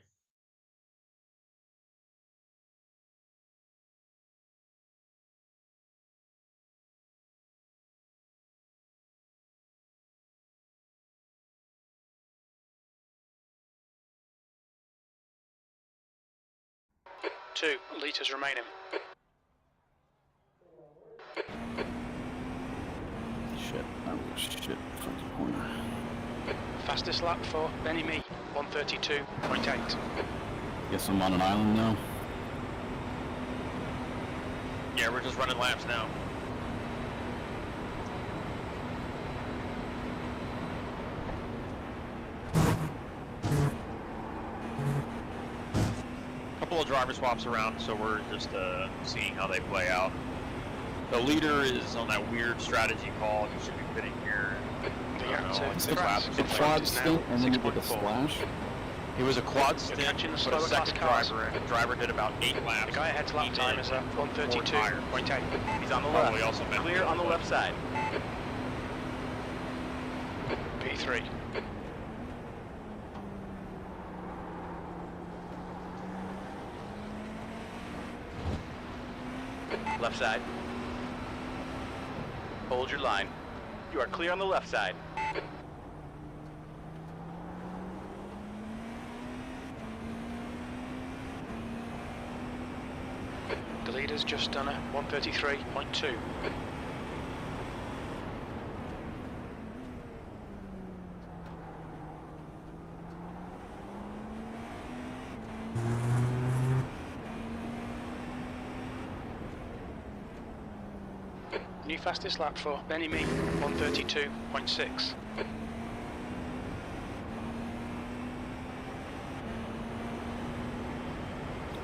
Two litres remaining. Shit. Oh, shit. Fucking corner. Fastest lap for Benny Me, 132.8. Guess I'm on an island now. Yeah, we're just running laps now. Couple of driver swaps around, so we're just seeing how they play out. The leader is on that weird strategy call. He should be pitting here. It's the quad stint and then you get the splash. It was a quad stint, catching the put a slower second class driver in. The driver did about 8 laps. The guy ahead's lap time is 132.8. He's on the Probably left. also meant Clear on the left side. P3. Left side. Hold your line. You are clear on the left side. The leader's just done a 133.2. New fastest lap for Benny Me, 132.6.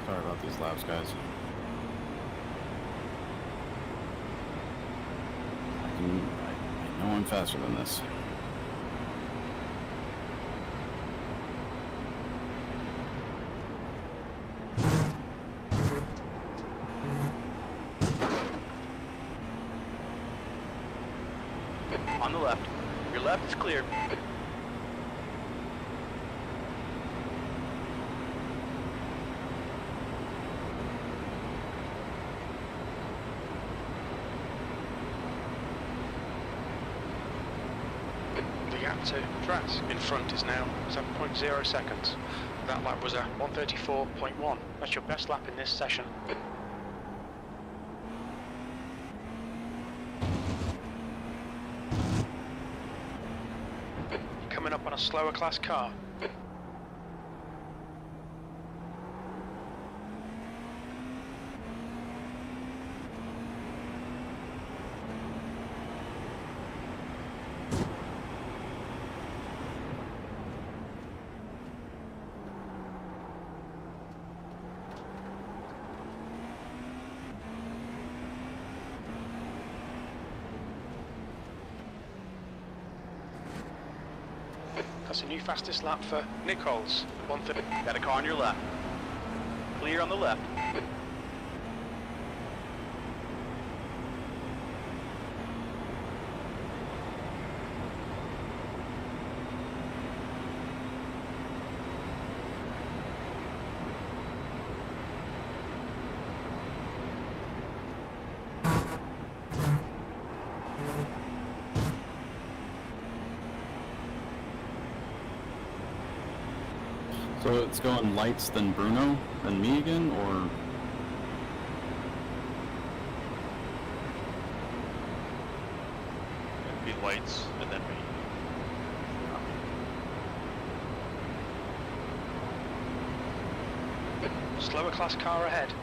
Sorry about these laps, guys. I know I'm faster than this. On the left. Your left is clear. The gap to Trask in front is now 7.0 seconds. That lap was a 134.1. That's your best lap in this session. Coming up on a slower class car. That's a new fastest lap for Nichols, 130. Got a car on your left. Clear on the left. So it's going lights, then Bruno, then me again, or? It'd be lights and then me. Slower class car ahead.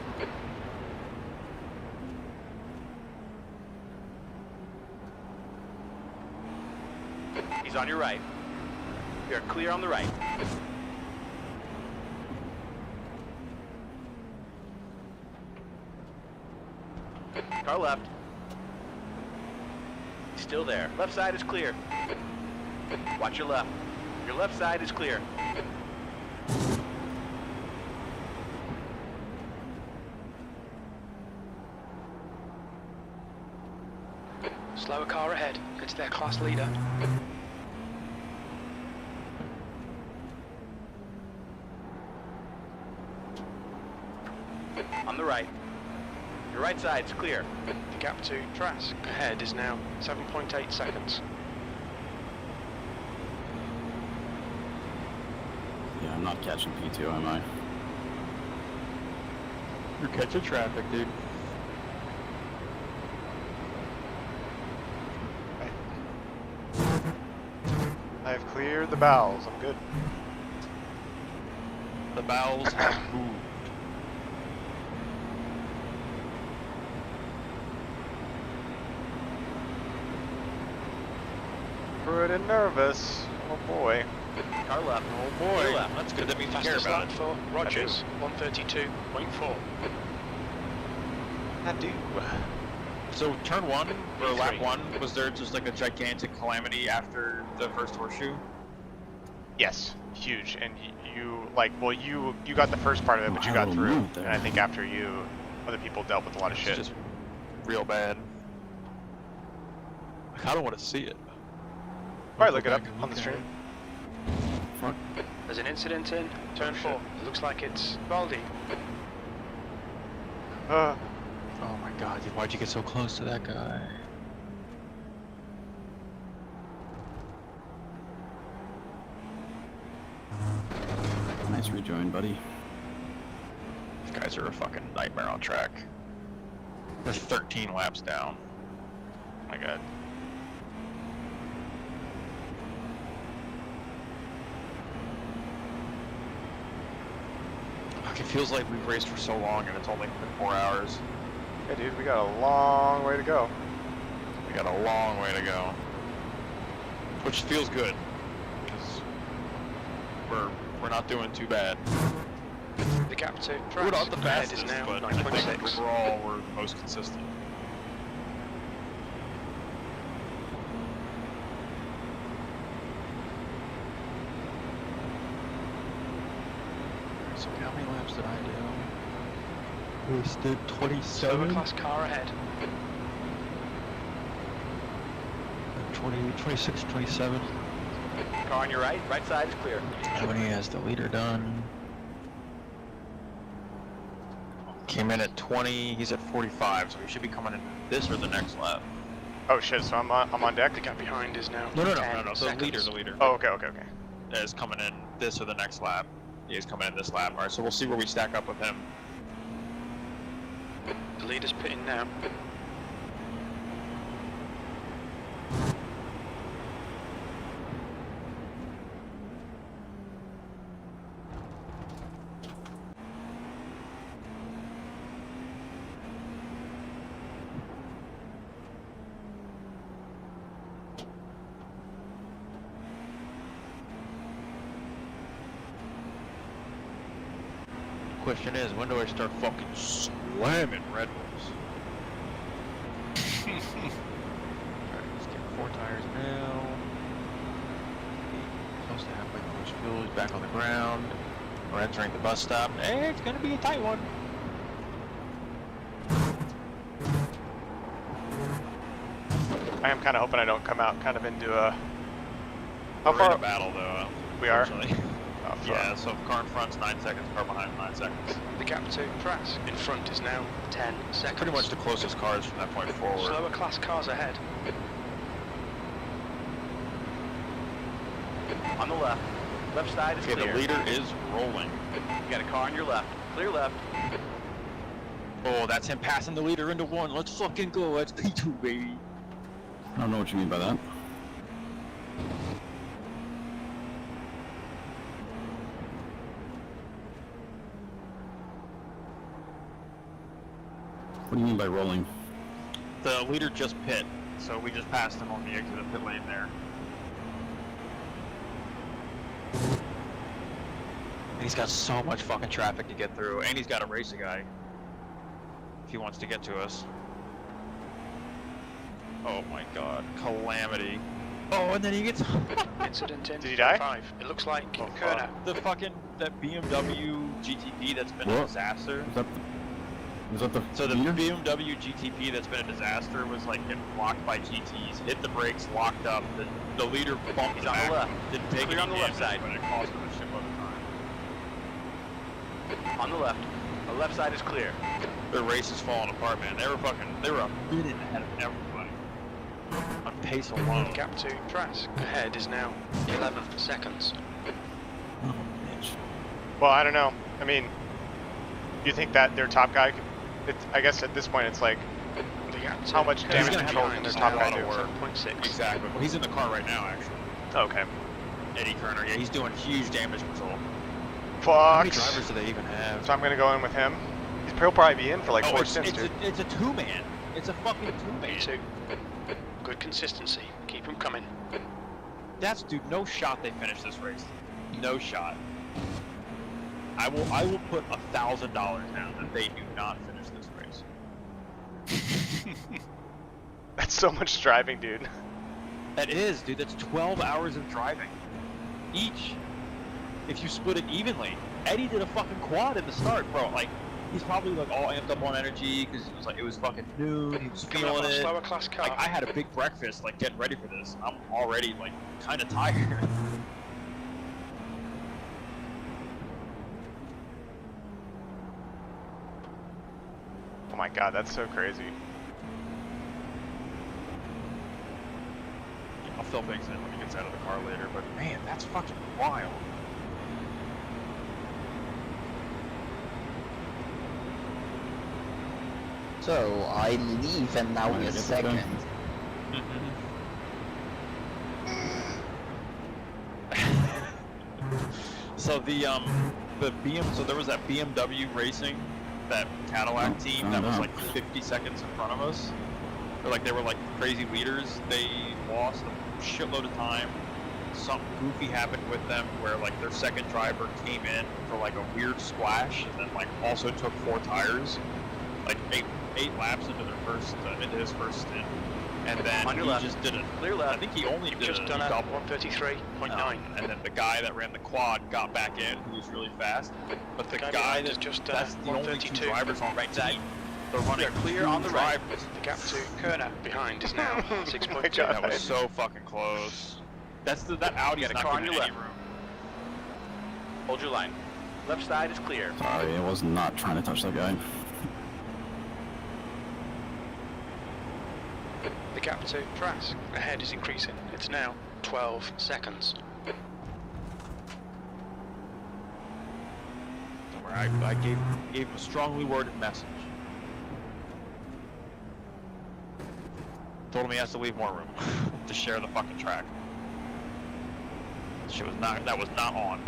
He's on your right. You're clear on the right. Car left. He's still there. Left side is clear. Watch your left. Your left side is clear. Slower car ahead. It's their class leader. On the right. Your right side's clear. The gap to Trask ahead is now 7.8 seconds. Yeah, I'm not catching P2, am I? You're catching traffic, dude. I've cleared the bowels. I'm good. The bowels have moved. Pretty nervous. Oh boy. Car left. Oh boy, Clear left. that's good that means you care Fastest about lap it. for Rogers, 132.4. I do. So turn one, or E3. lap one, was there just like a gigantic calamity after the first horseshoe? Yes, huge. And you like, well, you got the first part of it, but you I got will through. move there. And I think after you, other people dealt with a lot of It's shit. just real bad. I kind of want to see it. Probably look it up on the stream. Fuck. There's an incident in turn 4. It looks like it's Baldy. Oh my god, why'd you get so close to that guy? Nice rejoin, buddy. These guys are a fucking nightmare on track. They're 13 laps down. Oh my god. Fuck, it feels like we've raced for so long and it's only been 4 hours. Yeah, dude, we got a long way to go. We got a long way to go, which feels good because we're not doing too bad. The gap to We're not the ahead fastest, is now but I think 9.6. overall we're the most consistent. So how many laps did I do? Wasted Silver 27. class car ahead. 20, 26, 27. Car on your right. Right side is clear. How many has the leader done? Came in at 20. He's at 45, so he should be coming in this or the next lap. Oh shit, so I'm on deck? The gap behind is now No. 10 The seconds. leader. Oh, okay. Is coming in this or the next lap. He's coming in this lap. All right, so we'll see where we stack up with him. The leader's pitting now. Question is, when do I start fucking slamming Red Bulls? Alright, let's get 4 tires now. Close to halfway close fuel, he's back on the ground. We're entering the bus stop. Hey, it's gonna be a tight one. I am kind of hoping I don't come out kind of into a... How We're far? in a battle though. We are? unfortunately. Oh, fuck. Yeah, so car in front's 9 seconds, car behind 9 seconds. The gap to Trask in front is now 10 seconds. Pretty much the closest cars from that point forward. Slower class cars ahead. On the left. Left side is Okay, clear. the leader is rolling. You got a car on your left. Clear left. Oh, that's him passing the leader into one. Let's fucking go. That's P2, baby. I don't know what you mean by that. What do you mean by rolling? The leader just pit, so we just passed him on the exit of pit lane there. And he's got so much fucking traffic to get through, and he's got to race a guy if he wants to get to us. Oh my god, calamity. Oh, and then he gets... Incident in. Did he die? 5. It looks like Oh, Kerner. the fucking, that BMW GTP that's been a What? disaster. Is that the So the leader? BMW GTP that's been a disaster was like getting blocked by GTs, hit the brakes, locked up, the leader bumped He's on back, the left. didn't take Clear any on the left damage, side. but it cost him a shitload of time. On the left. The left side is clear. Their race is falling apart, man. They were a minute ahead of everybody. On pace alone. The gap to Trask ahead is now 11 seconds. Oh, bitch. Well, I don't know. I mean, you think that their top guy could... I guess at this point it's like, The gap to how much Kerner damage gonna control have can a their lot top guy of do? work. 7.6. Exactly. Well, he's in the car right now, actually. Okay. Eddie Kerner. Yeah, he's doing huge damage control. How many Fuck. drivers do they even have? So I'm gonna go in with him. He'll probably be in for like 4 it's, stints, it's, dude. it's a two-man. It's a fucking two-man. P2. Good consistency. Keep them coming. That's, dude, no shot they finish this race. No shot. I will put $1,000 down that they do not finish this race. That's so much driving, dude. That is, dude. That's 12 hours of driving each. If you split it evenly. Eddie did a fucking quad in the start, bro. Like, he's probably like all amped up on energy because it was fucking noon. He was Coming up feeling on a it. slower class car. Like, I had a big breakfast, like getting ready for this. I'm already like kind of tired. Oh my god, that's so crazy. I'll fill things in when he gets out of the car later, but man, that's fucking wild. So I leave and now Wanna we're get this second. done? So so there was that BMW Racing, that Cadillac team that was like 50 seconds in front of us. or like they were like crazy leaders. They lost a shitload of time. Something goofy happened with them where like their second driver came in for like a weird splash and then like also took 4 tires, like eight laps into their first into his first stint, and then On your he left. just did it. Clear left. I think he only You've did just a done a double. 133.9. And then the guy that ran the quad got back in, who was really fast. But the guy guy behind that has just done that's a the only 2 132. drivers on right side. They're running clear 2 on the right. drivers. The gap to Kerner behind is now 6.2. That was so fucking close. That's that Audi's Got a not car on giving your any left. room. Hold your line. Left side is clear. Sorry, I was not trying to touch that guy. The gap to Trask ahead is increasing. It's now 12 seconds. Don't worry, I gave him a strongly worded message. Told him he has to leave more room to share the fucking track. That was not on.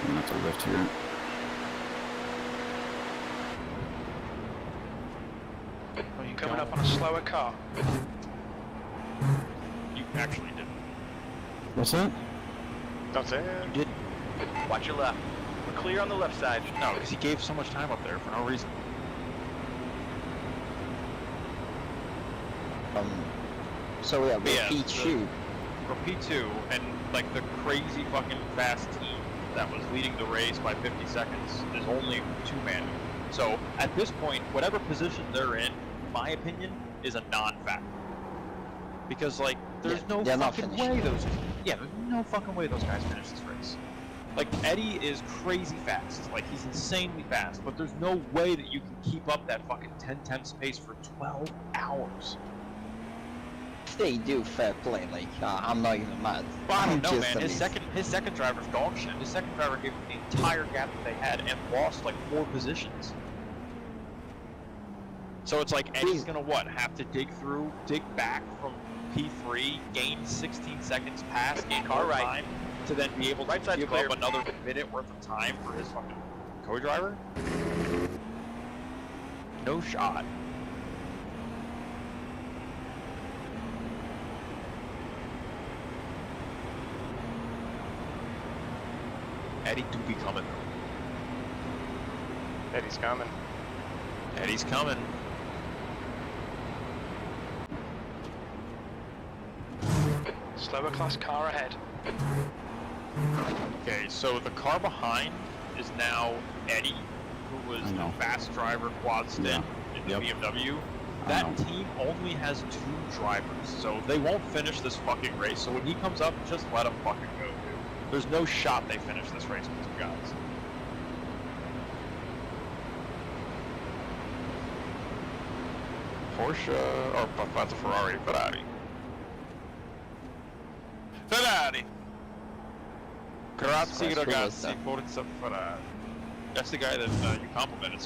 I'm gonna have to lift here. Coming up on a slower car. You actually didn't. What's that? Don't say it. You didn't. Watch your left. We're clear on the left side. No, because he gave so much time up there for no reason. So yeah, But yeah, P2. For P2, and like the crazy fucking fast team that was leading the race by 50 seconds is only 2-man. So at this point, whatever position they're in my opinion, is a non-factor. Because like, there's no fucking way there's no fucking way those guys finish this race. Like, Eddie is crazy fast. Like, he's insanely fast. But there's no way that you can keep up that fucking 10/10 pace for 12 hours. They do fair play. Like, I'm not even mad. Well, I don't know, man. His second driver's dog shit. His second driver gave him the entire gap that they had and lost like 4 positions. So it's like Eddie's gonna have to dig back from P3, gain 16 seconds past, gain car time, to then be able to give up another minute worth of time for his fucking co-driver? No shot. Eddie do be coming. Eddie's coming. Eddie's coming. Slower class car ahead. Okay, so the car behind is now Eddie, who was the fast driver quad stint in the BMW. That team only has 2 drivers, so they won't finish this fucking race. So when he comes up, just let him fucking go, dude. There's no shot they finish this race with 2 guys. Porsche, or that's a Ferrari. Grazie ragazzi, forza Ferrari. That's the guy that you complimented.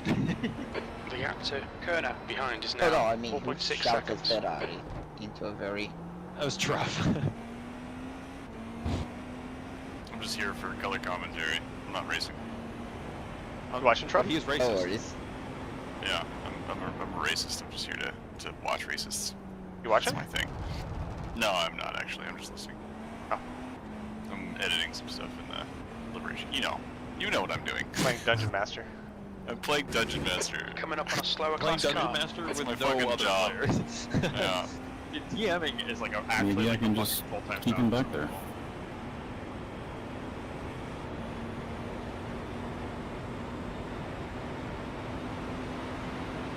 The gap to Kerner behind is Oh now no, I mean, 4.6 shouted seconds. Ferrari into a very... That was rough. I'm just here for color commentary. I'm not racing. You watching Truff? He is racist. No worries. Yeah, I'm a racist. I'm just here to watch racists. You watching? That's my thing. No, I'm not actually. I'm just listening. Oh. I'm editing some stuff in the Liberation. You know what I'm doing. Playing Dungeon Master. I'm playing Dungeon Master. Coming up on a slower Playing class Dungeon car. Master That's with my no fucking other job. players. Yeah. DMing is like actually Maybe I like can a just fucking full-time keep job. him back there.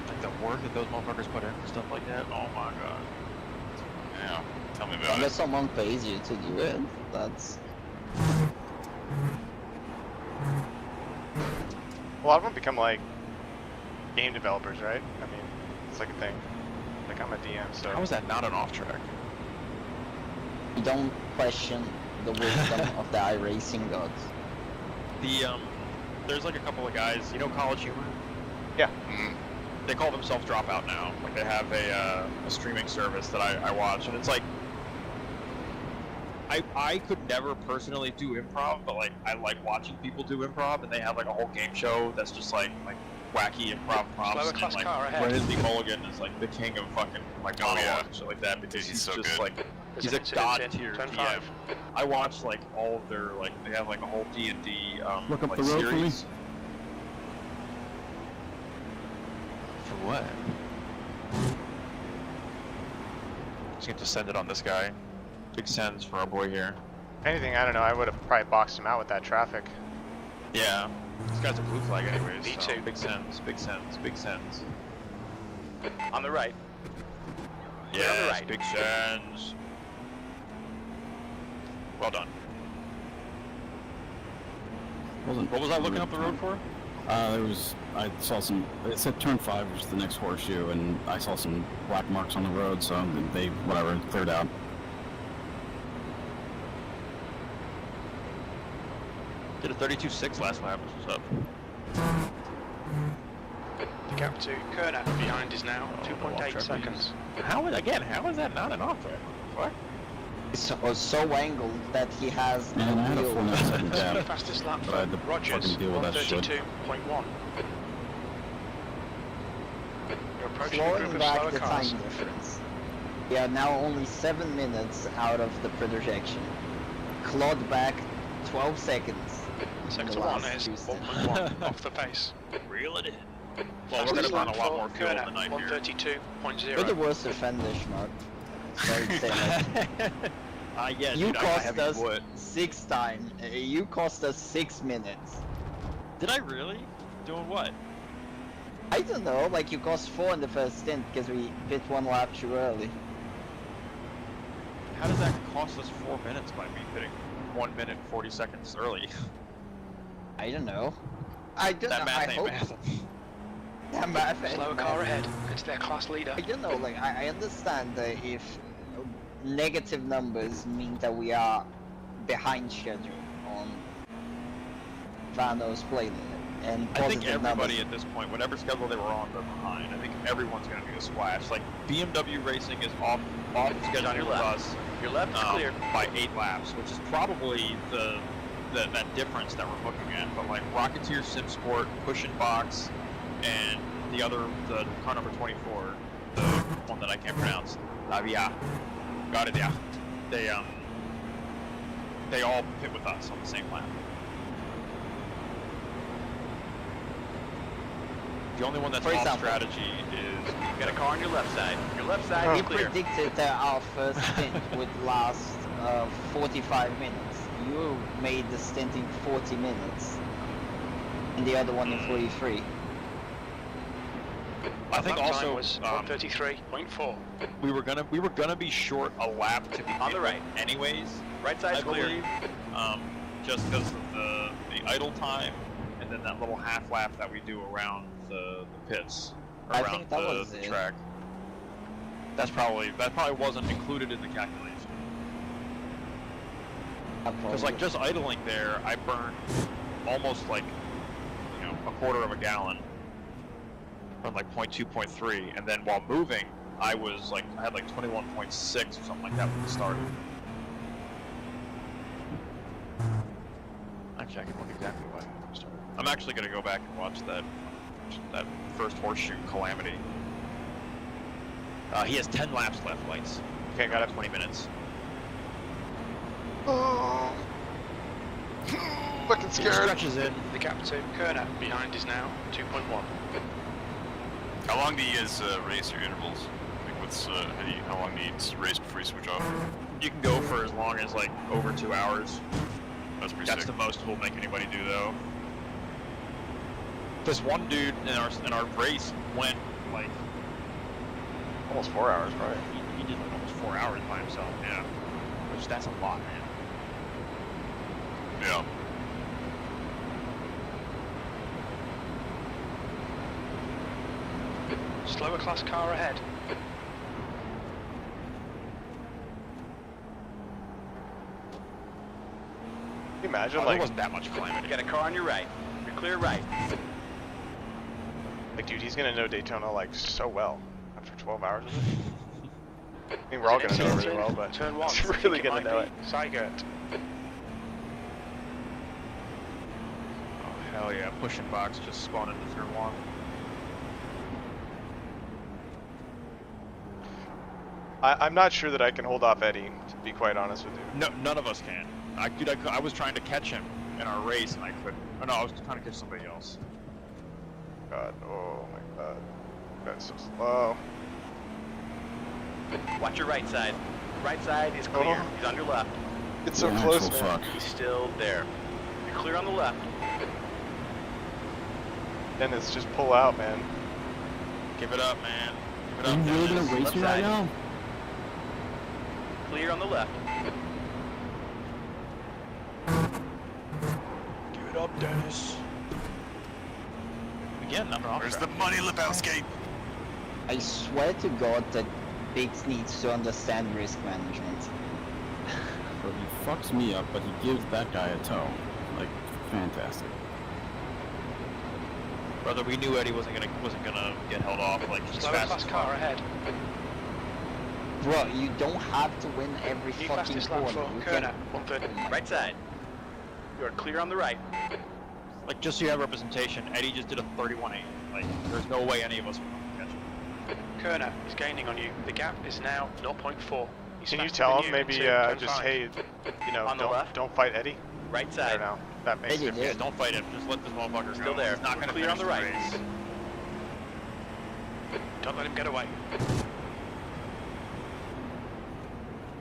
Like the work that those motherfuckers put in for stuff like that. Oh my god. Yeah. Tell me about Unless it. someone pays you to do it, that's... A lot of them become like game developers, right? I mean, it's like a thing. Like I'm a DM, so. How is that not an off track? You don't question the wisdom of the iRacing gods. There's like a couple of guys, you know College Humor? Yeah. They call themselves Dropout now. Like they have a streaming service that I watch, and it's like, I could never personally do improv, but like I like watching people do improv, and they have like a whole game show that's just like wacky improv prompts. Slower And class like car ahead. Brendan Lee Mulligan is like the king of fucking like monologue and shit like that because he's so just good. like There's he's an a incident god in tier turn DM. 5. I watch like all of their like they have like a whole D&D Look up like the road for me. series. For what? Just have to send it on this guy. Big sends for our boy here. If anything, I don't know, I would have probably boxed him out with that traffic. Yeah. This guy's a blue flag anyways. V2. So big sends, big sends, big sends. On the right. Yeah, on the right. big sends. Well done. What was I looking up the road for? I saw some, it said turn 5 was the next horseshoe, and I saw some black marks on the road, so they, whatever, cleared out. Did a 32.6 last lap, which was up. The gap to Kerner behind is now 2.8 seconds. How is that not an off track? What? It's so angled that he has And I had a wheel. 4.97 That's the gap, fastest lap but I had for to Rogers, fucking deal with that shit. 132.1. You're approaching a Clawing group of back slower the cars. time difference. We are now only 7 minutes out of the projection. Clawed back 12 seconds. Sector the 1 last is two stints. 1.1 off the pace. Reel it in. Well, we're gonna burn a lot more fuel in the night here. 132.0. You're the worst offender, Schmuck. Sorry to say that. Yeah, You dude, I cost heavy us wood. 6 times. You cost us 6 minutes. Did I really? Doing what? I don't know, like you cost 4 in the first stint because we pit 1 lap too early. How does that cost us 4 minutes by me pitting 1 minute 40 seconds early? I don't know. I don't That know. math I ain't hope math. that math ain't Slower math. car ahead. It's their class leader. I don't know, like I understand that if negative numbers mean that we are behind schedule on Vano's playlet, and I think positive everybody numbers. at this point, whatever schedule they were on, they're behind. I think everyone's going to be a splash. Like BMW Racing is off schedule on your with left. us Your left is clear. by 8 laps, which is probably that difference that we're looking at. But like Rocketeer Sim Sport, Push and Box, and the car number 24, the one that I can't pronounce, Lavia, got it, yeah. They all pit with us on the same lap. The only one that's For off example. strategy is You got a car on your left side. Your left side We is clear. predicted that our first stint would last 45 minutes. You made the stint in 40 minutes, and the other one in 43. I think Lap also time was 133.4. we were gonna be short a lap to begin On the with right. anyways. Right side's I clear. believe, just because of the idle time and then that little half lap that we do around the pits, I around think that was the it. track. That probably wasn't included in the calculation. Because like just idling there, I burned almost like a quarter of a gallon from like 0.2, 0.3, and then while moving, I had like 21.6 or something like that when we started. Actually, I can look exactly when we started. I'm actually gonna go back and watch that first horseshoe calamity. He has 10 laps left, lights. Okay, got it. 20 minutes. Looking It scared. stretches in. The gap to Kerner behind is now 2.1. How long do you guys race your intervals? Like what's how long do you race before you switch off? You can go for as long as like over 2 hours. That's pretty That's sick. the most we'll make anybody do though. This one dude in our race went like Almost 4 hours, probably. he did like almost 4 hours by himself. Yeah, which that's a lot, man. Yeah. Slower class car ahead. Can you imagine, There like, wasn't that much calamity. You got a car on your right. You're clear right. dude, he's gonna know Daytona like so well after 12 hours of it. I mean, we're all gonna know it really well, but Turn 1. it's really gonna know it. Seigert. Oh, hell yeah. Pushing box just spawned into turn 1. I'm not sure that I can hold off Eddie, to be quite honest with you. No, none of us can. I was trying to catch him in our race and I couldn't. Oh no, I was trying to catch somebody else. God, oh my god. That's so slow. Watch your right side. Right side is clear. Oh. He's on your left. It's so Yeah, close, actual man. fuck. He's still there. You're clear on the left. Dennis, just pull out, man. Give it up, man. Give it Are up, you really Dennis. gonna race Left me right side. now? Clear on the left. Give it up, Dennis. Again, I'm off Where's track. the money, Lebowski? I swear to God that Biggs needs to understand risk management. Bro, he fucks me up, but he gives that guy a toe. Like, fantastic. Brother, we knew Eddie wasn't gonna get held off like just Slower fast class as car fuck. ahead. Bro, you don't have to win every New fucking fastest lap corner. for You Kerner. can... 130. Right side. You are clear on the right. Like just so you have representation, Eddie just did a 31.8. Like there's no way any of us would catch him. Kerner is gaining on you. The gap is now 0.4. He's Can you faster tell than him maybe into turn just 5. hey, you know, On the left. don't fight Eddie? Right I side. don't know. That makes Eddie sense. Yeah, don't fight him. Just let this motherfucker go. Still there. He's not gonna Clear on finish the right. race. Don't let him get away.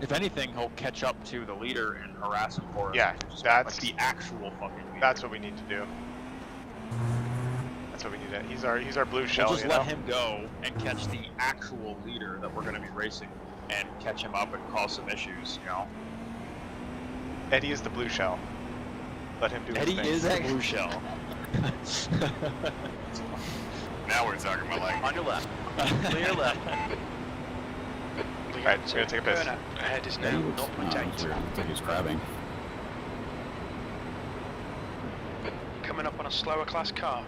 If anything, he'll catch up to the leader and harass him for it. Yeah, Just that's- like the actual fucking leader. That's what we need to do. That's what we need to. He's our blue shell. We'll just you let know? him go and catch the actual leader that we're going to be racing and catch him up and cause some issues, you know? Eddie is the blue shell. Let him do his Eddie thing. is the blue shell. Now we're talking about like. On your left. Clear left. Alright, we're gonna take a piss. Kerner ahead is now Eddie looks, 0.8. it's weird. It's like he's grabbing. Coming up on a slower class car.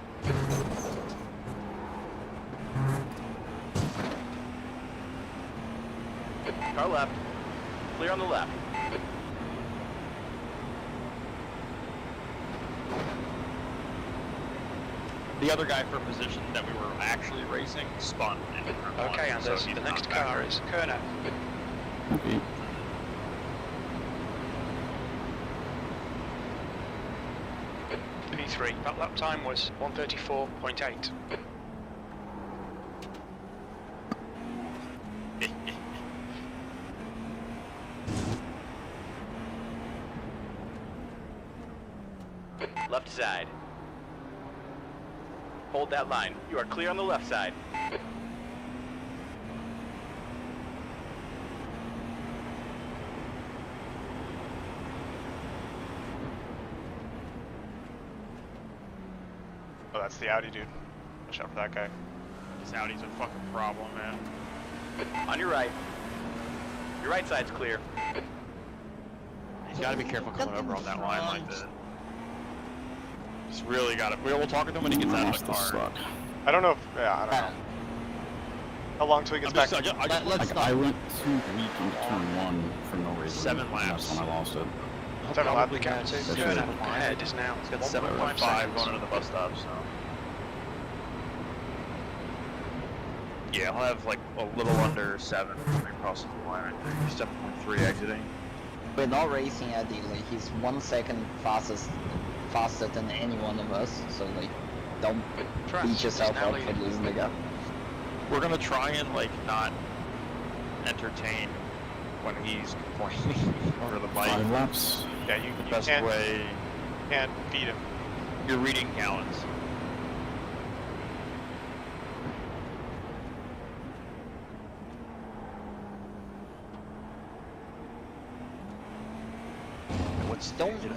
Car left. Clear on the left. The other guy for position that we were actually racing spun into turn one, Okay, so Anders, he's the not next back. car is Kerner. Okay. P3. That lap time was 134.8. Left side. Hold that line. You are clear on the left side. Oh, that's the Audi dude. Watch out for that guy. This Audi's a fucking problem, man. On your right. Your right side's clear. He's got to be careful coming over on that line like that. Just really got to. We'll talk to him when he gets out of the car. I don't know if. Yeah, I don't know. How long till he gets back? I went too weak into turn one for no reason. 7 and laps. That's when I lost it. Seven Probably laps. gap to That's Kerner right. ahead is now He's got 1.5 7.5 seconds. going into the bus stop, so. Yeah, he'll have like a little under 7 when he crosses the line right there. 7.3 exiting. We're not racing Eddie, like he's 1 second faster than any one of us, so like don't beat yourself now up for leading. losing the gap. We're gonna try and like not entertain when he's complaining over the mic. 5 laps. Yeah, you The best can't, way. can't beat him. You're reading gallons.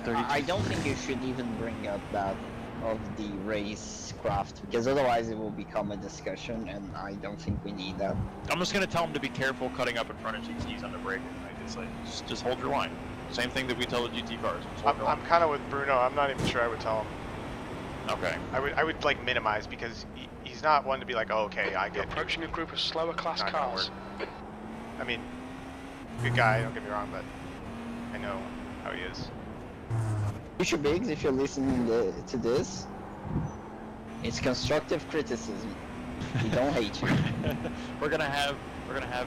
I don't think you should even bring up that of the racecraft, because otherwise it will become a discussion, and I don't think we need that. I'm just gonna tell him to be careful cutting up in front of GTs under braking. Like it's like just hold your line. Same thing that we tell the GT cars. Just hold your I'm line. kind of with Bruno. I'm not even sure I would tell him. Okay. I would like minimize because he's not one to be like, oh, okay, I You're get. approaching a group of slower class Not gonna cars. I mean, good guy, don't get me wrong, but I know how he is. Future Biggs, if you're listening to this, it's constructive criticism. We don't hate you. We're gonna have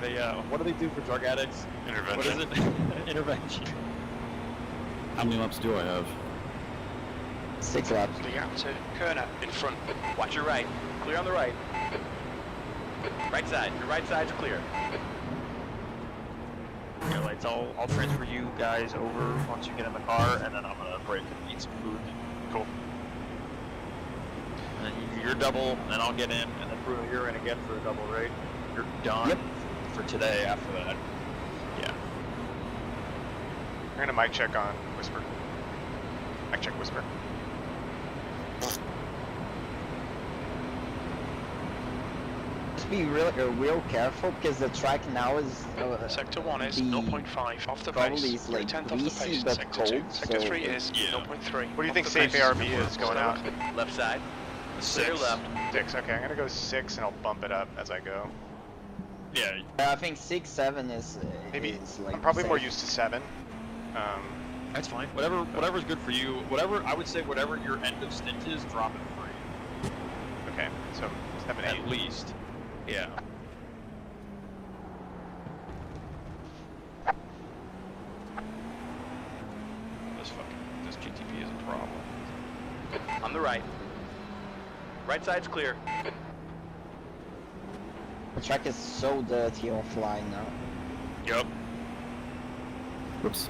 a what do they do for drug addicts? Intervention. What is it? Intervention. How many laps do I have? 6 laps. The gap to Kerner in front. Watch your right. Clear on the right. Right side. Your right side's clear. Yeah, lights. I'll transfer you guys over once you get in the car, and then I'm gonna break and eat some food. Cool. And then you're double, and then I'll get in, and then Bruno, you're in again for a double, right? You're done Yep. for today after that. Yeah. I'm gonna mic check on Whisper. Mic check Whisper. Just be real careful because the track now is Sector 1 is the 0.5 off the probably pace. is like 3/10 off the greasy pace. but Sector 2. cold, Sector so 3 is Yeah. 0.3. What do you off think the safe pace. ARB is going out? Left side. 6. Clear left. 6, okay, I'm gonna go 6 and I'll bump it up as I go. Yeah. I think 6, 7 is Maybe, is like I'm probably more safe. used to 7. That's fine. Whatever's good for you. Whatever I would say, whatever your end of stint is, drop it 3. Okay, so 7, 8. At least. Yeah. This GTP is a problem. On the right. Right side's clear. The track is so dirty offline now. Yup. Whoops.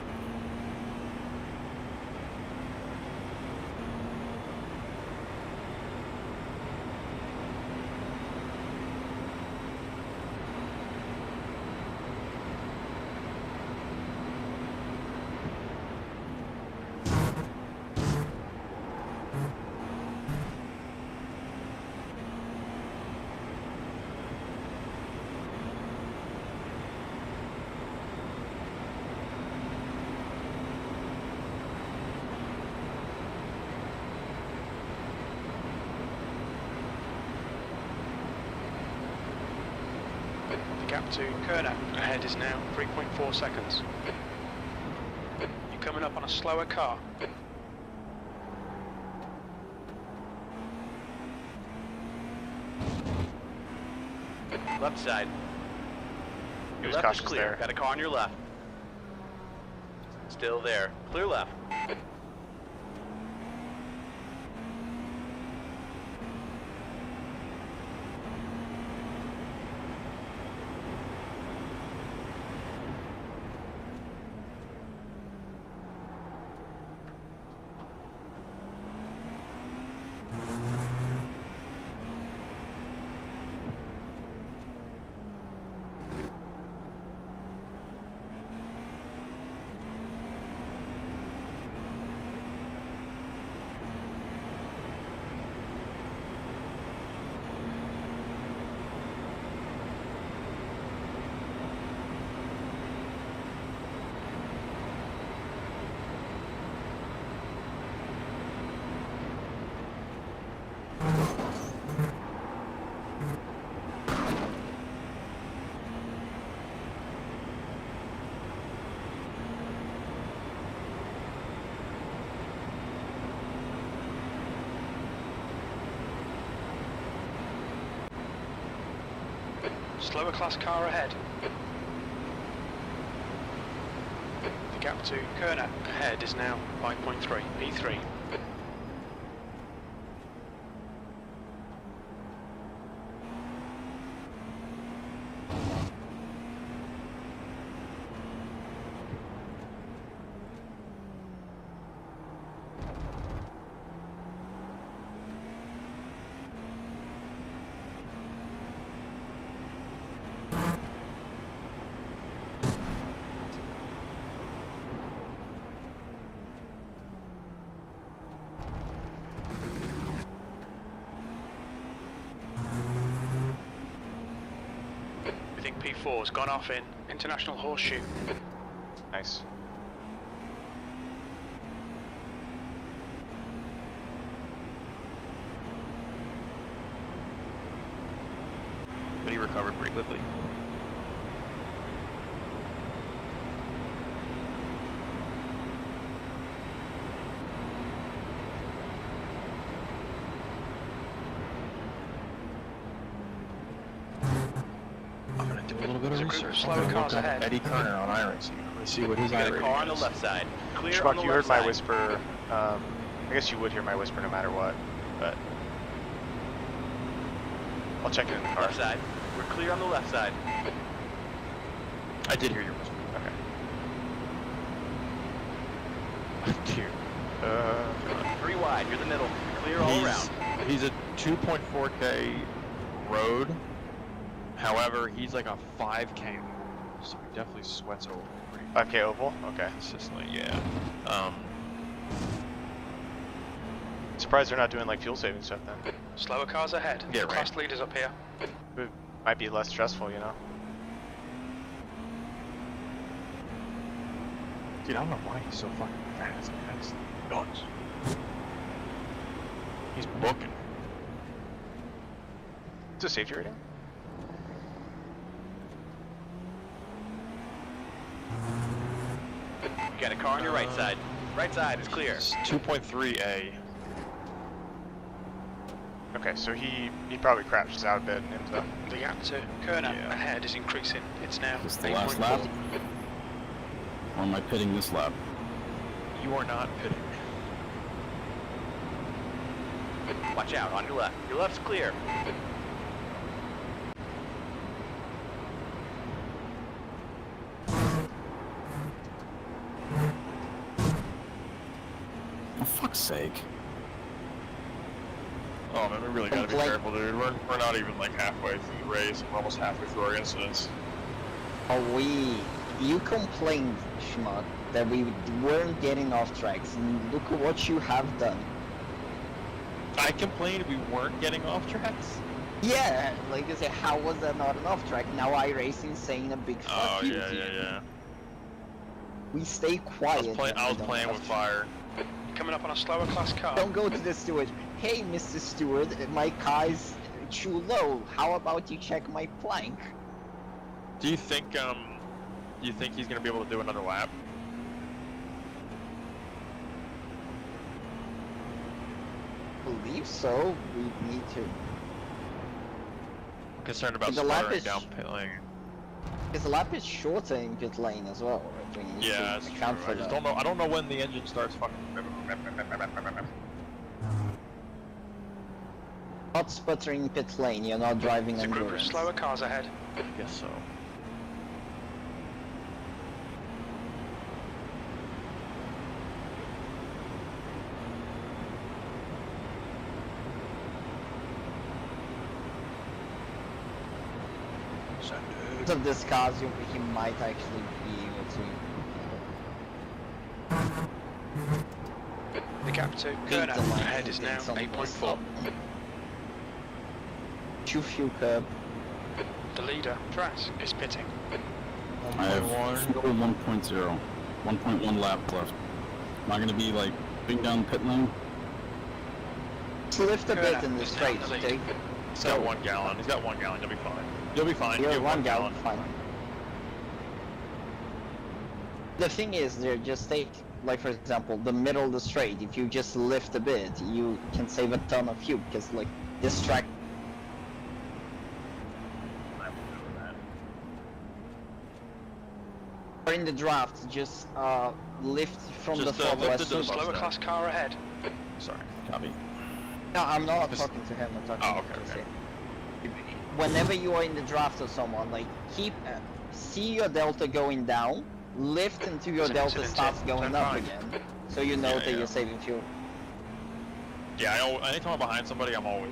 The gap to Kerner ahead is now 3.4 seconds. You're coming up on a slower car. Left side. He Your was left is cautious clear. there. Got a car on your left. Still there. Clear left. Slower class car ahead. The gap to Kerner ahead is now 5.3, P3. I think P4's gone off in International Horseshoe. Nice. But he recovered pretty quickly. Group slower cars ahead. Eddie Kerner on iRacing. Let's see what his You got a iRating car on the is. left side. Clear on Schmuck, the you left heard my side. whisper. I guess you would hear my whisper no matter what, but I'll check it in the car. Left side. We're clear on the left side. I did hear your whisper. Okay. Dear. 3 wide. You're the middle. Clear all around. He's a 2.4K road. However, he's like a 5K, so he definitely sweats over pretty 5K oval? Okay. consistently. Yeah. Surprised they're not doing like fuel saving stuff then. Slower cars ahead. Yeah, right. Class leaders up here. It might be less stressful, you know? Dude, I don't know why he's so fucking fast. That's nuts. He's booking. It's a safety rating? You got a car on your right side. Right side is clear. It's 2.3A. Okay, so he probably crashes out a bit into The gap to Kerner ahead is increasing. It's now Is this the last lap? 8.4. Or am I pitting this lap? You are not pitting. Watch out, on your left. Your left's clear. For fuck's sake. Oh man, we really gotta be careful, dude. We're not even like halfway through the race. We're almost halfway through our incidents. You complained, Schmuck, that we weren't getting off tracks, and look at what you have done. I complained we weren't getting off tracks. Yeah, like I said, how was that not an off track? Now iRacing saying a big fuck you to you. yeah. We stay quiet. I was playing with fire. Coming up on a slower class car. Don't go to the steward. Hey, Mr. Steward, my car is too low. How about you check my plank? Do you think he's gonna be able to do another lap? Believe so. We need to. I'm concerned about The lap sputtering is- down pit lane. His lap is shorter in pit lane as well. I think you need Yeah, to that's true. account for I just that. don't know. I don't know when the engine starts fucking. Not sputtering pit lane. You're not driving There's a group of endurance. slower cars ahead. I guess so. Because of this cars, he might actually be able to. The gap to Kerner the line ahead is and now some 8.4. Too few curb. The leader, Trask, is pitting. I have fuel 1.0. 1.1 laps left. Am I gonna be like big down pit lane? Just lift a bit Kerner in the is now straight, in the lead. okay? He's got 1 gallon. He's got 1 gallon. You'll be fine. You'll be fine. You're You have 1 gallon, fine. The thing is, they're just take, like for example, the middle of the straight. If you just lift a bit, you can save a ton of fuel, because like this track. Or in the draft, just lift from Just, the throttle lift as it to soon. the Slower class car ahead. Sorry. Copy. No, I'm not Just- talking to him. I'm talking Oh, to okay, okay. Whenever you are in the draft of someone, like keep see your delta going down, lift until your There's an delta incident starts in going turn up 5. again, so you know Yeah, that yeah. you're saving fuel. Yeah, anytime I'm behind somebody, I'm always.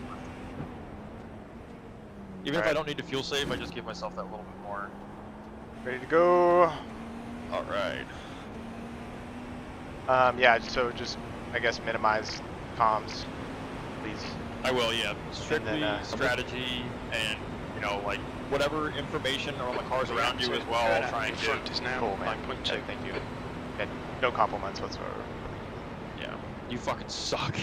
Even if I Alright. don't need to fuel save, I just give myself that little bit more. ready to go. All right. Yeah, so just, I guess, minimize comms, please. I will, yeah. Strictly then, strategy and, you know, like, whatever information are on the cars around you as well, I'll try and in give. front is now Cool, man. 9.2. Yeah, thank you. Yeah, no compliments whatsoever. Yeah. You fucking suck.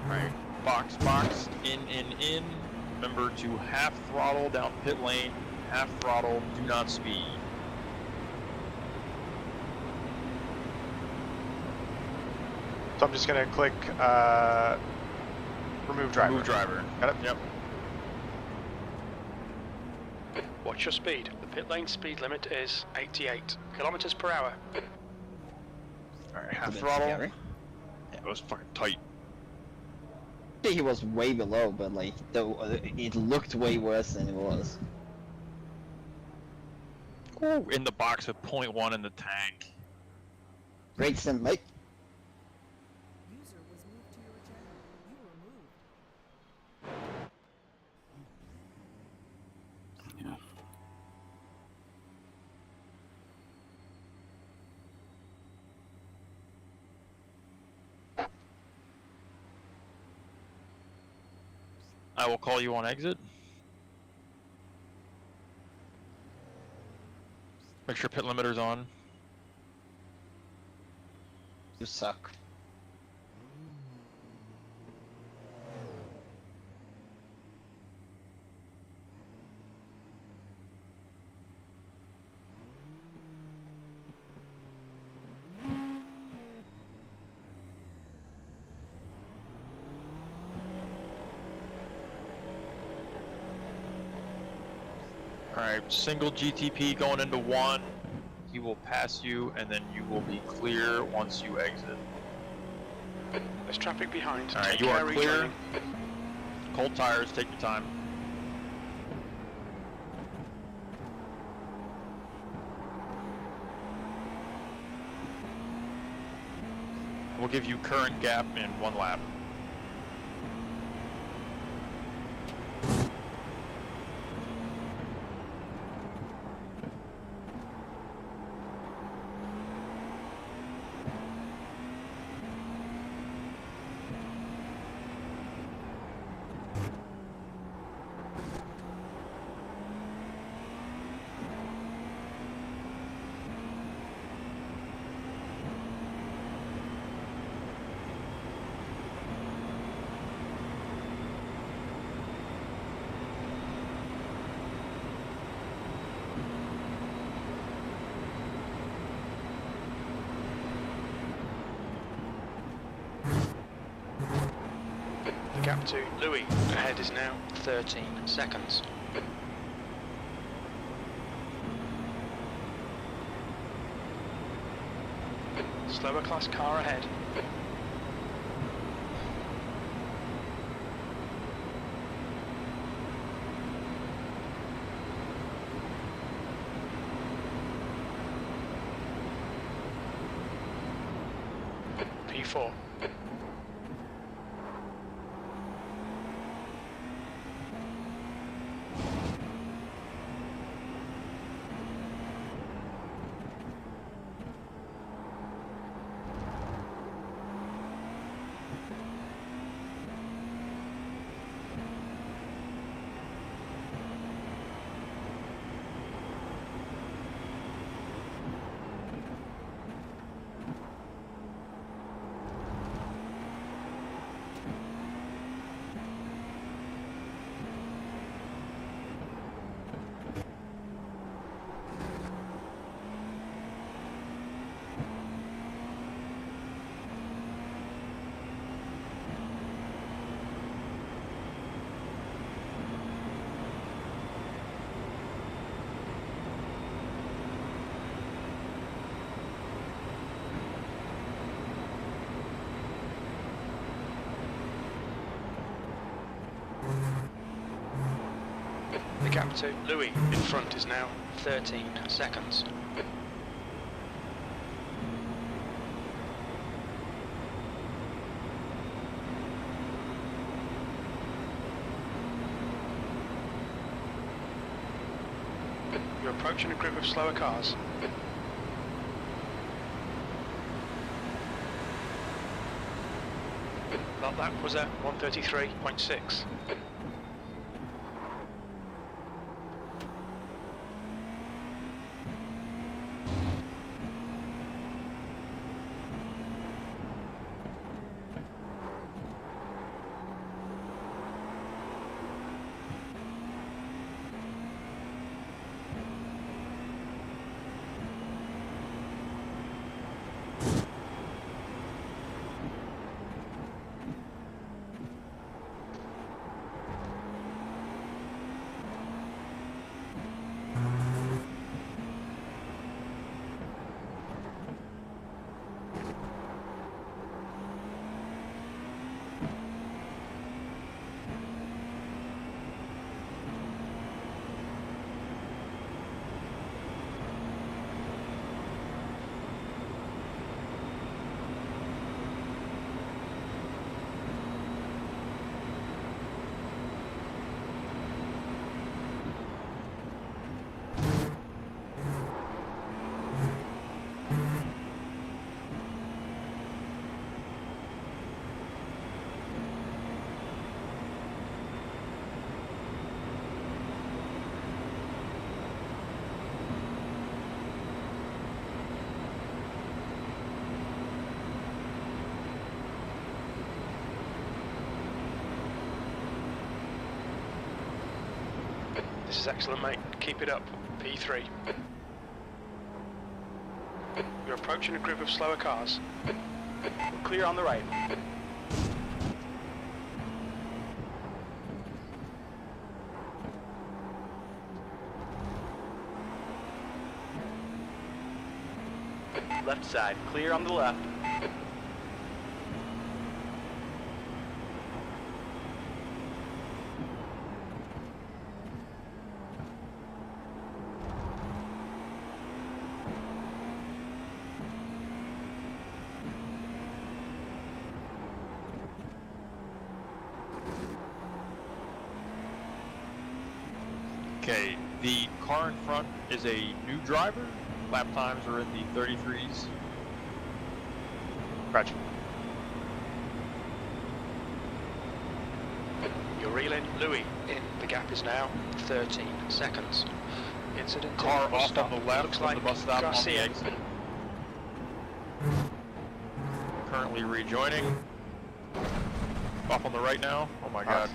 Alright. Box, in. Remember to half throttle down pit lane, half throttle, do not speed. So I'm just gonna click remove driver. Remove driver. Got it? Yep. Watch your speed. The pit lane speed limit is 88 kilometers per hour. Alright, half Bit throttle. scary. Yeah, it was fucking tight. I think he was way below, but like it looked way worse than it was. Ooh, in the box with 0.1 in the tank. Great sim, mate. User was moved to your channel. You were moved. Yeah. I will call you on exit. Make sure pit limiter's on. You suck. Alright, single GTP going into 1. He will pass you, and then you will be clear once you exit. There's traffic behind. Alright, Take you care are clear. rejoining. Cold tires, take your time. We'll give you current gap in 1 lap. The gap to Louis ahead is now 13 seconds. Slower class car ahead. P4. The gap to Louis in front is now 13 seconds. You're approaching a group of slower cars. That lap was at 133.6. This is excellent, mate. Keep it up. P3. You're approaching a group of slower cars. Clear on the right. Left side, clear on the left. Okay, the car in front is a new driver. Lap times are in the 33s. Roger. You're reeling Louis in. The gap is now 13 seconds. Incident Car in bus off stop. on the left Looks from like the bus stop on the Garcia. exit. Currently rejoining. Off on the right now. Oh my god.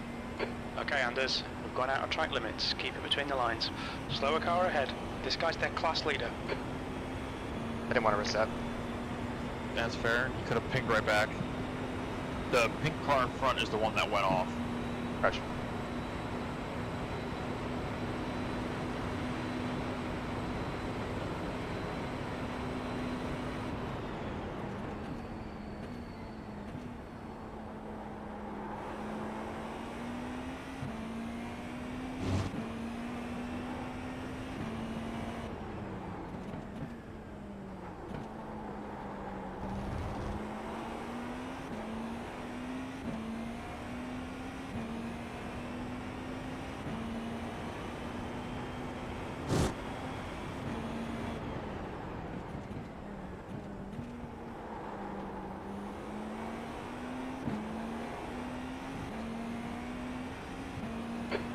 Okay, Anders, we've gone out of track limits. Keep it between the lines. Slower car ahead. This guy's their class leader. I didn't want to reset. That's fair. You could have pinged right back. The pink car in front is the one that went off. Roger.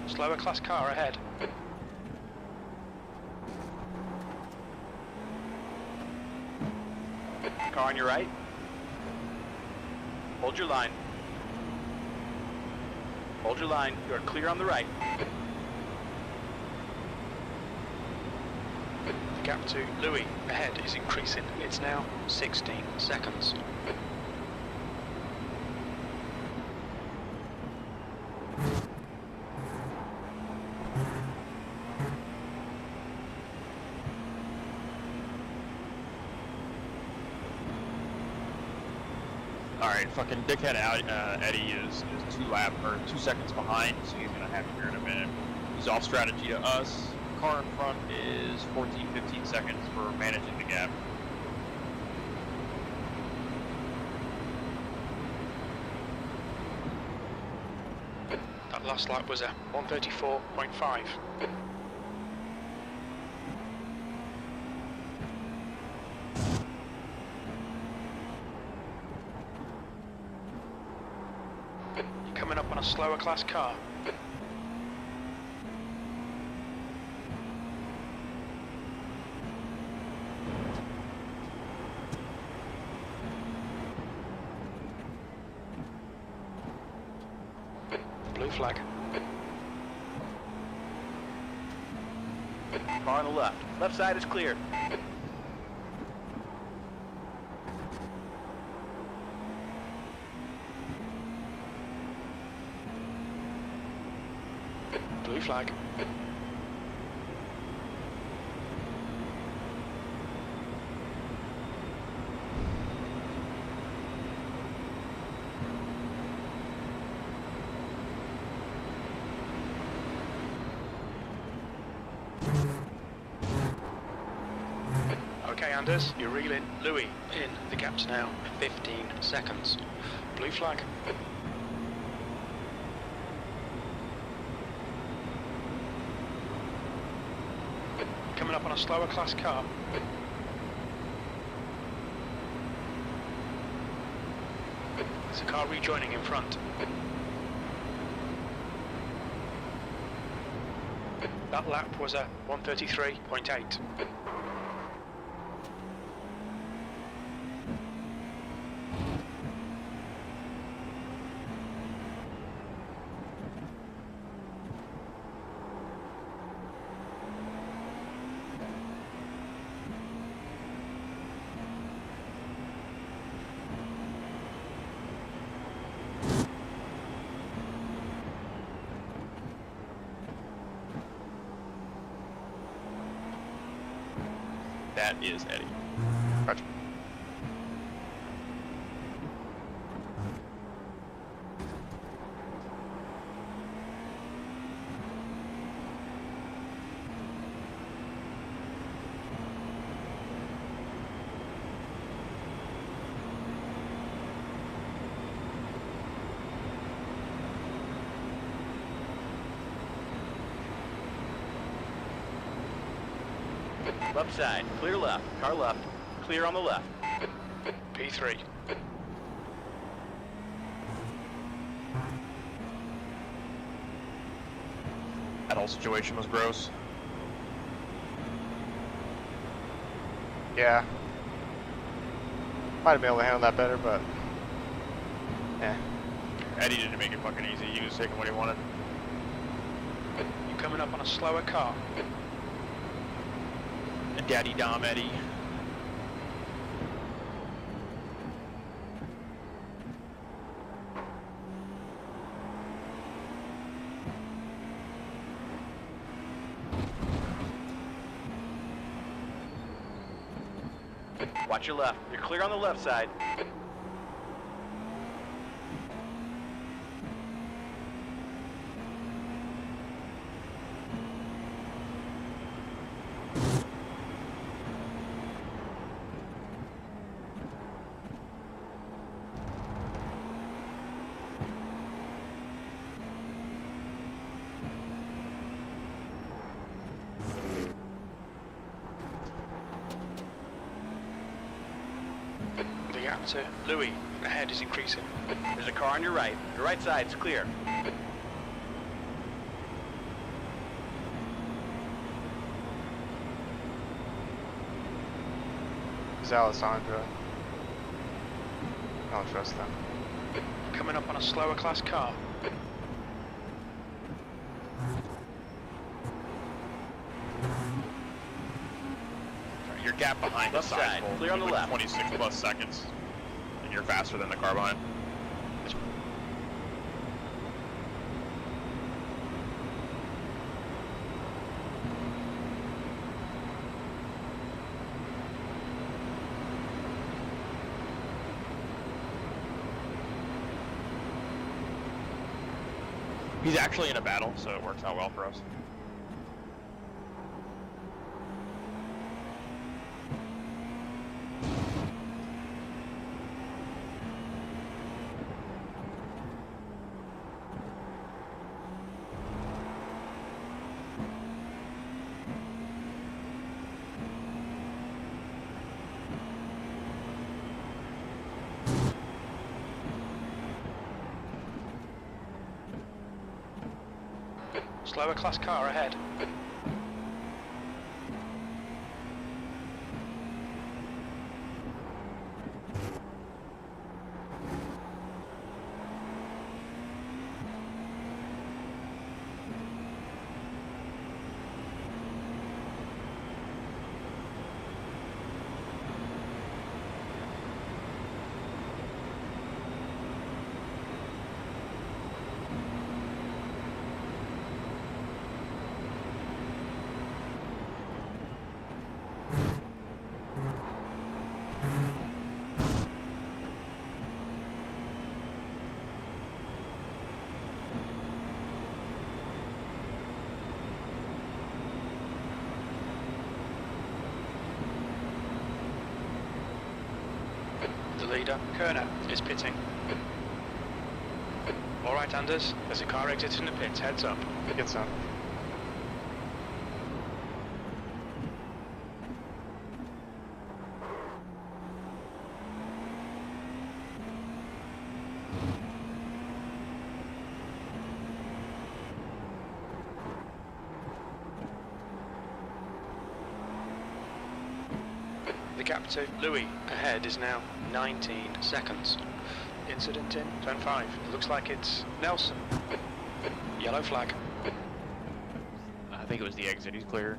Slower class car ahead. Car on your right. Hold your line. Hold your line. You are clear on the right. The gap to Louis ahead is increasing. It's now 16 seconds. Alright, fucking dickhead Eddie is 2 seconds behind, so he's gonna have here in a minute. He's off strategy to us. Car in front is 14-15 seconds for managing the gap. That last lap was a 134.5. You're coming up on a slower class car. Blue flag. Car on the left. Left side is clear. Blue flag. Okay, Anders, you're reeling Louis in. The gap's now 15 seconds. Blue flag. Coming up on a slower class car. There's a car rejoining in front. That lap was a 133.8. That is Eddie. Roger. Left side, clear left. Car left, clear on the left. P3. That whole situation was gross. Yeah. Might have been able to handle that better, but yeah. Eddie didn't make it fucking easy. He was taking what he wanted. You're coming up on a slower car. And Daddy Dom Eddie. Watch your left. You're clear on the left side. The gap to Louis ahead is increasing. There's a car on your right. Your right side's clear. Is Alessandro. I don't trust them. Coming up on a slower class car. Your gap behind Left the side, full clear on the like left. 26 plus seconds. And you're faster than the car behind. He's actually in a battle, so it works out well for us. Slower class car ahead. The leader, Kerner, is pitting. All right, Anders. There's a car exiting the pits. Heads up. Get some. The gap to Louis ahead is now 19 seconds. Incident in turn 5. It looks like it's Nelson. Yellow flag. I think it was the exit. He's clear.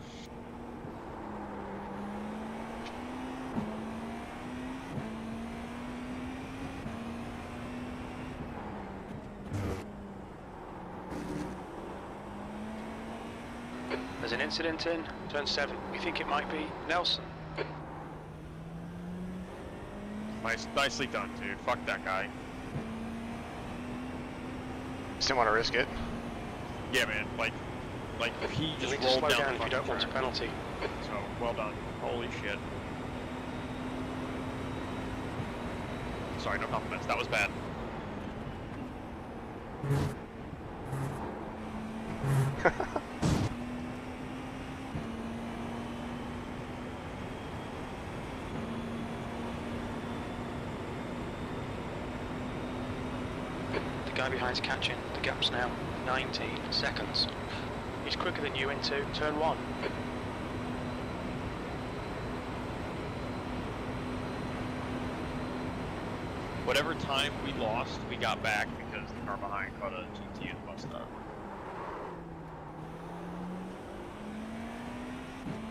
There's an incident in turn 7. We think it might be Nelson. Nicely done, dude. Fuck that guy. Just didn't want to risk it. Yeah, man. Like he You just need to rolled slow down down the if you don't want a track. penalty. So well done. Holy shit. Sorry, no compliments. That was bad. The guy behind's catching. The gap's now 19 seconds. He's quicker than you into turn 1. Whatever time we lost, we got back because the car behind caught a GT and bust up.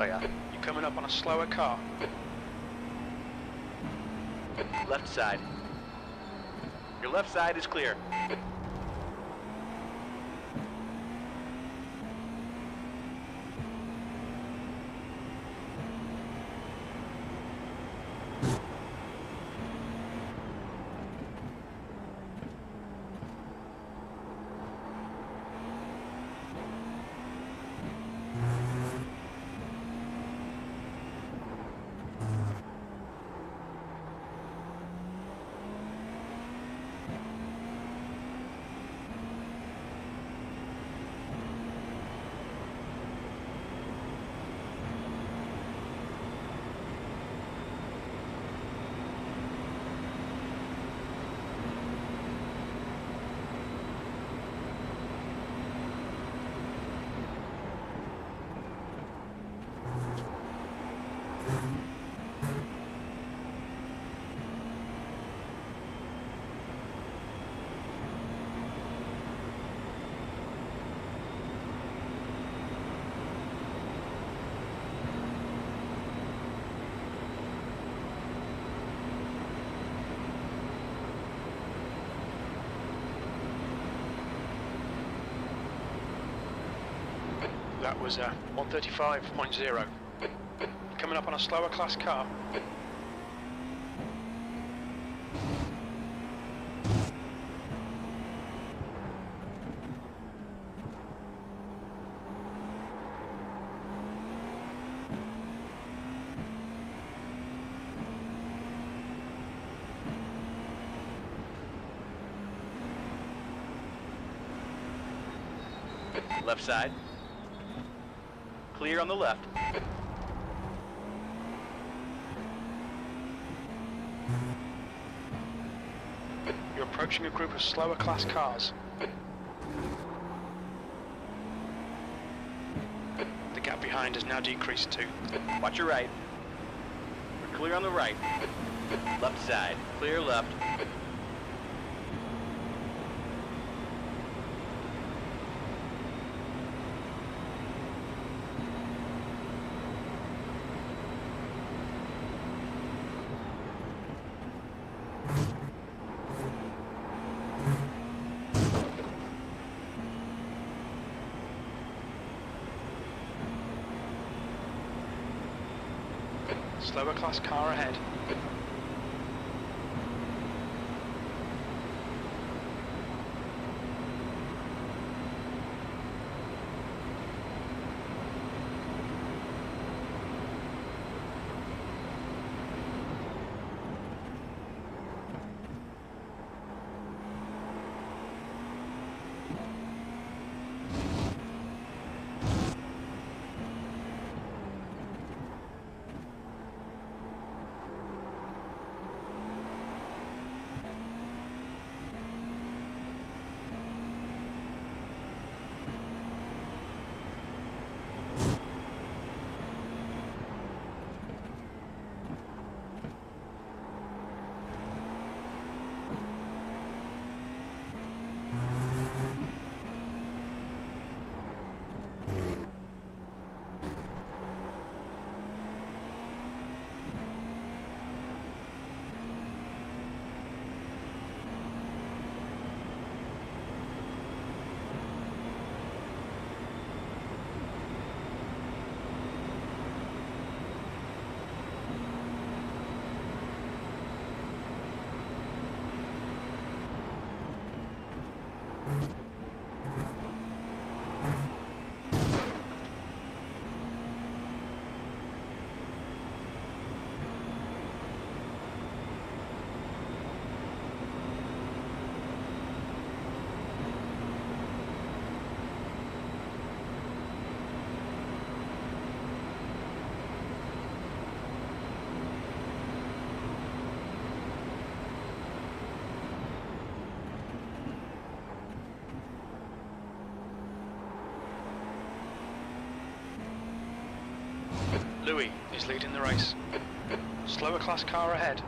Oh yeah. You're coming up on a slower car. Left side. Your left side is clear. That was 135.0. Coming up on a slower class car. Left side. Clear on the left. You're approaching a group of slower class cars. The gap behind has now decreased to. Watch your right. We're clear on the right. Left side. Clear left. Slower class car ahead. Louis is leading the race. Slower class car ahead.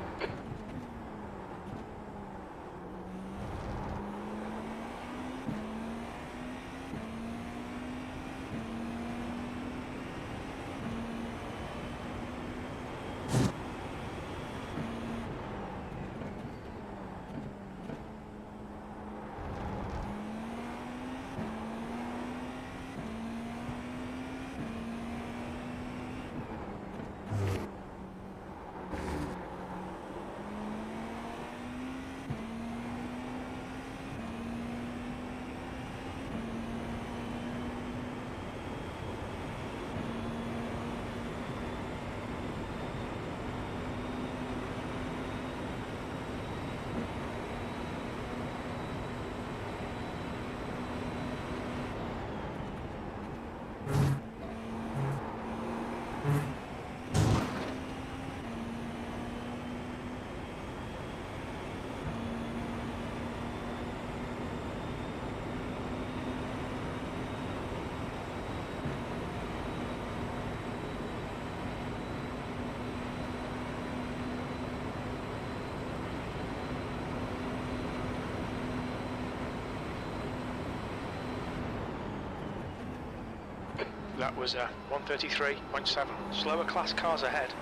That was 133.7. Slower class cars ahead.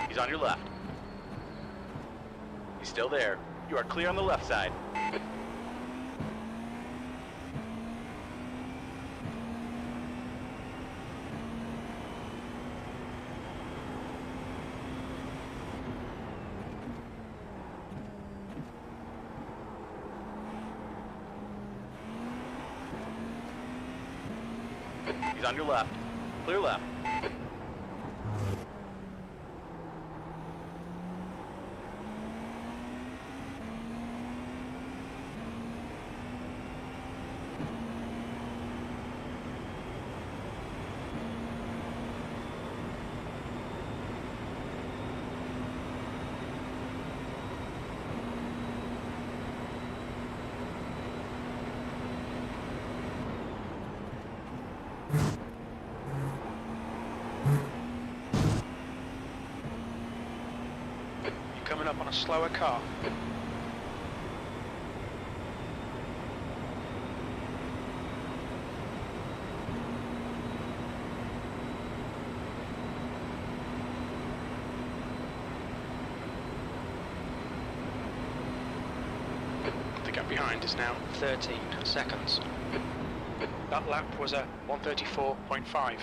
He's on your left. He's still there. You are clear on the left side. He's on your left. Clear left. Coming up on a slower car. The gap behind is now 13 seconds. That lap was a 134.5.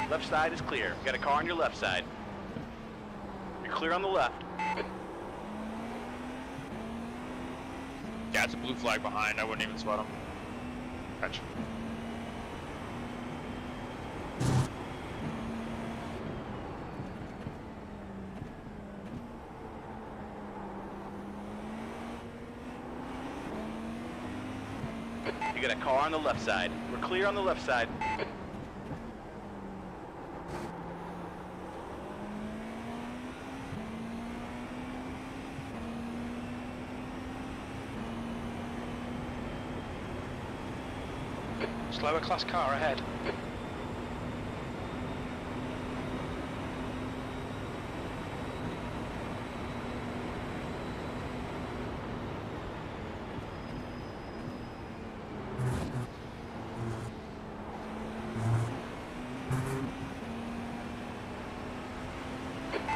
Left side is clear. Got a car on your left side. You're clear on the left. Yeah, it's a blue flag behind. I wouldn't even sweat him. Gotcha. You got a car on the left side. We're clear on the left side. Slower class car ahead.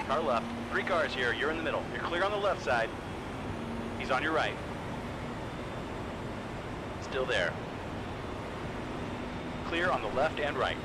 Car left. 3 cars here. You're in the middle. You're clear on the left side. He's on your right. Still there. clear on the left and right.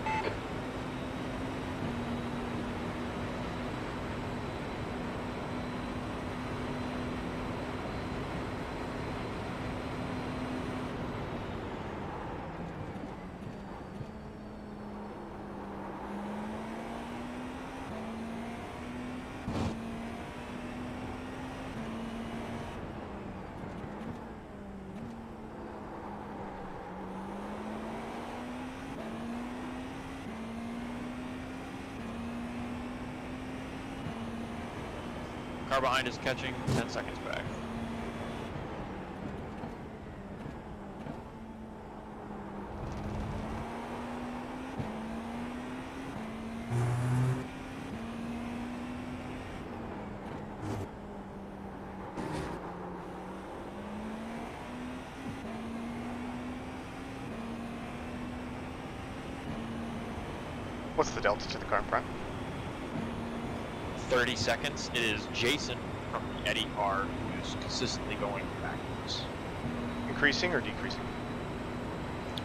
Car behind is catching, 10 seconds back. What's the delta to the car in front? 30 seconds. It is Jason from the Eddie car who is consistently going backwards. Increasing or decreasing?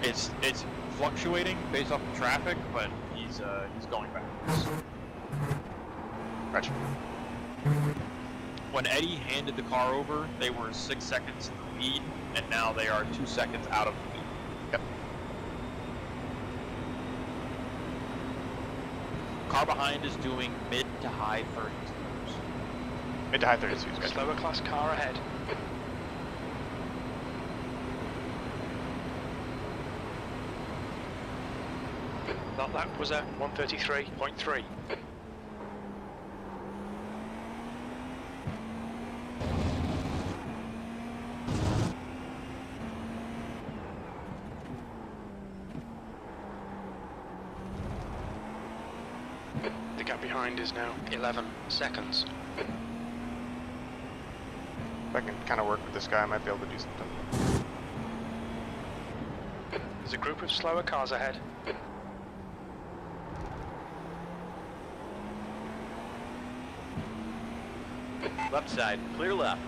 It's fluctuating based off the traffic, but he's going backwards. Roger. When Eddie handed the car over, they were 6 seconds in the lead, and now they are 2 seconds out of the lead. Yep. Car behind is doing mid to high 32s. Mid to high 32s, guys. Slower class car ahead. That lap was at 133.3. The gap behind is now 11 seconds. If I can kind of work with this guy, I might be able to do something. There's a group of slower cars ahead. Left side, clear left.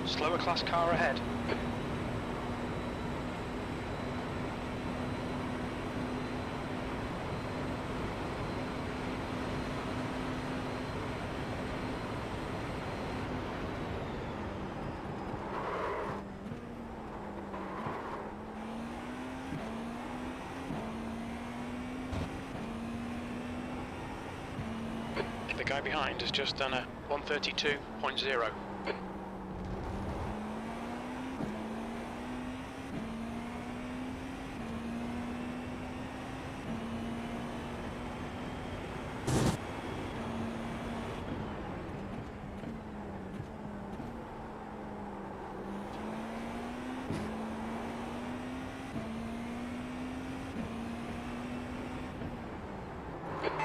Slower class car ahead. The guy behind has just done a 132.0.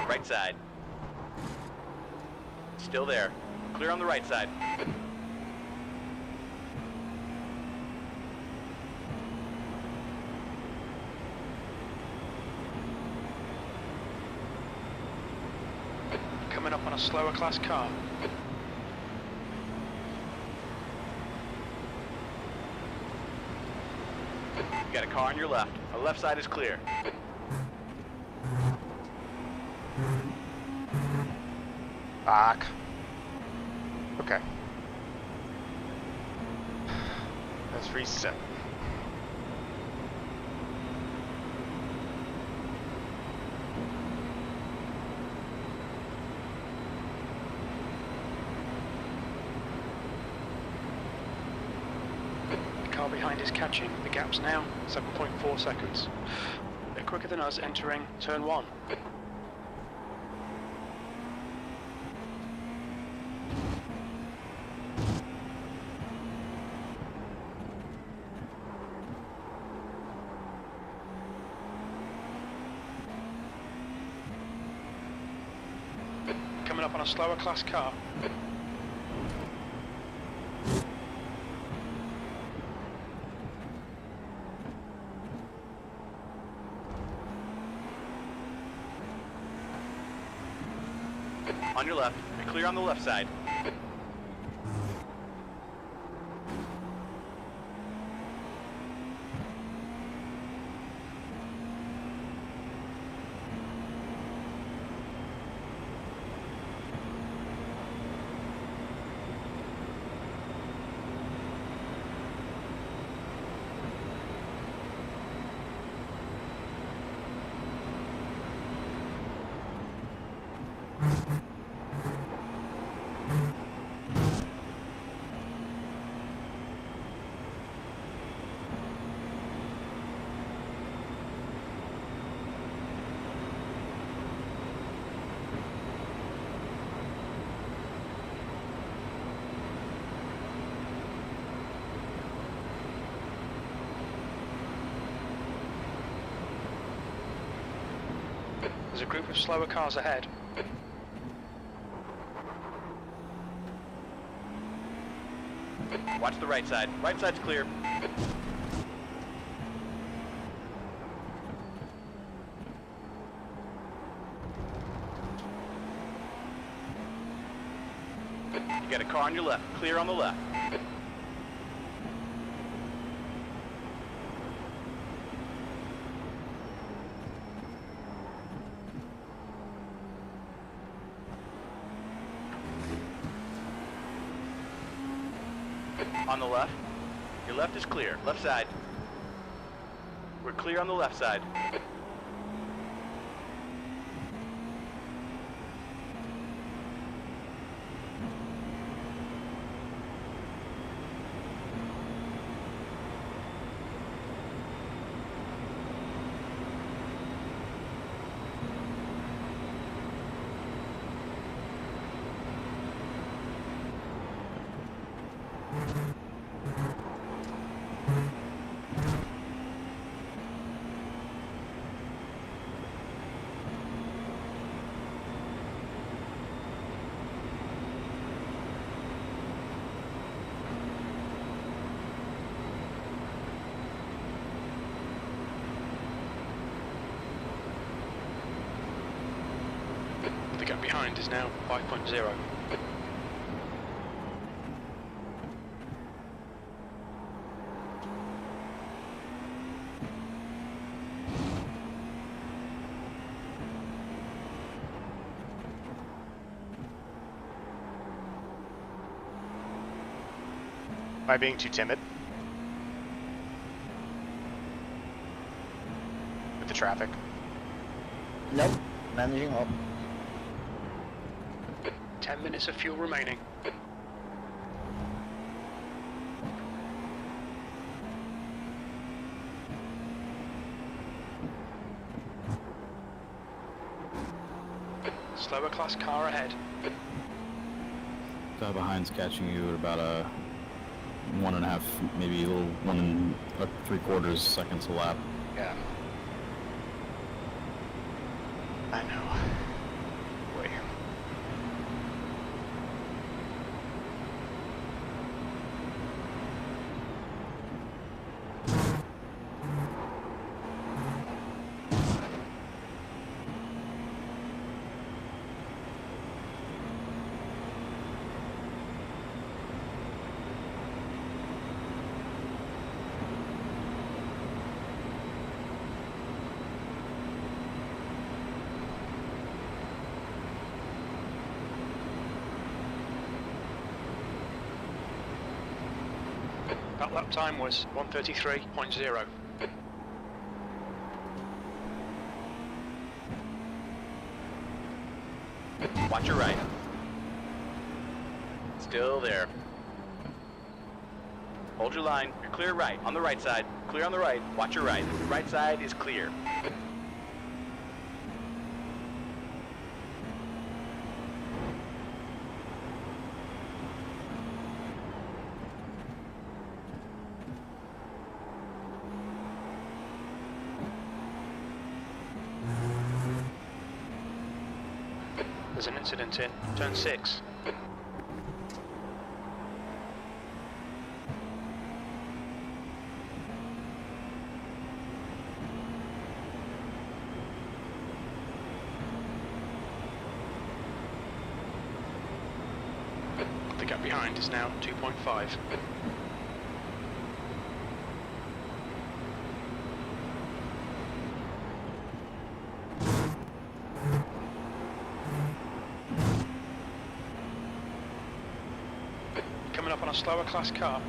Right side. Still there. Clear on the right side. Coming up on a slower class car. You got a car on your left. The left side is clear. Fuck. Okay. Let's reset. The car behind is catching. The gap's now 7.4 seconds. They're quicker than us entering turn 1. coming up on a slower class car. On your left. You're clear on the left side. There's a group of slower cars ahead. Watch the right side. Right side's clear. You got a car on your left. Clear on the left. On the left. Your left is clear. Left side. We're clear on the left side. The gap behind is now 5.0. Am I being too timid? With the traffic? Nope, managing up. 10 minutes of fuel remaining. Slower class car ahead. Guy behind's catching you at about a 1.5, maybe a little 1 3/4 seconds a lap. Yeah. I know. Boy. That lap time was 1:33.0. Watch your right. Still there. Hold your line. You're clear right. On the right side. Clear on the right. Watch your right. The right side is clear. There's an incident in turn 6. The gap behind is now 2.5. Coming up on a slower class car.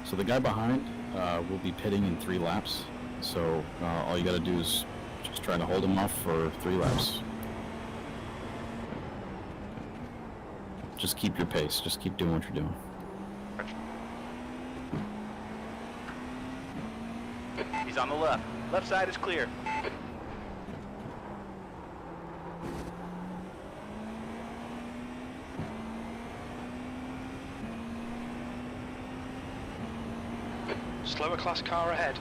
So the guy behind will be pitting in 3 laps. So all you got to do is just try to hold him off for 3 laps. Just keep your pace. Just keep doing what you're doing. He's on the left. Left side is clear. Slower class car ahead.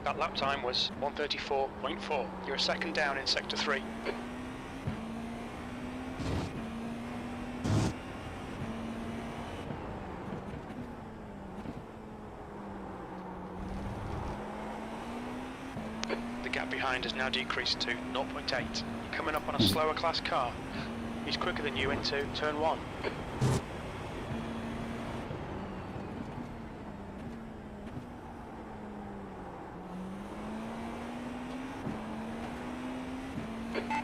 That lap time was 1:34.4. You're a second down in sector 3. The gap behind has now decreased to 0.8. You're coming up on a slower class car. He's quicker than you into turn 1.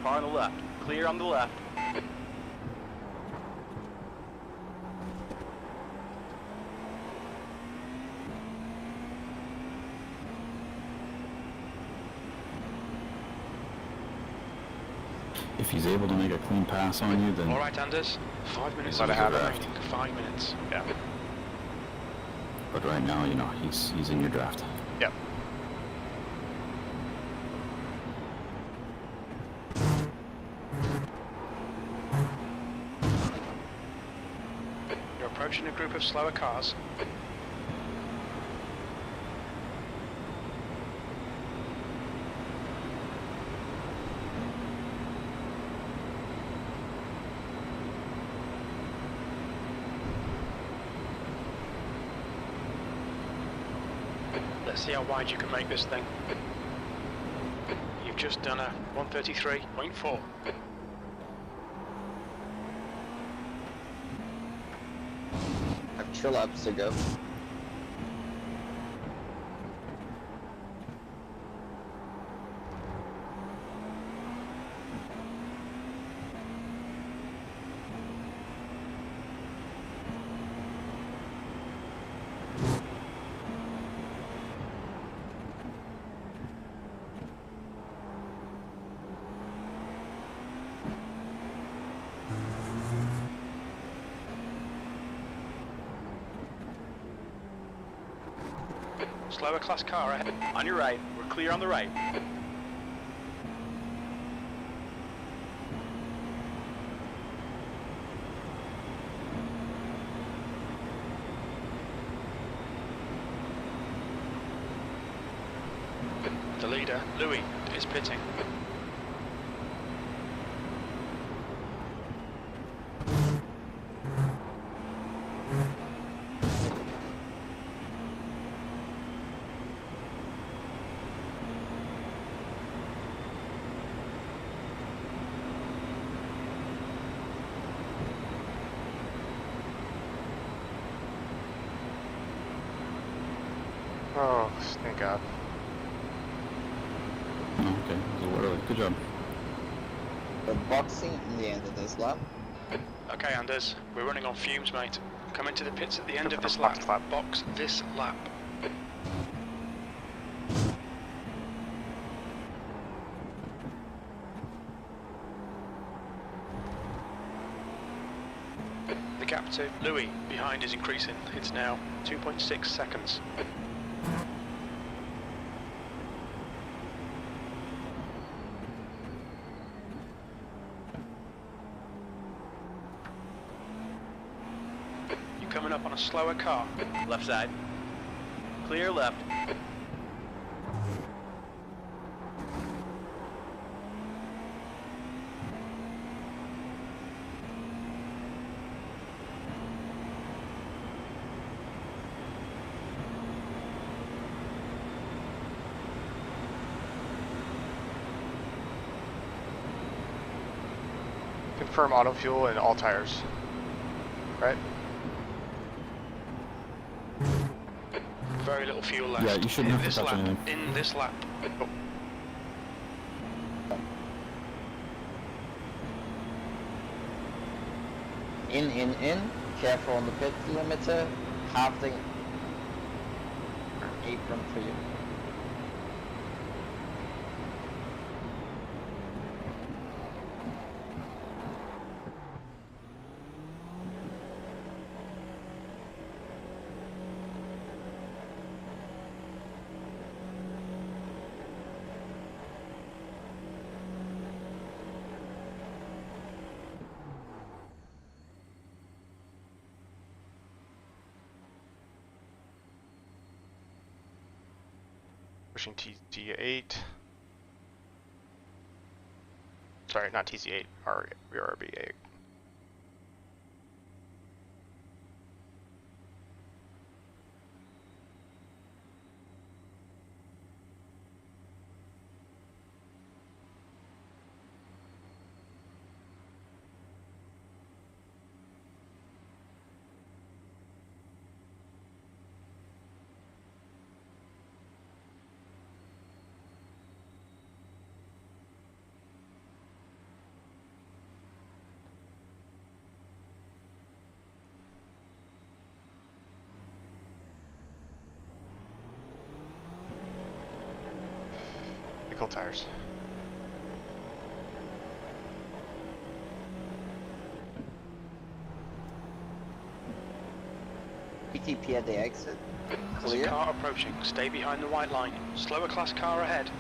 Car on the left. Clear on the left. If he's able to make a clean pass on you, then... Alright, Anders. 5 minutes Let it left happen. remaining. 5 minutes. Yeah. But right now, you know, he's in your draft. Yep. You're approaching a group of slower cars. Let's see how wide you can make this thing. You've just done a 1:33.4. I've 2 laps to go. Slower class car ahead. On your right. We're clear on the right. The leader, Louis, is pitting. Oh, thank God. Oh, okay, so whatever. Good job. The boxing in the end of this lap. Okay, Anders, we're running on fumes, mate. Come into the pits at the end of this Box lap. lap. Box this lap. The gap to Louis behind is increasing. It's now 2.6 seconds. You're coming up on a slower car. Left side. Clear left. Confirm auto fuel and all tires. Right? Very little fuel left. Yeah, you shouldn't in have to this touch lap. anything. In this lap. In. Careful on the pit limiter. Half the apron for you. Pushing TZ8. Sorry, not TZ8, RB8. Nickel tires. PTP at the exit. There's a Clear. car approaching. Stay behind the white line. Slower class car ahead.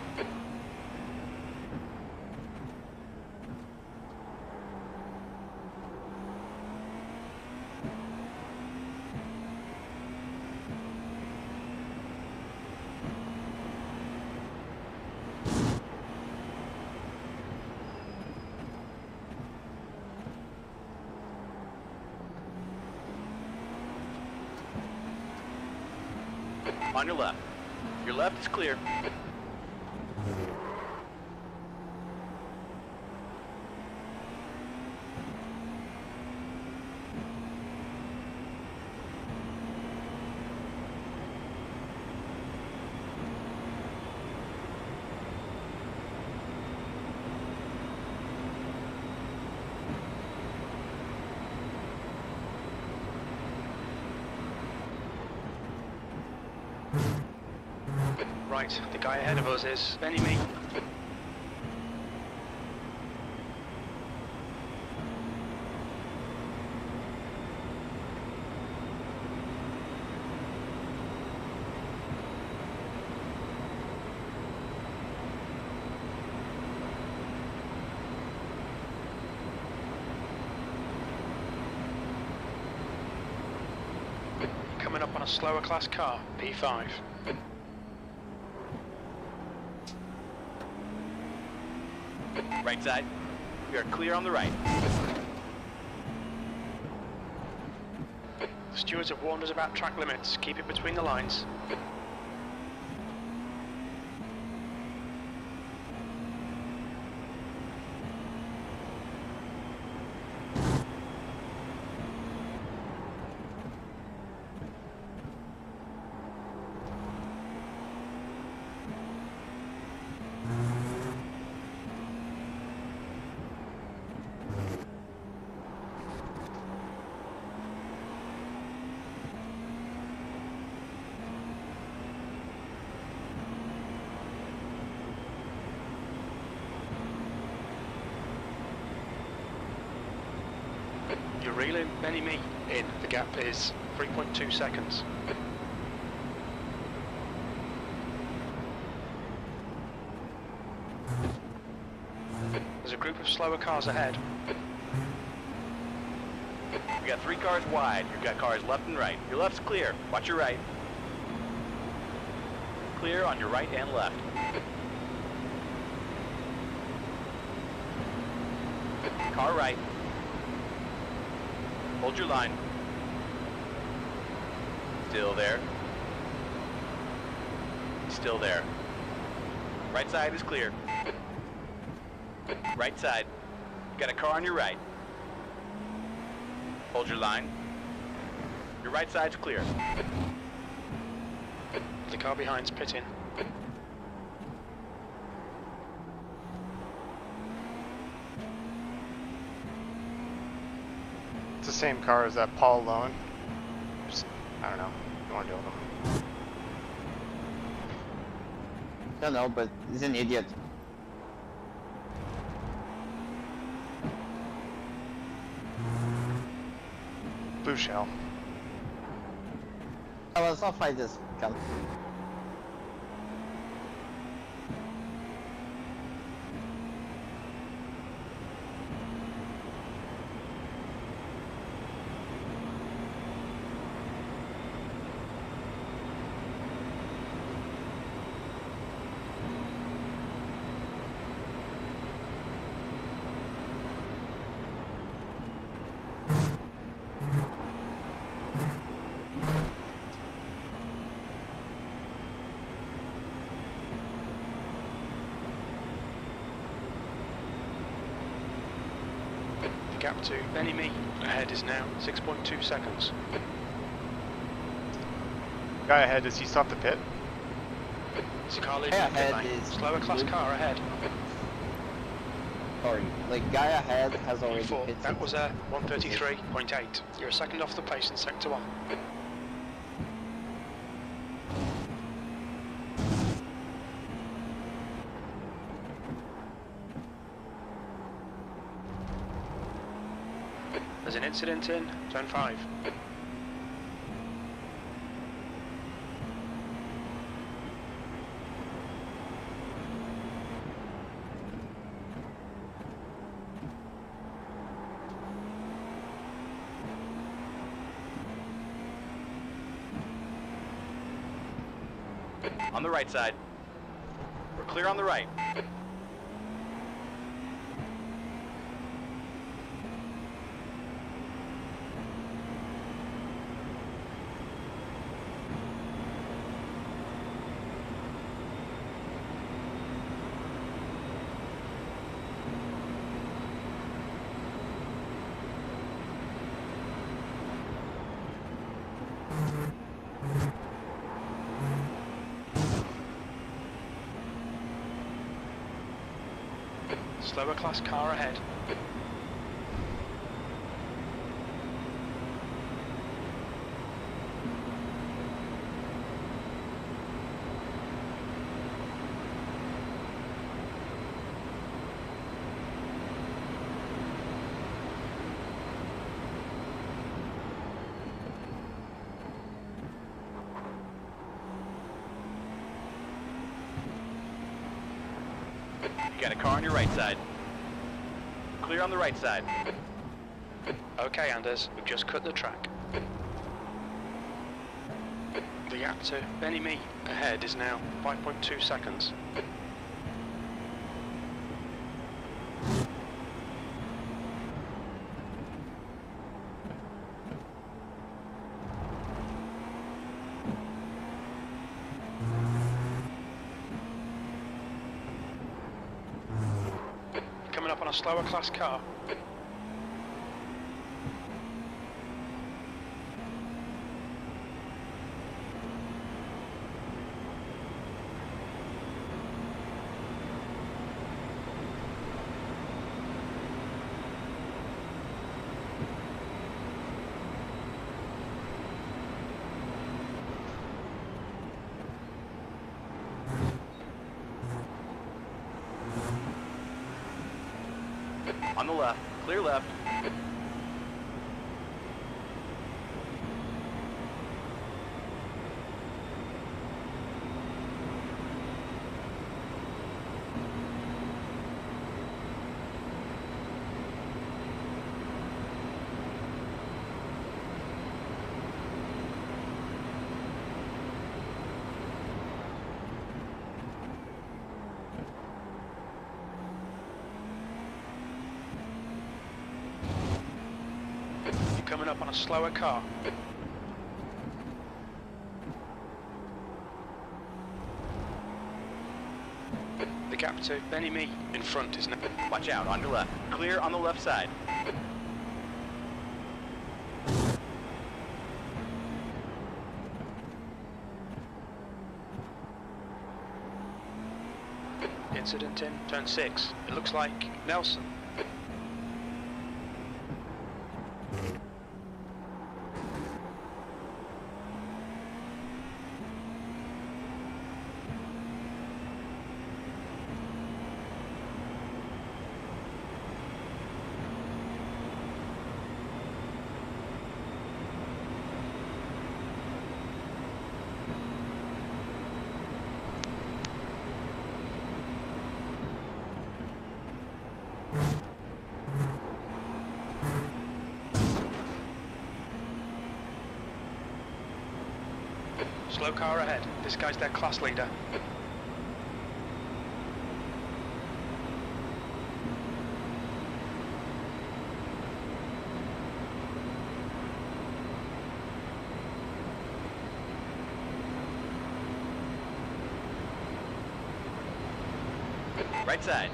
On your left. Your left is clear. Right, the guy ahead of us is Benny Me. Coming up on a slower class car, P5. Right side. We are clear on the right. The stewards have warned us about track limits. Keep it between the lines. You're reeling many me in. The gap is 3.2 seconds. There's a group of slower cars ahead. We got 3 cars wide. You've got cars left and right. Your left's clear. Watch your right. Clear on your right and left. Car right. Hold your line. Still there. Still there. Right side is clear. Right side. Got a car on your right. Hold your line. Your right side's clear. The car behind's pitting. It's the same car as that Paul Lone. Just, I don't know. I don't want to deal with him. Don't know, but he's an idiot. Blue shell. Oh, let's not fight this. Come. The gap to Benny Me ahead is now 6.2 seconds. Guy ahead, does he stop the pit? It's a car leading Guy the pit ahead lane. is Slower class blue. car ahead. Sorry, like guy ahead has already Thought pitted. that was a 133.8. You're a second off the pace in sector 1. There's an incident in turn 5. On the right side. We're clear on the right. Slower class car ahead. You got a car on your right side. Clear on the right side. Okay, Anders, we've just cut the track. The gap to Benny Me ahead is now 5.2 seconds. on a slower class car. On the left, clear left. Coming up on a slower car. The gap to Benny Me in front is now. Watch out, on your left. Clear on the left side. Incident in turn 6. It looks like Nelson. Slow car ahead. This guy's their class leader. Right side.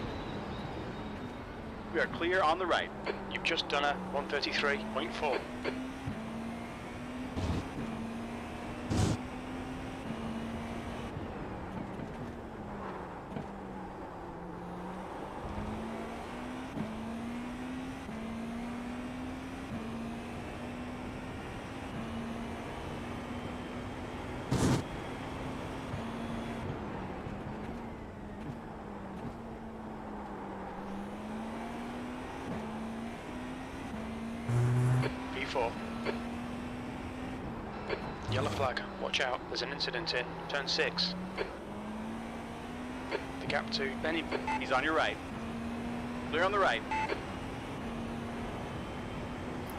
We are clear on the right. You've just done a 133.4. P4. Yellow flag, watch out, there's an incident in turn 6. The gap to Benny. He's on your right. Clear on the right.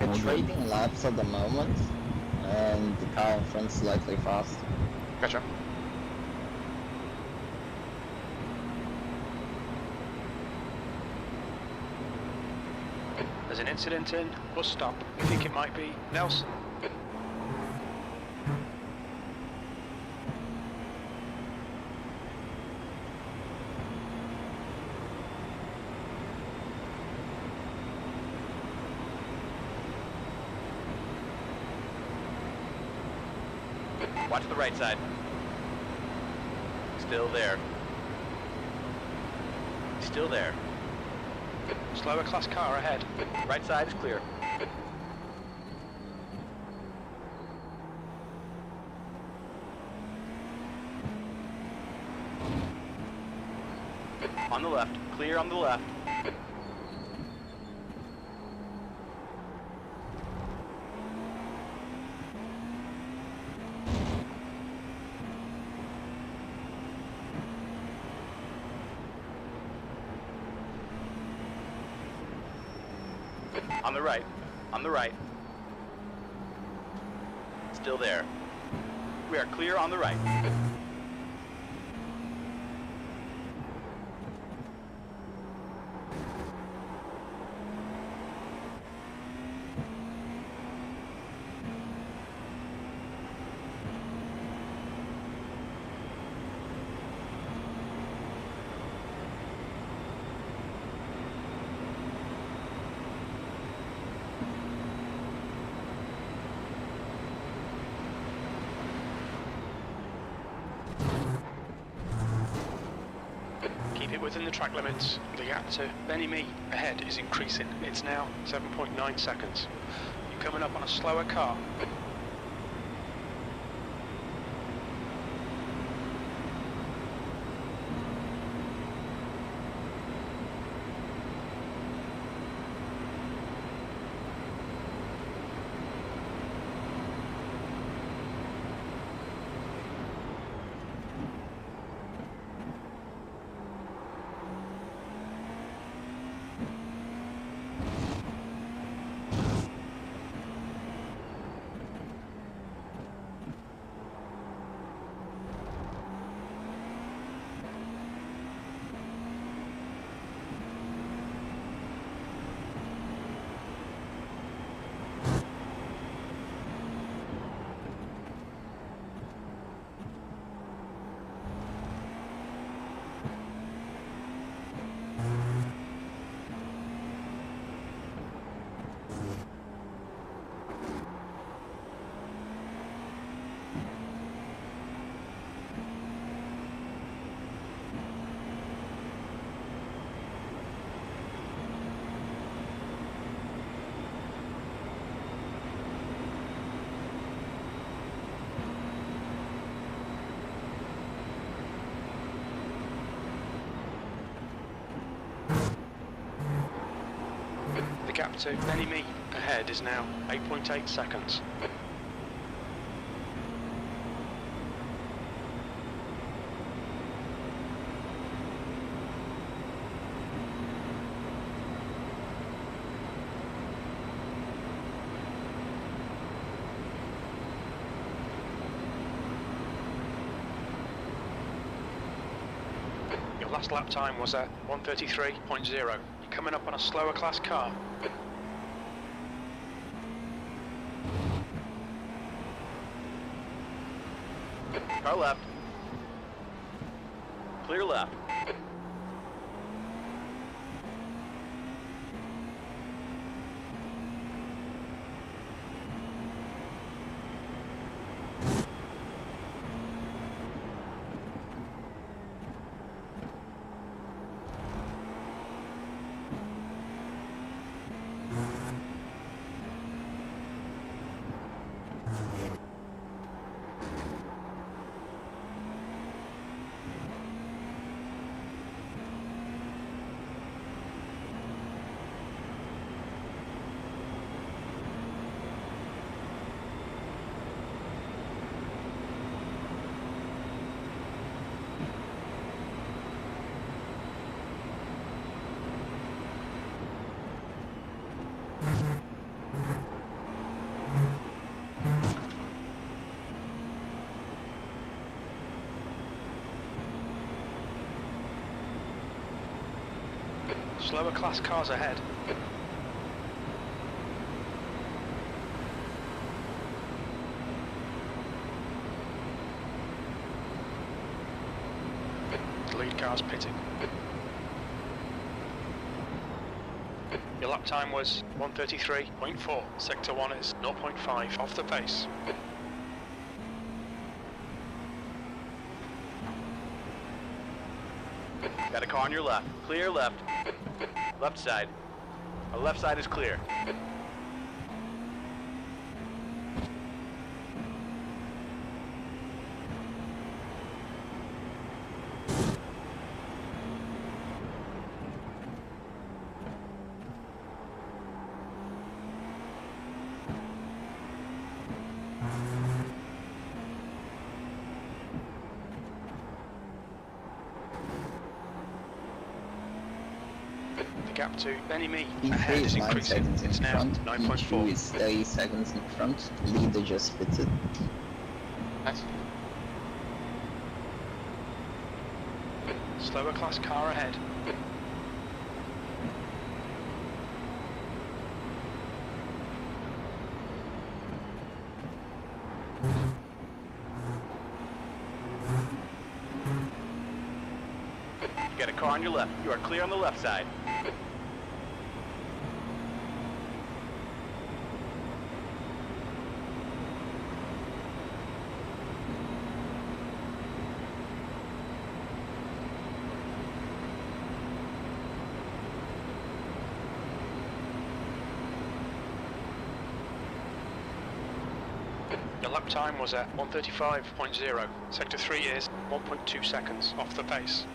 We're trading laps at the moment, and the car in front slightly fast. Gotcha. There's an incident in bus stop. I think it might be Nelson. Watch the right side. Still there. Still there. Slower class car ahead. Right side is clear. On the left. Clear on the left. On the right. On the right. Still there. We are clear on the right. within the track limits. The gap to Benny Me ahead is increasing. It's now 7.9 seconds. You're coming up on a slower car. The gap to Benny Me ahead is now 8.8 seconds. Your last lap time was at 1:33.0. You're coming up on a slower class car. Car left. Clear left. Slower class cars ahead. The lead car's pitting. Your lap time was 1:33.4. Sector 1 is 0.5 off the pace. Got a car on your left. Clear left. Left side. Our left side is clear. The gap to Benny Me P3 ahead is is 9 increasing. seconds in It's now front, 9.4. P2 is 30 seconds in front, leader just pitted. Nice. Slower class car ahead. You got a car on your left. You are clear on the left side. lap time was at 1:35.0. Sector 3 is 1.2 seconds off the pace.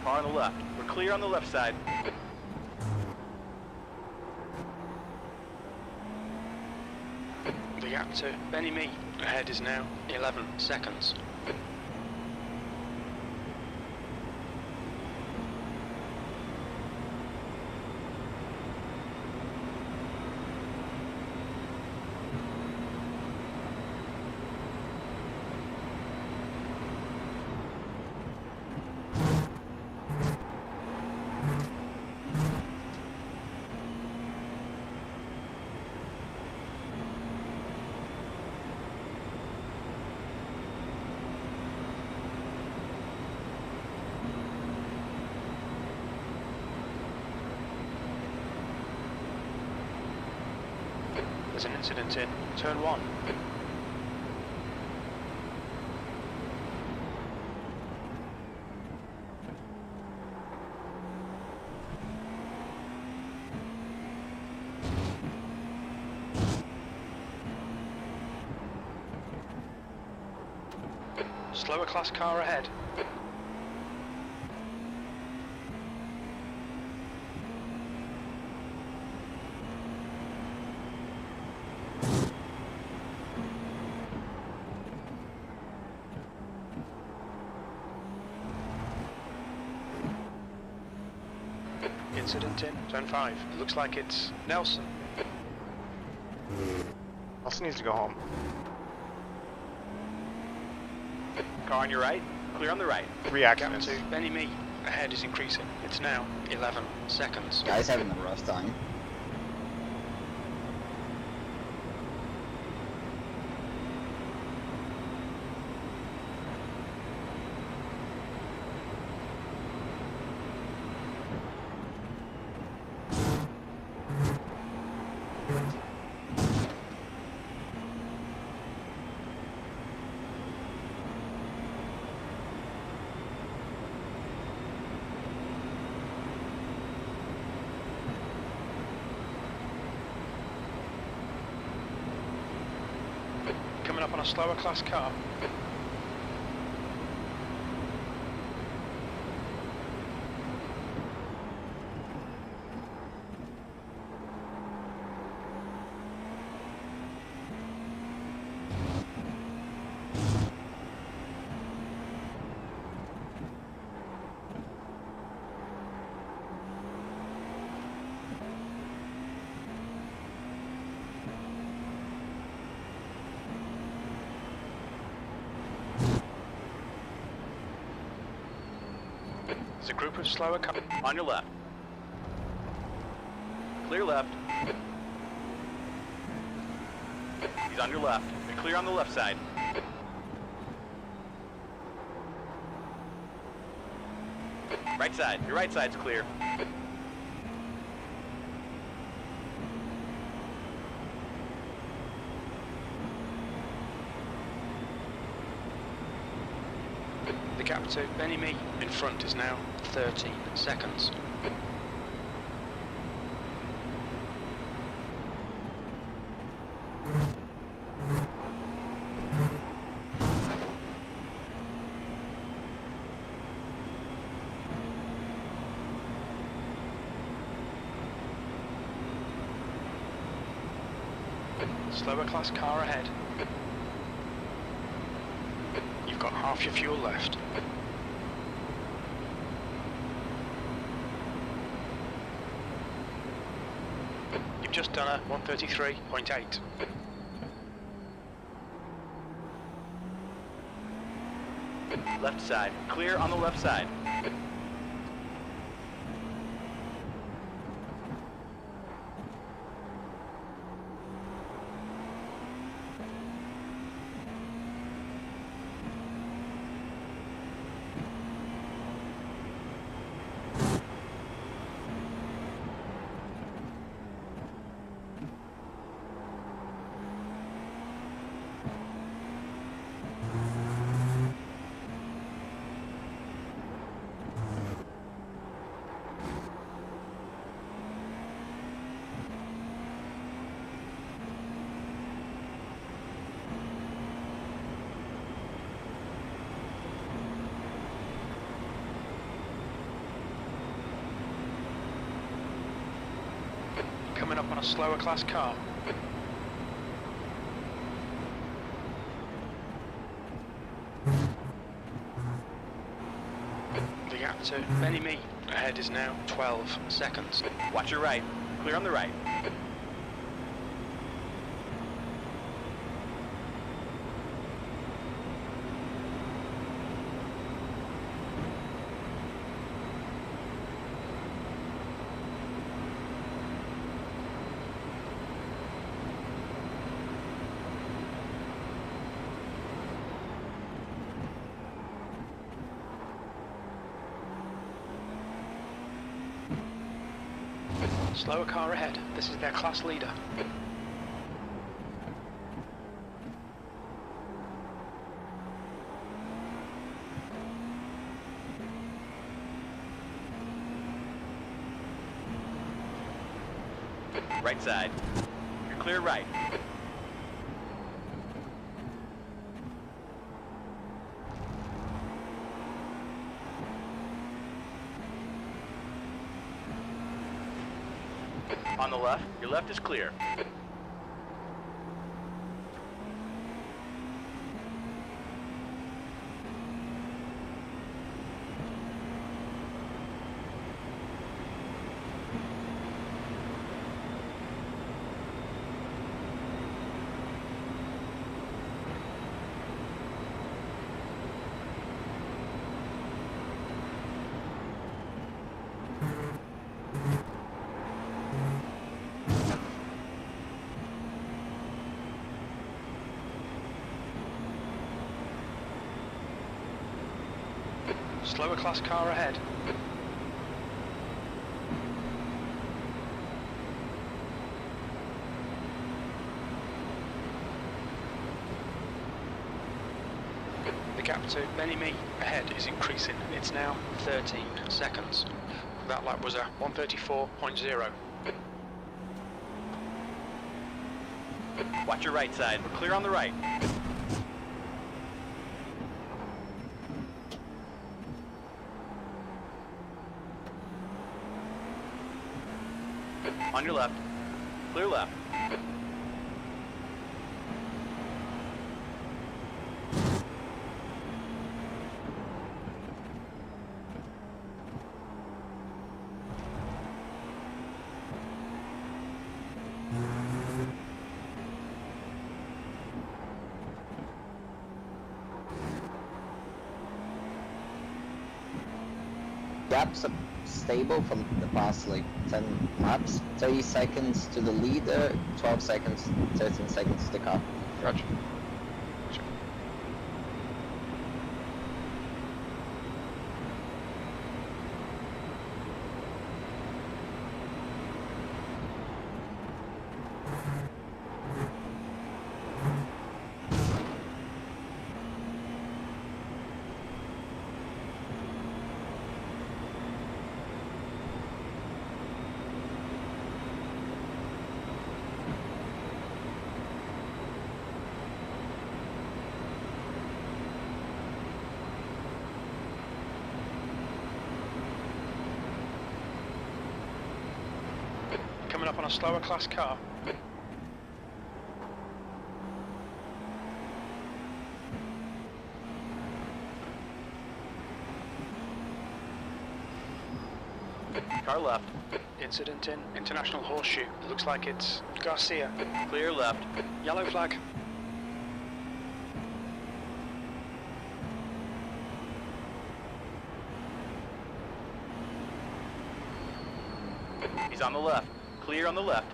Car on the left. We're clear on the left side. The gap to Benny Me ahead is now 11 seconds. There's an incident in turn 1. Slower class car ahead. Incident in turn 5. It looks like it's Nelson. Nelson needs to go home. Car on your right. Clear on the right. 3 Gap accidents. to Benny Me ahead is increasing. It's now 11 seconds. Guy's having a rough time. Coming up on a slower class car. There's a group of slower cars. On your left. Clear left. He's on your left. You're clear on the left side. Right side. Your right side's clear. The gap to Benny Me in front is now 13 seconds. Slower class car ahead. You've got half your fuel left. You've just done a 1:33.8. Left side. Clear on the left side. coming up on a slower class car. The gap to Benny Me ahead is now 12 seconds. Watch your right. Clear on the right. Slower car ahead. This is their class leader. Right side. You're clear right. On the left, your left is clear. Slower class car ahead. The gap to Benny Me ahead is increasing. It's now 13 seconds. That lap was a 134.0. Watch your right side. We're clear on the right. On your left. Clear left. Gaps are stable for the past like 10 laps. 30 seconds to the leader, 12 seconds, 13 seconds to the car. Gotcha. Coming up on a slower class car. Car left. Incident in International Horseshoe. It looks like it's Garcia. Clear left. Yellow flag. He's on the left. Clear on the left.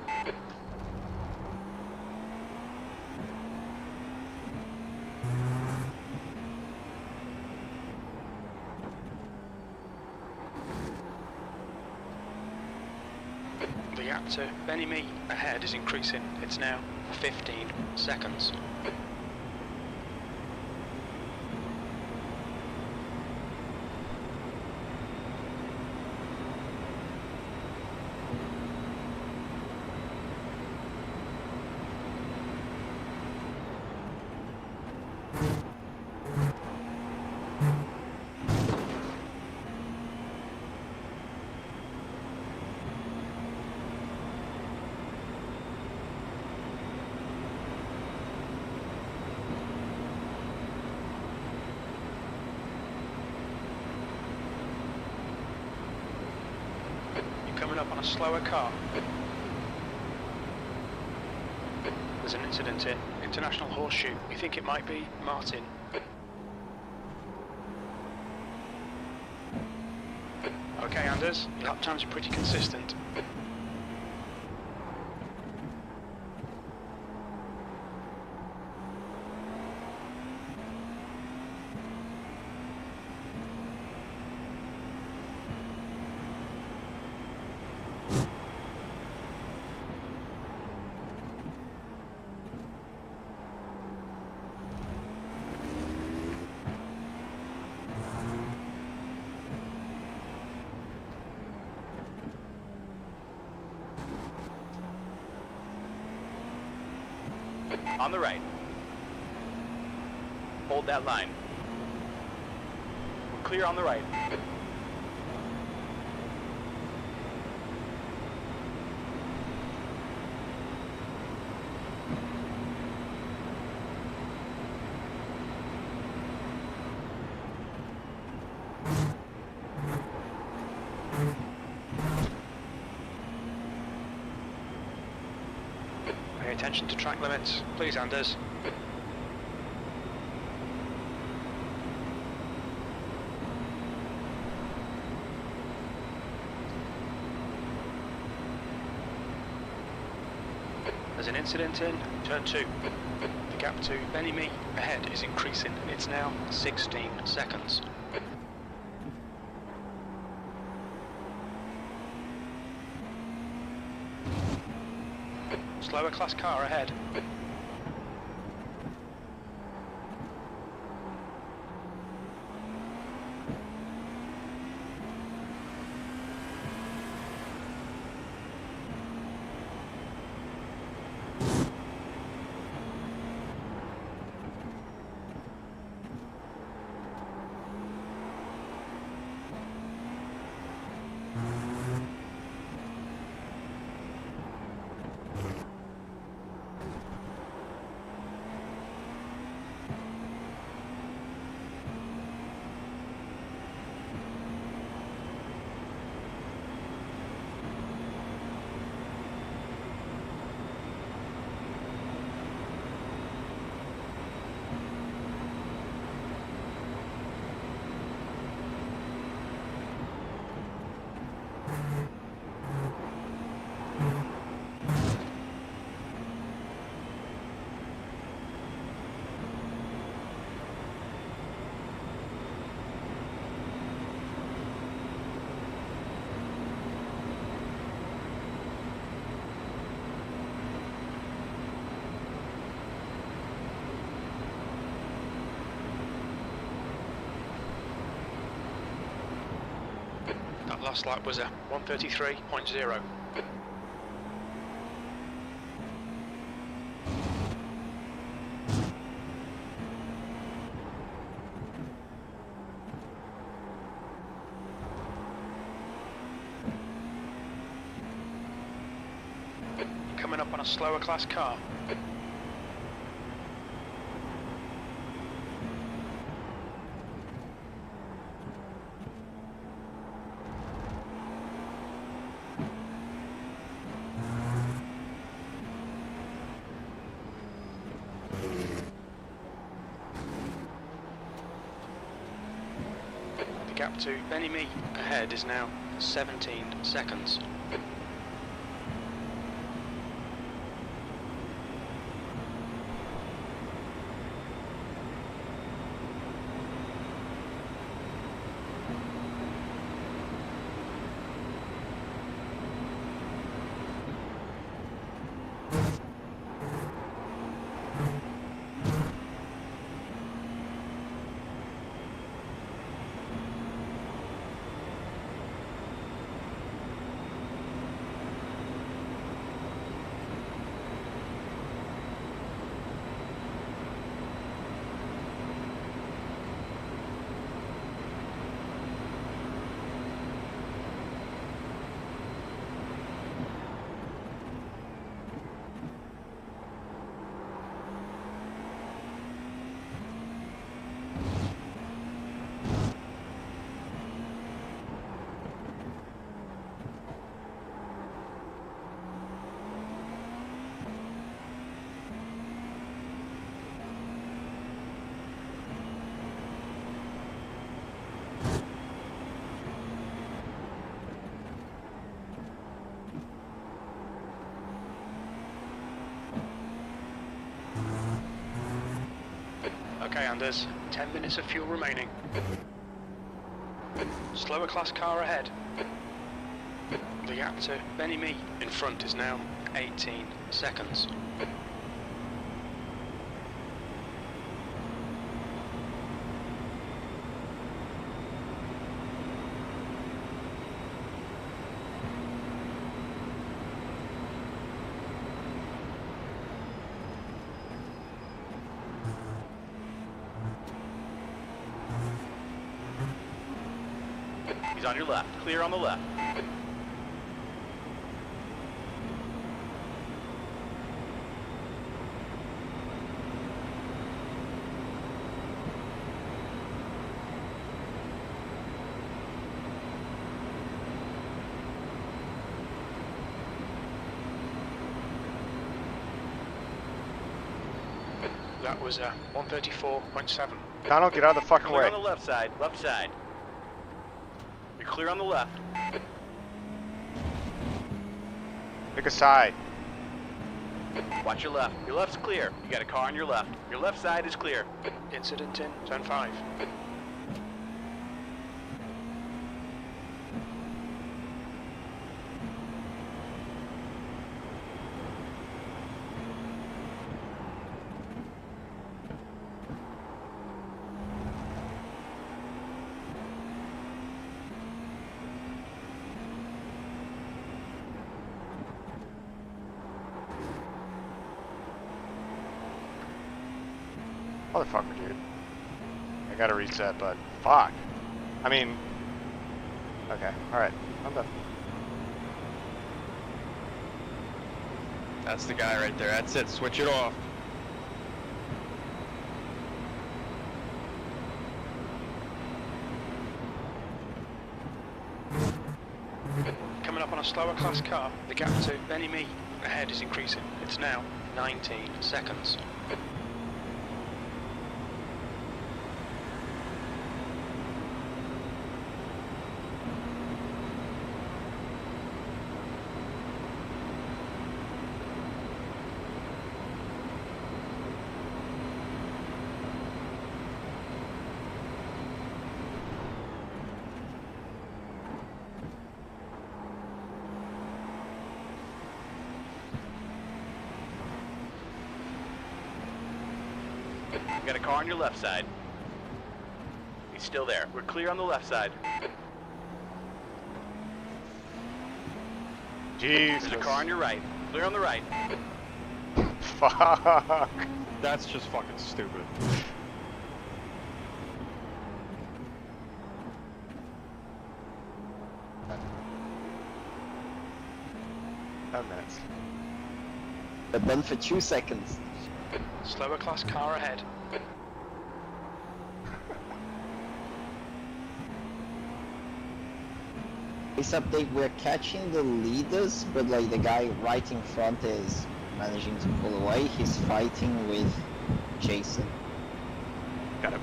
The gap to Benny Me ahead is increasing. It's now 15 seconds. coming up on a slower car. There's an incident in International Horseshoe. We think it might be Martin. Okay, Anders, your lap times are pretty consistent. On the right. Hold that line. We're clear on the right. Pay attention to track limits, please, Anders. There's an incident in turn 2. The gap to Benny ahead is increasing. It's now 16 seconds. Slower class car ahead. That last lap was a 1:33.0. Coming up on a slower class car. The gap to Benny ahead is now 17 seconds. Okay, Anders. 10 minutes of fuel remaining. Slower class car ahead. The gap to Benny Me in front is now 18 seconds. He's on your left. Clear on the left. That was 134.7. Donald, get out of the fucking Clear way. on the left side. Left side. You're clear on the left. Pick a side. Watch your left. Your left's clear. You got a car on your left. Your left side is clear. Incident in 10-5. Motherfucker, dude. I gotta reset, but fuck. I mean, okay, alright, I'm done. That's the guy right there. That's it. Switch it off. Coming up on a slower class car, the gap to Benny Me ahead is increasing. It's now 19 seconds. You got a car on your left side. He's still there. We're clear on the left side. Jesus. There's a car on your right. Clear on the right. Fuck. That's just fucking stupid. Minutes. But then for 2 seconds. Slower class car ahead. This update, we're catching the leaders, but like the guy right in front is managing to pull away. He's fighting with Jason. Got him.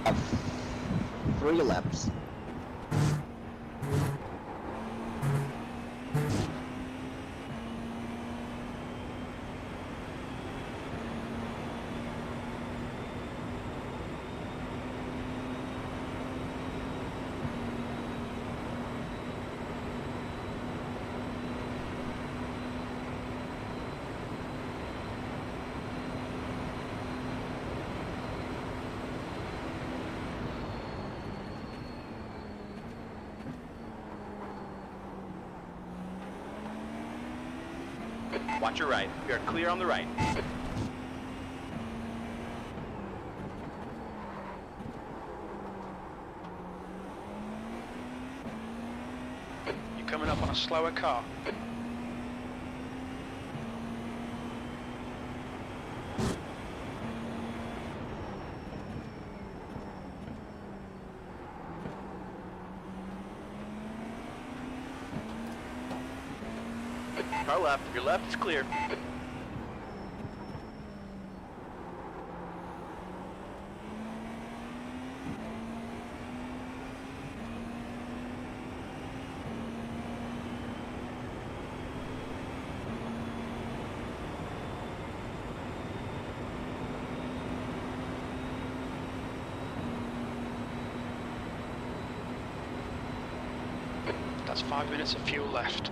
Have 3 laps. Watch your right. We are clear on the right. You're coming up on a slower car. Car left. Your left is clear. That's 5 minutes of fuel left.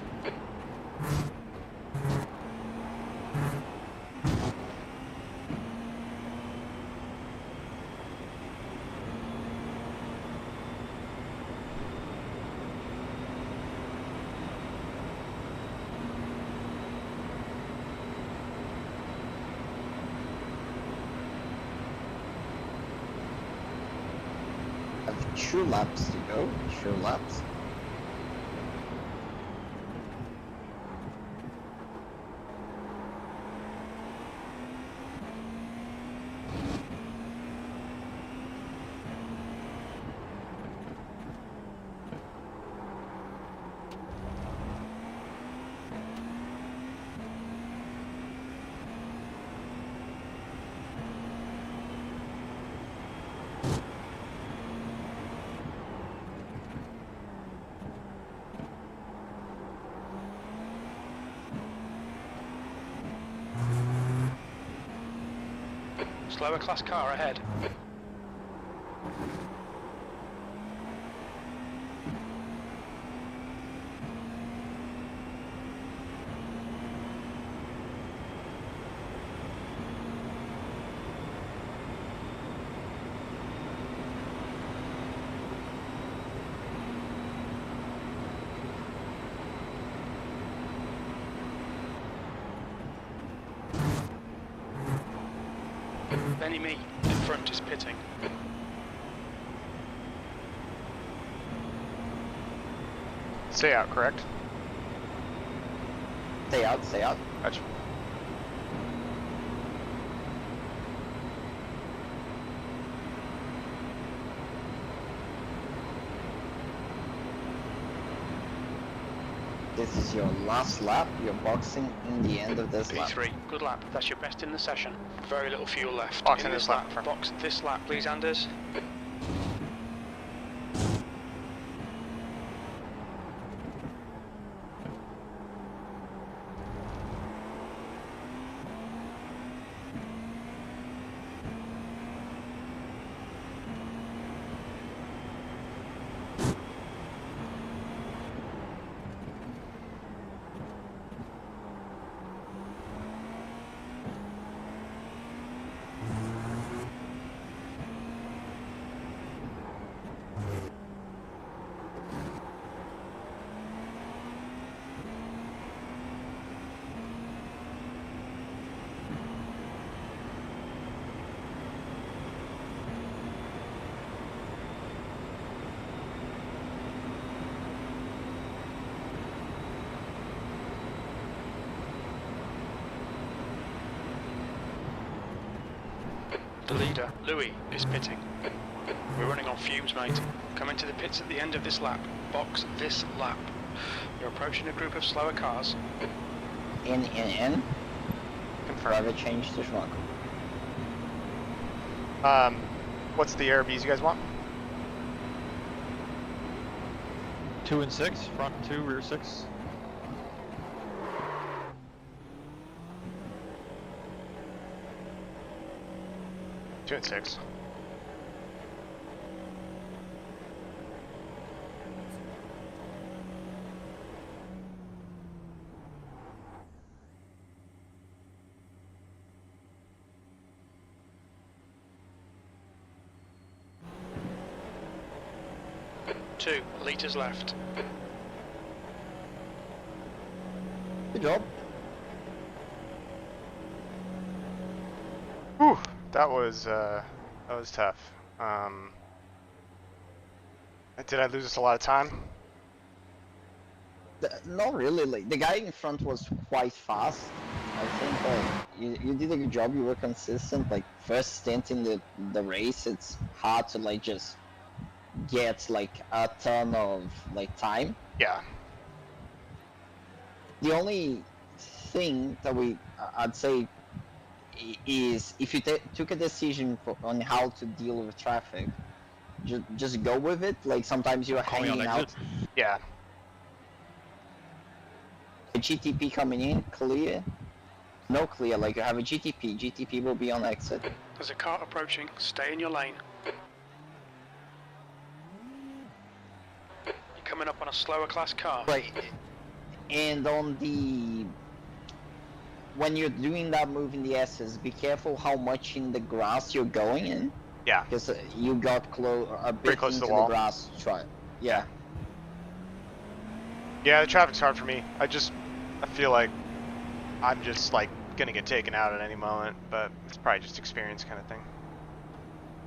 Have 2 laps to go. 2 laps. Slower class car ahead. Benny Me in front is pitting. Stay out, correct? Stay out, stay out. Gotcha. This is your last lap. You're boxing in the end of this lap. P3, good lap. That's your best in the session. Very little fuel left. Box in in this this lap. lap. Box this lap, please, Anders. The leader, Louis, is pitting. We're running on fumes, mate. Come into the pits at the end of this lap. Box this lap. You're approaching a group of slower cars. In. Confirm. Driver change to Schmuck. What's the ARBs you guys want? 2 and 6, front 2, rear 6. Two and 6. Two litres left. Good job. Whew, that was tough. Did I lose us a lot of time? Not really. Like the guy in front was quite fast. I think you did a good job. You were consistent. Like first stint in the race, it's hard to like just get like a ton of like time. Yeah. The only thing that I'd say is if you took a decision on how to deal with traffic, just go with it. Like sometimes you're hanging out. Yeah. A GTP coming in, clear. No clear, like you have a GTP. GTP will be on exit. There's a car approaching. Stay in your lane. Your coming up on a slower class car. Right. And on the when you're doing that move in the S's, be careful how much in the grass you're going in. Yeah. Because you got a bit close to into the wall. grass. Yeah. Yeah, the traffic's hard for me. I feel like I'm just like gonna get taken out at any moment, but it's probably just experience kind of thing.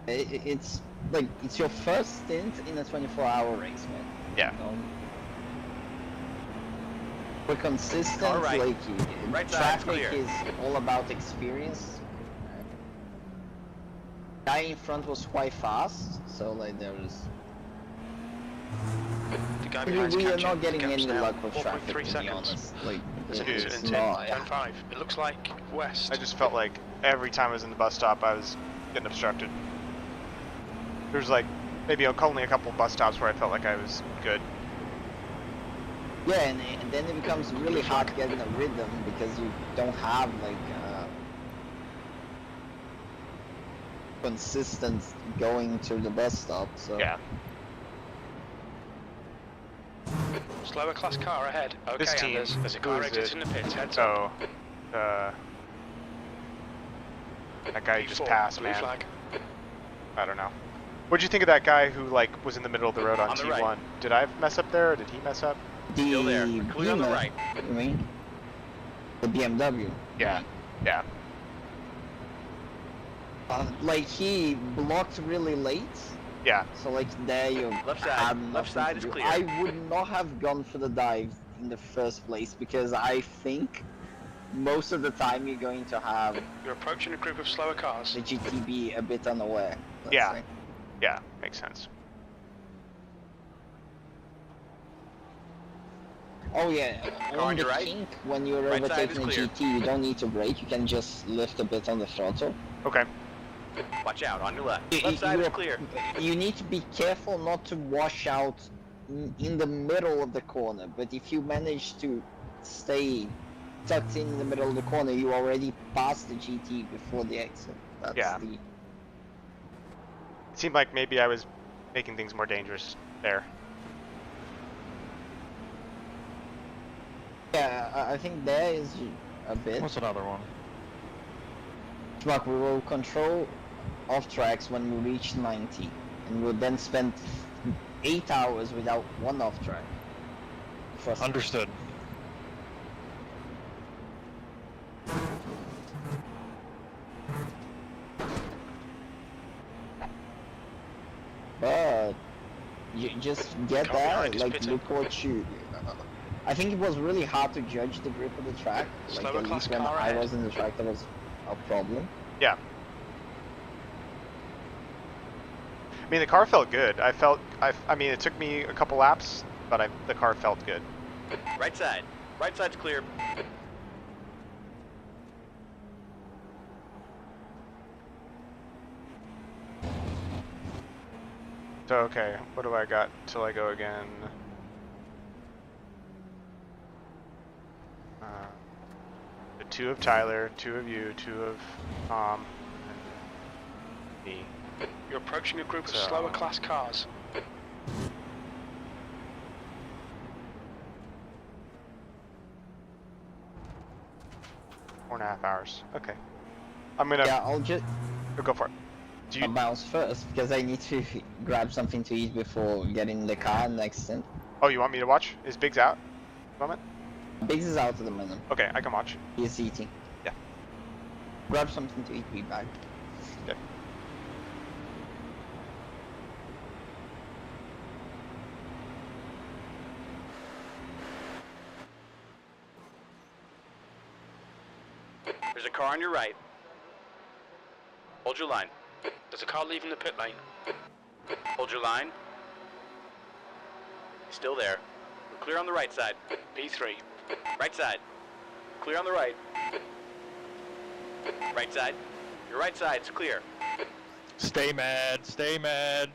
It's like it's your first stint in a 24-hour race, man. Yeah. You know? We're consistent, All right. like Right side's traffic clear. is all about experience. Guy in front was quite fast, so like there was. The guy We behind's are catching. not getting The gap's any now luck with 4.3 traffic, to be seconds. honest. Like, There's a Dude, visit in it's 10, not. 10.5. It looks like west. I just felt like every time I was in the bus stop, I was getting obstructed. There's like maybe only a couple bus stops where I felt like I was good. Yeah, and then it becomes really hard getting a rhythm because you don't have like consistent going to the bus stop. So Yeah. Slower class car ahead. Okay, This team, Anders. There's a who car is exits it? in the pits. Heads up. So, that guy you just P4, passed, blue man. flag. I don't know. What'd you think of that guy who like was in the middle of the road on On the T1? right. Did I mess up there, or did he mess up? Still there. Clear on the Beamer, right. I mean, the BMW. Yeah. Yeah. Like he blocked really late. Yeah. So like there you Left side. had Left nothing side to is do. clear. I would not have gone for the dive in the first place because I think most of the time you're going to have You're approaching a group of slower cars. the GTB a bit unaware. let's Yeah. say. Yeah. Makes sense. Oh yeah, Car on on the your right. kink when you're Right side overtaking a is clear. GT, you don't need to brake. You can just lift a bit on the throttle. Okay. Watch out. On your left. Y- Left side is you're- clear. You need to be careful not to wash out in the middle of the corner, but if you manage to stay tucked in the middle of the corner, you already passed the GT before the exit. That's Yeah. the... It seemed like maybe I was making things more dangerous there. Yeah, I think there is a bit. What's another one? But we will control off tracks when we reach 90, and we'll then spend 8 hours without one off track. Understood. But you just get Car there, behind is like pitting. look what you. I think it was really hard to judge the grip of the track. Like Slower at class least when car I ahead. was in the track, that was a problem. Yeah. I mean, the car felt good. I mean, it took me a couple laps, but the car felt good. Right side. Right side's clear. So, okay, what do I got till I go again? The 2 of Tyler, 2 of you, 2 of Tom, and me. You're approaching a group of So- slower class cars. Four and a half hours. Okay. I'm gonna Yeah, I'll just go for it. Do you, bounce first because I need to grab something to eat before getting in the car next stint. oh, you want me to watch? Is Biggs out? At the moment? Biggs is out at the minute. Okay, I can watch. He's eating. Yeah. Grab something to eat, be back. Okay. There's a car on your right. Hold your line. There's a car leaving the pit lane. Hold your line. Still there. We're clear on the right side. P3. Right side. Clear on the right. Right side. Your right side's clear. Stay mad. Stay mad.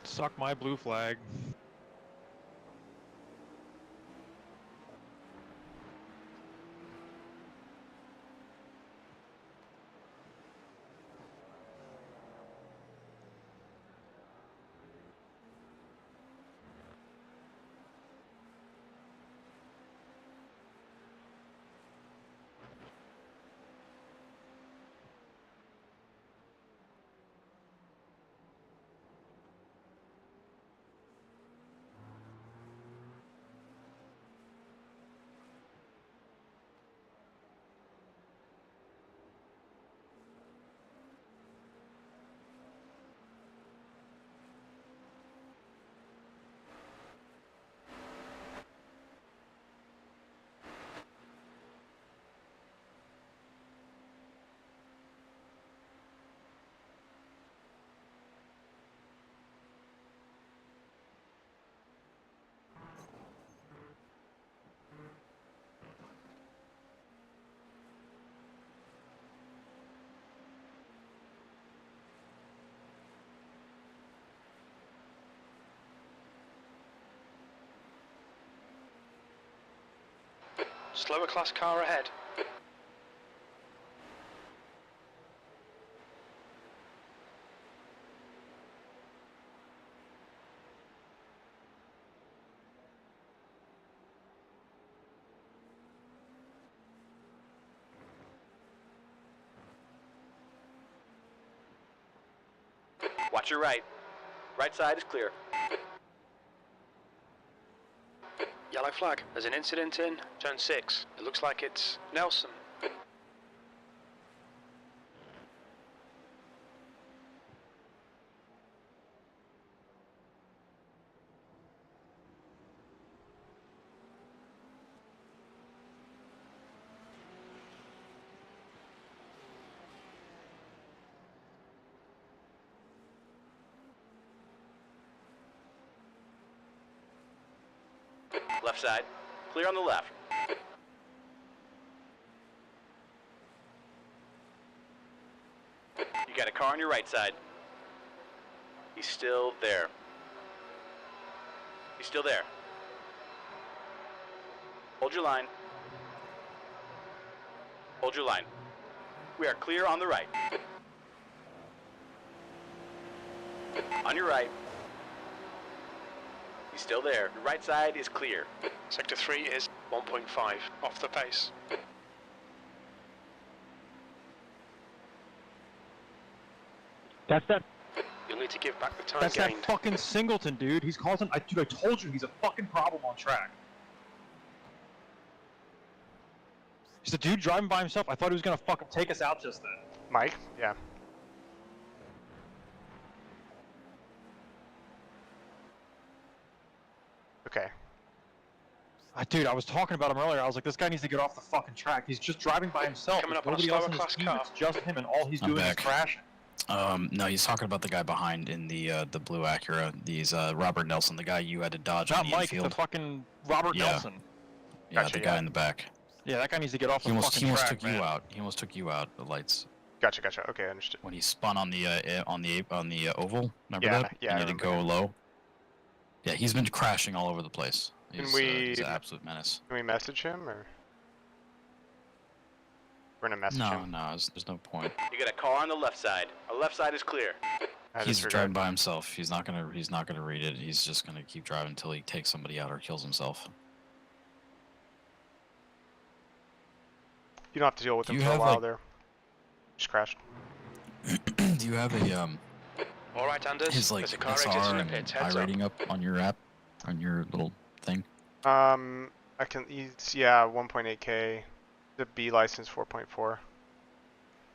Suck my blue flag. Slower class car ahead. Watch your right. Right side is clear. Yellow flag. There's an incident in turn 6. It looks like it's Nelson. Left side. Clear on the left. You got a car on your right side. He's still there. He's still there. Hold your line. Hold your line. We are clear on the right. On your right. He's still there. Your right side is clear. Sector 3 is 1.5 off the pace. That's that. You'll need to give back the time That's gained. that fucking Singleton, dude. He's causing. Dude, I told you he's a fucking problem on track. He's a dude driving by himself. I thought he was gonna fucking take us out just then. Mike? Yeah. Okay. Dude, I was talking about him earlier. I was like, this guy needs to get off the fucking track. He's just driving by himself. Coming There's up on a nobody else slower in his class team. car. It's just him, and all he's I'm doing back. is crashing. No, he's talking about the guy behind in the blue Acura. These Robert Nelson, the guy you had to dodge Not on the Mike, infield. the fucking Robert Yeah. Nelson. Yeah, Gotcha, the guy yeah. in the back. Yeah, that guy needs to get off He the almost fucking track, took man. you out. He almost took you out. The lights Gotcha, gotcha. Okay, understood. when he spun on the oval. Remember Yeah, that? yeah, I And he had to remember go low. Yeah, he's been crashing all over the place. Can He's an absolute menace. Can we message him, or? We're gonna message him. No, there's no point. You got a car on the left side. Our left side is clear. He's driving by himself. He's not gonna read it. He's just gonna keep driving until he takes somebody out or kills himself. You don't have to deal with Do him you for a have, while like- there. Just crashed. Do you have a All right, Anders. his like There's a car SR exiting the and pits. Heads up. iRating up on your app, on your little thing? I can. Yeah, 1.8K. The B license 4.4.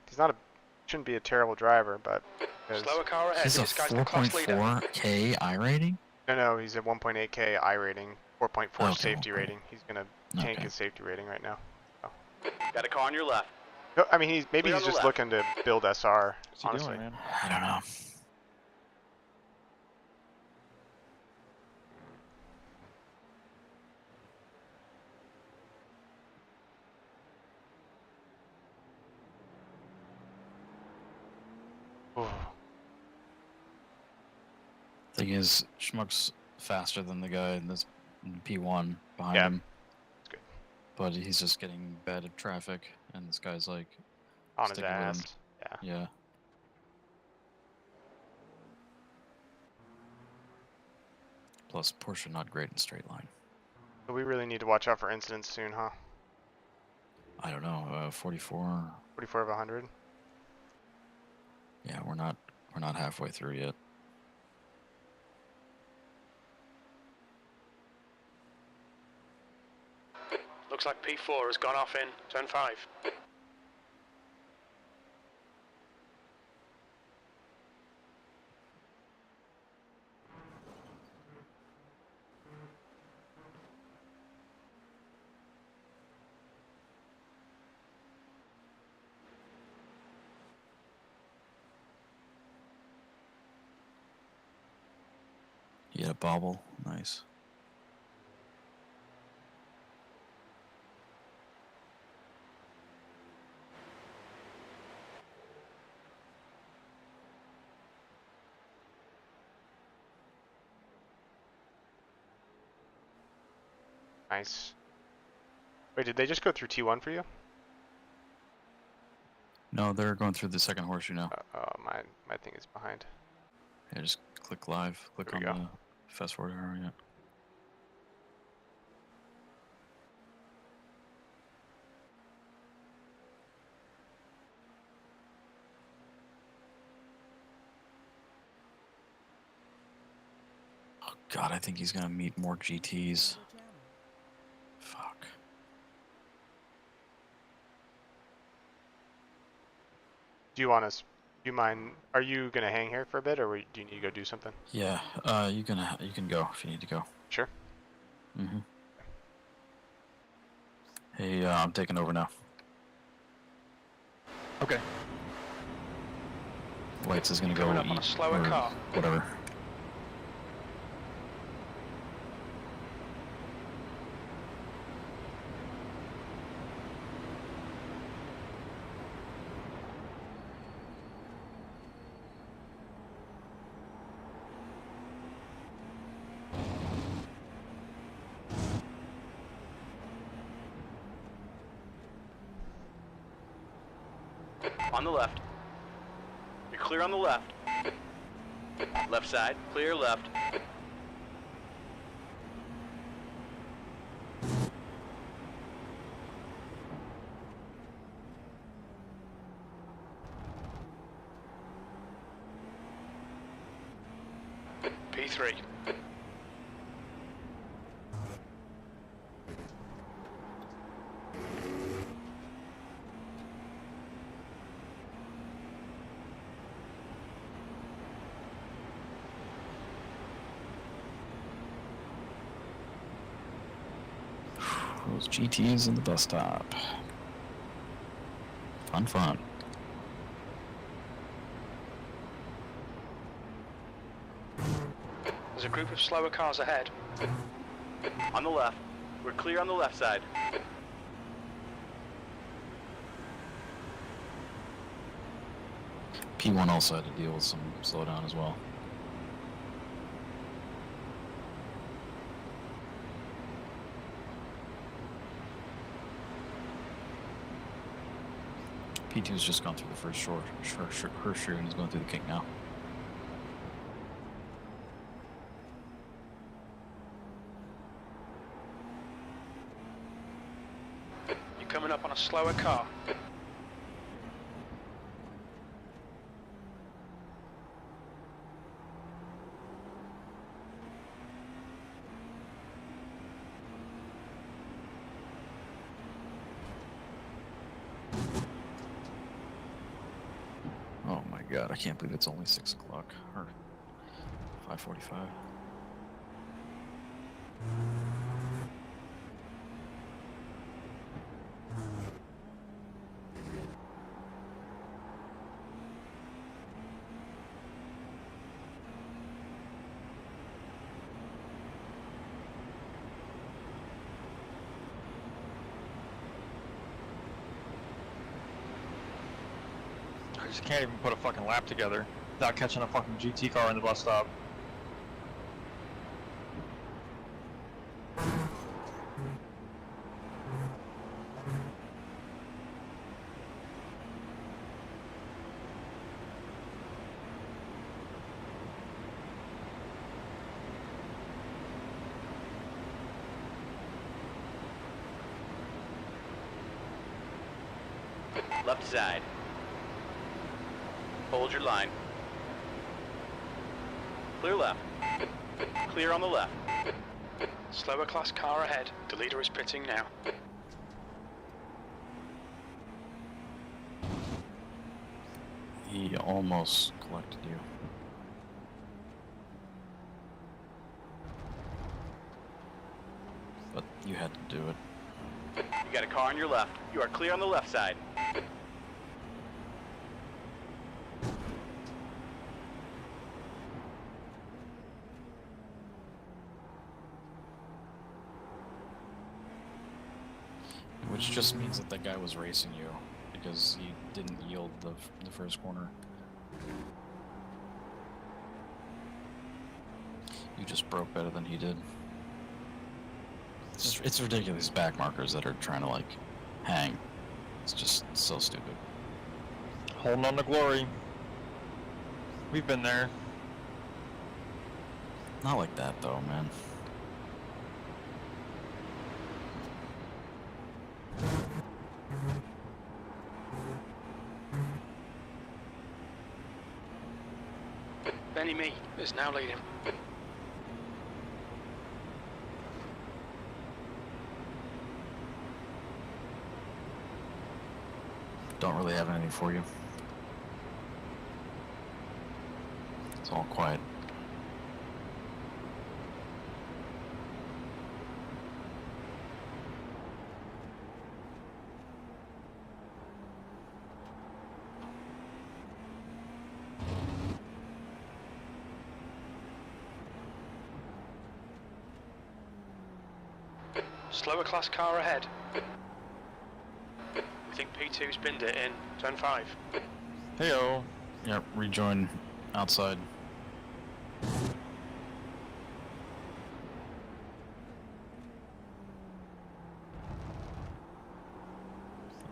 He's not a. Shouldn't be a terrible driver, but. Slower car ahead. He's a This guy's the class leader. 4.4K iRating. No, he's a 1.8K I rating, 4.4 Okay, safety okay. rating. He's gonna tank Okay. his safety rating right now. Got a car on your left. No, I mean, maybe Clear he's on the just left. looking to build SR. What's he Honestly, doing, man? I don't know. Ooh. Thing is, Schmuck's faster than the guy in this P1 behind Yeah. him. It's good. But he's just getting bad at traffic, and this guy's like On his sticking with him. ass. Yeah. Yeah. Plus, Porsche not great in straight line. So we really need to watch out for incidents soon, huh? I don't know. 44. 44 of 100. Yeah, we're not halfway through yet. Looks like P4 has gone off in turn 5. You get a bobble. Nice. Nice. Wait, did they just go through T1 for you? No, they're going through the second horseshoe now. Oh, my thing is behind. Yeah, just click live. Click There on we go. the fast forward arrow. Yeah. Oh God, I think he's gonna meet more GTs. Fuck. Do you want us? Do you mind? Are you gonna hang here for a bit, or do you need to go do something? Yeah. You can go if you need to go. Sure. Mm-hmm. Hey, I'm taking over now. Okay. Lights is gonna go Coming up on eat a slower or car. whatever. On the left. You're clear on the left. Left side, clear left. P3. Those GTs in the bus stop. Fun, fun. There's a group of slower cars ahead. On the left. We're clear on the left side. P1 also had to deal with some slowdown as well. P2's just gone through the first horseshoe and he's going through the kink now. You're coming up on a slower car. Oh my God, I can't believe it's only 6 o'clock or 5:45. I just can't even put a fucking lap together without catching a fucking GT car in the bus stop. Left side. Hold your line. Clear left. Clear on the left. Slower class car ahead. The leader is pitting now. He almost collected you. But you had to do it. You got a car on your left. You are clear on the left side. Which just means that guy was racing you, because he didn't yield the first corner. You just broke better than he did. It's ridiculous back markers that are trying to like hang. It's just so stupid. Holding on to glory. We've been there. Not like that though, man. Benny Me is now leading. Don't really have anything for you. It's all quiet. Slower class car ahead. We think P2's binned it in turn 5. Heyo. Yep, rejoin outside.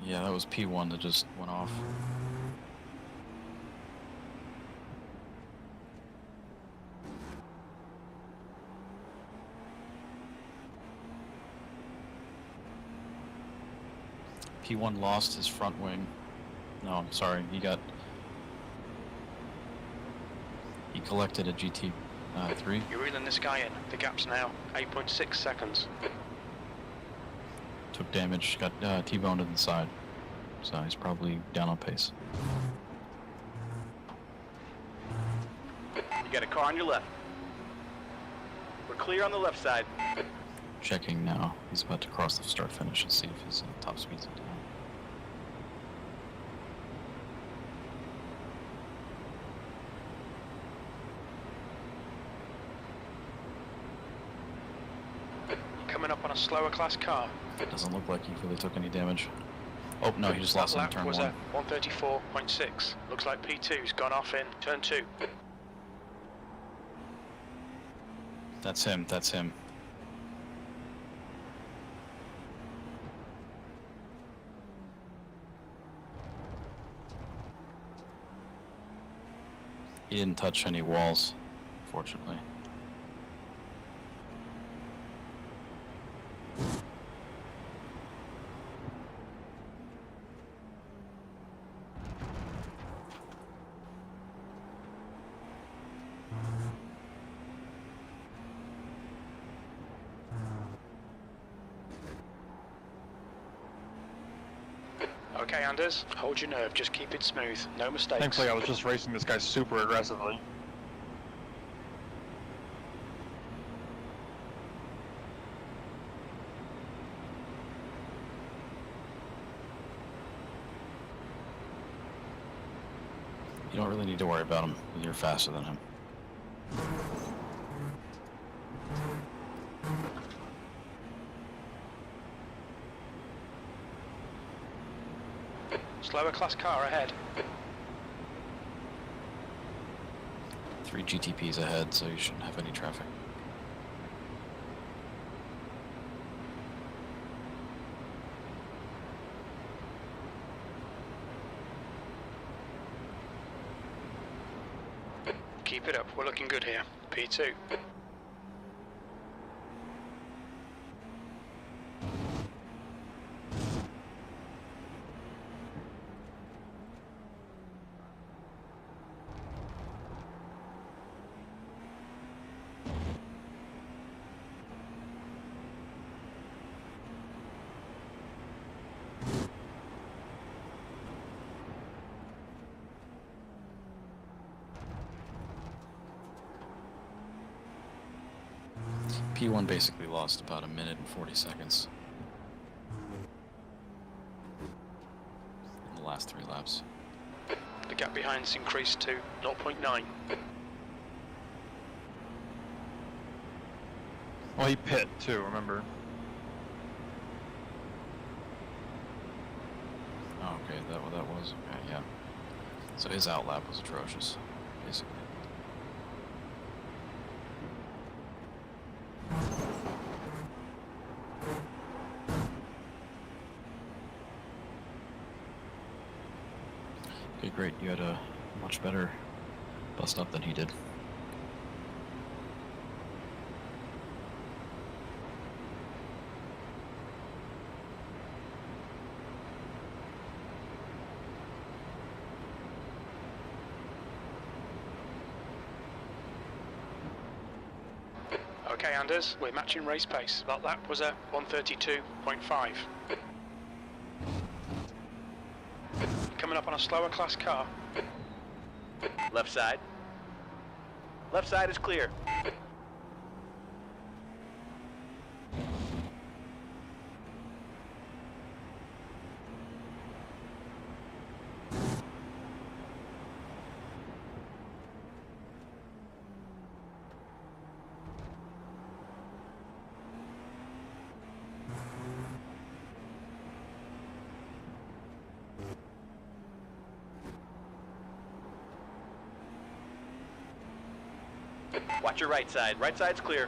Yeah, that was P1 that just went off. P1 lost his front wing. No, I'm sorry, he collected a GT3. You're reeling this guy in. The gap's now 8.6 seconds. Took damage, got T-boned to the side. So he's probably down on pace. You got a car on your left. We're clear on the left side. Checking now. He's about to cross the start finish and see if his top speed's down. Coming up on a slower class car. It doesn't look like he really took any damage. Oh no, he just lost in turn was 1. at 134.6. Looks like P2's gone off in turn 2. That's him, that's him. He didn't touch any walls, fortunately. Okay, Anders, hold your nerve. Just keep it smooth. No mistakes. Thankfully, I was just racing this guy super aggressively. You don't really need to worry about him. You're faster than him. Slower class car ahead. 3 GTPs ahead, so you shouldn't have any traffic. Keep it up. We're looking good here. P2. P1 basically lost about 1 minute and 40 seconds in the last 3 laps. The gap behind's increased to 0.9. Well, he pit too, remember? Oh, okay, that was okay, yeah. So his outlap was atrocious, basically. great. You had a much better bust up than he did. Okay, Anders, we're matching race pace. That lap was a 132.5. Coming up on a slower class car. Left side. Left side is clear. Watch your right side. Right side's clear.